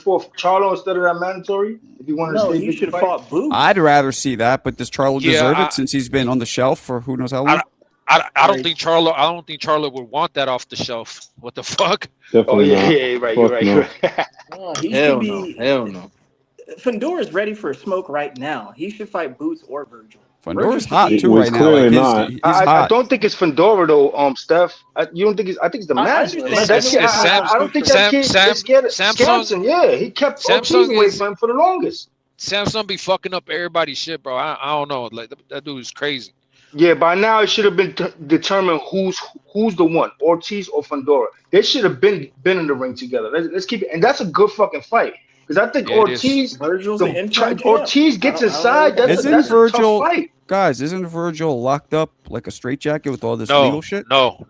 Speaker 15: fought Charlo instead of that mandatory if he wanted to stay big fight?
Speaker 1: I'd rather see that, but does Charlo deserve it since he's been on the shelf for who knows how long?
Speaker 17: I don't think Charlo would want that off the shelf. What the fuck?
Speaker 6: Definitely
Speaker 15: right. You're right.
Speaker 16: He
Speaker 11: Hell
Speaker 16: should be.
Speaker 11: no. Hell no.
Speaker 16: Fendora's ready for a smoke right now. He should fight Boots or Virgil.
Speaker 1: Fendora's hot too right now. Like he's hot.
Speaker 15: I don't think it's Fedora though, Steph. You don't think I think it's the mask. I don't think that kid is scared of Samson. Yeah, he kept Ortiz away from him for the longest.
Speaker 17: Samsung be fucking up everybody's shit, bro. I don't know. Like that dude is crazy.
Speaker 15: Yeah, by now it should have been determined who's the one, Ortiz or Fedora. They should have been in the ring together. Let's keep it, and that's a good fucking fight because I think Ortiz gets inside. That's a tough fight.
Speaker 1: Guys, isn't Virgil locked up like a straitjacket with all this legal shit?
Speaker 17: No.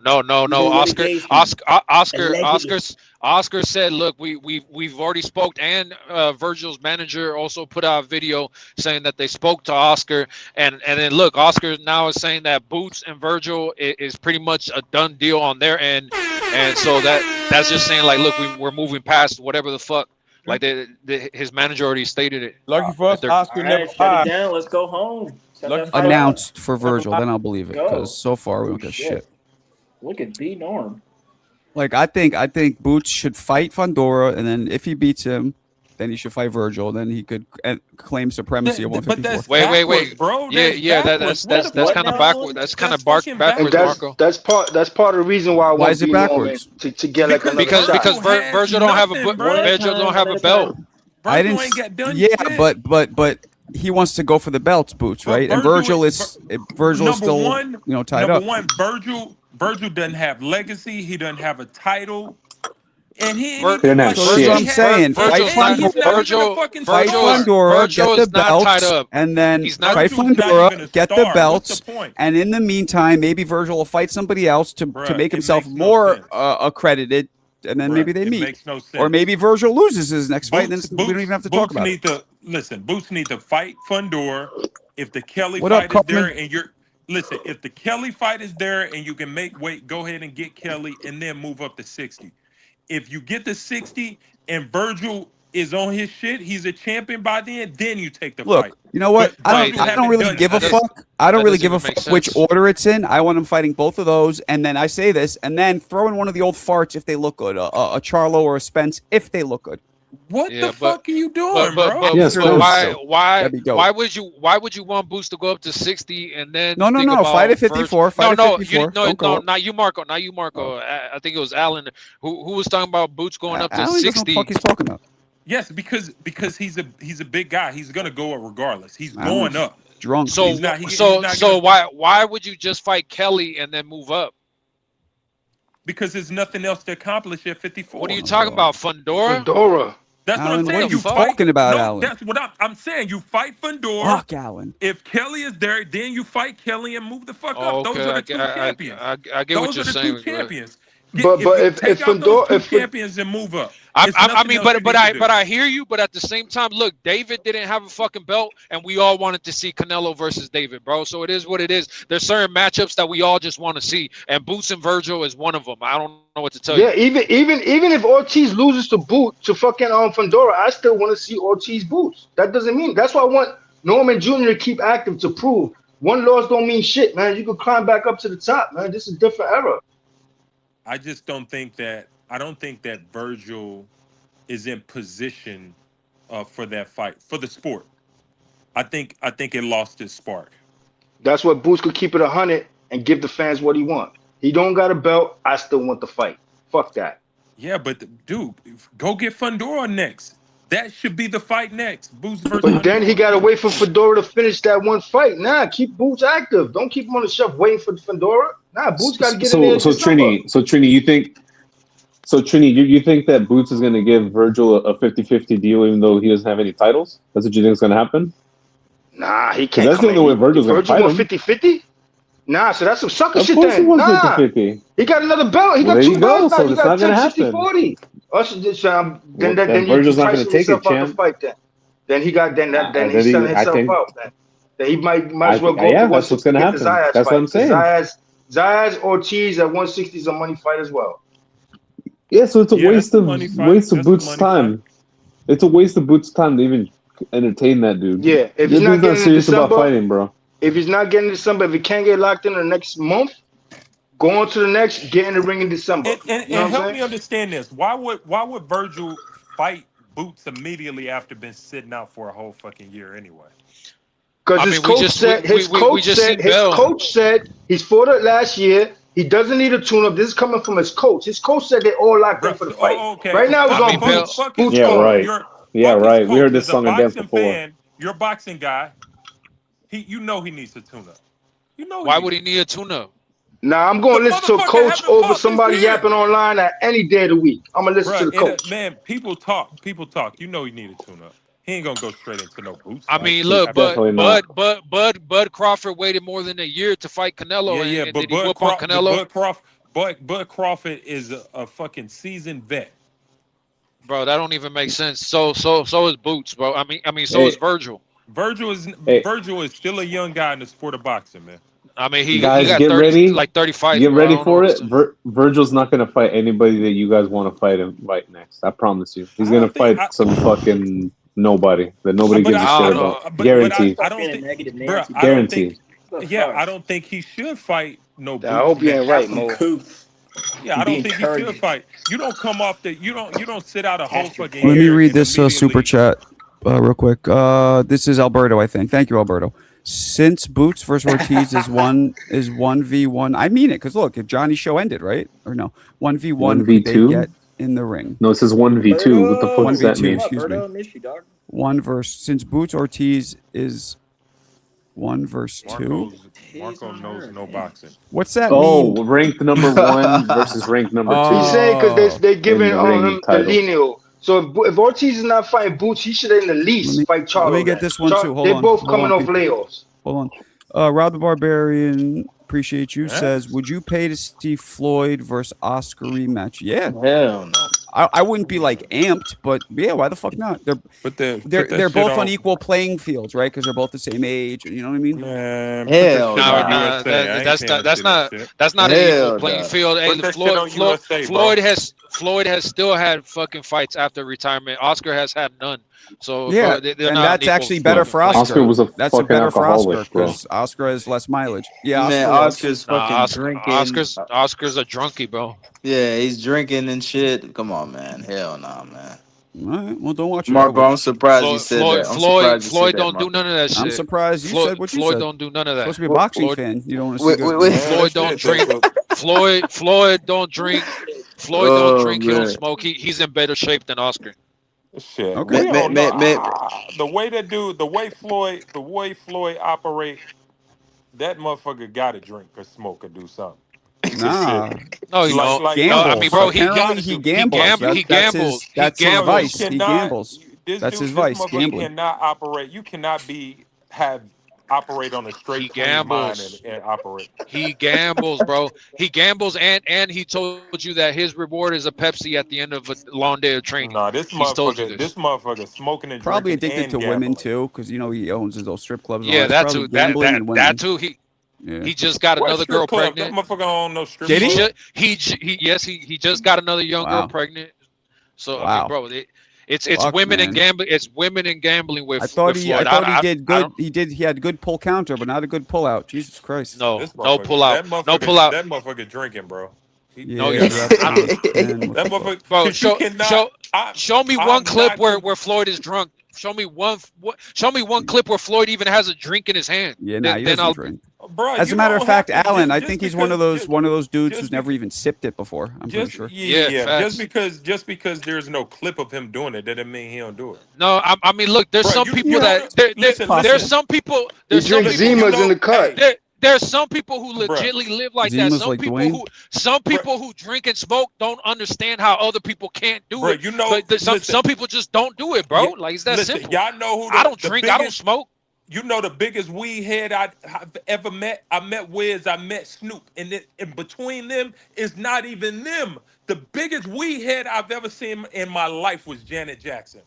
Speaker 17: Oscar said, look, we've already spoke, and Virgil's manager also put out a video saying that they spoke to Oscar, and then look, Oscar now is saying that Boots and Virgil is pretty much a done deal on their end, and so that's just saying like, look, we're moving past whatever the fuck. Like his manager already stated it.
Speaker 14: Lucky for us, Oscar never
Speaker 16: shut it down. Let's go home.
Speaker 1: Announced for Virgil, then I'll believe it because so far we don't get shit.
Speaker 16: Look at B Norm.
Speaker 1: Like I think Boots should fight Fedora, and then if he beats him, then he should fight Virgil. Then he could claim supremacy at 154.
Speaker 17: Wait, bro. That's kind of backward. That's kind of backwards, Marco.
Speaker 15: That's part of the reason why I want
Speaker 1: is it backwards?
Speaker 15: To get like another
Speaker 17: because Virgil don't have a belt.
Speaker 1: I didn't. Yeah, but he wants to go for the belts, Boots, right? And Virgil is still tied up.
Speaker 10: Number one, Virgil doesn't have legacy. He doesn't have a title. And he ain't
Speaker 1: so that's what I'm saying. Fight Fedora, get the belts, and then fight Fedora, get the belts, and in the meantime, maybe Virgil will fight somebody else to make himself more accredited, and then maybe they meet. Or maybe Virgil loses his next fight, and then we don't even have to talk about it.
Speaker 10: Boots need to fight Fedora. If the Kelly fight is there, and if the Kelly fight is there, and you can make weight, go ahead and get Kelly, and then move up to 60. If you get to 60 and Virgil is on his shit, he's a champion by then you take the fight.
Speaker 1: Look, you know what? I don't really give a fuck. I don't really give a fuck which order it's in. I want him fighting both of those, and then I say this, and then throw in one of the old farts if they look good, a Charlo or a Spence if they look good.
Speaker 10: What the fuck are you doing, bro?
Speaker 17: Why would you want Boots to go up to 60 and then
Speaker 1: no fight at 54? Fight at 54.
Speaker 17: No, not you, Marco. I think it was Alan who was talking about Boots going up to
Speaker 1: Alan
Speaker 17: 60.
Speaker 1: What the fuck he's talking about?
Speaker 10: Yes, because he's a big guy. He's gonna go up regardless. He's going up.
Speaker 1: Drunk.
Speaker 17: So why would you just fight Kelly and then move up?
Speaker 10: Because there's nothing else to accomplish at 54.
Speaker 17: What are you talking about, Fedora?
Speaker 10: That's
Speaker 1: Alan,
Speaker 10: what I'm saying.
Speaker 1: what are you talking about, Alan?
Speaker 10: That's what I'm saying. You fight Fedora.
Speaker 1: Fuck, Alan.
Speaker 10: If Kelly is there, then you fight Kelly and move the fuck up. Those are the two champions.
Speaker 17: I get what you're saying.
Speaker 10: Those are the two champions.
Speaker 15: But if Fedora,
Speaker 10: champions and move up.
Speaker 17: I hear you. But at the same time, look, David didn't have a fucking belt, and we all wanted to see Canelo versus David, bro. So it is what it is. There's certain matchups that we all just want to see, and Boots and Virgil is one of them. I don't know what to tell you.
Speaker 15: Yeah, even if Ortiz loses to fucking Fedora, I still want to see Ortiz Boots. That doesn't mean that's why I want Norman Jr. to keep active to prove one loss don't mean shit, man. You can climb back up to the top, man. This is a different era.
Speaker 10: I just don't think that Virgil is in position for that fight for the sport. I think it lost its spark.
Speaker 15: That's what Boots could keep it 100 and give the fans what he want. He don't got a belt. I still want the fight. Fuck that.
Speaker 10: Yeah, but dude, go get Fedora next. That should be the fight next. Boots versus.
Speaker 15: But then he got to wait for Fedora to finish that one fight. Nah, keep Boots active. Don't keep him on the shelf waiting for Fedora. Nah, Boots got to get in there.
Speaker 6: So Trini, you think that Boots is going to give Virgil a 50-50 deal even though he doesn't have any titles? That's what you think is going to happen?
Speaker 15: Nah, he can't.
Speaker 6: That's the only way Virgil's going to fight him.
Speaker 15: 50-50? Nah, so that's some sucker
Speaker 6: of
Speaker 15: shit
Speaker 6: course
Speaker 15: then.
Speaker 6: He wants 50-50.
Speaker 15: He got another belt. He got
Speaker 6: there
Speaker 15: two
Speaker 6: you go.
Speaker 15: belts now.
Speaker 6: So
Speaker 15: He
Speaker 6: it's
Speaker 15: got
Speaker 6: not going to
Speaker 15: 10, 60, 40. Then
Speaker 6: Virgil's not going to take it, champ.
Speaker 15: Fight then. Then he got then he's selling himself out. Then he might as well go.
Speaker 6: Yeah, that's what's going to happen. That's what I'm saying.
Speaker 15: Zayas Ortiz at 160 is a money fight as well.
Speaker 6: Yeah, so it's a
Speaker 10: Yeah, that's
Speaker 6: waste
Speaker 10: a
Speaker 6: of
Speaker 10: money fight. That's a
Speaker 6: Boots'
Speaker 10: money fight.
Speaker 6: time. It's a waste of Boots' time to even entertain that dude.
Speaker 15: Yeah, if he's
Speaker 6: That
Speaker 15: not
Speaker 6: dude's not
Speaker 15: getting in
Speaker 6: serious about
Speaker 15: December,
Speaker 6: fighting, bro.
Speaker 15: if he's not getting in December, if he can't get locked in the next month, go on to the next, get in the ring in December.
Speaker 10: And,
Speaker 15: You know what
Speaker 10: and
Speaker 15: I'm
Speaker 10: help
Speaker 15: saying?
Speaker 10: me understand this. Why would Virgil fight Boots immediately after been sitting out for a whole fucking year anyway?
Speaker 15: Because his coach said he's fought it last year. He doesn't need a tune-up. This is coming from his coach. His coach said they're all locked in for the fight.
Speaker 10: Okay.
Speaker 15: Right now, it's on Boots. Boots corner.
Speaker 6: Yeah, right. We heard this
Speaker 10: As a
Speaker 6: song and dance
Speaker 10: boxing
Speaker 6: before.
Speaker 10: fan, you're a boxing guy. He needs a tune-up.
Speaker 17: Why would he need a tune-up?
Speaker 15: Nah, I'm going to listen to a coach over somebody yapping online at any day of the week. I'm going to listen to the coach.
Speaker 10: Man, people talk. You know he need a tune-up. He ain't gonna go straight into no Boots.
Speaker 17: I mean, look, Bud Crawford waited more than a year to fight Canelo, and
Speaker 10: but
Speaker 17: did he whoop on Canelo?
Speaker 10: Bud Crawford is a fucking seasoned vet.
Speaker 17: Bro, that don't even make sense. So is Boots, bro. I mean, so is Virgil.
Speaker 10: Virgil is still a young guy in the sport of boxing, man.
Speaker 17: I mean, he
Speaker 6: guys,
Speaker 17: got
Speaker 6: get
Speaker 17: 30,
Speaker 6: ready.
Speaker 17: like 30 fights.
Speaker 6: Get
Speaker 17: bro.
Speaker 6: ready for it. Virgil's not going to fight anybody that you guys want to fight next. I promise you. He's going to fight some fucking nobody that nobody gives a shit about. Guaranteed.
Speaker 10: I don't think. Bro,
Speaker 6: Guaranteed.
Speaker 10: I don't think he should fight no Boots.
Speaker 15: I hope you ain't right, Mo.
Speaker 10: Yeah, I don't think he should fight. You don't come off the. You don't sit out a whole fucking.
Speaker 1: Let me read this super chat real quick. This is Alberto, I think. Thank you, Alberto. Since Boots versus Ortiz is 1v1, I mean it, because look, if Johnny's show ended, right? Or no, 1v1, could they get in the ring?
Speaker 6: No, it says 1v2. What the fuck does that mean?
Speaker 1: Excuse me. Since Boots Ortiz is 1 versus 2.
Speaker 10: Marco knows no boxing.
Speaker 1: What's that mean?
Speaker 6: Oh, ranked number 1 versus ranked number 2.
Speaker 15: He's saying because they're giving him the lineal. So if Ortiz is not fighting Boots, he should at least fight Charlo.
Speaker 1: Let me get this one too. Hold
Speaker 15: they're
Speaker 1: on.
Speaker 15: both coming off layoffs.
Speaker 1: Hold on. Rob the Barbarian, appreciate you, says, would you pay to see Floyd versus Oscar rematch? Yeah.
Speaker 11: Hell no.
Speaker 1: I wouldn't be like amped, but yeah, why the fuck not? They're both on equal playing fields, right? Because they're both the same age. You know what I mean?
Speaker 10: Man,
Speaker 11: hell
Speaker 17: no. That's not an equal playing field. Hey, Floyd has still had fucking fights after retirement. Oscar has had none. So
Speaker 1: yeah, and that's actually better for Oscar.
Speaker 6: Oscar was
Speaker 1: that's better for Oscar because Oscar has less mileage. Yeah,
Speaker 11: man, Oscar's fucking drinking.
Speaker 17: Oscar's a drunkie, bro.
Speaker 11: Yeah, he's drinking and shit. Come on, man. Hell nah, man.
Speaker 1: All right, well, don't watch
Speaker 11: Marco, I'm surprised you said that.
Speaker 17: Floyd don't do none of that shit.
Speaker 1: I'm surprised you said what you said.
Speaker 17: Floyd don't do none of that.
Speaker 1: Supposed to be a boxing fan. You don't want to see
Speaker 17: Floyd don't drink. Floyd don't drink. Floyd don't drink. He don't smoke. He's in better shape than Oscar.
Speaker 10: Shit.
Speaker 1: Okay.
Speaker 10: The way Floyd operate, that motherfucker got to drink or smoke or do something.
Speaker 1: Nah.
Speaker 17: No, he don't. I mean, bro, he gambles.
Speaker 1: He gambles. That's his vice. He gambles. That's his vice. Gambling.
Speaker 10: Cannot operate. You cannot operate on a straight clean mind and operate.
Speaker 17: He gambles, bro. He gambles, and he told you that his reward is a Pepsi at the end of a long day of training.
Speaker 10: Nah, this motherfucker smoking and
Speaker 1: probably
Speaker 10: drinking
Speaker 1: addicted to women too, because he owns his own strip clubs.
Speaker 17: Yeah, that too. That too. He just got another girl pregnant.
Speaker 10: That motherfucker don't know strip.
Speaker 1: Did
Speaker 10: he?
Speaker 17: He just got another young girl pregnant. So I mean, bro, it's women and gambling. It's women and gambling with.
Speaker 1: I thought he did good. He had good pull counter, but not a good pull out. Jesus Christ.
Speaker 17: No pull out. No pull out.
Speaker 10: That motherfucker drinking, bro.
Speaker 17: No, you're not.
Speaker 10: That motherfucker.
Speaker 17: Bro, show me one clip where Floyd is drunk. Show me one clip where Floyd even has a drink in his hand.
Speaker 1: Yeah, nah, he doesn't drink. Bro, as a matter of fact, Alan, I think he's one of those dudes who's never even sipped it before. I'm pretty sure.
Speaker 17: Yeah.
Speaker 10: Just because there's no clip of him doing it, doesn't mean he don't do it.
Speaker 17: No, I mean, look, there's some people that there's some people. There's some people
Speaker 15: Zima's in the cut.
Speaker 17: There's some people who legitimately live like
Speaker 1: Zima's
Speaker 17: that. Some people who drink and smoke don't understand how other people can't do it. But some people just don't do it, bro. Like it's that simple.
Speaker 10: Y'all know who
Speaker 17: I don't drink. I don't smoke.
Speaker 10: You know the biggest weed head I've ever met? I met Wiz, I met Snoop. And between them is not even them. The biggest weed head I've ever seen in my life was Janet Jackson.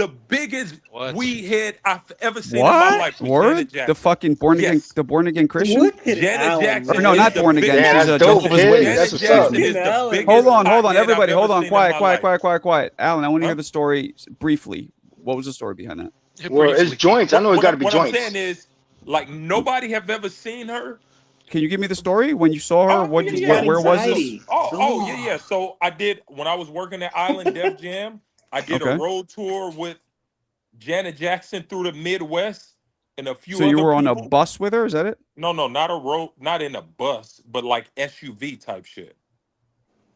Speaker 10: the biggest
Speaker 17: What?
Speaker 10: weed head I've ever seen in my life. Was
Speaker 1: Word?
Speaker 10: Janet
Speaker 1: The
Speaker 10: Jackson.
Speaker 1: fucking born
Speaker 10: Yes.
Speaker 1: again Christian?
Speaker 18: Look at
Speaker 10: Janet
Speaker 18: Alan,
Speaker 10: Jackson
Speaker 1: Or no,
Speaker 10: is
Speaker 1: not
Speaker 10: the
Speaker 1: born again.
Speaker 10: biggest.
Speaker 15: Damn,
Speaker 1: She's
Speaker 15: that's
Speaker 1: a
Speaker 15: dope,
Speaker 1: Jehovah's
Speaker 15: kid.
Speaker 1: Witness.
Speaker 15: That's
Speaker 10: Janet
Speaker 15: what's up.
Speaker 10: Jackson is the
Speaker 18: Alan.
Speaker 10: biggest.
Speaker 1: Hold on.
Speaker 10: Hothead
Speaker 1: Everybody,
Speaker 10: I've
Speaker 1: hold
Speaker 10: ever
Speaker 1: on.
Speaker 10: seen in my life.
Speaker 1: Quiet. Alan, I want to hear the story briefly. What was the story behind that?
Speaker 15: Well, it's joints. I know it got to be
Speaker 10: What I'm
Speaker 15: joints.
Speaker 10: saying is, like, nobody have ever seen her.
Speaker 1: Can you give me the story when you saw her?
Speaker 10: Oh yeah,
Speaker 18: He's
Speaker 10: yeah.
Speaker 18: got
Speaker 1: Where was
Speaker 10: So,
Speaker 1: this?
Speaker 18: anxiety.
Speaker 10: yeah. So I did when I was working at Island Def Jam. I did a
Speaker 1: Okay.
Speaker 10: road tour with Janet Jackson through the Midwest and a few
Speaker 1: So you
Speaker 10: other
Speaker 1: were on a
Speaker 10: people.
Speaker 1: bus with her? Is that it?
Speaker 10: No, not a road, not in a bus, but like SUV type shit.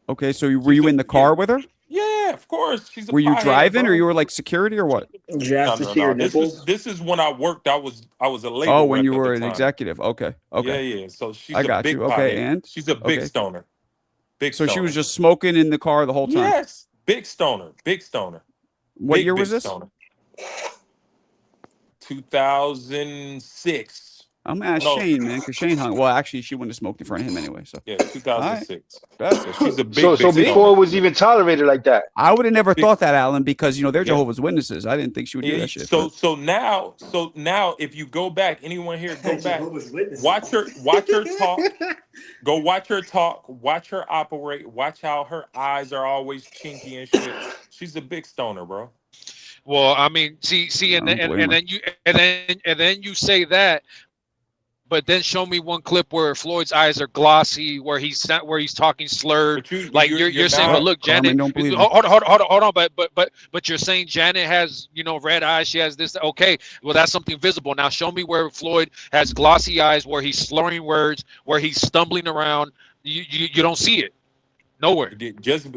Speaker 1: Okay. So were you in the car with her?
Speaker 10: Yeah, of course. She's a
Speaker 1: Were you
Speaker 10: pothead,
Speaker 1: driving, or
Speaker 10: bro.
Speaker 1: you were like security, or what?
Speaker 18: Did you ask to see her nipples?
Speaker 10: This is when I worked. I was a
Speaker 1: Oh,
Speaker 10: label
Speaker 1: when
Speaker 10: rep
Speaker 1: you
Speaker 10: at the
Speaker 1: were an
Speaker 10: time.
Speaker 1: executive. Okay.
Speaker 10: Yeah. So she's
Speaker 1: I
Speaker 10: a
Speaker 1: got
Speaker 10: big
Speaker 1: you. Okay.
Speaker 10: pothead.
Speaker 1: And
Speaker 10: She's a big
Speaker 1: okay.
Speaker 10: stoner. Big
Speaker 1: So
Speaker 10: stoner.
Speaker 1: she was just smoking in the car the whole time.
Speaker 10: Yes, big stoner. Big stoner.
Speaker 1: What year
Speaker 10: big
Speaker 1: was this?
Speaker 10: Stoner. 2006.
Speaker 1: I'm gonna ask
Speaker 10: No.
Speaker 1: Shane, man, because Shane hung. Well, actually, she wouldn't have smoked in front of him anyway. So
Speaker 10: Yeah,
Speaker 1: all
Speaker 10: 2006.
Speaker 1: right.
Speaker 10: So she's a big,
Speaker 15: So
Speaker 10: big
Speaker 15: before
Speaker 10: stoner.
Speaker 15: it was even tolerated like that.
Speaker 1: I would have never
Speaker 10: Big-
Speaker 1: thought that, Alan, because they're
Speaker 10: Yeah.
Speaker 1: Jehovah's Witnesses. I didn't think she would do
Speaker 10: Yeah,
Speaker 1: that shit.
Speaker 10: so now, if you go back, anyone here go back,
Speaker 18: Jehovah's Witnesses.
Speaker 10: watch her talk. Go watch her talk. Watch her operate. Watch how her eyes are always chinky and shit. She's a big stoner, bro.
Speaker 17: Well, I mean, see, and
Speaker 1: I
Speaker 17: then,
Speaker 1: don't blame her.
Speaker 17: and then you say that, but then show me one clip where Floyd's eyes are glossy, where he's talking slurred.
Speaker 10: But
Speaker 17: You're saying, but look,
Speaker 1: Carmen,
Speaker 17: Janet,
Speaker 1: don't believe me.
Speaker 17: hold on, but you're saying Janet has red eyes, she has this. Okay, well that's something visible. Now show me where Floyd has glossy eyes, where he's slurring words, where he's stumbling around. You don't see it nowhere.
Speaker 10: Just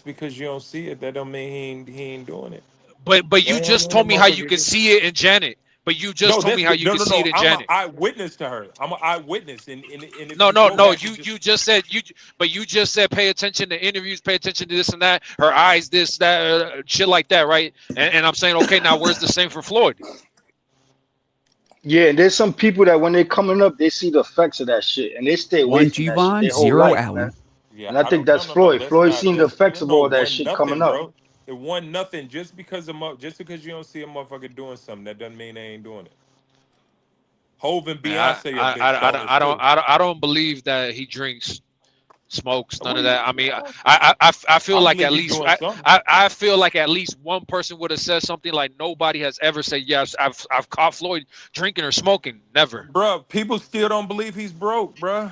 Speaker 10: because you don't see it, that don't mean he ain't doing it.
Speaker 17: But you just told me how you can see it in Janet. But you just told me how you can see it in Janet.
Speaker 10: I'm an eyewitness to her. I'm an eyewitness. And if
Speaker 17: No.
Speaker 10: you
Speaker 17: You just said pay attention to interviews, pay attention to this and that. Her eyes, this, that, shit like that, right? And I'm saying, okay, now where's the same for Floyd?
Speaker 15: Yeah, and there's some people that when they're coming up, they see the effects of that shit, and they stay away
Speaker 1: One
Speaker 15: from that shit
Speaker 1: Jevon,
Speaker 15: their whole
Speaker 1: 0
Speaker 15: life,
Speaker 1: Alan.
Speaker 15: man.
Speaker 10: Yeah,
Speaker 15: And I think that's Floyd. Floyd's seen the effects of all that shit coming up.
Speaker 10: Bro. It wasn't nothing just because you don't see a motherfucker doing something, that doesn't mean they ain't doing it. Hov and Beyonce are big stoners,
Speaker 17: I don't believe that he drinks, smokes, none of that. I mean, I feel like at least I feel like at least one person would have said something like nobody has ever said yes. I've caught Floyd drinking or smoking. Never.
Speaker 10: Bro, people still don't believe he's broke, bro.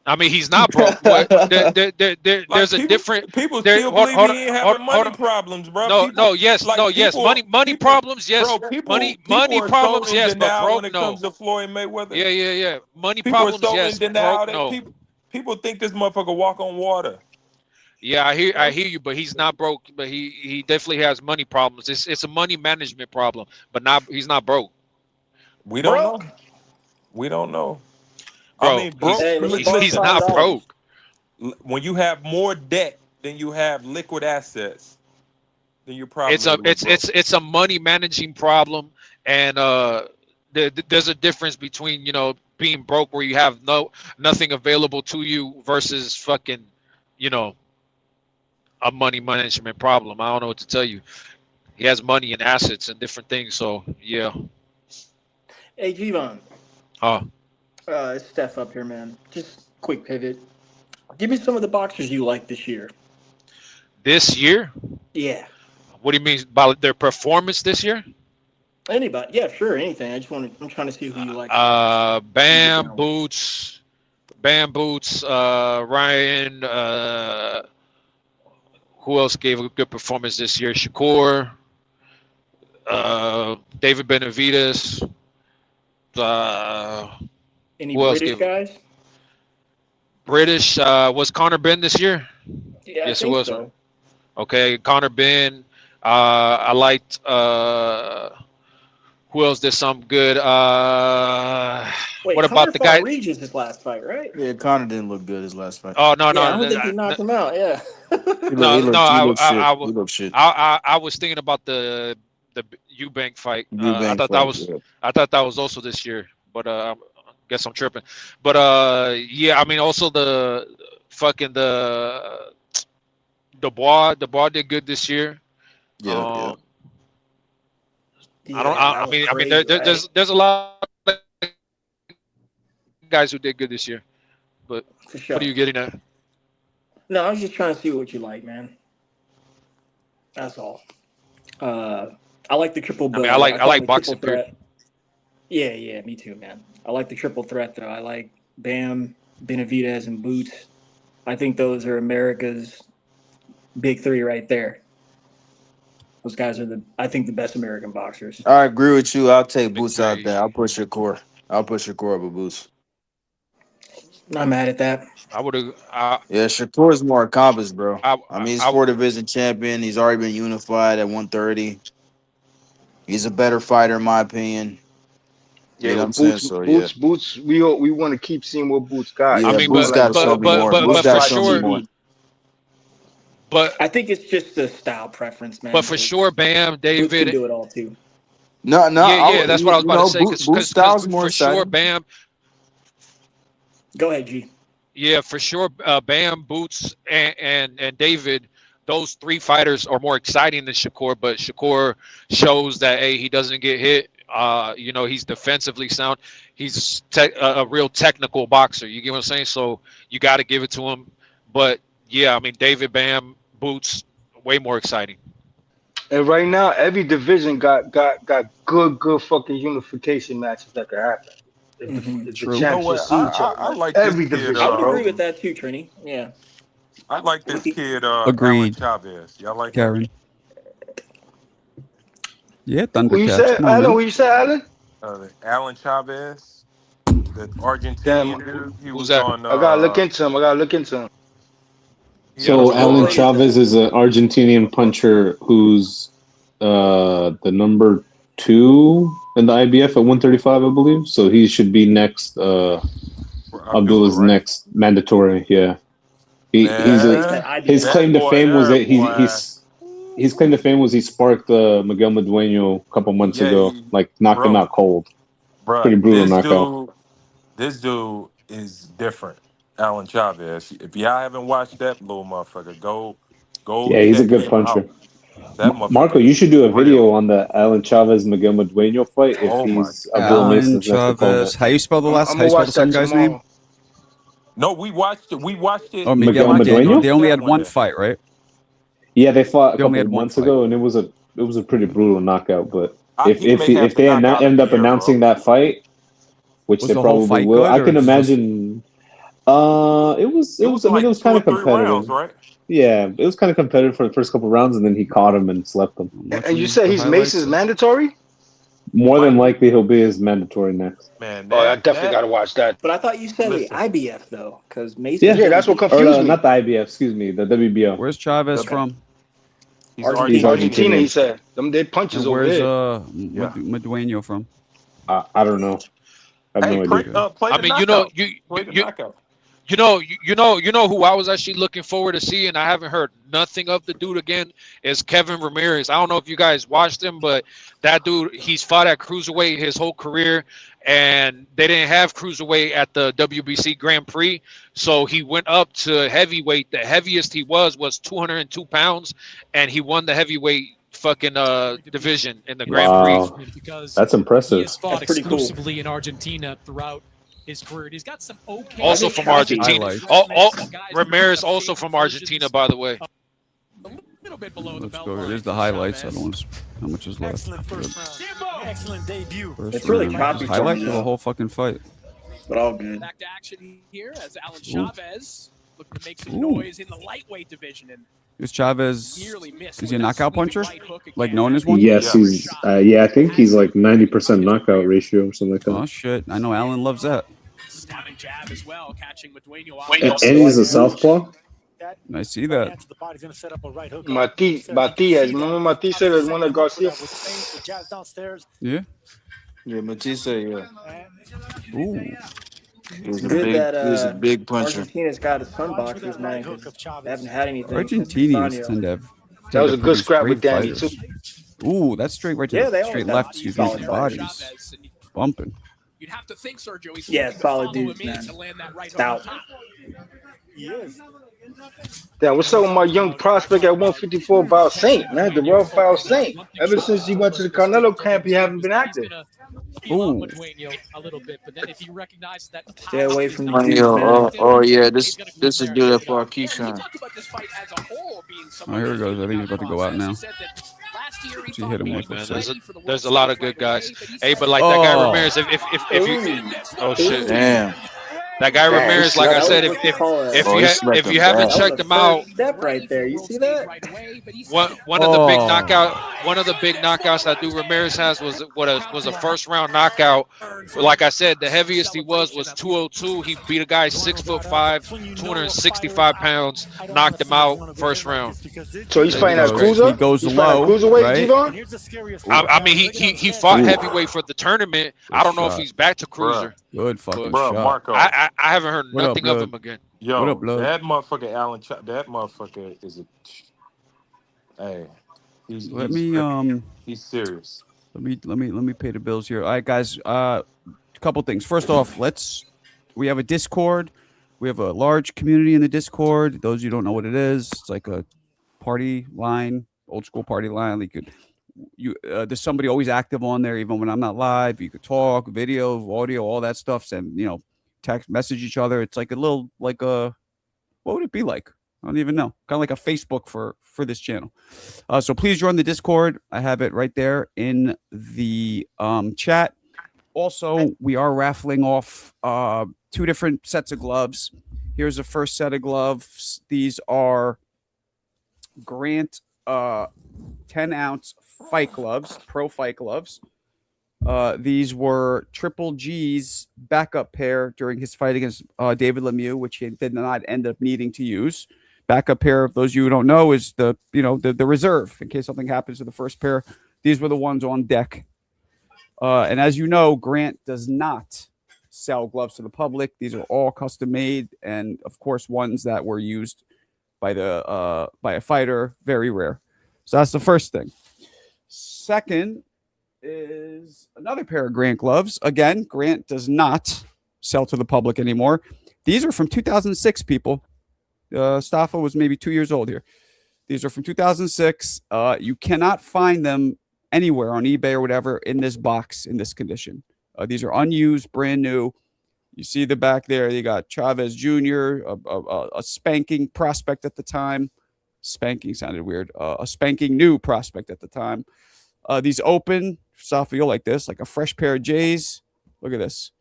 Speaker 17: I mean, he's not broke. There's a different.
Speaker 10: People still believe he ain't having money problems, bro.
Speaker 17: Yes. Money problems, yes.
Speaker 10: Bro,
Speaker 17: money
Speaker 10: are
Speaker 17: problems,
Speaker 10: so in
Speaker 17: yes. But
Speaker 10: denial
Speaker 17: broke,
Speaker 10: when it
Speaker 17: no.
Speaker 10: comes to Floyd Mayweather.
Speaker 17: Yeah. Money
Speaker 10: people
Speaker 17: problems,
Speaker 10: are so
Speaker 17: yes.
Speaker 10: in denial
Speaker 17: Broke, no.
Speaker 10: People think this motherfucker walk on water.
Speaker 17: Yeah, I hear you, but he's not broke. But he definitely has money problems. It's a money management problem, but he's not broke.
Speaker 10: We don't know. We don't know.
Speaker 17: Bro,
Speaker 10: I mean, broke.
Speaker 17: He's not broke.
Speaker 10: When you have more debt than you have liquid assets, then you're probably
Speaker 17: it's a money managing problem, and there's a difference between being broke where you have nothing available to you versus fucking a money management problem. I don't know what to tell you. He has money and assets and different things, so yeah.
Speaker 18: Hey, Jevon. It's Steph up here, man. Just quick pivot. Give me some of the boxers you like this year.
Speaker 17: This year?
Speaker 18: Yeah.
Speaker 17: What do you mean by their performance this year?
Speaker 18: Anybody? Yeah, sure. Anything. I'm trying to see who you like.
Speaker 17: Bam Boots, Ryan. Who else gave a good performance this year? Shakur, David Benavidez.
Speaker 18: Any British guys?
Speaker 17: British was Conor Benn this year?
Speaker 18: Yeah,
Speaker 17: yes,
Speaker 18: I
Speaker 17: it was.
Speaker 18: So.
Speaker 17: Okay, Conor Benn. I liked. Who else did some good?
Speaker 18: Wait,
Speaker 17: what
Speaker 18: Conor
Speaker 17: about the guy?
Speaker 18: Regis his last fight, right?
Speaker 11: Yeah, Conor didn't look good his last fight.
Speaker 17: Oh no,
Speaker 18: I don't think he knocked him out. Yeah.
Speaker 11: He looked shit.
Speaker 17: I was thinking about the Eubank fight. I thought that was also this year, but I guess I'm tripping. But yeah, I mean also the Dubois did good this year.
Speaker 11: Yeah.
Speaker 17: I mean, there's a lot of guys who did good this year, but
Speaker 18: For sure.
Speaker 17: what are you getting at?
Speaker 18: No, I was just trying to see what you like, man. That's all. I like the triple.
Speaker 17: I mean, I like boxing too.
Speaker 18: Yeah, me too, man. I like the triple threat though. I like Bam, Benavidez, and Boots. I think those are America's big three right there. Those guys are I think the best American boxers.
Speaker 11: I agree with you. I'll take Boots out there. I'll push your core. Over Boots.
Speaker 18: Not mad at that.
Speaker 17: I would have.
Speaker 11: Yeah, Shakur is more accomplished, bro. I mean, he's 4-division champion. He's already been unified at 130. He's a better fighter, in my opinion.
Speaker 15: Yeah,
Speaker 11: you know what I'm
Speaker 15: Boots,
Speaker 11: saying? So,
Speaker 15: Boots. We want to keep seeing what Boots got.
Speaker 11: Yeah,
Speaker 18: I mean,
Speaker 11: Boots got to show me more. Boots got to show me more.
Speaker 17: But
Speaker 18: I think it's just a style preference, man.
Speaker 17: But for sure, Bam, David
Speaker 18: Boots can do it all too.
Speaker 11: No,
Speaker 17: yeah, that's what I was about to say.
Speaker 11: Boots style's more
Speaker 17: for
Speaker 11: exciting.
Speaker 17: sure, Bam.
Speaker 18: Go ahead, G.
Speaker 17: Yeah, for sure, Bam, Boots, and David. Those three fighters are more exciting than Shakur, but Shakur shows that he doesn't get hit. He's defensively sound. He's a real technical boxer. You get what I'm saying? So you got to give it to him. But yeah, I mean, David, Bam, Boots, way more exciting.
Speaker 15: And right now, every division got good fucking unification matches that could happen. If the champs just see each other.
Speaker 10: I like
Speaker 15: every
Speaker 10: this kid,
Speaker 15: division.
Speaker 18: I would
Speaker 15: bro.
Speaker 18: agree with that too, Trini. Yeah.
Speaker 10: I like this kid,
Speaker 1: Agreed.
Speaker 10: Alan Chavez. Y'all like
Speaker 1: Karen. Yeah, Thundercats.
Speaker 15: Who you said,
Speaker 1: Come on,
Speaker 15: Alan?
Speaker 1: man.
Speaker 15: Who you said, Alan?
Speaker 10: Alan Chavez, the Argentinian dude. He was on.
Speaker 15: I gotta look into him.
Speaker 6: So Alan Chavez is an Argentinian puncher who's the number 2 in the IBF at 135, I believe. So he should be next. Abdullah's next mandatory. Yeah, his claim to fame was that his claim to fame was he sparked Miguel Medueno a couple months ago, knocked him out cold.
Speaker 10: Bruh,
Speaker 6: Pretty brutal knockout.
Speaker 10: This dude is different. Alan Chavez. If y'all haven't watched that little motherfucker, go.
Speaker 6: Yeah, he's a
Speaker 10: check
Speaker 6: good
Speaker 10: him
Speaker 6: puncher.
Speaker 10: out. That motherfucker
Speaker 6: Marco, you should do a video on the Alan Chavez Miguel Medueno fight if he's Abdullah
Speaker 1: Alan
Speaker 6: Mason's next opponent.
Speaker 1: Chavez. How you spell the last? How you spell the second guy's name?
Speaker 10: No, we watched it.
Speaker 1: Oh, Miguel Medueno. They only had one fight, right?
Speaker 6: Yeah, they fought a
Speaker 1: They only
Speaker 6: couple
Speaker 1: had one
Speaker 6: months ago, and it was a pretty brutal knockout. But if they end up announcing that fight, which
Speaker 1: Was
Speaker 6: they
Speaker 1: the whole
Speaker 6: probably
Speaker 1: fight
Speaker 6: will,
Speaker 1: good,
Speaker 6: I
Speaker 1: or
Speaker 6: can
Speaker 1: it's just-
Speaker 6: imagine. It was. I mean, it was kind of competitive.
Speaker 10: rounds, right?
Speaker 6: Yeah, it was kind of competitive for the first couple rounds, and then he caught him and slept him.
Speaker 15: And you say he's Mason's mandatory?
Speaker 6: More than likely, he'll be his mandatory next.
Speaker 10: Man,
Speaker 15: I definitely gotta watch that.
Speaker 18: But I thought you said the IBF though, because Mason.
Speaker 6: Yeah,
Speaker 15: that's what confused me.
Speaker 6: Not the IBF. Excuse me, the WBO.
Speaker 1: Where's Chavez from?
Speaker 15: He's Argentina. He said them dead punches
Speaker 1: And
Speaker 15: over
Speaker 1: where's
Speaker 15: there.
Speaker 1: Medueno from?
Speaker 6: I don't know. I have no idea.
Speaker 17: I mean, you know who I was actually looking forward to seeing. I haven't heard nothing of the dude again. Is Kevin Ramirez. I don't know if you guys watched him, but that dude, he's fought at cruiserweight his whole career, and they didn't have cruiserweight at the WBC Grand Prix, so he went up to heavyweight. The heaviest he was 202 pounds, and he won the heavyweight fucking division in the Grand Prix.
Speaker 6: Because that's impressive.
Speaker 19: He has fought
Speaker 18: That's pretty cool.
Speaker 19: exclusively in Argentina throughout his career. He's got some okay.
Speaker 17: Also from Argentina. Ramirez also from Argentina, by the way.
Speaker 19: Bit below
Speaker 1: Let's go. Here's the highlights. I don't want how much is left.
Speaker 19: Excellent debut.
Speaker 18: It's really choppy.
Speaker 1: Highlight for the whole fucking fight.
Speaker 18: But all good.
Speaker 19: Back to action here as Alan Chavez looking to make some noise in the lightweight division. And
Speaker 1: Is Chavez? Is he a knockout puncher? Like known as one?
Speaker 6: Yes, he's. I think he's like 90% knockout ratio or something like that.
Speaker 1: Oh shit! I know Alan loves that.
Speaker 19: stabbing jab as well, catching Medueno off.
Speaker 6: And he's a southpaw.
Speaker 1: I see that.
Speaker 15: Matias, remember Matias is one of Garcia.
Speaker 1: Yeah.
Speaker 11: Yeah, Matisse, yeah.
Speaker 1: Ooh.
Speaker 11: He's a
Speaker 18: Good
Speaker 11: big,
Speaker 18: that
Speaker 11: he's a big puncher.
Speaker 18: Argentina's got some boxers, man. 'Cause they haven't had anything.
Speaker 1: Argentinians tend to have.
Speaker 15: That was a good scrap with Danny
Speaker 1: fighters.
Speaker 15: too.
Speaker 1: Ooh, that's straight right to
Speaker 18: Yeah, they
Speaker 1: straight
Speaker 18: always
Speaker 1: left.
Speaker 18: have
Speaker 1: Excuse me,
Speaker 18: solid
Speaker 1: to
Speaker 18: fighters.
Speaker 1: bodies. Bumping.
Speaker 19: You'd have to think, Sergio, he's
Speaker 18: Yeah,
Speaker 19: looking to
Speaker 18: solid
Speaker 19: follow
Speaker 18: dudes,
Speaker 19: him in
Speaker 18: man.
Speaker 19: to land that right hook
Speaker 18: Stout.
Speaker 19: on top.
Speaker 20: He is.
Speaker 15: Damn, what's up with my young prospect at 154, Bao Saint, man? The Royal Bao Saint. Ever since he went to the Canelo camp, he haven't been active.
Speaker 19: Ooh. A little bit, but then if he recognizes that the
Speaker 16: Stay away from the
Speaker 11: Oh,
Speaker 16: juice, man.
Speaker 11: yeah, this is good for Keyshawn.
Speaker 1: Oh, here it goes. I think he's about to go out now. He hit him with
Speaker 17: Man, there's a lot of good guys. Hey, but like that guy Ramirez, if you shit,
Speaker 11: damn.
Speaker 17: That guy Ramirez, like I said, if you haven't checked him out,
Speaker 16: step right there. You see that?
Speaker 17: One of the big knockouts that Dude Ramirez has was a first round knockout. Like I said, the heaviest he was 202. He beat a guy 6'5", 265 pounds, knocked him out first round.
Speaker 15: So he's fighting at cruiser.
Speaker 1: He goes
Speaker 15: he's
Speaker 1: low,
Speaker 15: cruiserweight,
Speaker 1: right?
Speaker 17: I mean, he fought heavyweight for the tournament. I don't know if he's back to cruiser.
Speaker 1: Good fucking
Speaker 10: Bro,
Speaker 1: shot.
Speaker 10: Marco.
Speaker 17: I haven't heard
Speaker 1: What up,
Speaker 17: nothing of
Speaker 1: blood?
Speaker 17: him again.
Speaker 10: Yo,
Speaker 1: What up, blood?
Speaker 10: that motherfucker Alan, that motherfucker is a. Hey, he's serious.
Speaker 1: Let me pay the bills here. All right, guys. A couple things. First off, we have a Discord. We have a large community in the Discord. Those of you who don't know what it is, it's like a party line, old school party line. There's somebody always active on there, even when I'm not live. You could talk, video, audio, all that stuff. Send, text, message each other. It's like a little, what would it be like? I don't even know. Kind of like a Facebook for this channel. So please join the Discord. I have it right there in the chat. Also, we are raffling off 2 different sets of gloves. Here's the first set of gloves. These are Grant 10-ounce fight gloves, pro fight gloves. These were Triple G's backup pair during his fight against David Lemieux, which he did not end up needing to use. Backup pair, of those of you who don't know, is the reserve in case something happens to the first pair. These were the ones on deck. And as you know, Grant does not sell gloves to the public. These are all custom made, and of course, ones that were used by a fighter. Very rare. So that's the first thing. Second is another pair of Grant gloves. Again, Grant does not sell to the public anymore. These are from 2006, people. Staffo was maybe 2 years old here. These are from 2006. You cannot find them anywhere on eBay or whatever in this box, in this condition. These are unused, brand new. You see the back there. You got Chavez Jr., a spanking prospect at the time. Spanking sounded weird. A spanking new prospect at the time. These open, Staffo, you'll like this, like a fresh pair of J's. Look at this.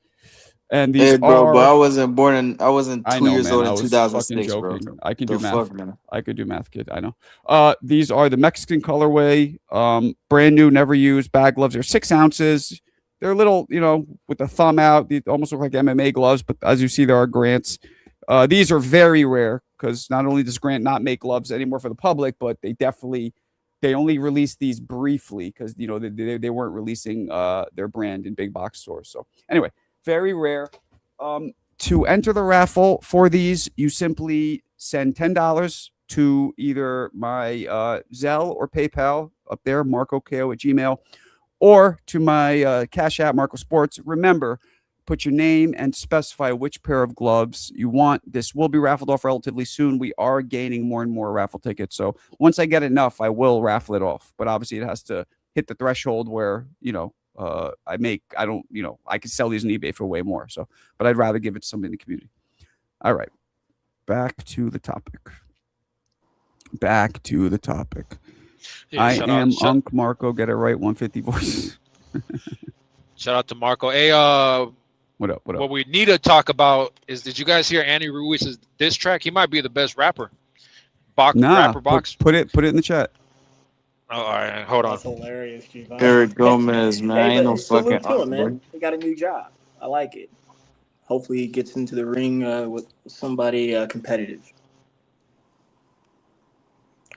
Speaker 1: And these
Speaker 11: but I wasn't 2 years old in 2006,
Speaker 1: joking.
Speaker 11: bro.
Speaker 1: I can do math.
Speaker 11: Fuck, man.
Speaker 1: I could do math, kid. I know. These are the Mexican colorway, brand new, never used bag gloves. They're 6 ounces. They're a little, with the thumb out. They almost look like MMA gloves, but as you see, there are Grants. These are very rare because not only does Grant not make gloves anymore for the public, but they only released these briefly because they weren't releasing their brand in big box stores. So anyway, very rare. To enter the raffle for these, you simply send $10 to either my Zelle or PayPal up there, marcoko@gmail, or to my Cash App, Marco Sports. Remember, put your name and specify which pair of gloves you want. This will be raffled off relatively soon. We are gaining more and more raffle tickets. So once I get enough, I will raffle it off. But obviously it has to hit the threshold where, I can sell these on eBay for way more. So, but I'd rather give it to somebody in the community. All right. Back to the topic.
Speaker 17: Yeah,
Speaker 1: I am Unc Marco. Get it right. 150 voices.
Speaker 17: Shout out to Marco. Hey,
Speaker 1: what up?
Speaker 17: What we need to talk about is, did you guys hear Andy Ruiz's diss track? He might be the best rapper. Rapper box.
Speaker 1: Put it in the chat.
Speaker 17: Oh, all right, hold on.
Speaker 18: That's hilarious, Giovanni.
Speaker 11: Eric Gomez, man.
Speaker 16: Hey,
Speaker 11: Ain't no
Speaker 16: salute
Speaker 11: fucking
Speaker 16: to him, man. He got a new job. I like it. Hopefully, he gets into the ring with somebody competitive.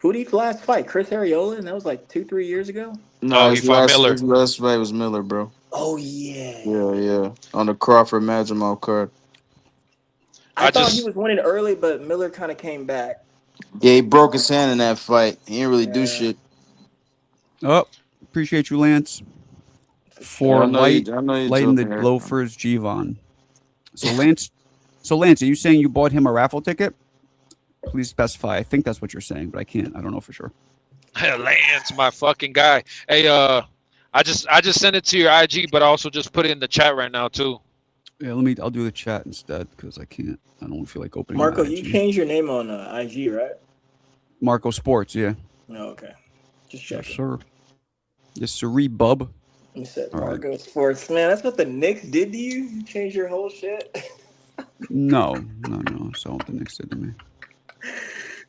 Speaker 16: Who did he last fight? Chris Arreola, and that was like 2-3 years ago.
Speaker 11: No,
Speaker 17: he fought Miller.
Speaker 11: His last fight was Miller, bro.
Speaker 16: Oh yeah.
Speaker 11: Yeah. On the Crawford Majamal card.
Speaker 16: I thought he was winning early, but Miller kind of came back.
Speaker 11: Yeah, he broke his hand in that fight. He didn't really do shit.
Speaker 1: Oh, appreciate you, Lance, for lighting the loafers, Gvon. So Lance, are you saying you bought him a raffle ticket? Please specify. I think that's what you're saying, but I can't. I don't know for sure.
Speaker 17: Lance, my fucking guy. Hey, I just sent it to your IG, but I also just put it in the chat right now too.
Speaker 1: Yeah, I'll do the chat instead because I can't. I don't feel like opening.
Speaker 18: Marco, you changed your name on IG, right?
Speaker 1: Marco Sports, yeah.
Speaker 18: Oh, okay. Just checking.
Speaker 1: Yes, sir. Yes, sirree, bub.
Speaker 18: You said
Speaker 1: All
Speaker 18: Marco Sports, man. That's what the Knicks did to you. You changed your whole shit.
Speaker 1: No. So what the Knicks did to me.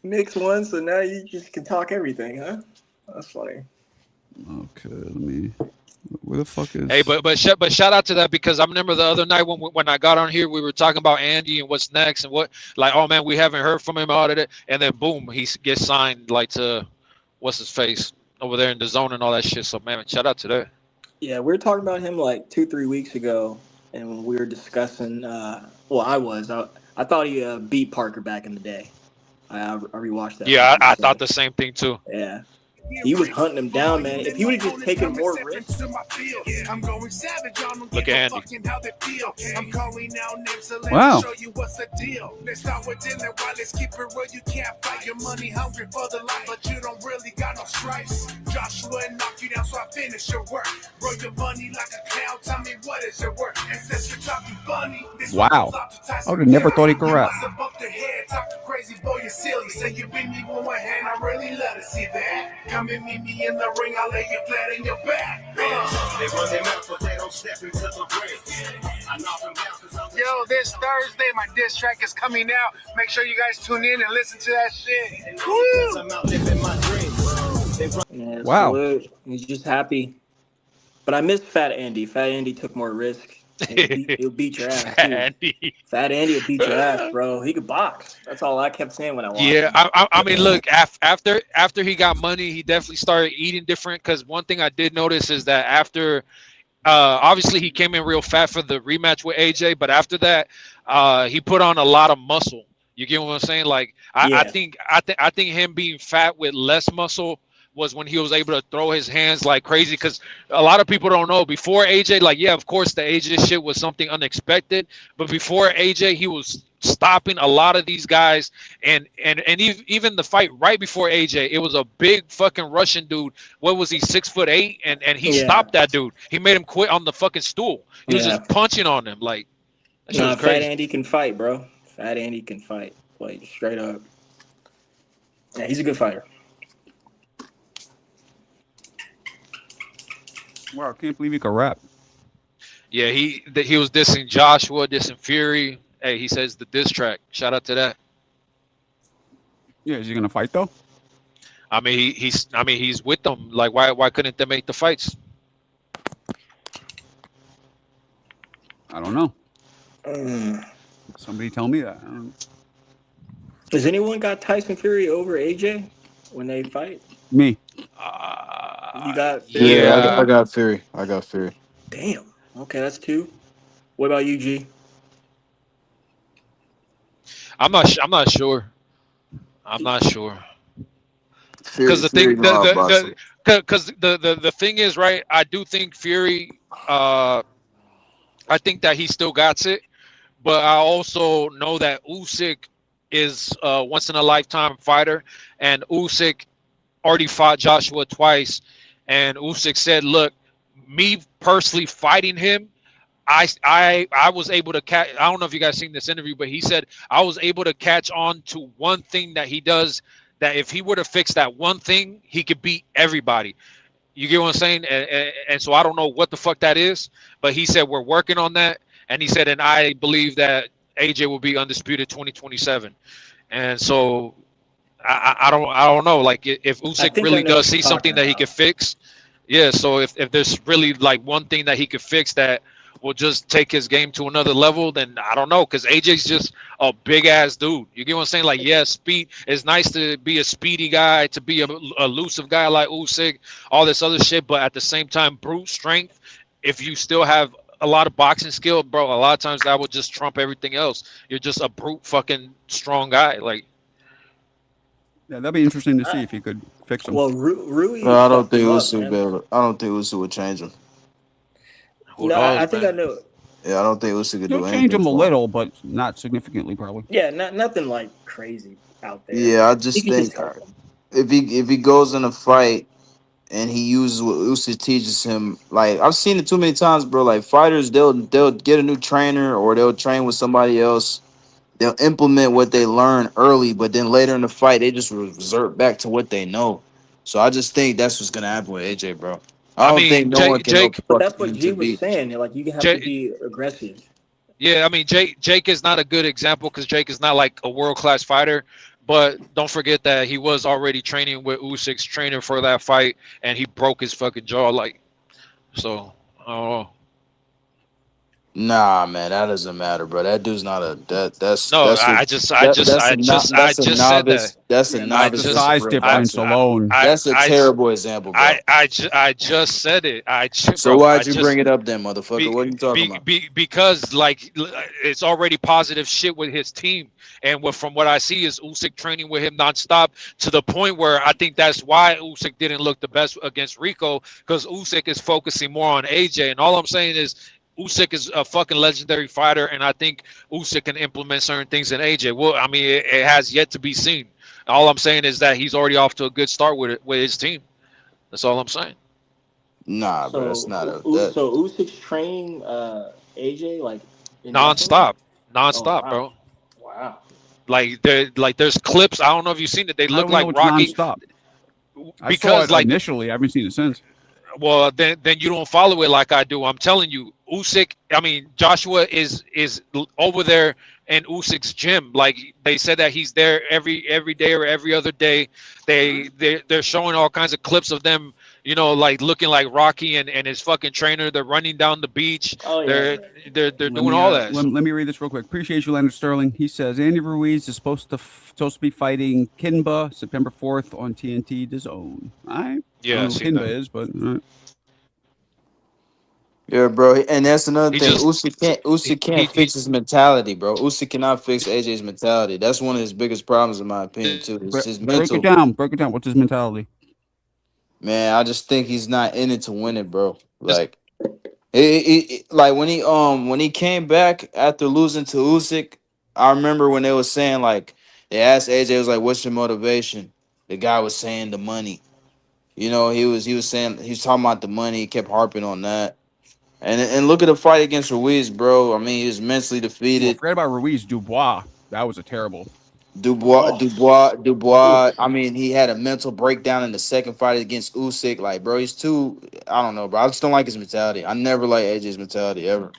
Speaker 18: Knicks won, so now you just can talk everything, huh? That's funny.
Speaker 1: Okay, let me. Where the fuck is?
Speaker 17: Hey, but shout out to that, because I remember the other night when I got on here, we were talking about Andy and what's next and what, like, oh man, we haven't heard from him out of it, and then boom, he gets signed like to what's his face over there in the zone and all that shit. So man, shout out to that.
Speaker 18: Yeah, we were talking about him like 2-3 weeks ago, and we were discussing. Well, I thought he beat Parker back in the day. I rewatched that.
Speaker 17: Yeah, I thought the same thing too.
Speaker 18: Yeah. He was hunting him down, man. If he would have just taken more risks.
Speaker 17: Look at Andy.
Speaker 1: Wow.
Speaker 20: Joshua knock you down, so I finish your work. Roll your money like a clown. Tell me what is your work. And since you're talking funny,
Speaker 1: Wow. I would have never thought he could rap.
Speaker 20: Crazy boy, you're silly. Say you beat me with one hand. I really love to see that. Come and meet me in the ring. I'll lay you flat in your back. They run their mouth, but they don't step into the ring. I knock them down. Yo, this Thursday, my diss track is coming out. Make sure you guys tune in and listen to that shit.
Speaker 18: Yeah,
Speaker 1: wow.
Speaker 18: Salute. He's just happy. But I miss Fat Andy. Fat Andy took more risk. He'll beat your ass.
Speaker 17: Fat Andy.
Speaker 18: Fat Andy will beat your ass, bro. He could box. That's all I kept saying when I watched him.
Speaker 17: Yeah, I mean, look, after he got money, he definitely started eating different. Because one thing I did notice is that after, obviously he came in real fat for the rematch with AJ, but after that, he put on a lot of muscle. You get what I'm saying? Like, I think him being fat with less muscle was when he was able to throw his hands like crazy, because a lot of people don't know, before AJ, like, yeah, of course the AJ shit was something unexpected, but before AJ, he was stopping a lot of these guys, and even the fight right before AJ, it was a big fucking Russian dude. What was he, 6'8", and he stopped that dude. He made him quit on the fucking stool. He was just punching on him like. That shit was crazy.
Speaker 18: Fat Andy can fight, bro. Fat Andy can fight, like straight up. Yeah, he's a good fighter.
Speaker 1: Wow, I can't believe he could rap.
Speaker 17: Yeah, he was dissing Joshua, dissing Fury. Hey, he says the diss track. Shout out to that.
Speaker 1: Yeah, is he gonna fight though?
Speaker 17: I mean, he's with them. Like, why couldn't they make the fights?
Speaker 1: I don't know. Somebody tell me that. I don't know.
Speaker 18: Has anyone got Tyson Fury over AJ when they fight?
Speaker 1: Me.
Speaker 18: You got
Speaker 11: Fury? I got Fury. I got Fury.
Speaker 18: Damn. Okay, that's 2. What about you, G?
Speaker 17: I'm not sure. I'm not sure. Because the thing is, right? I do think Fury. I think that he still got it, but I also know that Usyk is a once in a lifetime fighter, and Usyk already fought Joshua twice, and Usyk said, "Look, me personally fighting him, I was able to catch. I don't know if you guys seen this interview, but he said I was able to catch on to one thing that he does. That if he were to fix that one thing, he could beat everybody." You get what I'm saying? And so I don't know what the fuck that is, but he said we're working on that, and he said, and I believe that AJ will be undisputed 2027, and so. I don't know. Like, if Usyk really does see something that he could fix, yeah. So if there's really like one thing that he could fix that will just take his game to another level, then I don't know. Because AJ's just a big ass dude. You get what I'm saying? Like, yeah, speed. It's nice to be a speedy guy, to be a elusive guy like Usyk, all this other shit. But at the same time, brute strength. If you still have a lot of boxing skill, bro, a lot of times that would just trump everything else. You're just a brute fucking strong guy, like.
Speaker 1: Yeah, that'd be interesting to see if he could fix him.
Speaker 18: Well, Rui.
Speaker 11: I don't think Usyk would change him.
Speaker 18: No, I think I know.
Speaker 11: Yeah, I don't think Usyk could
Speaker 1: He'll
Speaker 11: do
Speaker 1: change
Speaker 11: anything
Speaker 1: him a
Speaker 11: for him.
Speaker 1: little, but not significantly, probably.
Speaker 18: Yeah, nothing like crazy out there.
Speaker 11: Yeah, I
Speaker 18: He
Speaker 11: just
Speaker 18: can just
Speaker 11: think
Speaker 18: help him.
Speaker 11: if he goes in a fight and he uses what Usyk teaches him, like I've seen it too many times, bro. Like fighters, they'll get a new trainer or they'll train with somebody else. They'll implement what they learn early, but then later in the fight, they just revert back to what they know. So I just think that's what's gonna happen with AJ, bro. I
Speaker 17: I
Speaker 11: don't think
Speaker 17: mean,
Speaker 11: no one can no
Speaker 17: Jake,
Speaker 18: But that's
Speaker 11: fucking
Speaker 18: what
Speaker 11: him
Speaker 18: G
Speaker 11: to
Speaker 18: was
Speaker 11: beat.
Speaker 18: saying. Like you have to
Speaker 17: Jake,
Speaker 18: be aggressive.
Speaker 17: yeah, I mean, Jake is not a good example because Jake is not like a world class fighter. But don't forget that he was already training with Usyk's trainer for that fight, and he broke his fucking jaw. Like, so I don't know.
Speaker 11: Nah, man, that doesn't matter, bro. That dude's not a
Speaker 17: No,
Speaker 11: that's
Speaker 17: I
Speaker 11: a
Speaker 17: just said that.
Speaker 11: novice. That's a
Speaker 17: I
Speaker 11: novice
Speaker 1: The
Speaker 11: versus
Speaker 17: just,
Speaker 11: a
Speaker 1: size
Speaker 11: real
Speaker 17: I,
Speaker 1: difference
Speaker 11: boxer.
Speaker 17: I,
Speaker 1: alone.
Speaker 17: I,
Speaker 11: That's a terrible example, bro.
Speaker 17: I just said it.
Speaker 11: So
Speaker 17: Bro, I
Speaker 11: why'd you
Speaker 17: just
Speaker 11: bring it up then, motherfucker? What are you talking about?
Speaker 17: because like it's already positive shit with his team, and from what I see is Usyk training with him nonstop to the point where I think that's why Usyk didn't look the best against Rico because Usyk is focusing more on AJ, and all I'm saying is. Usyk is a fucking legendary fighter, and I think Usyk can implement certain things in AJ. Well, I mean, it has yet to be seen. All I'm saying is that he's already off to a good start with his team. That's all I'm saying.
Speaker 11: Nah, bro, that's
Speaker 18: So
Speaker 11: not a that.
Speaker 18: so Usyk's training AJ like indefinitely.
Speaker 17: Non-stop,
Speaker 18: Oh
Speaker 17: non-stop,
Speaker 18: wow,
Speaker 17: bro.
Speaker 18: wow.
Speaker 17: There's clips. I don't know if you've seen it. They
Speaker 1: How
Speaker 17: look
Speaker 1: do we
Speaker 17: like
Speaker 1: know it's
Speaker 17: Rocky
Speaker 1: nonstop? I saw
Speaker 17: because
Speaker 1: it
Speaker 17: like
Speaker 1: initially. I haven't seen it since.
Speaker 17: well then you don't follow it like I do. I'm telling you, Usyk. I mean Joshua is over there in Usyk's gym. Like they said that he's there every day or every other day. They're showing all kinds of clips of them. You know, like looking like Rocky and his fucking trainer. They're running down the beach.
Speaker 18: Oh yeah,
Speaker 17: They're
Speaker 18: yeah.
Speaker 17: they're
Speaker 1: Let
Speaker 17: doing
Speaker 1: me
Speaker 17: all that.
Speaker 1: let me read this real quick. Appreciate you, Leonard Sterling. He says Andy Ruiz is supposed to be fighting Kinba September 4th on TNT DAZN. All right. I
Speaker 17: Yeah,
Speaker 1: don't
Speaker 17: I
Speaker 1: know who
Speaker 17: seen
Speaker 1: Kinba
Speaker 17: that.
Speaker 1: is, but all right.
Speaker 11: Yeah, bro, and that's another
Speaker 17: He
Speaker 11: thing.
Speaker 17: just
Speaker 11: Usyk can't fix his mentality, bro. Usyk cannot fix AJ's mentality. That's one of his biggest problems, in my opinion, too. It's his
Speaker 1: Break it
Speaker 11: mental.
Speaker 1: down. Break it down. What's his mentality?
Speaker 11: Man, I just think he's not in it to win it, bro.
Speaker 17: just
Speaker 11: Like like when he came back after losing to Usyk, I remember when they was saying like they asked AJ was like, "What's your motivation?" The guy was saying the money. You know, he was saying he was talking about the money. He kept harping on that. And look at the fight against Ruiz, bro. I mean, he was mentally
Speaker 1: Well,
Speaker 11: defeated.
Speaker 1: forget about Ruiz. Dubois. That was a terrible.
Speaker 18: Oh,
Speaker 11: Dubois.
Speaker 18: oof.
Speaker 11: I mean, he had a mental breakdown in the second fight against Usyk. Like, bro, he's too. I don't know, bro. I just don't like his mentality. I never liked AJ's mentality ever.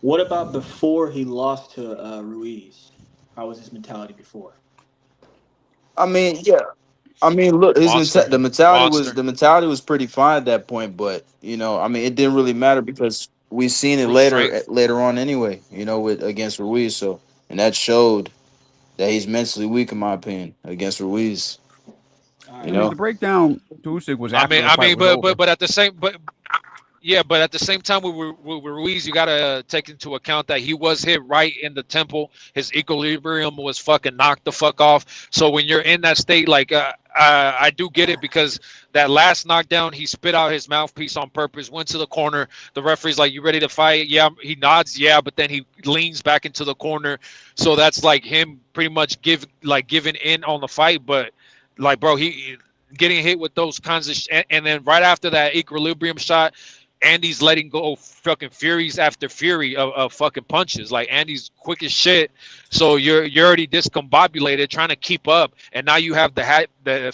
Speaker 18: What about before he lost to Ruiz? How was his mentality before?
Speaker 11: I mean, yeah. I mean, look,
Speaker 17: monster,
Speaker 11: the mentality was pretty fine at that point, but you know, I mean, it didn't really matter because we seen it
Speaker 17: brute strength.
Speaker 11: later on anyway. You know, with against Ruiz, so and that showed that he's mentally weak, in my opinion, against Ruiz.
Speaker 18: All
Speaker 11: You
Speaker 1: I mean,
Speaker 18: right.
Speaker 1: the
Speaker 11: know,
Speaker 1: breakdown to Usyk was after the
Speaker 17: I
Speaker 1: fight
Speaker 17: mean,
Speaker 1: was over.
Speaker 17: but at the same, but at the same time with Ruiz, you gotta take into account that he was hit right in the temple. His equilibrium was fucking knocked the fuck off. So when you're in that state, like I do get it because that last knockdown, he spit out his mouthpiece on purpose, went to the corner. The referee's like, "You ready to fight?" Yeah, he nods, yeah, but then he leans back into the corner. So that's like him pretty much giving in on the fight, but like, bro, he getting hit with those kinds of and then right after that equilibrium shot, Andy's letting go fucking furies after fury of fucking punches. Like Andy's quick as shit. So you're already discombobulated trying to keep up, and now you have the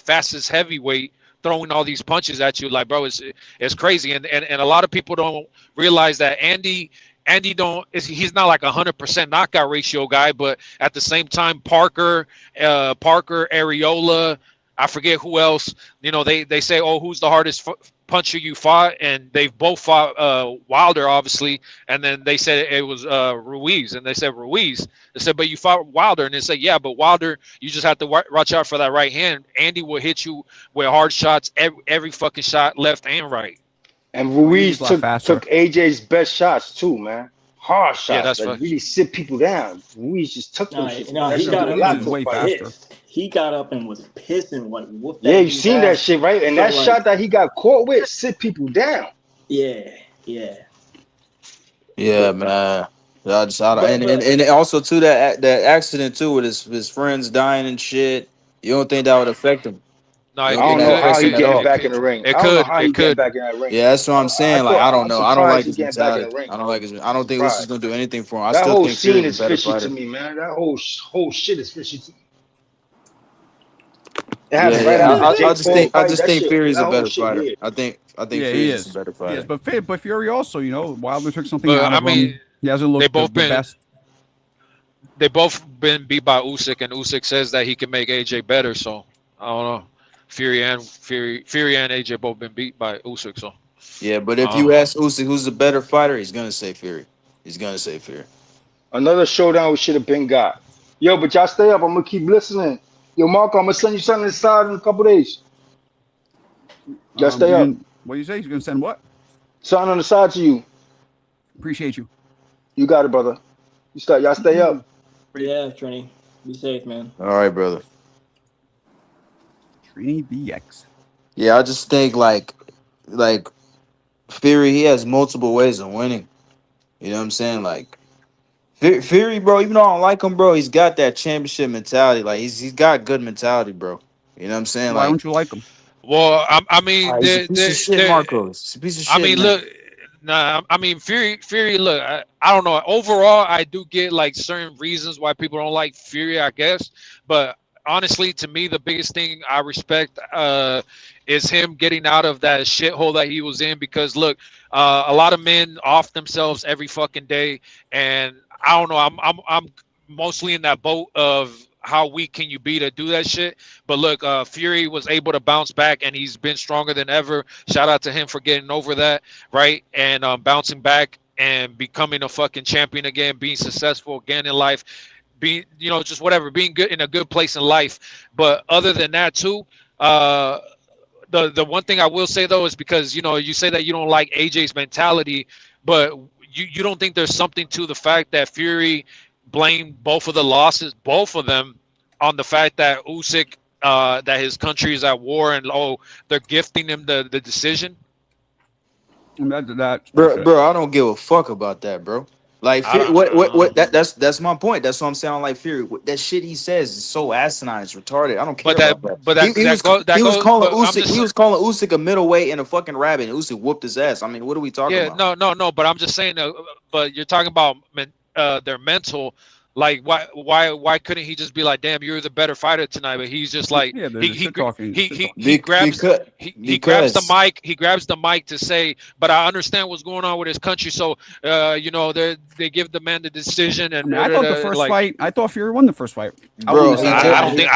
Speaker 17: fastest heavyweight throwing all these punches at you. Like, bro, it's crazy. And a lot of people don't realize that he's not like 100% knockout ratio guy, but at the same time, Parker, Areola, I forget who else. You know, they say, oh, who's the hardest puncher you fought? And they've both fought Wilder, obviously. And then they said it was Ruiz. And they said Ruiz. They said, but you fought Wilder. And they said, yeah, but Wilder, you just have to watch out for that right hand. Andy will hit you with hard shots, every fucking shot, left and right.
Speaker 15: And
Speaker 1: Andy's
Speaker 15: Ruiz
Speaker 1: a lot faster.
Speaker 15: took AJ's best shots too, man. Hard
Speaker 17: Yeah,
Speaker 15: shots
Speaker 17: that's
Speaker 15: that
Speaker 17: fuck.
Speaker 15: really sit people down. Ruiz just took them shits, man.
Speaker 18: No,
Speaker 15: That
Speaker 18: he
Speaker 15: shit
Speaker 18: got
Speaker 15: do a
Speaker 18: up
Speaker 15: lot
Speaker 18: and
Speaker 1: Ruiz is
Speaker 15: to a
Speaker 18: was
Speaker 1: way
Speaker 15: fighter.
Speaker 1: faster.
Speaker 18: pissed. He got up and was pissing, like whooped
Speaker 15: Yeah,
Speaker 18: that
Speaker 15: you
Speaker 18: dude's
Speaker 15: seen that
Speaker 18: ass.
Speaker 15: shit, right? And
Speaker 18: So
Speaker 15: that
Speaker 18: like,
Speaker 15: shot that he got caught with sit people down.
Speaker 18: yeah, yeah.
Speaker 11: Yeah, man. I don't, and also too that accident too with his friends dying and shit. You don't think that would affect him?
Speaker 17: No,
Speaker 11: You
Speaker 15: I
Speaker 11: don't think
Speaker 15: don't
Speaker 11: that
Speaker 15: know
Speaker 11: would
Speaker 15: how
Speaker 11: affect
Speaker 15: he
Speaker 11: him at
Speaker 15: getting
Speaker 11: all?
Speaker 15: back in the ring.
Speaker 17: It
Speaker 15: I don't know
Speaker 17: could.
Speaker 15: how
Speaker 17: It
Speaker 15: he getting
Speaker 17: could.
Speaker 15: back in that ring.
Speaker 11: Yeah, that's what I'm saying. Like I don't
Speaker 15: I'm
Speaker 11: know. I don't
Speaker 15: surprised
Speaker 11: like
Speaker 15: he
Speaker 11: his
Speaker 15: getting back in
Speaker 11: mentality.
Speaker 15: the ring.
Speaker 11: I don't like his. I don't think Usyk's
Speaker 15: Surprised.
Speaker 11: gonna do anything for him. I
Speaker 15: That
Speaker 11: still
Speaker 15: whole
Speaker 11: think
Speaker 15: scene
Speaker 11: Fury's a
Speaker 15: is
Speaker 11: better
Speaker 15: fishy to
Speaker 11: fighter.
Speaker 15: me, man. That whole shit is fishy to me. It
Speaker 11: Yeah,
Speaker 15: happened right
Speaker 11: yeah.
Speaker 15: after the
Speaker 11: I
Speaker 15: Jake
Speaker 11: just
Speaker 15: Paul
Speaker 11: think
Speaker 15: fight. That shit,
Speaker 11: Fury's
Speaker 15: that
Speaker 11: a
Speaker 15: whole
Speaker 11: better
Speaker 15: shit
Speaker 11: fighter.
Speaker 15: weird.
Speaker 11: I think
Speaker 1: Yeah,
Speaker 11: Fury's just a better
Speaker 1: he is.
Speaker 11: fighter.
Speaker 1: But Fury also, Wilder took something
Speaker 17: But
Speaker 1: out
Speaker 17: I
Speaker 1: of him.
Speaker 17: mean,
Speaker 1: He hasn't
Speaker 17: they
Speaker 1: looked the
Speaker 17: both been
Speaker 1: best.
Speaker 17: they both been beat by Usyk, and Usyk says that he can make AJ better. So I don't know. Fury and AJ both been beat by Usyk. So
Speaker 11: Yeah, but
Speaker 17: I
Speaker 11: if
Speaker 17: don't
Speaker 11: you
Speaker 17: know.
Speaker 11: ask Usyk who's the better fighter, he's gonna say Fury. He's gonna say Fury.
Speaker 15: Another showdown we should have been got. Yo, but y'all stay up. I'm gonna keep listening. Yo, Marco, I'm gonna send you something inside in a couple days. Y'all stay up.
Speaker 1: What do you say? He's gonna send what?
Speaker 15: Something on the side to you.
Speaker 1: Appreciate you.
Speaker 15: You got it, brother. Y'all stay up.
Speaker 18: Yeah, Trini. Be safe, man.
Speaker 11: All right, brother.
Speaker 1: Trini BX.
Speaker 11: Yeah, I just think like Fury, he has multiple ways of winning. You know what I'm saying? Like Fury, bro. Even though I don't like him, bro, he's got that championship mentality. Like he's got good mentality, bro. You know what I'm saying?
Speaker 1: Why
Speaker 11: Like
Speaker 1: don't you like him?
Speaker 17: Well, I mean,
Speaker 11: he's a piece of shit, Marcos. He's a piece of
Speaker 17: I
Speaker 11: shit,
Speaker 17: mean,
Speaker 11: man.
Speaker 17: look, nah, I mean, Fury. Look, I don't know. Overall, I do get like certain reasons why people don't like Fury, I guess. But honestly, to me, the biggest thing I respect is him getting out of that shithole that he was in. Because look, a lot of men off themselves every fucking day, and I don't know. I'm mostly in that boat of how weak can you be to do that shit. But look, Fury was able to bounce back, and he's been stronger than ever. Shout out to him for getting over that, right? And bouncing back and becoming a fucking champion again, being successful again in life, being, just whatever, being good in a good place in life. But other than that too, the one thing I will say though is, because you say that you don't like AJ's mentality, but you don't think there's something to the fact that Fury blamed both of the losses, both of them, on the fact that Usyk, that his country is at war, and they're gifting him the decision.
Speaker 1: That's
Speaker 11: Bro, I don't give a fuck about that, bro. Like
Speaker 17: I
Speaker 11: Fury,
Speaker 17: don't.
Speaker 11: what that's my point. That's what I'm saying. I don't like Fury. That shit he says is so asinine. It's retarded. I don't care about that. He was calling
Speaker 17: But I'm
Speaker 11: Usyk.
Speaker 17: just
Speaker 11: He was calling Usyk a middleweight and a fucking rabbit. And Usyk whooped his ass. I mean, what are we talking about?
Speaker 17: no. But I'm just saying. But you're talking about their mental. Like why couldn't he just be like, damn, you're the better fighter tonight? But he's just like,
Speaker 1: Yeah,
Speaker 17: he grabs
Speaker 11: because
Speaker 17: the mic. He grabs the mic to say, but I understand what's going on with his country. So they give the man the decision. And
Speaker 1: I thought the first fight. I thought Fury won the first fight.
Speaker 11: Bro,
Speaker 17: I don't think.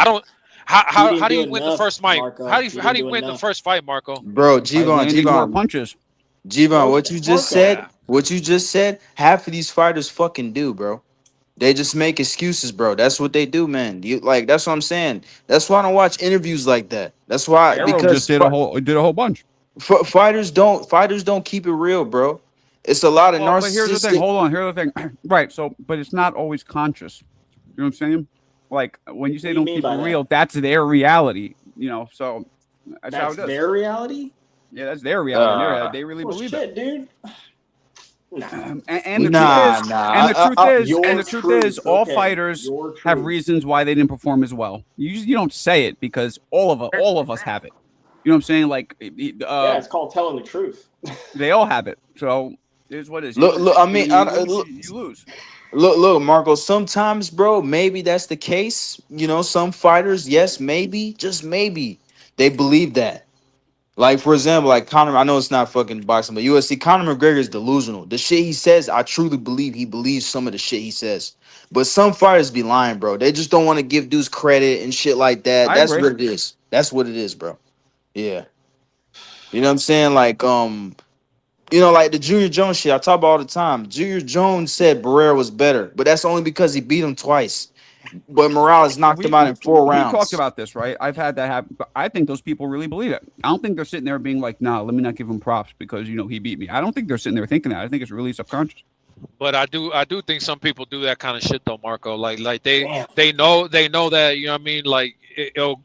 Speaker 17: How do you win the
Speaker 18: enough,
Speaker 17: first fight?
Speaker 18: Marco.
Speaker 17: How
Speaker 18: He
Speaker 17: do
Speaker 18: didn't
Speaker 17: you
Speaker 18: do
Speaker 17: win the
Speaker 18: enough.
Speaker 17: first fight, Marco?
Speaker 11: Bro,
Speaker 1: Landing more
Speaker 11: Gvon,
Speaker 1: punches.
Speaker 11: what you just said, half of these fighters fucking do, bro. They just make excuses, bro. That's what they do, man. That's what I'm saying. That's why I don't watch interviews like that. That's why,
Speaker 1: Arrow
Speaker 11: because
Speaker 1: just did a whole bunch.
Speaker 11: fighters don't keep it real, bro. It's a lot of narcissistic.
Speaker 1: But here's the thing. Hold on. Here's the thing. Right. So, but it's not always conscious. You know what I'm saying? Like when you say
Speaker 18: What do you
Speaker 1: don't
Speaker 18: mean
Speaker 1: keep
Speaker 18: by
Speaker 1: it
Speaker 18: that?
Speaker 1: real, that's their reality. So that's how it is.
Speaker 18: Their reality?
Speaker 1: Yeah, that's their reality. They really
Speaker 18: Well,
Speaker 1: believe
Speaker 18: shit,
Speaker 1: it.
Speaker 18: dude.
Speaker 1: And the truth is, all fighters have reasons why they didn't perform as well. You don't say it because all of us have it. You know what I'm saying? Like,
Speaker 18: yeah, it's called telling the truth.
Speaker 1: They all have it. So it is what it is.
Speaker 11: Look, I mean,
Speaker 1: you lose.
Speaker 11: Look, Marco. Sometimes, bro, maybe that's the case. Some fighters, yes, maybe, just maybe, they believe that. Like, for example, like Conor, I know it's not fucking boxing, but UFC, Conor McGregor is delusional. The shit he says, I truly believe he believes some of the shit he says. But some fighters be lying, bro. They just don't want to give dudes credit and shit like that.
Speaker 1: I
Speaker 11: That's
Speaker 1: agree.
Speaker 11: what it is. That's what it is, bro. Yeah. You know what I'm saying? Like, like the Junior Jones shit, I talk about all the time. Junior Jones said Barrera was better, but that's only because he beat him twice. But Morales knocked him out in 4 rounds.
Speaker 1: We talked about this, right? I've had that happen. But I think those people really believe it. I don't think they're sitting there being like, nah, let me not give him props because, he beat me. I don't think they're sitting there thinking that. I think it's really subconscious.
Speaker 17: But I do think some people do that kind of shit though, Marco. Like they know that, you know what I mean? Like it'll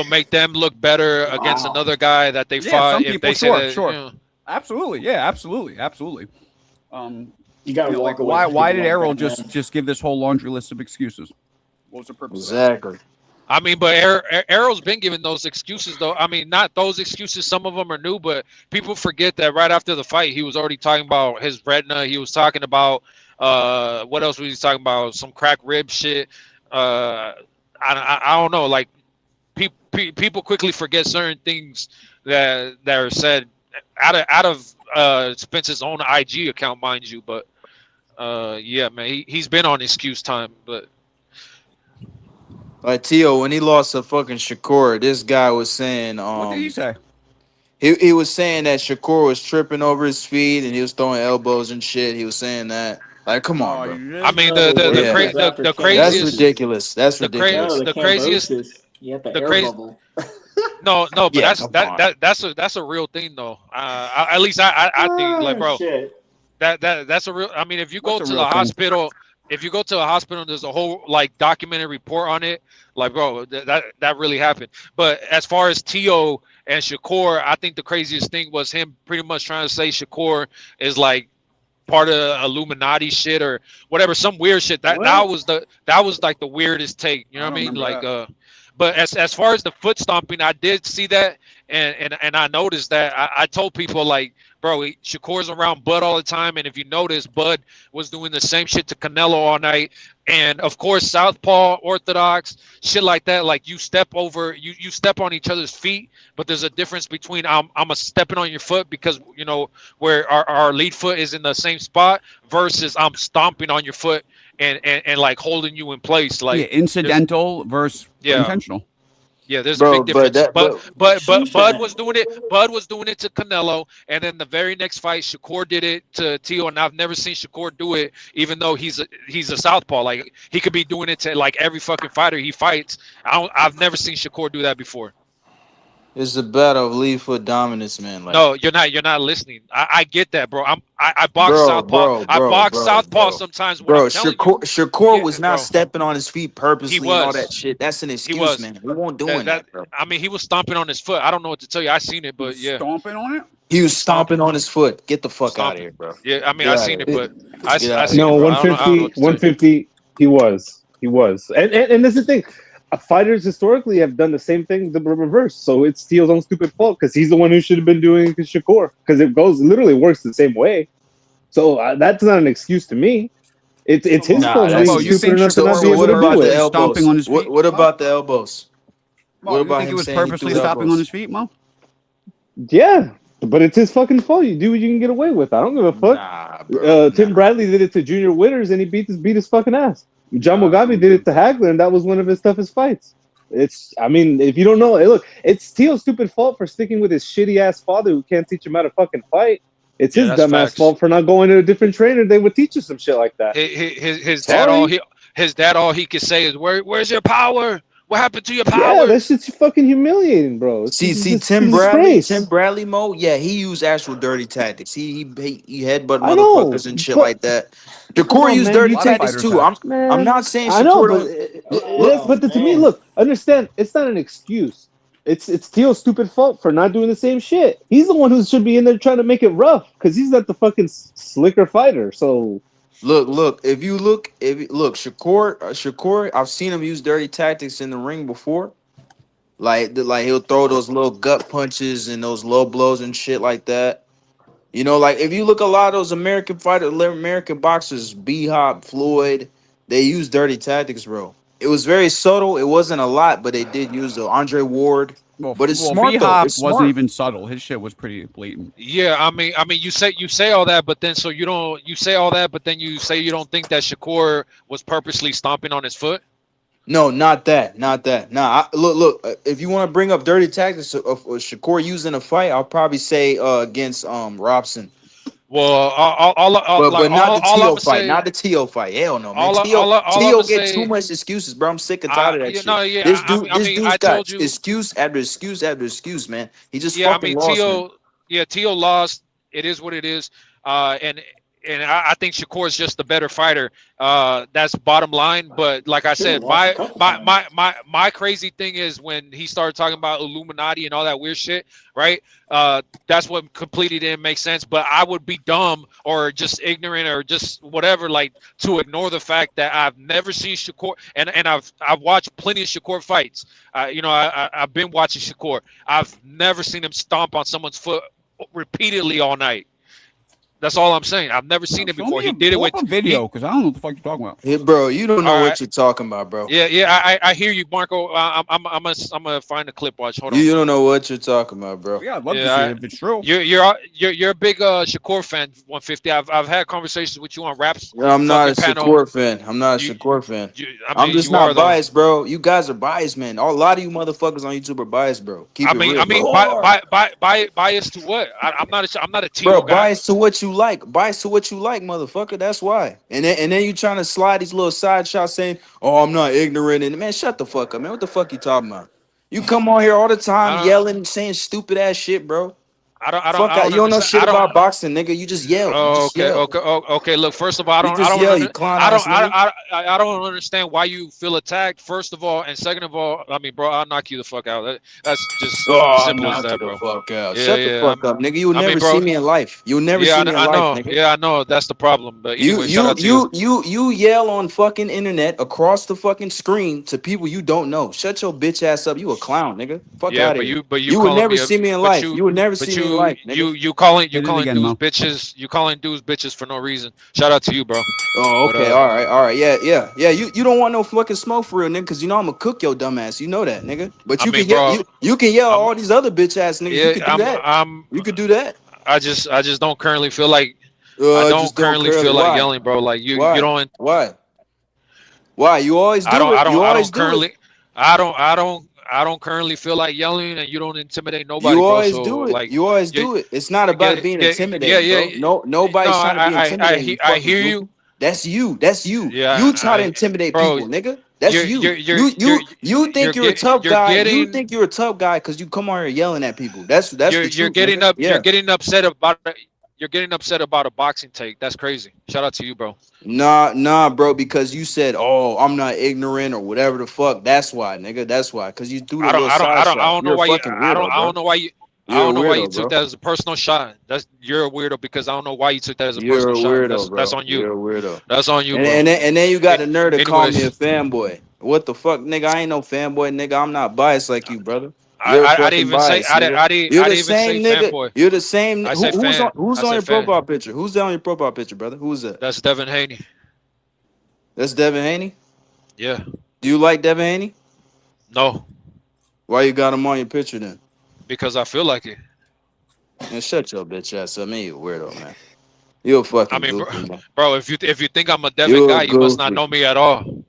Speaker 17: make them look better against another guy that they fought.
Speaker 1: Some
Speaker 17: if
Speaker 1: people,
Speaker 17: they say that,
Speaker 1: sure. Absolutely. Yeah, absolutely.
Speaker 16: You gotta walk
Speaker 1: like,
Speaker 16: away. from
Speaker 1: why
Speaker 16: people
Speaker 1: did
Speaker 16: like
Speaker 1: Errol
Speaker 16: that, man.
Speaker 1: just give this whole laundry list of excuses? What was the purpose
Speaker 11: Exactly.
Speaker 17: I mean, but Arrow's been giving those excuses, though. I mean, not those excuses. Some of them are new, but people forget that right after the fight, he was already talking about his retina. He was talking about what else was he talking about? Some crack rib shit. I don't know. Like people quickly forget certain things that are said out of Spence's own IG account, mind you. But yeah, man, he's been on excuse time, but.
Speaker 11: Like Tio, when he lost to fucking Shakur, this guy was saying,
Speaker 1: What did he say?
Speaker 11: he was saying that Shakur was tripping over his feet and he was throwing elbows and shit. He was saying that. Like, come on, bro.
Speaker 17: I mean,
Speaker 16: No, the worst was after
Speaker 17: the
Speaker 16: Ken
Speaker 11: That's
Speaker 17: craziest.
Speaker 16: Bosis.
Speaker 11: ridiculous. That's ridiculous.
Speaker 16: No, the
Speaker 17: The craziest.
Speaker 16: Cambosis. You had the
Speaker 17: The
Speaker 16: air
Speaker 17: crazy.
Speaker 16: bubble.
Speaker 17: No, but
Speaker 11: Yeah, come on.
Speaker 17: that's a real thing though. At least I think like,
Speaker 16: Oh,
Speaker 17: bro,
Speaker 16: shit.
Speaker 17: that's a real. I mean, if you go
Speaker 1: What's a
Speaker 17: to
Speaker 1: real
Speaker 17: the
Speaker 1: thing?
Speaker 17: hospital, if you go to a hospital, and there's a whole like documented report on it. Like, bro, that really happened. But as far as Tio and Shakur, I think the craziest thing was him pretty much trying to say Shakur is like part of Illuminati shit or whatever, some weird shit. That was like the weirdest take. You know what I mean? Like, but as far as the foot stomping, I did see that, and I noticed that. I told people like, bro, Shakur's around Bud all the time, and if you notice, Bud was doing the same shit to Canelo all night, and of course, Southpaw, Orthodox, shit like that. Like you step over, you step on each other's feet, but there's a difference between I'm a stepping on your foot because you know where our lead foot is in the same spot versus I'm stomping on your foot and like holding you in place. Like
Speaker 1: Yeah, incidental versus intentional.
Speaker 17: Yeah, there's a
Speaker 11: Bro,
Speaker 17: big difference. But Bud
Speaker 16: Sheesh.
Speaker 17: was doing it. Bud was doing it to Canelo, and then the very next fight, Shakur did it to Tio, and I've never seen Shakur do it, even though he's a southpaw. Like he could be doing it to like every fucking fighter he fights. I've never seen Shakur do that before.
Speaker 11: It's a battle of lead foot dominance, man. Like,
Speaker 17: No, you're not listening. I get that, bro. I box southpaw. I box southpaw sometimes when
Speaker 11: Bro,
Speaker 17: I'm telling
Speaker 11: Shakur was not
Speaker 17: bro.
Speaker 11: stepping on his feet purposely and all that shit. That's an
Speaker 17: He
Speaker 11: excuse,
Speaker 17: was.
Speaker 11: man. We won't doing that, bro.
Speaker 17: I mean, he was stomping on his foot. I don't know what to tell you. I seen it, but yeah.
Speaker 1: Stomping on it?
Speaker 11: He was stomping on his foot. Get the fuck out of here, bro.
Speaker 17: Yeah, I mean,
Speaker 11: Get
Speaker 17: I
Speaker 11: outta
Speaker 17: seen
Speaker 11: here.
Speaker 17: it, but I
Speaker 11: Get outta
Speaker 17: seen
Speaker 11: here.
Speaker 6: No,
Speaker 17: it, bro. I don't know
Speaker 6: 150,
Speaker 17: what to tell you.
Speaker 6: 150, he was. And this is the thing. Fighters historically have done the same thing, the reverse. So it's Steele's own stupid fault because he's the one who should have been doing it to Shakur because it literally works the same way. So that's not an excuse to me. It's his fault for being stupid enough to not be able to do it.
Speaker 1: Stomping on his feet?
Speaker 11: What about the elbows?
Speaker 1: Mo,
Speaker 11: What
Speaker 1: you
Speaker 11: about
Speaker 1: think he
Speaker 11: him
Speaker 1: was
Speaker 11: saying he
Speaker 1: purposely
Speaker 11: threw
Speaker 1: stopping
Speaker 11: elbows?
Speaker 1: on his feet, Mo?
Speaker 6: Yeah, but it's his fucking fault. You do what you can get away with. I don't give a fuck.
Speaker 11: Nah, bro.
Speaker 6: Tim Bradley did it to Junior Witters and he beat his fucking ass. John Mugabe did it to Hagler and that was one of his toughest fights. I mean, if you don't know, look, it's Steele's stupid fault for sticking with his shitty ass father who can't teach him how to fucking fight. It's his dumbass fault for not going to a different trainer. They would teach you some shit like that.
Speaker 17: His dad, all he could say is, "Where's your power? What happened to your power?"
Speaker 6: Yeah, that shit's fucking humiliating, bro.
Speaker 11: See,
Speaker 6: It's
Speaker 11: Tim
Speaker 6: a
Speaker 11: Bradley,
Speaker 6: disgrace.
Speaker 11: Mo. Yeah, he used actual dirty tactics. He headbutt
Speaker 6: I know,
Speaker 11: motherfuckers and shit
Speaker 6: but
Speaker 11: like that.
Speaker 6: come
Speaker 11: Shakur
Speaker 6: on,
Speaker 11: used
Speaker 6: man.
Speaker 11: dirty tactics too. I'm not saying
Speaker 6: I
Speaker 11: Shakur
Speaker 6: know,
Speaker 11: don't.
Speaker 6: but to me, look, understand, it's not an excuse. It's Steele's stupid fault for not doing the same shit. He's the one who should be in there trying to make it rough because he's not the fucking slicker fighter. So
Speaker 11: Look. If you look, Shakur, I've seen him use dirty tactics in the ring before. Like he'll throw those little gut punches and those low blows and shit like that. You know, like if you look a lot of those American boxers, B-Hop, Floyd, they use dirty tactics, bro. It was very subtle. It wasn't a lot, but they did use the Andre Ward. But it's smart though.
Speaker 1: B-Hop
Speaker 11: It's
Speaker 1: wasn't
Speaker 11: smart.
Speaker 1: even subtle. His shit was pretty blatant.
Speaker 17: Yeah, I mean, you say all that, but then you say all that, but then you say you don't think that Shakur was purposely stomping on his foot.
Speaker 11: No, not that. Nah, look. If you want to bring up dirty tactics of Shakur using a fight, I'll probably say against Robson.
Speaker 17: Well,
Speaker 11: But not the Tio fight.
Speaker 17: say,
Speaker 11: Not the Tio fight. Hell no, man.
Speaker 17: all
Speaker 11: Tio
Speaker 17: I'ma
Speaker 11: get
Speaker 17: say,
Speaker 11: too much excuses, bro. I'm sick and tired of that shit.
Speaker 17: yeah,
Speaker 11: This dude,
Speaker 17: I mean,
Speaker 11: dude's
Speaker 17: I
Speaker 11: got
Speaker 17: told you.
Speaker 11: excuse after excuse after excuse, man. He just
Speaker 17: Yeah, I
Speaker 11: fucking
Speaker 17: mean,
Speaker 11: lost, man.
Speaker 17: Tio lost. It is what it is. And I think Shakur is just the better fighter. That's bottom line. But like I said, my crazy thing is when he started talking about Illuminati and all that weird shit, right? That's what completely didn't make sense. But I would be dumb or just ignorant or just whatever, like to ignore the fact that I've never seen Shakur, and I've watched plenty of Shakur fights. I've been watching Shakur. I've never seen him stomp on someone's foot repeatedly all night. That's all I'm saying. I've never seen it before. He did it with
Speaker 1: a video because I don't know what the fuck you're talking about.
Speaker 11: Hey, bro, you don't know what you're talking about, bro.
Speaker 17: Yeah. I hear you, Marco. I'm gonna find the clip. Watch. Hold on.
Speaker 11: You don't know what you're talking about, bro.
Speaker 1: Yeah, I'd love to see it if it's true.
Speaker 17: You're a big Shakur fan. 150. I've had conversations with you on Raps.
Speaker 11: I'm not a
Speaker 17: panel.
Speaker 11: Shakur fan. I'm not a Shakur fan. I'm just not biased, bro. You guys are biased, man. A lot of you motherfuckers on YouTube are biased, bro. Keep it real.
Speaker 17: Biased to what? I'm not a Tito
Speaker 11: bro.
Speaker 17: guy.
Speaker 11: Biased to what you like. Biased to what you like, motherfucker. That's why. And then you trying to slide these little side shots saying, "Oh, I'm not ignorant." And man, shut the fuck up, man. What the fuck you talking about? You come on here all the time yelling, saying stupid ass shit, bro.
Speaker 17: I don't
Speaker 11: you don't know shit about boxing, nigga. You just yell.
Speaker 17: Okay. Look, first of all, I don't understand why you feel attacked. First of all, and second of all, I mean, bro, I'll knock you the fuck out. That's just simple as that, bro.
Speaker 11: Fuck out. Shut the fuck up, nigga. You'll never see me in life. You'll never see me in life, nigga.
Speaker 17: Yeah, I know. That's the problem. But anyway,
Speaker 11: you yell on fucking internet across the fucking screen to people you don't know. Shut your bitch ass up. You a clown, nigga. Fuck out of here. You would never see me in life. You would never see me. Life,
Speaker 17: you calling dudes bitches. You calling dudes bitches for no reason. Shout out to you, bro.
Speaker 11: Oh, okay, all right, yeah. You don't want no fucking smoke for real, nigga, because you know I'm gonna cook your dumb ass. You know that, nigga. But you can yell all these other bitch ass niggas.
Speaker 17: Yeah,
Speaker 11: you could do that. You could do that.
Speaker 17: I just don't currently feel like I don't currently feel like yelling, bro. Like you don't.
Speaker 11: Why? You always do it.
Speaker 17: I don't currently feel like yelling, and you don't intimidate nobody.
Speaker 11: You always
Speaker 17: bro, so,
Speaker 11: do it.
Speaker 17: Like,
Speaker 11: you always do it. It's not about being intimidated, bro. Nobody's trying to be intimidated.
Speaker 17: I hear you.
Speaker 11: That's you.
Speaker 17: Yeah,
Speaker 11: you try to intimidate people, nigga. That's you. You think you're a tough guy. You think you're a tough guy because you come on here yelling at people. That's the truth.
Speaker 17: You're getting upset about it. You're getting upset about a boxing take. That's crazy. Shout out to you, bro.
Speaker 11: Nah, bro. Because you said, "Oh, I'm not ignorant" or whatever the fuck. That's why, nigga. That's why. Because you threw the little side shot.
Speaker 17: I don't know why you. I don't know why you took
Speaker 11: bro.
Speaker 17: that as a personal shot. You're a weirdo because I don't know why you took that as a
Speaker 11: You're
Speaker 17: personal
Speaker 11: a weirdo,
Speaker 17: shot.
Speaker 11: bro.
Speaker 17: That's on you.
Speaker 11: You're a weirdo.
Speaker 17: That's on you, bro.
Speaker 11: And then you got the nerve to call me a fanboy. What the fuck, nigga? I ain't no fanboy, nigga. I'm not biased like you, brother.
Speaker 17: I didn't even say fanboy.
Speaker 11: You're the same.
Speaker 17: I said fan.
Speaker 11: Who's on your profile picture? Who's on your profile picture, brother? Who's that?
Speaker 17: That's Devin Haney.
Speaker 11: That's Devin Haney?
Speaker 17: Yeah.
Speaker 11: Do you like Devin Haney?
Speaker 17: No.
Speaker 11: Why you got him on your picture then?
Speaker 17: Because I feel like it.
Speaker 11: Man, shut your bitch ass up, man. You a weirdo, man. You a fucking goofy,
Speaker 17: bro. If you think I'm a Devin guy, you must not know me at all.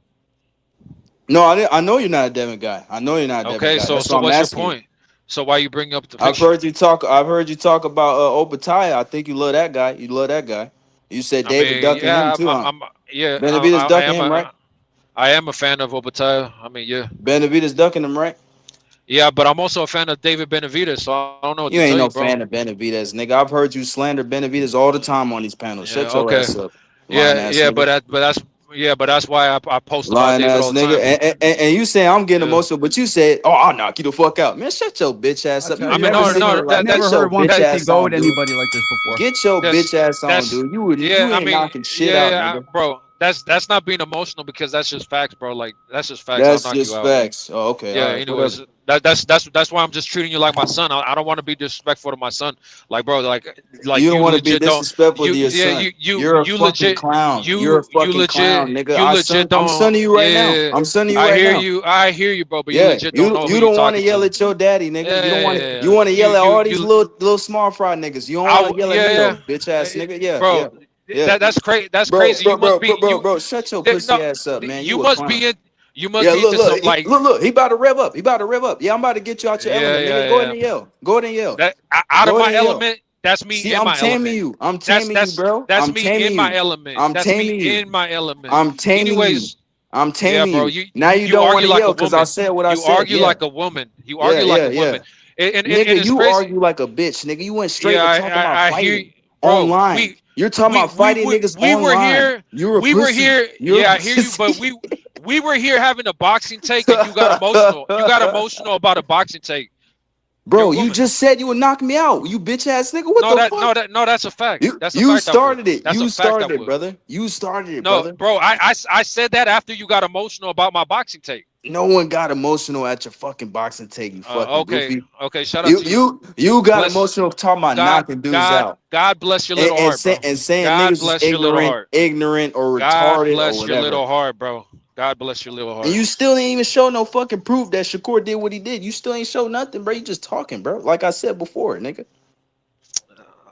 Speaker 11: No, I know you're not a Devin guy. I know you're not a Devin guy.
Speaker 17: Okay, so what's your point? So why you bring up the picture?
Speaker 11: I've heard you talk about Obatiah. I think you love that guy. You said David ducking him too, huh? Benavidez ducking him, right?
Speaker 17: I am a fan of Obatiah. I mean, yeah.
Speaker 11: Benavidez ducking him, right?
Speaker 17: Yeah, but I'm also a fan of David Benavidez, so I don't know what
Speaker 11: you
Speaker 17: to
Speaker 11: ain't
Speaker 17: tell
Speaker 11: no fan of Benavidez, nigga. I've heard you slander Benavidez all the time on these panels. Shut your ass up.
Speaker 17: But that's why I post about David all the time.
Speaker 11: And you say I'm getting emotional, but you said, "Oh, I'll knock you the fuck out, man." Shut your bitch ass up.
Speaker 1: I never heard one bitch go with anybody like this before.
Speaker 11: Get your bitch ass on, dude. You ain't knocking shit out, nigga.
Speaker 17: Bro. That's not being emotional because that's just facts, bro. Like that's just facts.
Speaker 11: That's just facts. Oh, okay.
Speaker 17: Yeah. Right, anyways, that's why I'm just treating you like my son. I don't want to be disrespectful to my son. Like, bro, like
Speaker 11: you don't want to be disrespectful to your son. You're a fucking clown. You're a fucking clown, nigga. I'm son of you right now. I'm son of you right now.
Speaker 17: I hear you, bro. But you legit don't know.
Speaker 11: You don't want to yell at your daddy, nigga. You want to yell at all these little small fry niggas. You don't want to yell at me, though, bitch ass nigga. Yeah,
Speaker 17: bro.
Speaker 11: Yeah.
Speaker 17: That's crazy. That's
Speaker 11: bro,
Speaker 17: crazy.
Speaker 11: Bro, shut your pussy ass up, man.
Speaker 17: You must be in. You must be into some like.
Speaker 11: Look. He about to rev up. Yeah, I'm about to get you out your element, nigga. Go ahead and yell. Go ahead and yell.
Speaker 17: Out of my element. That's me.
Speaker 11: See, I'm taming you. I'm taming you, bro.
Speaker 17: That's me in my element.
Speaker 11: That's me
Speaker 17: in my element.
Speaker 11: I'm taming you. I'm taming you. Now you don't want to yell because I said what I said.
Speaker 17: You argue like a woman. You argue like a woman.
Speaker 11: Nigga, you argue like a bitch, nigga. You went straight to talking about fighting online. You're talking about fighting niggas
Speaker 17: we were
Speaker 11: online.
Speaker 17: here.
Speaker 11: You're a
Speaker 17: We were
Speaker 11: pussy.
Speaker 17: here.
Speaker 11: You're
Speaker 17: Yeah,
Speaker 11: a
Speaker 17: I hear you, but
Speaker 11: pussy.
Speaker 17: we were here having a boxing take, and you got emotional. You got emotional about a boxing take.
Speaker 11: Bro, you just said you would knock me out. You bitch ass nigga. What
Speaker 17: No,
Speaker 11: the fuck?
Speaker 17: that's a fact. That's a
Speaker 11: You
Speaker 17: fact. I would.
Speaker 11: started it.
Speaker 17: That's a
Speaker 11: You
Speaker 17: fact. I
Speaker 11: started it,
Speaker 17: would.
Speaker 11: brother. You started it,
Speaker 17: No,
Speaker 11: brother.
Speaker 17: bro, I said that after you got emotional about my boxing take.
Speaker 11: No one got emotional at your fucking boxing take, you fucking
Speaker 17: Okay,
Speaker 11: goofy.
Speaker 17: okay. Shout out to you.
Speaker 11: You got
Speaker 17: Bless
Speaker 11: emotional talking about knocking dudes out
Speaker 17: God bless your little heart, bro.
Speaker 11: and saying
Speaker 17: God
Speaker 11: niggas is
Speaker 17: bless your little heart.
Speaker 11: ignorant or
Speaker 17: God
Speaker 11: retarded or
Speaker 17: bless your
Speaker 11: whatever.
Speaker 17: little heart, bro. God bless your little heart.
Speaker 11: And you still ain't even show no fucking proof that Shakur did what he did. You still ain't show nothing, bro. You just talking, bro. Like I said before, nigga.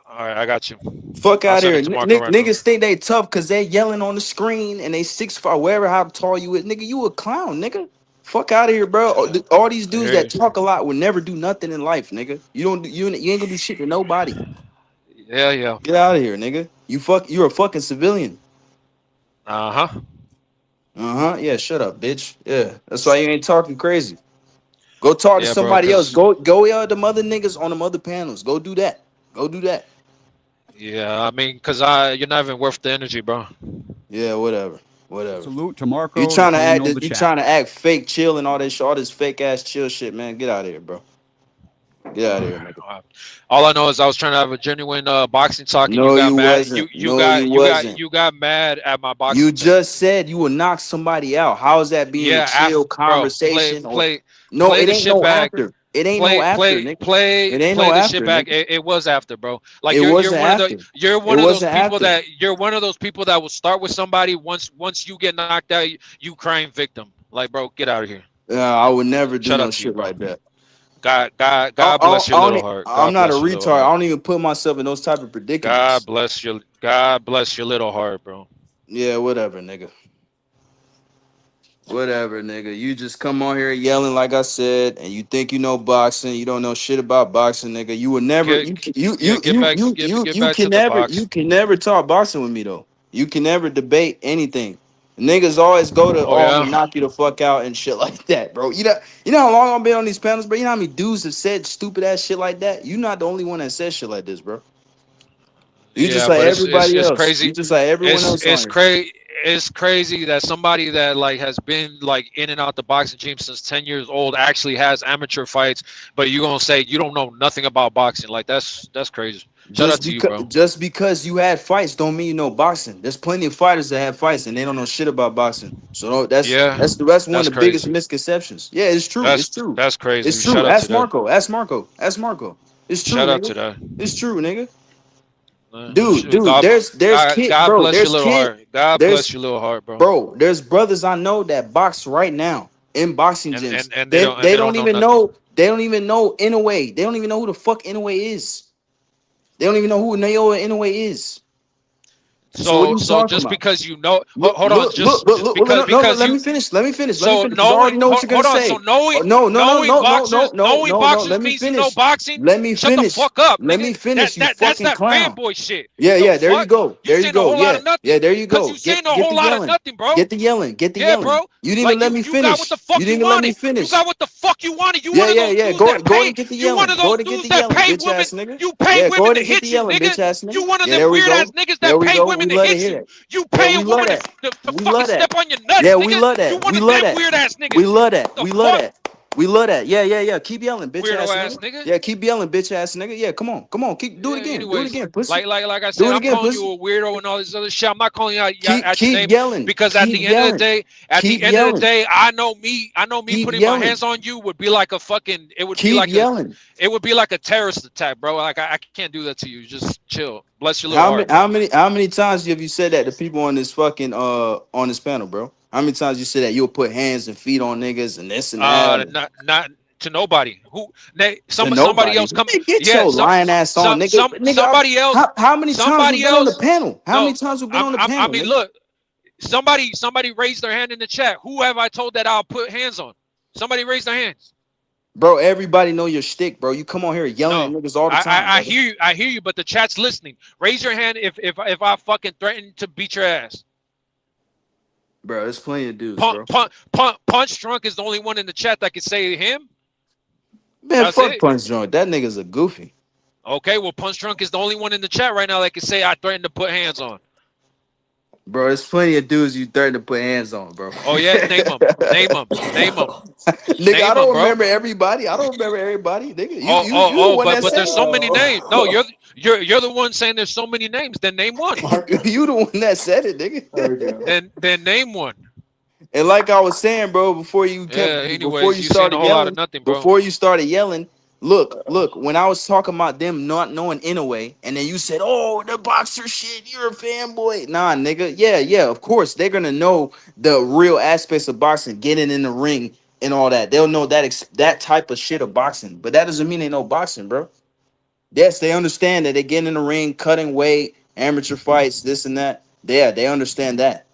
Speaker 17: All right, I got you.
Speaker 11: Fuck
Speaker 17: I'll
Speaker 11: out
Speaker 17: send
Speaker 11: here.
Speaker 17: it to Marco right now.
Speaker 11: Niggas think they tough because they yelling on the screen and they 6'5", wherever how tall you is. Nigga, you a clown, nigga. Fuck out of here, bro. All these dudes that talk a lot will never do nothing in life, nigga. You ain't gonna do shit to nobody.
Speaker 17: Yeah.
Speaker 11: Get out of here, nigga. You're a fucking civilian.
Speaker 17: Uh-huh.
Speaker 11: Yeah, shut up, bitch. Yeah. That's why you ain't talking crazy. Go talk to
Speaker 17: Yeah, bro,
Speaker 11: somebody else.
Speaker 17: 'cause
Speaker 11: Go yell at them other niggas on them other panels. Go do that. Go do that.
Speaker 17: yeah, I mean, cause you're not even worth the energy, bro.
Speaker 11: Yeah, whatever.
Speaker 1: Salute to Marco.
Speaker 11: You trying to
Speaker 1: clean
Speaker 11: act?
Speaker 1: all the
Speaker 11: You
Speaker 1: chat.
Speaker 11: trying to act fake, chill, and all this fake ass chill shit, man? Get out of here, bro. Get out of here, nigga.
Speaker 17: All I know is I was trying to have a genuine boxing talk, and you
Speaker 11: No,
Speaker 17: got
Speaker 11: you
Speaker 17: mad.
Speaker 11: wasn't. No, you wasn't.
Speaker 17: You got mad at my boxing
Speaker 11: You
Speaker 17: take.
Speaker 11: just said you would knock somebody out. How is that being a
Speaker 17: Yeah,
Speaker 11: chill
Speaker 17: bro,
Speaker 11: conversation? Or no,
Speaker 17: play
Speaker 11: it
Speaker 17: the
Speaker 11: ain't
Speaker 17: shit
Speaker 11: no
Speaker 17: back.
Speaker 11: after. It ain't no after, nigga. It ain't no
Speaker 17: Play the shit
Speaker 11: after,
Speaker 17: back.
Speaker 11: nigga.
Speaker 17: It was after, bro. Like
Speaker 11: It
Speaker 17: you're
Speaker 11: wasn't
Speaker 17: one of
Speaker 11: after.
Speaker 17: you're
Speaker 11: It
Speaker 17: one of those
Speaker 11: wasn't
Speaker 17: people
Speaker 11: after.
Speaker 17: that will start with somebody once you get knocked out, you crying victim. Like, bro, get out of here.
Speaker 11: I would never do
Speaker 17: Shout
Speaker 11: no
Speaker 17: out to you,
Speaker 11: shit
Speaker 17: bro.
Speaker 11: like that.
Speaker 17: God bless your little heart.
Speaker 11: I'm
Speaker 17: God
Speaker 11: not a
Speaker 17: bless your little
Speaker 11: retard. I
Speaker 17: heart.
Speaker 11: don't even put myself in those type of predicaments.
Speaker 17: God bless your little heart, bro.
Speaker 11: Yeah, whatever, nigga. Whatever, nigga. You just come on here yelling like I said, and you think you know boxing. You don't know shit about boxing, nigga. You would never.
Speaker 17: Get back to the
Speaker 11: You
Speaker 17: box.
Speaker 11: can never talk boxing with me though. You can never debate anything. Niggas always go to,
Speaker 17: Oh
Speaker 11: I'm gonna
Speaker 17: yeah.
Speaker 11: knock you the fuck out and shit like that, bro. You know how long I've been on these panels, bro. You know how many dudes have said stupid ass shit like that. You're not the only one that says shit like this, bro. You just
Speaker 17: Yeah,
Speaker 11: like
Speaker 17: but
Speaker 11: everybody
Speaker 17: it's
Speaker 11: else. You
Speaker 17: crazy.
Speaker 11: just like everyone else on here.
Speaker 17: It's crazy that somebody that like has been like in and out the boxing gym since 10 years old actually has amateur fights, but you gonna say you don't know nothing about boxing. Like that's crazy. Shout out to you, bro.
Speaker 11: Just because you had fights don't mean you know boxing. There's plenty of fighters that have fights and they don't know shit about boxing. So
Speaker 17: Yeah,
Speaker 11: that's one of
Speaker 17: that's
Speaker 11: the biggest
Speaker 17: crazy.
Speaker 11: misconceptions. Yeah, it's true. It's true.
Speaker 17: That's crazy.
Speaker 11: It's true.
Speaker 17: Shout out to
Speaker 11: Ask
Speaker 17: that.
Speaker 11: Marco. Ask Marco. Ask Marco. It's true,
Speaker 17: Shout out
Speaker 11: nigga.
Speaker 17: to that.
Speaker 11: It's true, nigga. Dude,
Speaker 17: Shoot,
Speaker 11: there's kid,
Speaker 17: God
Speaker 11: bro.
Speaker 17: bless your
Speaker 11: There's
Speaker 17: little
Speaker 11: kid.
Speaker 17: heart. God
Speaker 11: There's
Speaker 17: bless your little heart, bro.
Speaker 11: bro. There's brothers I know that box right now in boxing gyms.
Speaker 17: And
Speaker 11: They
Speaker 17: they don't
Speaker 11: don't
Speaker 17: know
Speaker 11: even
Speaker 17: nothing.
Speaker 11: know. They don't even know Inoue. They don't even know who the fuck Inoue is. They don't even know who Naoya Inoue is. So what are you
Speaker 17: So
Speaker 11: talking
Speaker 17: just
Speaker 11: about?
Speaker 17: because you know,
Speaker 11: Look,
Speaker 17: hold on,
Speaker 11: look, look, look,
Speaker 17: just
Speaker 11: look. No,
Speaker 17: because
Speaker 11: no, no,
Speaker 17: because
Speaker 11: let
Speaker 17: you
Speaker 11: me finish. Let me finish. Let me
Speaker 17: so
Speaker 11: finish. Because I
Speaker 17: knowing
Speaker 11: already know what you're gonna
Speaker 17: hold on, so
Speaker 11: say. Oh,
Speaker 17: knowing boxers knowing boxers
Speaker 11: Let me
Speaker 17: means you know
Speaker 11: finish.
Speaker 17: boxing.
Speaker 11: Let me
Speaker 17: Shut the
Speaker 11: finish.
Speaker 17: fuck up,
Speaker 11: Let
Speaker 17: nigga.
Speaker 11: me finish. You
Speaker 17: That's
Speaker 11: fucking
Speaker 17: that
Speaker 11: clown.
Speaker 17: fanboy shit.
Speaker 11: Yeah,
Speaker 17: The
Speaker 11: yeah. There you
Speaker 17: fuck?
Speaker 11: go.
Speaker 17: You
Speaker 11: There you
Speaker 17: saying a
Speaker 11: go.
Speaker 17: whole lot
Speaker 11: Yeah,
Speaker 17: of nothing.
Speaker 11: yeah. There you
Speaker 17: Cause
Speaker 11: go.
Speaker 17: you saying a
Speaker 11: Get
Speaker 17: whole
Speaker 11: the
Speaker 17: lot of
Speaker 11: yelling.
Speaker 17: nothing, bro.
Speaker 11: Get the yelling. Get the
Speaker 17: Yeah,
Speaker 11: yelling.
Speaker 17: bro.
Speaker 11: You didn't even
Speaker 17: Like
Speaker 11: let me
Speaker 17: you got what the
Speaker 11: finish. You
Speaker 17: fuck
Speaker 11: didn't
Speaker 17: you
Speaker 11: even let me
Speaker 17: wanted. You
Speaker 11: finish.
Speaker 17: got what the fuck you wanted. You
Speaker 11: Yeah,
Speaker 17: one of
Speaker 11: yeah,
Speaker 17: those
Speaker 11: yeah.
Speaker 17: dudes
Speaker 11: Go,
Speaker 17: that
Speaker 11: go ahead
Speaker 17: pay.
Speaker 11: and get the
Speaker 17: You one
Speaker 11: yelling.
Speaker 17: of
Speaker 11: Go
Speaker 17: those
Speaker 11: ahead and get
Speaker 17: dudes
Speaker 11: the
Speaker 17: that
Speaker 11: yelling,
Speaker 17: pay
Speaker 11: bitch
Speaker 17: women.
Speaker 11: ass nigga.
Speaker 17: You pay
Speaker 11: Yeah, go
Speaker 17: women
Speaker 11: ahead
Speaker 17: to
Speaker 11: and get the
Speaker 17: hit you,
Speaker 11: yelling,
Speaker 17: nigga.
Speaker 11: bitch ass nigga.
Speaker 17: You one of
Speaker 11: Yeah,
Speaker 17: them
Speaker 11: there we
Speaker 17: weird ass
Speaker 11: go.
Speaker 17: niggas
Speaker 11: There
Speaker 17: that
Speaker 11: we
Speaker 17: pay
Speaker 11: go. We
Speaker 17: women to
Speaker 11: love to
Speaker 17: hit
Speaker 11: hear
Speaker 17: you.
Speaker 11: that.
Speaker 17: You
Speaker 11: Yeah,
Speaker 17: pay a
Speaker 11: we love
Speaker 17: woman
Speaker 11: that.
Speaker 17: to
Speaker 11: We
Speaker 17: fucking
Speaker 11: love that.
Speaker 17: step on your nuts,
Speaker 11: Yeah, we
Speaker 17: nigga.
Speaker 11: love
Speaker 17: You
Speaker 11: that.
Speaker 17: one
Speaker 11: We
Speaker 17: of
Speaker 11: love
Speaker 17: them
Speaker 11: that.
Speaker 17: weird ass
Speaker 11: We
Speaker 17: niggas.
Speaker 11: love that.
Speaker 17: The
Speaker 11: We love
Speaker 17: fuck,
Speaker 11: that. We love that. Yeah, yeah, yeah. Keep yelling, bitch
Speaker 17: weirdo
Speaker 11: ass
Speaker 17: ass
Speaker 11: nigga.
Speaker 17: nigga.
Speaker 11: Yeah, keep yelling, bitch ass nigga. Yeah, come on, come on. Keep do it
Speaker 17: Yeah.
Speaker 11: again. Do it
Speaker 17: Anyways,
Speaker 11: again, pussy.
Speaker 17: like I
Speaker 11: Do
Speaker 17: said,
Speaker 11: it
Speaker 17: I'm
Speaker 11: again,
Speaker 17: calling you
Speaker 11: pussy.
Speaker 17: a weirdo and all this other shit. I'm not calling you
Speaker 11: Keep
Speaker 17: out your
Speaker 11: keep
Speaker 17: name
Speaker 11: yelling.
Speaker 17: because at
Speaker 11: Keep
Speaker 17: the end of the
Speaker 11: yelling.
Speaker 17: day,
Speaker 11: Keep yelling.
Speaker 17: I know me
Speaker 11: Keep
Speaker 17: putting my
Speaker 11: yelling.
Speaker 17: hands on you would be like a fucking.
Speaker 11: Keep yelling.
Speaker 17: It would be like a terrorist attack, bro. Like I can't do that to you. Just chill. Bless your little heart, bro.
Speaker 11: How many times have you said that to people on this fucking on this panel, bro? How many times you said that you'll put hands and feet on niggas and this and that?
Speaker 17: Not to nobody. Who?
Speaker 11: To
Speaker 17: Somebody
Speaker 11: nobody.
Speaker 17: else come.
Speaker 11: Man, get
Speaker 17: Yeah,
Speaker 11: your lying ass on, nigga. Nigga,
Speaker 17: somebody else.
Speaker 11: how many times we've
Speaker 17: Somebody
Speaker 11: been on the
Speaker 17: else.
Speaker 11: panel? How
Speaker 17: No,
Speaker 11: many times we've been on the
Speaker 17: I
Speaker 11: panel,
Speaker 17: mean,
Speaker 11: nigga?
Speaker 17: look. Somebody raised their hand in the chat. Who have I told that I'll put hands on? Somebody raised their hands.
Speaker 11: Bro, everybody know your shtick, bro. You come on here yelling at
Speaker 17: No,
Speaker 11: niggas all the time,
Speaker 17: I
Speaker 11: brother.
Speaker 17: hear you. I hear you, but the chat's listening. Raise your hand if I fucking threaten to beat your ass.
Speaker 11: Bro, there's plenty of dudes, bro.
Speaker 17: Punch Drunk is the only one in the chat that can say him.
Speaker 11: Man,
Speaker 17: That's
Speaker 11: fuck
Speaker 17: it.
Speaker 11: Punch Joint. That nigga's a goofy.
Speaker 17: Okay, well, Punch Drunk is the only one in the chat right now that can say I threatened to put hands on.
Speaker 11: Bro, there's plenty of dudes you threatened to put hands on, bro.
Speaker 17: Oh yeah, name them, name them, name them.
Speaker 11: Nigga,
Speaker 17: Name
Speaker 11: I don't
Speaker 17: them, bro.
Speaker 11: remember everybody. I don't remember everybody, nigga. You the
Speaker 17: Oh,
Speaker 11: one that
Speaker 17: but
Speaker 11: said
Speaker 17: there's so many
Speaker 11: it.
Speaker 17: names. No, you're the one saying there's so many names. Then name one.
Speaker 11: You the one that said it, nigga.
Speaker 17: Then name one.
Speaker 11: And like I was saying, bro, before you
Speaker 17: Anyways, you saying a
Speaker 11: started
Speaker 17: whole lot of
Speaker 11: yelling,
Speaker 17: nothing, bro.
Speaker 11: look, when I was talking about them not knowing Inoue, and then you said, "Oh, the boxer shit, you're a fanboy." Nah, nigga. Yeah, of course they're gonna know the real aspects of boxing, getting in the ring and all that. They'll know that type of shit of boxing, but that doesn't mean they know boxing, bro. Yes, they understand that they get in the ring, cutting weight, amateur fights, this and that. Yeah, they understand that.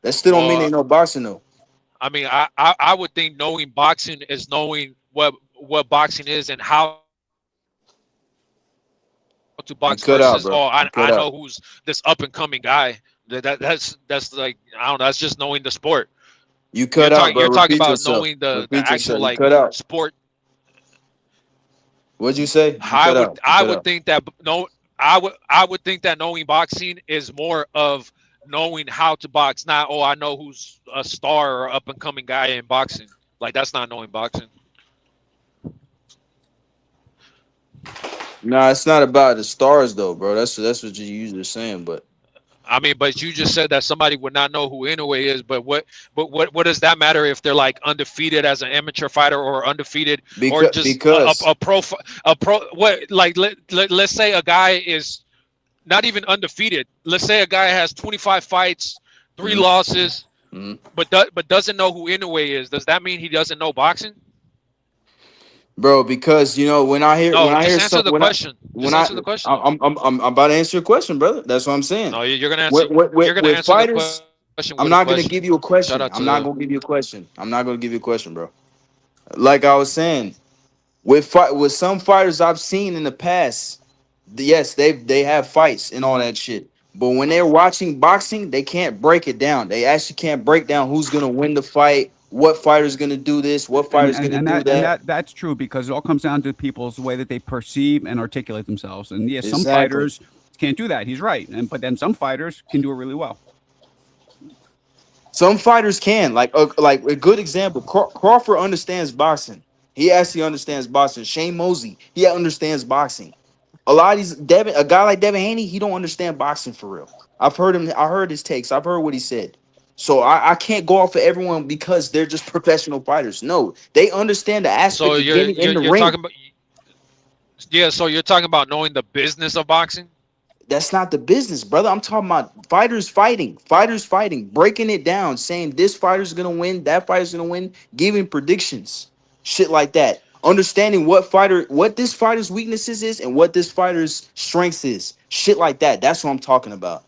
Speaker 11: That still don't mean they
Speaker 17: Well,
Speaker 11: know boxing though.
Speaker 17: I mean, I would think knowing boxing is knowing what boxing is and how to
Speaker 11: You
Speaker 17: box
Speaker 11: cut out,
Speaker 17: versus
Speaker 11: bro. You cut
Speaker 17: I
Speaker 11: out.
Speaker 17: know who's this up and coming guy. That's like I don't know. That's just knowing the sport.
Speaker 11: You cut out, bro.
Speaker 17: You're talking
Speaker 11: Repeat
Speaker 17: about
Speaker 11: yourself.
Speaker 17: knowing the
Speaker 11: Repeat
Speaker 17: actual
Speaker 11: yourself. You
Speaker 17: like
Speaker 11: cut out.
Speaker 17: sport.
Speaker 11: What'd you say? You cut out. You
Speaker 17: I
Speaker 11: cut
Speaker 17: would
Speaker 11: out.
Speaker 17: think that I would think that knowing boxing is more of knowing how to box, not I know who's a star or up and coming guy in boxing. Like that's not knowing boxing.
Speaker 11: Nah, it's not about the stars though, bro. That's what you usually saying, but
Speaker 17: I mean, but you just said that somebody would not know who Inoue is, but what does that matter if they're like undefeated as an amateur fighter or undefeated or just
Speaker 11: because
Speaker 17: a pro what like let's say a guy is not even undefeated. Let's say a guy has 25 fights, 3 losses, but doesn't know who Inoue is. Does that mean he doesn't know boxing?
Speaker 11: bro, because you know when I
Speaker 17: No,
Speaker 11: hear
Speaker 17: just answer
Speaker 11: some
Speaker 17: the question.
Speaker 11: when
Speaker 17: Just answer the question though.
Speaker 11: I'm about to answer your question, brother. That's what I'm saying.
Speaker 17: No, you're gonna answer. You're gonna
Speaker 11: With
Speaker 17: answer the
Speaker 11: fighters,
Speaker 17: question
Speaker 11: I'm
Speaker 17: with a
Speaker 11: not gonna
Speaker 17: question.
Speaker 11: give you a
Speaker 17: Shout
Speaker 11: question.
Speaker 17: out
Speaker 11: I'm not
Speaker 17: to.
Speaker 11: gonna give you a question. I'm not gonna give you a question, bro. Like I was saying, with some fighters I've seen in the past, yes, they have fights and all that shit. But when they're watching boxing, they can't break it down. They actually can't break down who's gonna win the fight, what fighter's gonna do this, what
Speaker 1: and
Speaker 11: fighter's
Speaker 1: and,
Speaker 11: gonna
Speaker 1: and
Speaker 11: do
Speaker 1: that and
Speaker 11: that.
Speaker 1: that's true because it all comes down to people's way that they perceive and articulate themselves. And yes, some
Speaker 11: Exactly.
Speaker 1: fighters can't do that. He's right. But then some fighters can do it really well.
Speaker 11: Some fighters can, like a good example. Crawford understands boxing. He actually understands boxing. Shane Mosey, he understands boxing. A lot of a guy like Devin Haney, he don't understand boxing for real. I've heard him. I heard his takes. I've heard what he said. So I can't go off of everyone because they're just professional fighters. No, they understand the
Speaker 17: So
Speaker 11: aspect of getting in the
Speaker 17: you're
Speaker 11: ring.
Speaker 17: talking about So you're talking about knowing the business of boxing.
Speaker 11: That's not the business, brother. I'm talking about fighters fighting, breaking it down, saying this fighter's gonna win, that fighter's gonna win, giving predictions, shit like that. Understanding what this fighter's weaknesses is and what this fighter's strengths is, shit like that. That's what I'm talking about.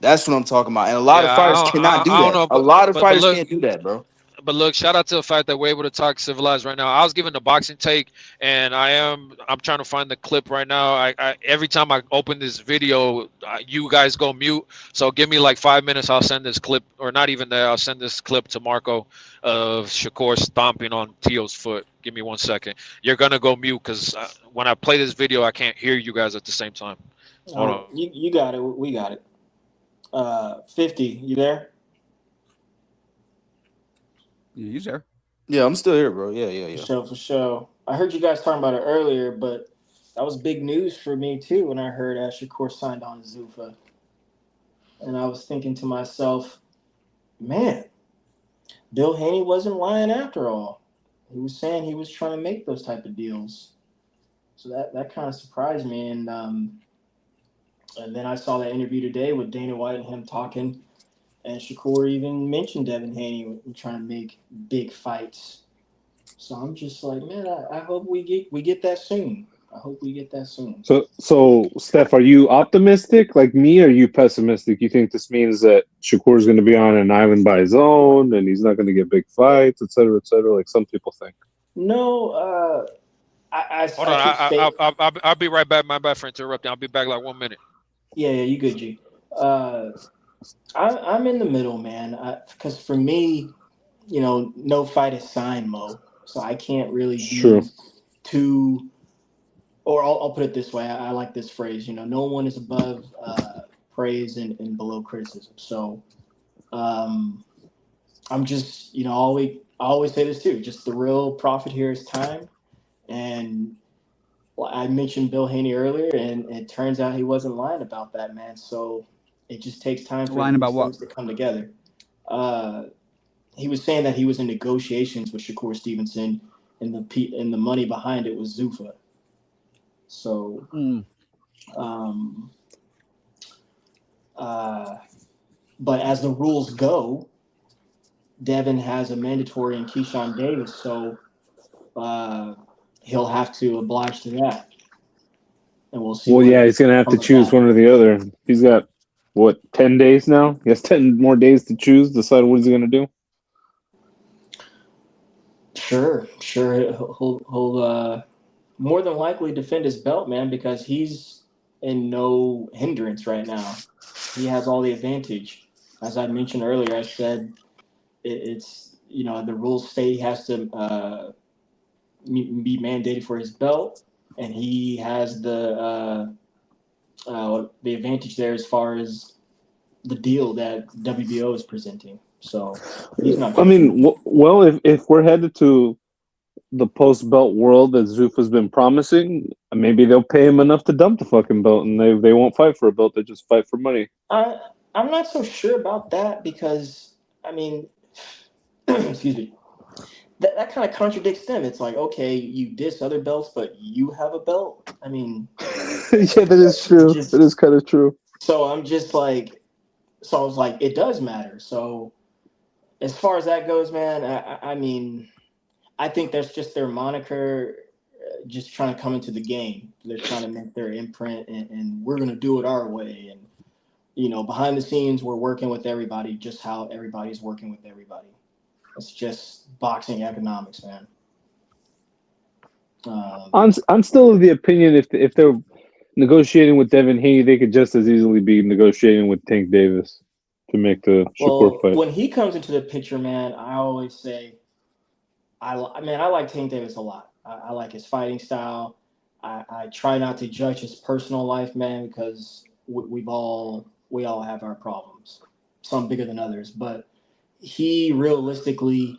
Speaker 11: That's what I'm talking about. And a lot of
Speaker 17: Yeah,
Speaker 11: fighters cannot do
Speaker 17: I don't
Speaker 11: that.
Speaker 17: know,
Speaker 11: A lot of
Speaker 17: but
Speaker 11: fighters
Speaker 17: look,
Speaker 11: can't do that, bro.
Speaker 17: but look, shout out to the fact that we're able to talk civilized right now. I was giving the boxing take, and I'm trying to find the clip right now. I every time I open this video, you guys go mute. So give me like 5 minutes. I'll send this clip, or not even there. I'll send this clip to Marco of Shakur stomping on Teo's foot. Give me 1 second. You're gonna go mute because when I play this video, I can't hear you guys at the same time. Hold on.
Speaker 18: You got it. We got it. 50, you there?
Speaker 1: Yeah, he's there.
Speaker 11: Yeah, I'm still here, bro. Yeah.
Speaker 18: For sure. I heard you guys talking about it earlier, but that was big news for me too when I heard Shakur signed on Zuffa. And I was thinking to myself, man, Bill Haney wasn't lying after all. He was saying he was trying to make those type of deals. So that kind of surprised me. And then I saw that interview today with Dana White and him talking. And Shakur even mentioned Devin Haney trying to make big fights. So I'm just like, man, I hope we get that soon. I hope we get that soon.
Speaker 6: So Steph, are you optimistic like me, or are you pessimistic? You think this means that Shakur's going to be on an island by his own, and he's not going to get big fights, et cetera, like some people think?
Speaker 18: No,
Speaker 17: Hold on, I'll be right back. My bad for interrupting. I'll be back like 1 minute.
Speaker 18: Yeah, you good, G. I'm in the middle, man. Because for me, no fight is signed, Mo. So I can't really be too
Speaker 16: or I'll put it this way. I like this phrase. No one is above praise and below criticism. So I'm just, I always say this too. Just the real profit here is time. And I mentioned Bill Haney earlier, and it turns out he wasn't lying about that, man. So it just takes time for
Speaker 1: Lying
Speaker 16: these
Speaker 1: about what?
Speaker 16: things to come together. He was saying that he was in negotiations with Shakur Stevenson, and the money behind it was Zuffa. So, but as the rules go, Devin has a mandatory in Keyshawn Davis, so he'll have to oblige to that, and we'll see.
Speaker 6: Well, yeah, he's gonna have to choose one or the other. He's got 10 days now. He has 10 more days to choose. Decide what he's gonna do.
Speaker 16: Sure. He'll more than likely defend his belt, man, because he's in no hindrance right now. He has all the advantage. As I mentioned earlier, I said it's the rules state he has to be mandated for his belt, and he has the advantage there as far as the deal that WBO is presenting. So he's not.
Speaker 6: I mean, well, if we're headed to the post belt world that Zuffa's been promising, maybe they'll pay him enough to dump the fucking belt, and they won't fight for a belt; they just fight for money.
Speaker 16: I'm not so sure about that because I mean, excuse me, that kind of contradicts them. It's like, okay, you diss other belts, but you have a belt. I mean,
Speaker 6: yeah, that is true. That is kind of true.
Speaker 16: So I'm just like, so I was like, it does matter. So as far as that goes, man, I mean, I think that's just their moniker, just trying to come into the game. They're trying to make their imprint, and we're gonna do it our way. And behind the scenes, we're working with everybody, just how everybody's working with everybody. It's just boxing economics, man.
Speaker 6: I'm still of the opinion if they're negotiating with Devin Haney, they could just as easily be negotiating with Tank Davis to make the Shakur fight.
Speaker 16: When he comes into the picture, man, I always say, I like Tank Davis a lot. I like his fighting style. I try not to judge his personal life, man, because we all have our problems, some bigger than others. But he realistically,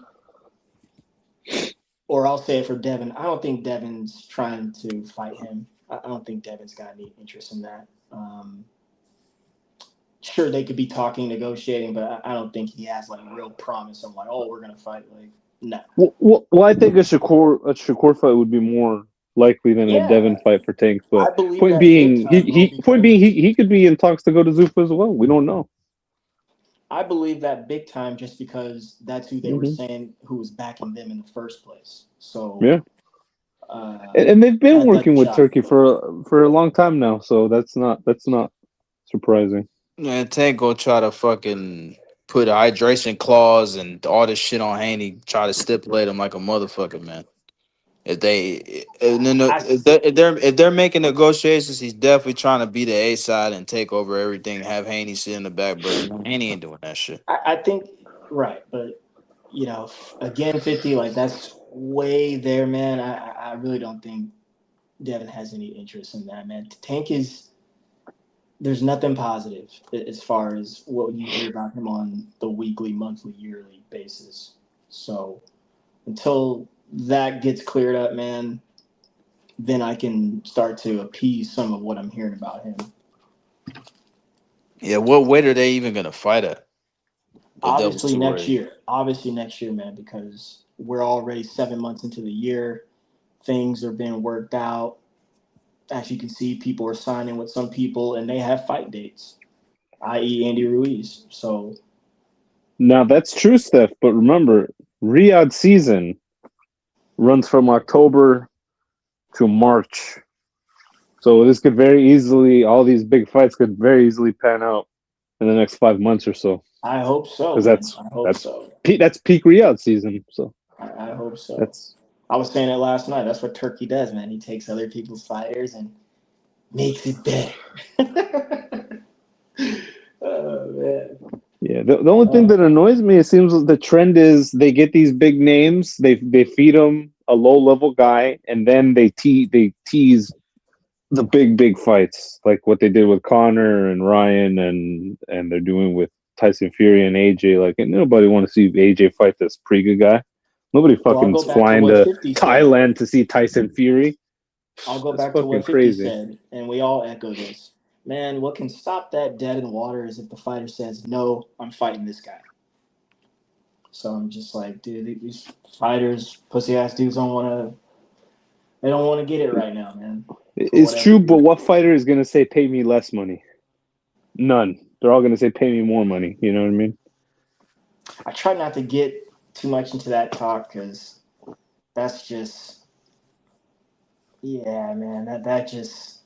Speaker 16: or I'll say it for Devin, I don't think Devin's trying to fight him. I don't think Devin's got any interest in that. Sure, they could be talking, negotiating, but I don't think he has like real promise of like, oh, we're gonna fight. Like, no.
Speaker 6: Well, I think a Shakur fight would be more likely than a Devin fight for Tank. But
Speaker 16: I believe
Speaker 6: point being, he could be in talks to go to Zuffa as well. We don't know.
Speaker 16: I believe that big time just because that's who they were saying who was backing them in the first place. So
Speaker 6: yeah, and they've been working with Turkey for a long time now, so that's not surprising.
Speaker 11: Man, Tank go try to fucking put a hydration clause and all this shit on Haney, try to stipulate him like a motherfucker, man. If they're making negotiations, he's definitely trying to be the A side and take over everything. Have Haney sit in the back, but Haney ain't doing that shit.
Speaker 16: I think right, but again, 50, like that's way there, man. I really don't think Devin has any interest in that, man. Tank is. There's nothing positive as far as what you hear about him on the weekly, monthly, yearly basis. So until that gets cleared up, man, then I can start to appease some of what I'm hearing about him.
Speaker 11: Yeah, what weight are they even gonna fight at?
Speaker 16: Obviously next year, man, because we're already 7 months into the year. Things are being worked out. As you can see, people are signing with some people, and they have fight dates, i.e. Andy Ruiz. So
Speaker 6: now that's true, Steph. But remember, Riyadh season runs from October to March, so this could very easily, all these big fights could very easily pan out in the next 5 months or so.
Speaker 16: I hope so.
Speaker 6: Because that's peak Riyadh season. So
Speaker 16: I hope so. I was saying it last night. That's what Turkey does, man. He takes other people's fighters and makes it better. Oh, man.
Speaker 6: Yeah, the only thing that annoys me, it seems the trend is they get these big names, they feed them a low level guy, and then they tease the big fights, like what they did with Connor and Ryan, and they're doing with Tyson Fury and AJ. Like, and nobody want to see AJ fight this Priga guy. Nobody
Speaker 16: Well, I'll
Speaker 6: fucking
Speaker 16: go
Speaker 6: is
Speaker 16: back to
Speaker 6: flying
Speaker 16: what
Speaker 6: to
Speaker 16: 50 said.
Speaker 6: Thailand to see Tyson Fury.
Speaker 16: I'll go
Speaker 6: That's
Speaker 16: back to
Speaker 6: fucking
Speaker 16: what 50
Speaker 6: crazy.
Speaker 16: said, and we all echo this. Man, what can stop that dead in water is if the fighter says, no, I'm fighting this guy. So I'm just like, dude, these fighters, pussy ass dudes don't want to get it right now, man.
Speaker 6: It's true, but what fighter is gonna say pay me less money? None. They're all gonna say pay me more money. You know what I mean?
Speaker 16: I try not to get too much into that talk because that's just, yeah, man, that just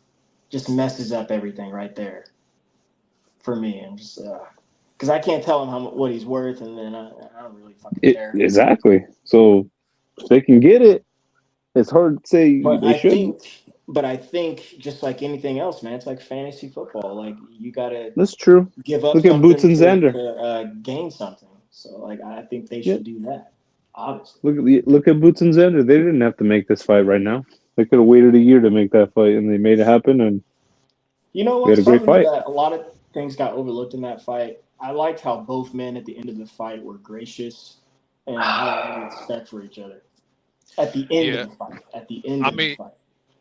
Speaker 16: messes up everything right there for me. I'm just because I can't tell him what he's worth, and then I don't really fucking care.
Speaker 6: Exactly. So if they can get it, it's hard to say they shouldn't.
Speaker 16: But I think just like anything else, man, it's like fantasy football. Like you gotta
Speaker 6: That's true.
Speaker 16: give up
Speaker 6: Look at Boots
Speaker 16: something
Speaker 6: and Xander.
Speaker 16: to gain something. So like I think they should do that. Obviously.
Speaker 6: Look at Boots and Xander. They didn't have to make this fight right now. They could have waited a year to make that fight, and they made it happen. And
Speaker 16: you know
Speaker 6: they had
Speaker 16: what's
Speaker 6: a great
Speaker 16: funny is
Speaker 6: fight.
Speaker 16: that a lot of things got overlooked in that fight. I liked how both men at the end of the fight were gracious and had a lot of respect for each other. At the end of the fight. At the end of the fight.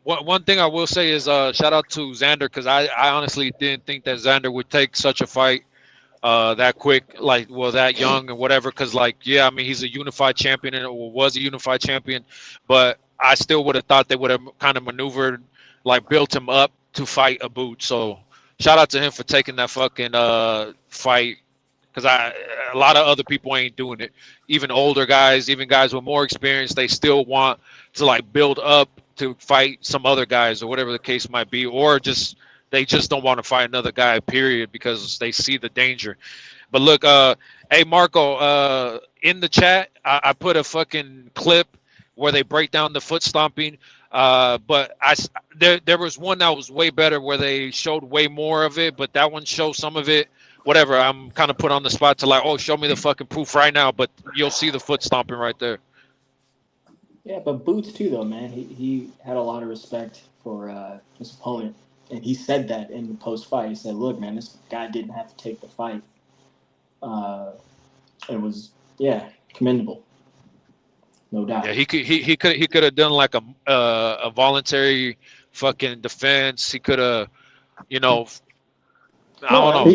Speaker 17: One thing I will say is shout out to Xander, because I honestly didn't think that Xander would take such a fight that quick, like, well, that young and whatever. Because, like, yeah, I mean, he's a unified champion and was a unified champion, but I still would have thought they would have kind of maneuvered, like, built him up to fight a boot. So shout out to him for taking that fucking fight, because a lot of other people ain't doing it. Even older guys, even guys with more experience, they still want to, like, build up to fight some other guys or whatever the case might be, or just they just don't want to fight another guy, period, because they see the danger. But look, hey Marco, in the chat, I put a fucking clip where they break down the foot stomping. But there was one that was way better where they showed way more of it, but that one showed some of it. Whatever, I'm kind of put on the spot to, like, oh, show me the fucking proof right now, but you'll see the foot stomping right there.
Speaker 16: Yeah, but Boots too, though, man. He had a lot of respect for his opponent, and he said that in the post fight. He said, "Look, man, this guy didn't have to take the fight. It was, commendable, no doubt."
Speaker 17: Yeah, he could have done like a voluntary fucking defense. He could have, you know, I don't know.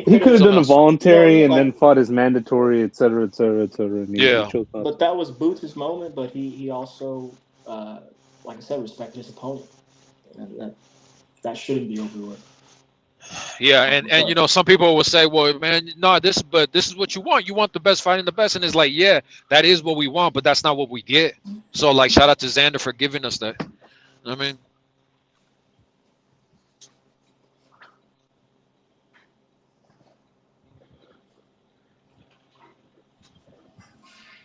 Speaker 6: He could have done a voluntary and then fought his mandatory, et cetera, et cetera, et cetera. And he chose not
Speaker 16: But that was Boots' moment. But he also, like I said, respected his opponent, and that shouldn't be overlooked.
Speaker 17: Yeah, and you know, some people will say, well, man, no, this is what you want. You want the best fighting the best, and it's like, yeah, that is what we want, but that's not what we get. So, like, shout out to Xander for giving us that. I mean,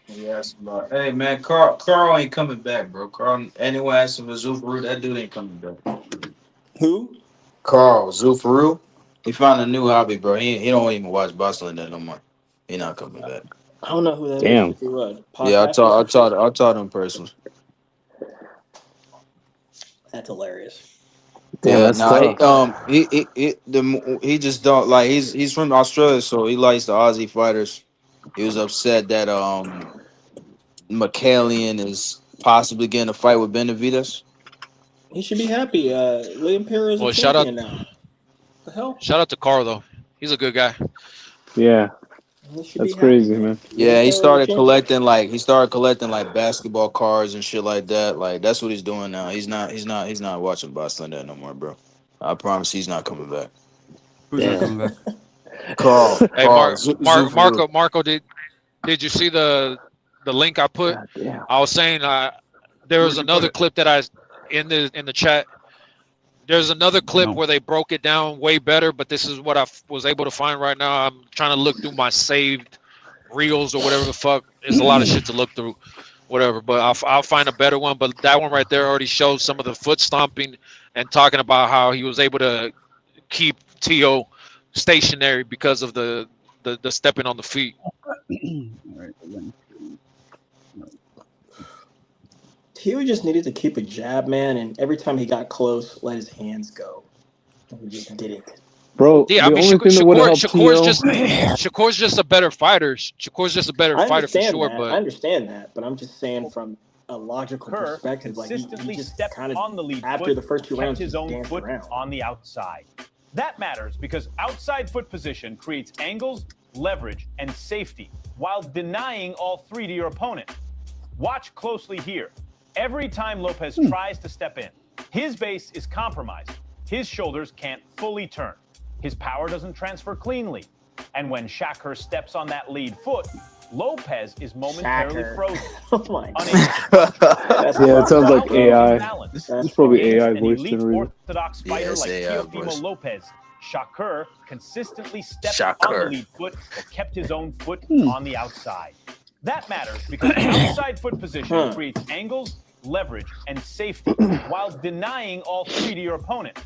Speaker 11: Yes, bro. Hey man, Carl ain't coming back, bro. Carl, anyone asking for Zufaru, that dude ain't coming back.
Speaker 16: Who?
Speaker 11: Carl Zufaru. He found a new hobby, bro. He don't even watch boxing that no more. He not coming back.
Speaker 16: I don't know who that is.
Speaker 6: Damn.
Speaker 11: Yeah, I taught him personally.
Speaker 16: That's hilarious.
Speaker 6: Damn,
Speaker 11: Yeah,
Speaker 6: that's
Speaker 11: nah,
Speaker 6: tough.
Speaker 11: he just don't like. He's from Australia, so he likes the Aussie fighters. He was upset that McCallion is possibly getting a fight with Benavidez.
Speaker 16: He should be happy. Liam Perro is a
Speaker 17: well, shout out
Speaker 16: champion now. The hell?
Speaker 17: to Carl though. He's a good guy.
Speaker 6: Yeah,
Speaker 16: He should
Speaker 6: that's
Speaker 16: be happy,
Speaker 6: crazy,
Speaker 16: man.
Speaker 6: man.
Speaker 11: Yeah, he
Speaker 16: Liam Perro's a
Speaker 11: started
Speaker 16: champion.
Speaker 11: collecting like basketball cards and shit like that. Like that's what he's doing now. He's not watching boxing that no more, bro. I promise he's not coming back.
Speaker 1: Who's not coming back?
Speaker 11: Carl.
Speaker 17: Hey,
Speaker 11: Zufaru.
Speaker 17: Marco, did you see the link I put? I was saying there was another clip that I in the chat. There's another clip where they broke it down way better, but this is what I was able to find right now. I'm trying to look through my saved reels or whatever the fuck. There's a lot of shit to look through, whatever. But I'll find a better one. But that one right there already shows some of the foot stomping and talking about how he was able to keep Tio stationary because of the stepping on the feet.
Speaker 1: All right.
Speaker 16: He just needed to keep a jab, man, and every time he got close, let his hands go. And he just did it.
Speaker 6: Bro,
Speaker 17: Yeah, I
Speaker 6: the
Speaker 17: mean,
Speaker 6: only thing that would have helped
Speaker 17: Shakur's just a better fighter. Shakur's just a better
Speaker 16: I
Speaker 17: fighter for
Speaker 16: understand
Speaker 17: sure.
Speaker 16: that.
Speaker 17: But
Speaker 16: I understand that, but I'm just saying from a logical perspective, like he just kind of
Speaker 21: on the lead
Speaker 16: after
Speaker 21: foot,
Speaker 16: the first two
Speaker 21: kept
Speaker 16: rounds
Speaker 21: his
Speaker 16: just
Speaker 21: own
Speaker 16: danced
Speaker 21: foot
Speaker 16: around.
Speaker 21: on the outside. That matters because outside foot position creates angles, leverage, and safety while denying all three to your opponent. Watch closely here. Every time Lopez tries to step in, his base is compromised. His shoulders can't fully turn. His power doesn't transfer cleanly. And when Shakur steps on that lead foot, Lopez is momentarily
Speaker 16: Shakur.
Speaker 21: frozen.
Speaker 16: Oh my
Speaker 6: Yeah, it sounds like AI. It's probably AI
Speaker 21: Against an
Speaker 6: voice
Speaker 21: elite
Speaker 6: generated.
Speaker 21: orthodox
Speaker 11: Yeah,
Speaker 21: fighter
Speaker 11: it's
Speaker 21: like
Speaker 11: AI
Speaker 21: Teofimo
Speaker 11: voice.
Speaker 21: Lopez, Shakur consistently stepped on the lead foot but kept his own foot on the outside. That matters because outside foot position creates angles, leverage, and safety while denying all three to your opponent.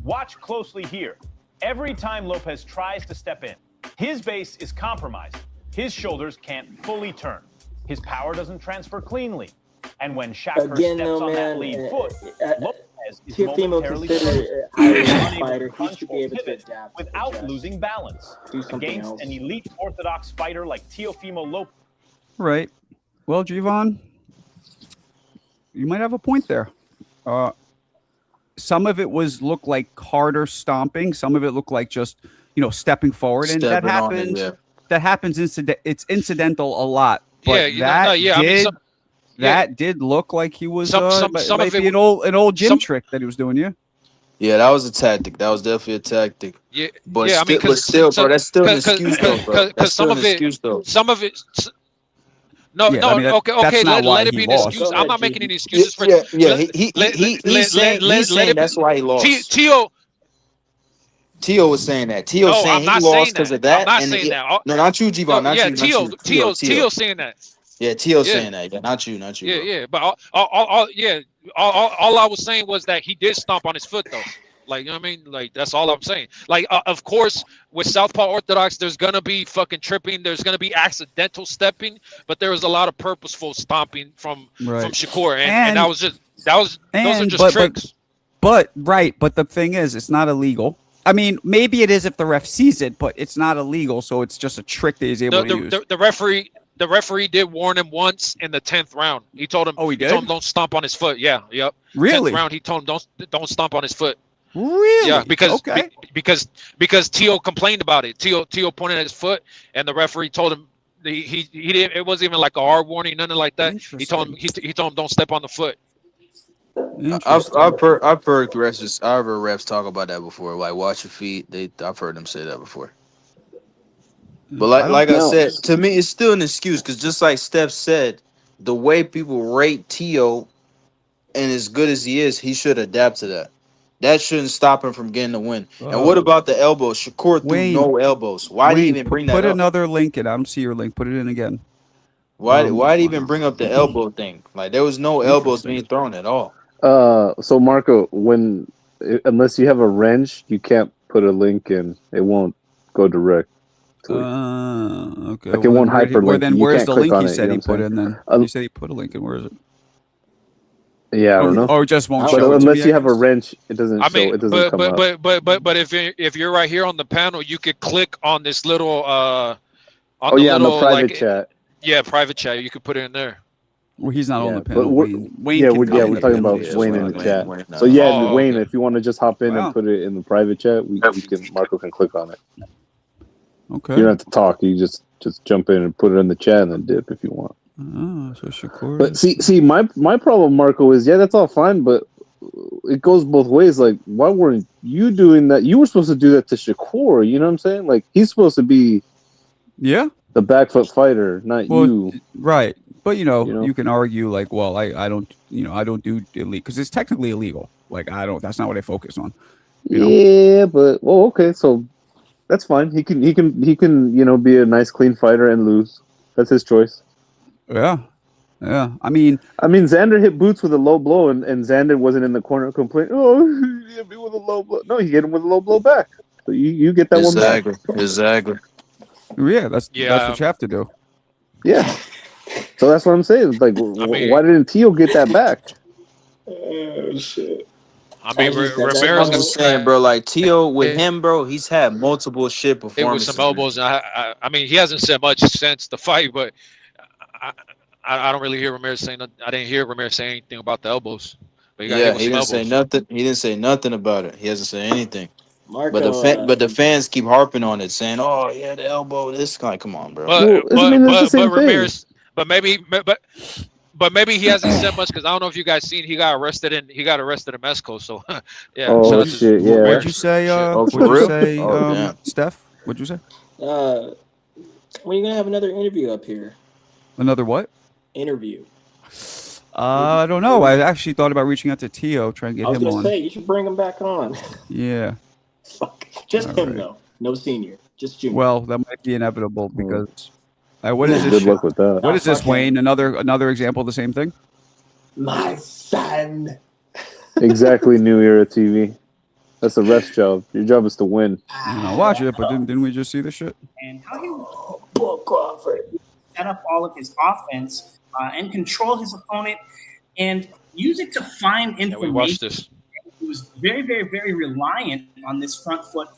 Speaker 21: Watch closely here. Every time Lopez tries to step in, his base is compromised. His shoulders can't fully turn. His power doesn't transfer cleanly. And when Shakur
Speaker 16: Again,
Speaker 21: steps
Speaker 16: though,
Speaker 21: on that
Speaker 16: man,
Speaker 21: lead foot, Lopez is
Speaker 16: Teofimo
Speaker 21: momentarily
Speaker 16: considered
Speaker 21: frozen,
Speaker 16: a high-level
Speaker 21: unable
Speaker 16: fighter.
Speaker 21: to
Speaker 16: He
Speaker 21: punch
Speaker 16: should be
Speaker 21: or
Speaker 16: able to
Speaker 21: pivot
Speaker 16: adapt,
Speaker 21: without
Speaker 16: adjust,
Speaker 21: losing balance.
Speaker 16: do something
Speaker 21: Against
Speaker 16: else.
Speaker 21: an elite orthodox fighter like Teofimo Lopez.
Speaker 1: Right. Well, Javon, you might have a point there. Some of it looked like harder stomping. Some of it looked like just, stepping forward. And that
Speaker 11: Stepping on it,
Speaker 1: happens.
Speaker 11: yeah.
Speaker 1: That happens. It's incidental a lot. But that did look like he was
Speaker 17: some
Speaker 1: might
Speaker 17: of it
Speaker 1: be an old gym trick that he was doing, yeah.
Speaker 11: Yeah, that was a tactic. That was definitely a tactic.
Speaker 17: Yeah,
Speaker 11: but
Speaker 17: yeah. I mean,
Speaker 11: still, bro, that's still an excuse, though, bro. That's still an excuse, though.
Speaker 17: Some of it. No,
Speaker 1: Yeah,
Speaker 17: no,
Speaker 1: I mean,
Speaker 17: okay,
Speaker 1: that's not why
Speaker 17: let it
Speaker 1: he
Speaker 17: be an
Speaker 1: lost.
Speaker 17: excuse.
Speaker 16: Go
Speaker 17: I'm
Speaker 16: ahead,
Speaker 17: not
Speaker 16: G.
Speaker 17: making any excuses for.
Speaker 11: He's saying that's why he lost. Tio was saying that. Tio
Speaker 17: No,
Speaker 11: saying
Speaker 17: I'm not
Speaker 11: he lost
Speaker 17: saying
Speaker 11: because
Speaker 17: that.
Speaker 11: of that.
Speaker 17: I'm not
Speaker 11: and
Speaker 17: saying that.
Speaker 11: No, not you, Javon. Not
Speaker 17: yeah,
Speaker 11: you.
Speaker 17: Tio saying that.
Speaker 11: Yeah, Tio saying that. Yeah, not you.
Speaker 17: Yeah,
Speaker 11: Bro.
Speaker 17: yeah. But all I was saying was that he did stomp on his foot, though. Like, you know what I mean? Like, that's all I'm saying. Like, of course, with Southpaw Orthodox, there's going to be fucking tripping. There's going to be accidental stepping. But there was a lot of purposeful stomping from Shakur. And that was just, those are just tricks.
Speaker 1: But the thing is, it's not illegal. I mean, maybe it is if the ref sees it, but it's not illegal. So it's just a trick that he's able to use.
Speaker 17: The referee did warn him once in the 10th round. He told him, he told him don't stomp on his foot. Yeah, yep.
Speaker 1: Really?
Speaker 17: 10th round, he told him don't stomp on his foot.
Speaker 1: Really?
Speaker 17: Yeah, because Tio complained about it. Tio pointed at his foot, and the referee told him he didn't. It wasn't even like a hard warning, nothing like that. He told him don't step on the foot.
Speaker 11: I've heard refs talk about that before. Like, watch your feet. I've heard them say that before. But like I said, to me, it's still an excuse because just like Steph said, the way people rate Tio, and as good as he is, he should adapt to that. That shouldn't stop him from getting the win. And what about the elbows? Shakur threw no elbows. Why did he even bring that up?
Speaker 1: Put another link in. I don't see your link. Put it in again.
Speaker 11: Why did he even bring up the elbow thing? Like, there was no elbows being thrown at all.
Speaker 6: So Marco, unless you have a wrench, you can't put a link in. It won't go direct.
Speaker 1: Okay.
Speaker 6: Like, it won't hyperlink.
Speaker 1: Well, then where's the link
Speaker 6: he
Speaker 1: said he put in then? You said he put a link in. Where is it?
Speaker 6: Yeah, I don't know.
Speaker 1: Or just won't show.
Speaker 6: But unless you have a wrench, it doesn't show. It doesn't come up.
Speaker 17: But if you're right here on the panel, you could click on this little on
Speaker 6: the private chat.
Speaker 17: Yeah, private chat. You could put it in there.
Speaker 1: Well, he's not on the
Speaker 6: But
Speaker 1: panel. Wayne
Speaker 6: we're talking about Wayne in the chat. So Wayne, if you want to just hop in and put it in the private chat, Marco can click on it.
Speaker 1: Okay.
Speaker 6: You don't have to talk. You just jump in and put it in the chat and then dip if you want.
Speaker 1: Oh, so Shakur.
Speaker 6: But see, my problem, Marco, is that's all fine, but it goes both ways. Like, why weren't you doing that? You were supposed to do that to Shakur. You know what I'm saying? Like, he's supposed to be,
Speaker 1: the
Speaker 6: back foot fighter, not you.
Speaker 1: Right. But you can argue like, well, I don't do illegal because it's technically illegal. Like, that's not what I focus on.
Speaker 6: Yeah, but okay, so that's fine. He can be a nice clean fighter and lose. That's his choice.
Speaker 1: Yeah. I mean,
Speaker 6: Xander hit Boots with a low blow, and Xander wasn't in the corner complaining. Oh, he hit me with a low blow. No, he hit him with a low blow back. So you get that one back.
Speaker 11: Exactly.
Speaker 1: Yeah, that's what you have to do.
Speaker 6: Yeah. So that's what I'm saying. Like, why didn't Tio get that back?
Speaker 16: Oh shit!
Speaker 17: I mean,
Speaker 11: I'm
Speaker 17: Ramirez
Speaker 11: just saying, bro. Like Tio with him, bro. He's had multiple shit
Speaker 17: with some
Speaker 11: performances.
Speaker 17: elbows. And I mean, he hasn't said much since the fight, but I don't really hear Ramirez saying. I didn't hear Ramirez say anything about the elbows. But he got hit
Speaker 11: Yeah,
Speaker 17: with
Speaker 11: he
Speaker 17: some
Speaker 11: didn't say
Speaker 17: elbows.
Speaker 11: nothing. He didn't say nothing about it. He hasn't said anything. But
Speaker 16: Marco,
Speaker 11: the fans keep harping on it, saying, "Oh yeah, the elbow." This guy, come on, bro.
Speaker 17: But
Speaker 6: I mean, it's the same thing.
Speaker 17: Ramirez. But maybe he hasn't said much because I don't know if you guys seen he got arrested in Mexico. So yeah, shout
Speaker 6: Oh
Speaker 17: out to
Speaker 6: shit, yeah.
Speaker 1: What'd
Speaker 17: Ramirez
Speaker 1: you
Speaker 17: for
Speaker 1: say?
Speaker 17: shit.
Speaker 1: What'd you say?
Speaker 11: Oh damn.
Speaker 1: Steph? What'd you say?
Speaker 16: when are you gonna have another interview up here?
Speaker 1: Another what?
Speaker 16: Interview.
Speaker 1: I don't know. I actually thought about reaching out to Tio, try and
Speaker 16: I
Speaker 1: get
Speaker 16: was
Speaker 1: him
Speaker 16: gonna
Speaker 1: on.
Speaker 16: say you should bring him back on.
Speaker 1: Yeah.
Speaker 16: Fuck. Just
Speaker 1: All
Speaker 16: him
Speaker 1: right.
Speaker 16: though. No senior. Just junior.
Speaker 1: Well, that might be inevitable because what is this?
Speaker 6: Good
Speaker 1: shit?
Speaker 6: luck with that.
Speaker 1: What is this,
Speaker 16: fuck him.
Speaker 1: Wayne? Another example of the same thing?
Speaker 16: My son.
Speaker 6: Exactly, New Era TV. That's the ref's job. Your job is to win.
Speaker 1: I'll watch it, but didn't we just see this shit?
Speaker 12: And how he
Speaker 16: Poor Crawford.
Speaker 12: set up all of his offense and control his opponent and use it to find
Speaker 17: Yeah, we watched
Speaker 12: information.
Speaker 17: this.
Speaker 12: He was very, very, very reliant on this front foot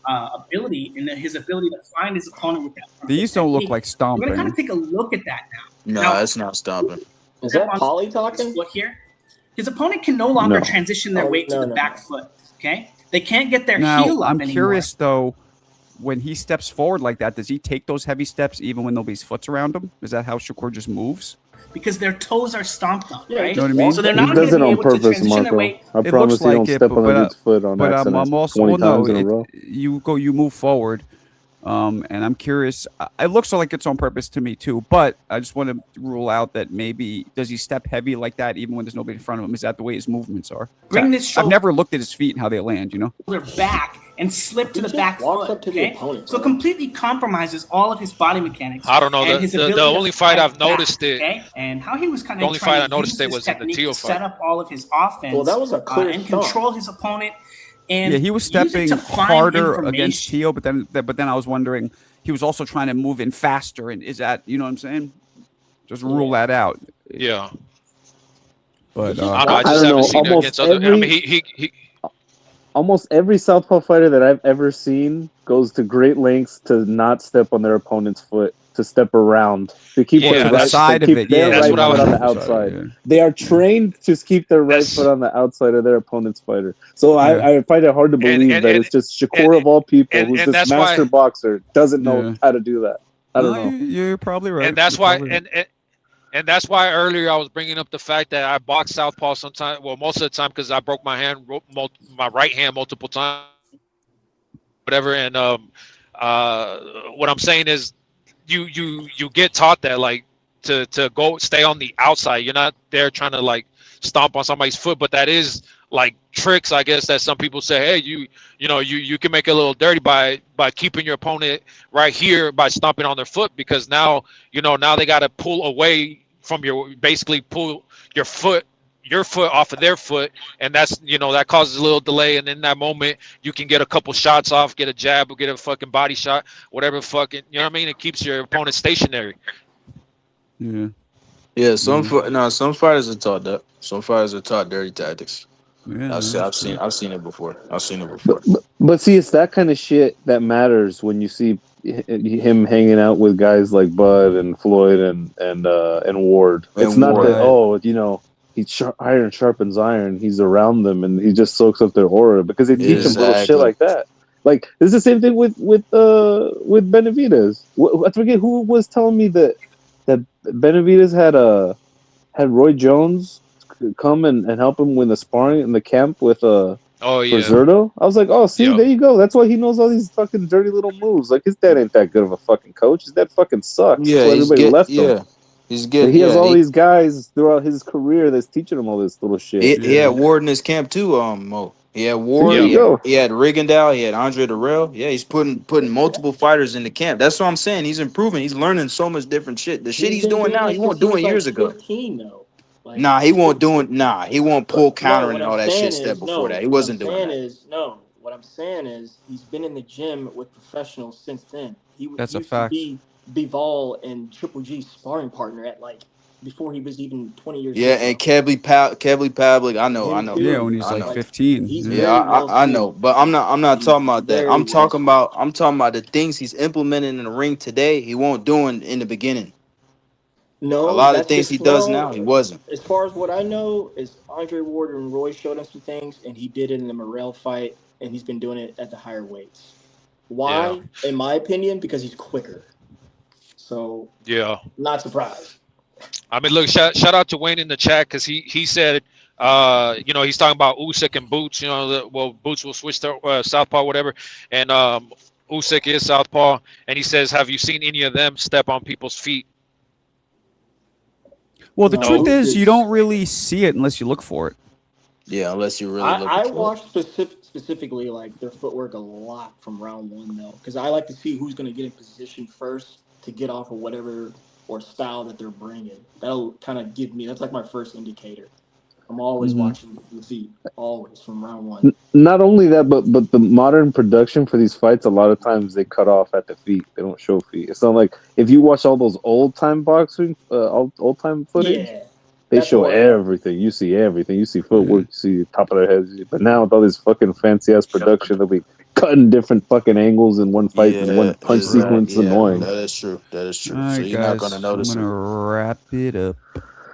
Speaker 12: ability and his ability to find his opponent with that front
Speaker 1: These
Speaker 12: foot
Speaker 1: don't look
Speaker 12: technique.
Speaker 1: like
Speaker 12: We're
Speaker 1: stomping.
Speaker 12: going to kind of take a look at that now.
Speaker 11: No, that's not stopping.
Speaker 16: Is that
Speaker 12: on
Speaker 16: Polly
Speaker 12: his
Speaker 16: talking?
Speaker 12: foot here. His opponent can no longer
Speaker 6: No.
Speaker 12: transition their weight to the back foot. Okay, they can't get their
Speaker 1: Now,
Speaker 12: heel up
Speaker 1: I'm
Speaker 12: anymore.
Speaker 1: curious though, when he steps forward like that, does he take those heavy steps even when nobody's foot's around him? Is that how Shakur just moves?
Speaker 12: Because their toes are stomped on,
Speaker 16: Yeah,
Speaker 12: right?
Speaker 1: You know what I mean?
Speaker 12: So they're
Speaker 6: He
Speaker 12: not going
Speaker 6: does
Speaker 12: to
Speaker 6: it
Speaker 12: be
Speaker 6: on
Speaker 12: able to
Speaker 6: purpose,
Speaker 12: transition their
Speaker 6: Marco.
Speaker 12: weight.
Speaker 6: I
Speaker 1: It
Speaker 6: promise
Speaker 1: looks
Speaker 6: you don't
Speaker 1: like it,
Speaker 6: step on a dude's foot on
Speaker 1: but
Speaker 6: accident
Speaker 1: I'm also
Speaker 6: 20 times in a row.
Speaker 1: you move forward, and I'm curious. It looks like it's on purpose to me too, but I just want to rule out that maybe does he step heavy like that even when there's nobody in front of him? Is that the way his movements are?
Speaker 12: Bring this
Speaker 1: I've never looked at his feet and how they land. You know.
Speaker 12: shoulder back and slip to the back
Speaker 16: walks
Speaker 12: foot.
Speaker 16: up to the
Speaker 12: Okay,
Speaker 16: opponent,
Speaker 12: so completely compromises all of his body mechanics.
Speaker 17: I don't know.
Speaker 12: And his
Speaker 17: The
Speaker 12: ability to
Speaker 17: only fight
Speaker 12: fight
Speaker 17: I've
Speaker 12: back,
Speaker 17: noticed it.
Speaker 12: okay, and how he was kind
Speaker 17: The
Speaker 12: of
Speaker 17: only
Speaker 12: trying
Speaker 17: fight I
Speaker 12: to
Speaker 17: noticed
Speaker 12: use
Speaker 17: it
Speaker 12: this
Speaker 17: was in the
Speaker 12: technique
Speaker 17: Tio
Speaker 12: to set
Speaker 17: fight.
Speaker 12: up all of his offense.
Speaker 16: Well, that was a clear
Speaker 12: and
Speaker 16: stomp.
Speaker 12: control his opponent. And
Speaker 1: Yeah, he was
Speaker 12: use it
Speaker 1: stepping
Speaker 12: to find
Speaker 1: harder
Speaker 12: information.
Speaker 1: against Tio, but then I was wondering he was also trying to move in faster. And is that you know what I'm saying? Just rule that out.
Speaker 17: Yeah.
Speaker 1: But
Speaker 17: I just haven't seen it against other. I mean, he
Speaker 6: almost every southpaw fighter that I've ever seen goes to great lengths to not step on their opponent's foot, to step around, to keep
Speaker 1: to
Speaker 6: their
Speaker 1: the
Speaker 6: right,
Speaker 1: side
Speaker 6: to
Speaker 1: of
Speaker 6: keep
Speaker 1: it.
Speaker 6: their
Speaker 1: Yeah,
Speaker 6: right
Speaker 1: that's what I
Speaker 6: foot
Speaker 1: was-
Speaker 6: on the
Speaker 1: Side of it,
Speaker 6: outside.
Speaker 1: yeah.
Speaker 6: They are trained to keep their right foot on the outside of their opponent's fighter. So
Speaker 1: Yeah.
Speaker 6: I find it hard to believe that it's just Shakur of all people, who's this
Speaker 17: that's
Speaker 6: master
Speaker 17: why-
Speaker 6: boxer, doesn't know
Speaker 1: Yeah.
Speaker 6: how to do that. I don't know.
Speaker 1: You're probably right.
Speaker 17: and that's
Speaker 1: You're
Speaker 17: why
Speaker 1: probably right.
Speaker 17: and that's why earlier I was bringing up the fact that I box southpaw sometimes. Well, most of the time because I broke my hand, my right hand multiple times. Whatever, and what I'm saying is, you get taught that like to go stay on the outside. You're not there trying to like stomp on somebody's foot, but that is like tricks, I guess, that some people say, hey, you can make it a little dirty by keeping your opponent right here by stomping on their foot, because now they got to pull away from basically pull your foot off of their foot, and that's that causes a little delay, and in that moment you can get a couple shots off, get a jab or get a fucking body shot, whatever fucking, you know what I mean? It keeps your opponent stationary.
Speaker 1: Yeah.
Speaker 11: Yeah, some fighters are taught that. Some fighters are taught dirty tactics.
Speaker 1: Yeah,
Speaker 11: I've seen it before.
Speaker 6: But see, it's that kind of shit that matters when you see him hanging out with guys like Bud and Floyd and Ward. It's not that iron sharpens iron. He's around them and he just soaks up their aura because they teach him little shit like that. Like it's the same thing with Benavidez. I forget who was telling me that Benavidez had Roy Jones come and help him with the sparring in the camp with for Zerto. I was like, oh, see, there you go. That's why he knows all these fucking dirty little moves. Like his dad ain't that good of a fucking coach. His dad fucking sucks.
Speaker 11: Yeah,
Speaker 6: that's why everybody left him. He has all these guys throughout his career that's teaching him all this little shit.
Speaker 11: He had Ward in his camp too, Mo. He had Ward.
Speaker 6: There you go.
Speaker 11: He had Rigondeaux. He had Andre Darrell. Yeah, he's putting multiple fighters in the camp. That's what I'm saying. He's improving. He's learning so much different shit. The shit he's doing now, he won't do it years ago.
Speaker 16: 15, though. Like,
Speaker 11: He won't pull counter and all that shit step before that. He wasn't doing that.
Speaker 16: What I'm saying is he's been in the gym with professionals since then.
Speaker 1: That's a fact.
Speaker 16: Bivol and Triple G's sparring partner at like before he was even 20 years
Speaker 11: Yeah,
Speaker 16: old.
Speaker 11: and Kevly Pavlik, I know.
Speaker 16: Him
Speaker 1: Yeah,
Speaker 16: too.
Speaker 1: when he's
Speaker 11: I
Speaker 1: like
Speaker 11: know.
Speaker 1: 15.
Speaker 16: He's
Speaker 1: Yeah.
Speaker 11: Yeah,
Speaker 16: very well
Speaker 11: I know,
Speaker 16: schooled.
Speaker 11: but I'm not
Speaker 16: He's
Speaker 11: talking about that.
Speaker 16: very well schooled.
Speaker 11: I'm talking about the things he's implementing in the ring today. He won't do in the beginning. A
Speaker 16: No,
Speaker 11: lot of
Speaker 16: that's
Speaker 11: things he
Speaker 16: just
Speaker 11: does now,
Speaker 16: no.
Speaker 11: he wasn't.
Speaker 16: As far as what I know, is Andre Ward and Roy showed him some things, and he did it in the Morrell fight, and he's been doing it at the higher weights.
Speaker 17: Yeah.
Speaker 16: Why? In my opinion, because he's quicker. So
Speaker 17: Yeah.
Speaker 16: not surprised.
Speaker 17: I mean, look, shout out to Wayne in the chat because he said, you know, he's talking about Usyk and Boots. You know, well, Boots will switch to southpaw, whatever, and Usyk is southpaw, and he says, have you seen any of them step on people's feet?
Speaker 1: Well, the truth
Speaker 16: Boots
Speaker 1: is, you don't really see it unless you look for it.
Speaker 11: Yeah, unless you're really looking
Speaker 16: I
Speaker 11: for it.
Speaker 16: watched specifically like their footwork a lot from round one though, because I like to see who's going to get in position first to get off of whatever or style that they're bringing. That'll kind of give me. That's like my first indicator. I'm always watching the feet, always from round one.
Speaker 6: Not only that, but the modern production for these fights, a lot of times they cut off at the feet. They don't show feet. It's not like if you watch all those old time boxing, old time footage,
Speaker 16: Yeah,
Speaker 6: they
Speaker 16: that's
Speaker 6: show
Speaker 16: more.
Speaker 6: everything. You see everything. You see footwork. You see the top of their heads. But now with all this fucking fancy ass production, they'll be cutting different fucking angles in one fight and one punch sequence.
Speaker 11: Yeah,
Speaker 6: Annoying.
Speaker 11: that is true. That is true.
Speaker 1: All
Speaker 11: So
Speaker 1: right,
Speaker 11: you're not gonna
Speaker 1: guys, I'm
Speaker 11: notice
Speaker 1: gonna
Speaker 11: it.
Speaker 1: wrap it up.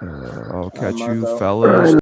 Speaker 1: I'll catch you
Speaker 16: Marco.
Speaker 1: fellas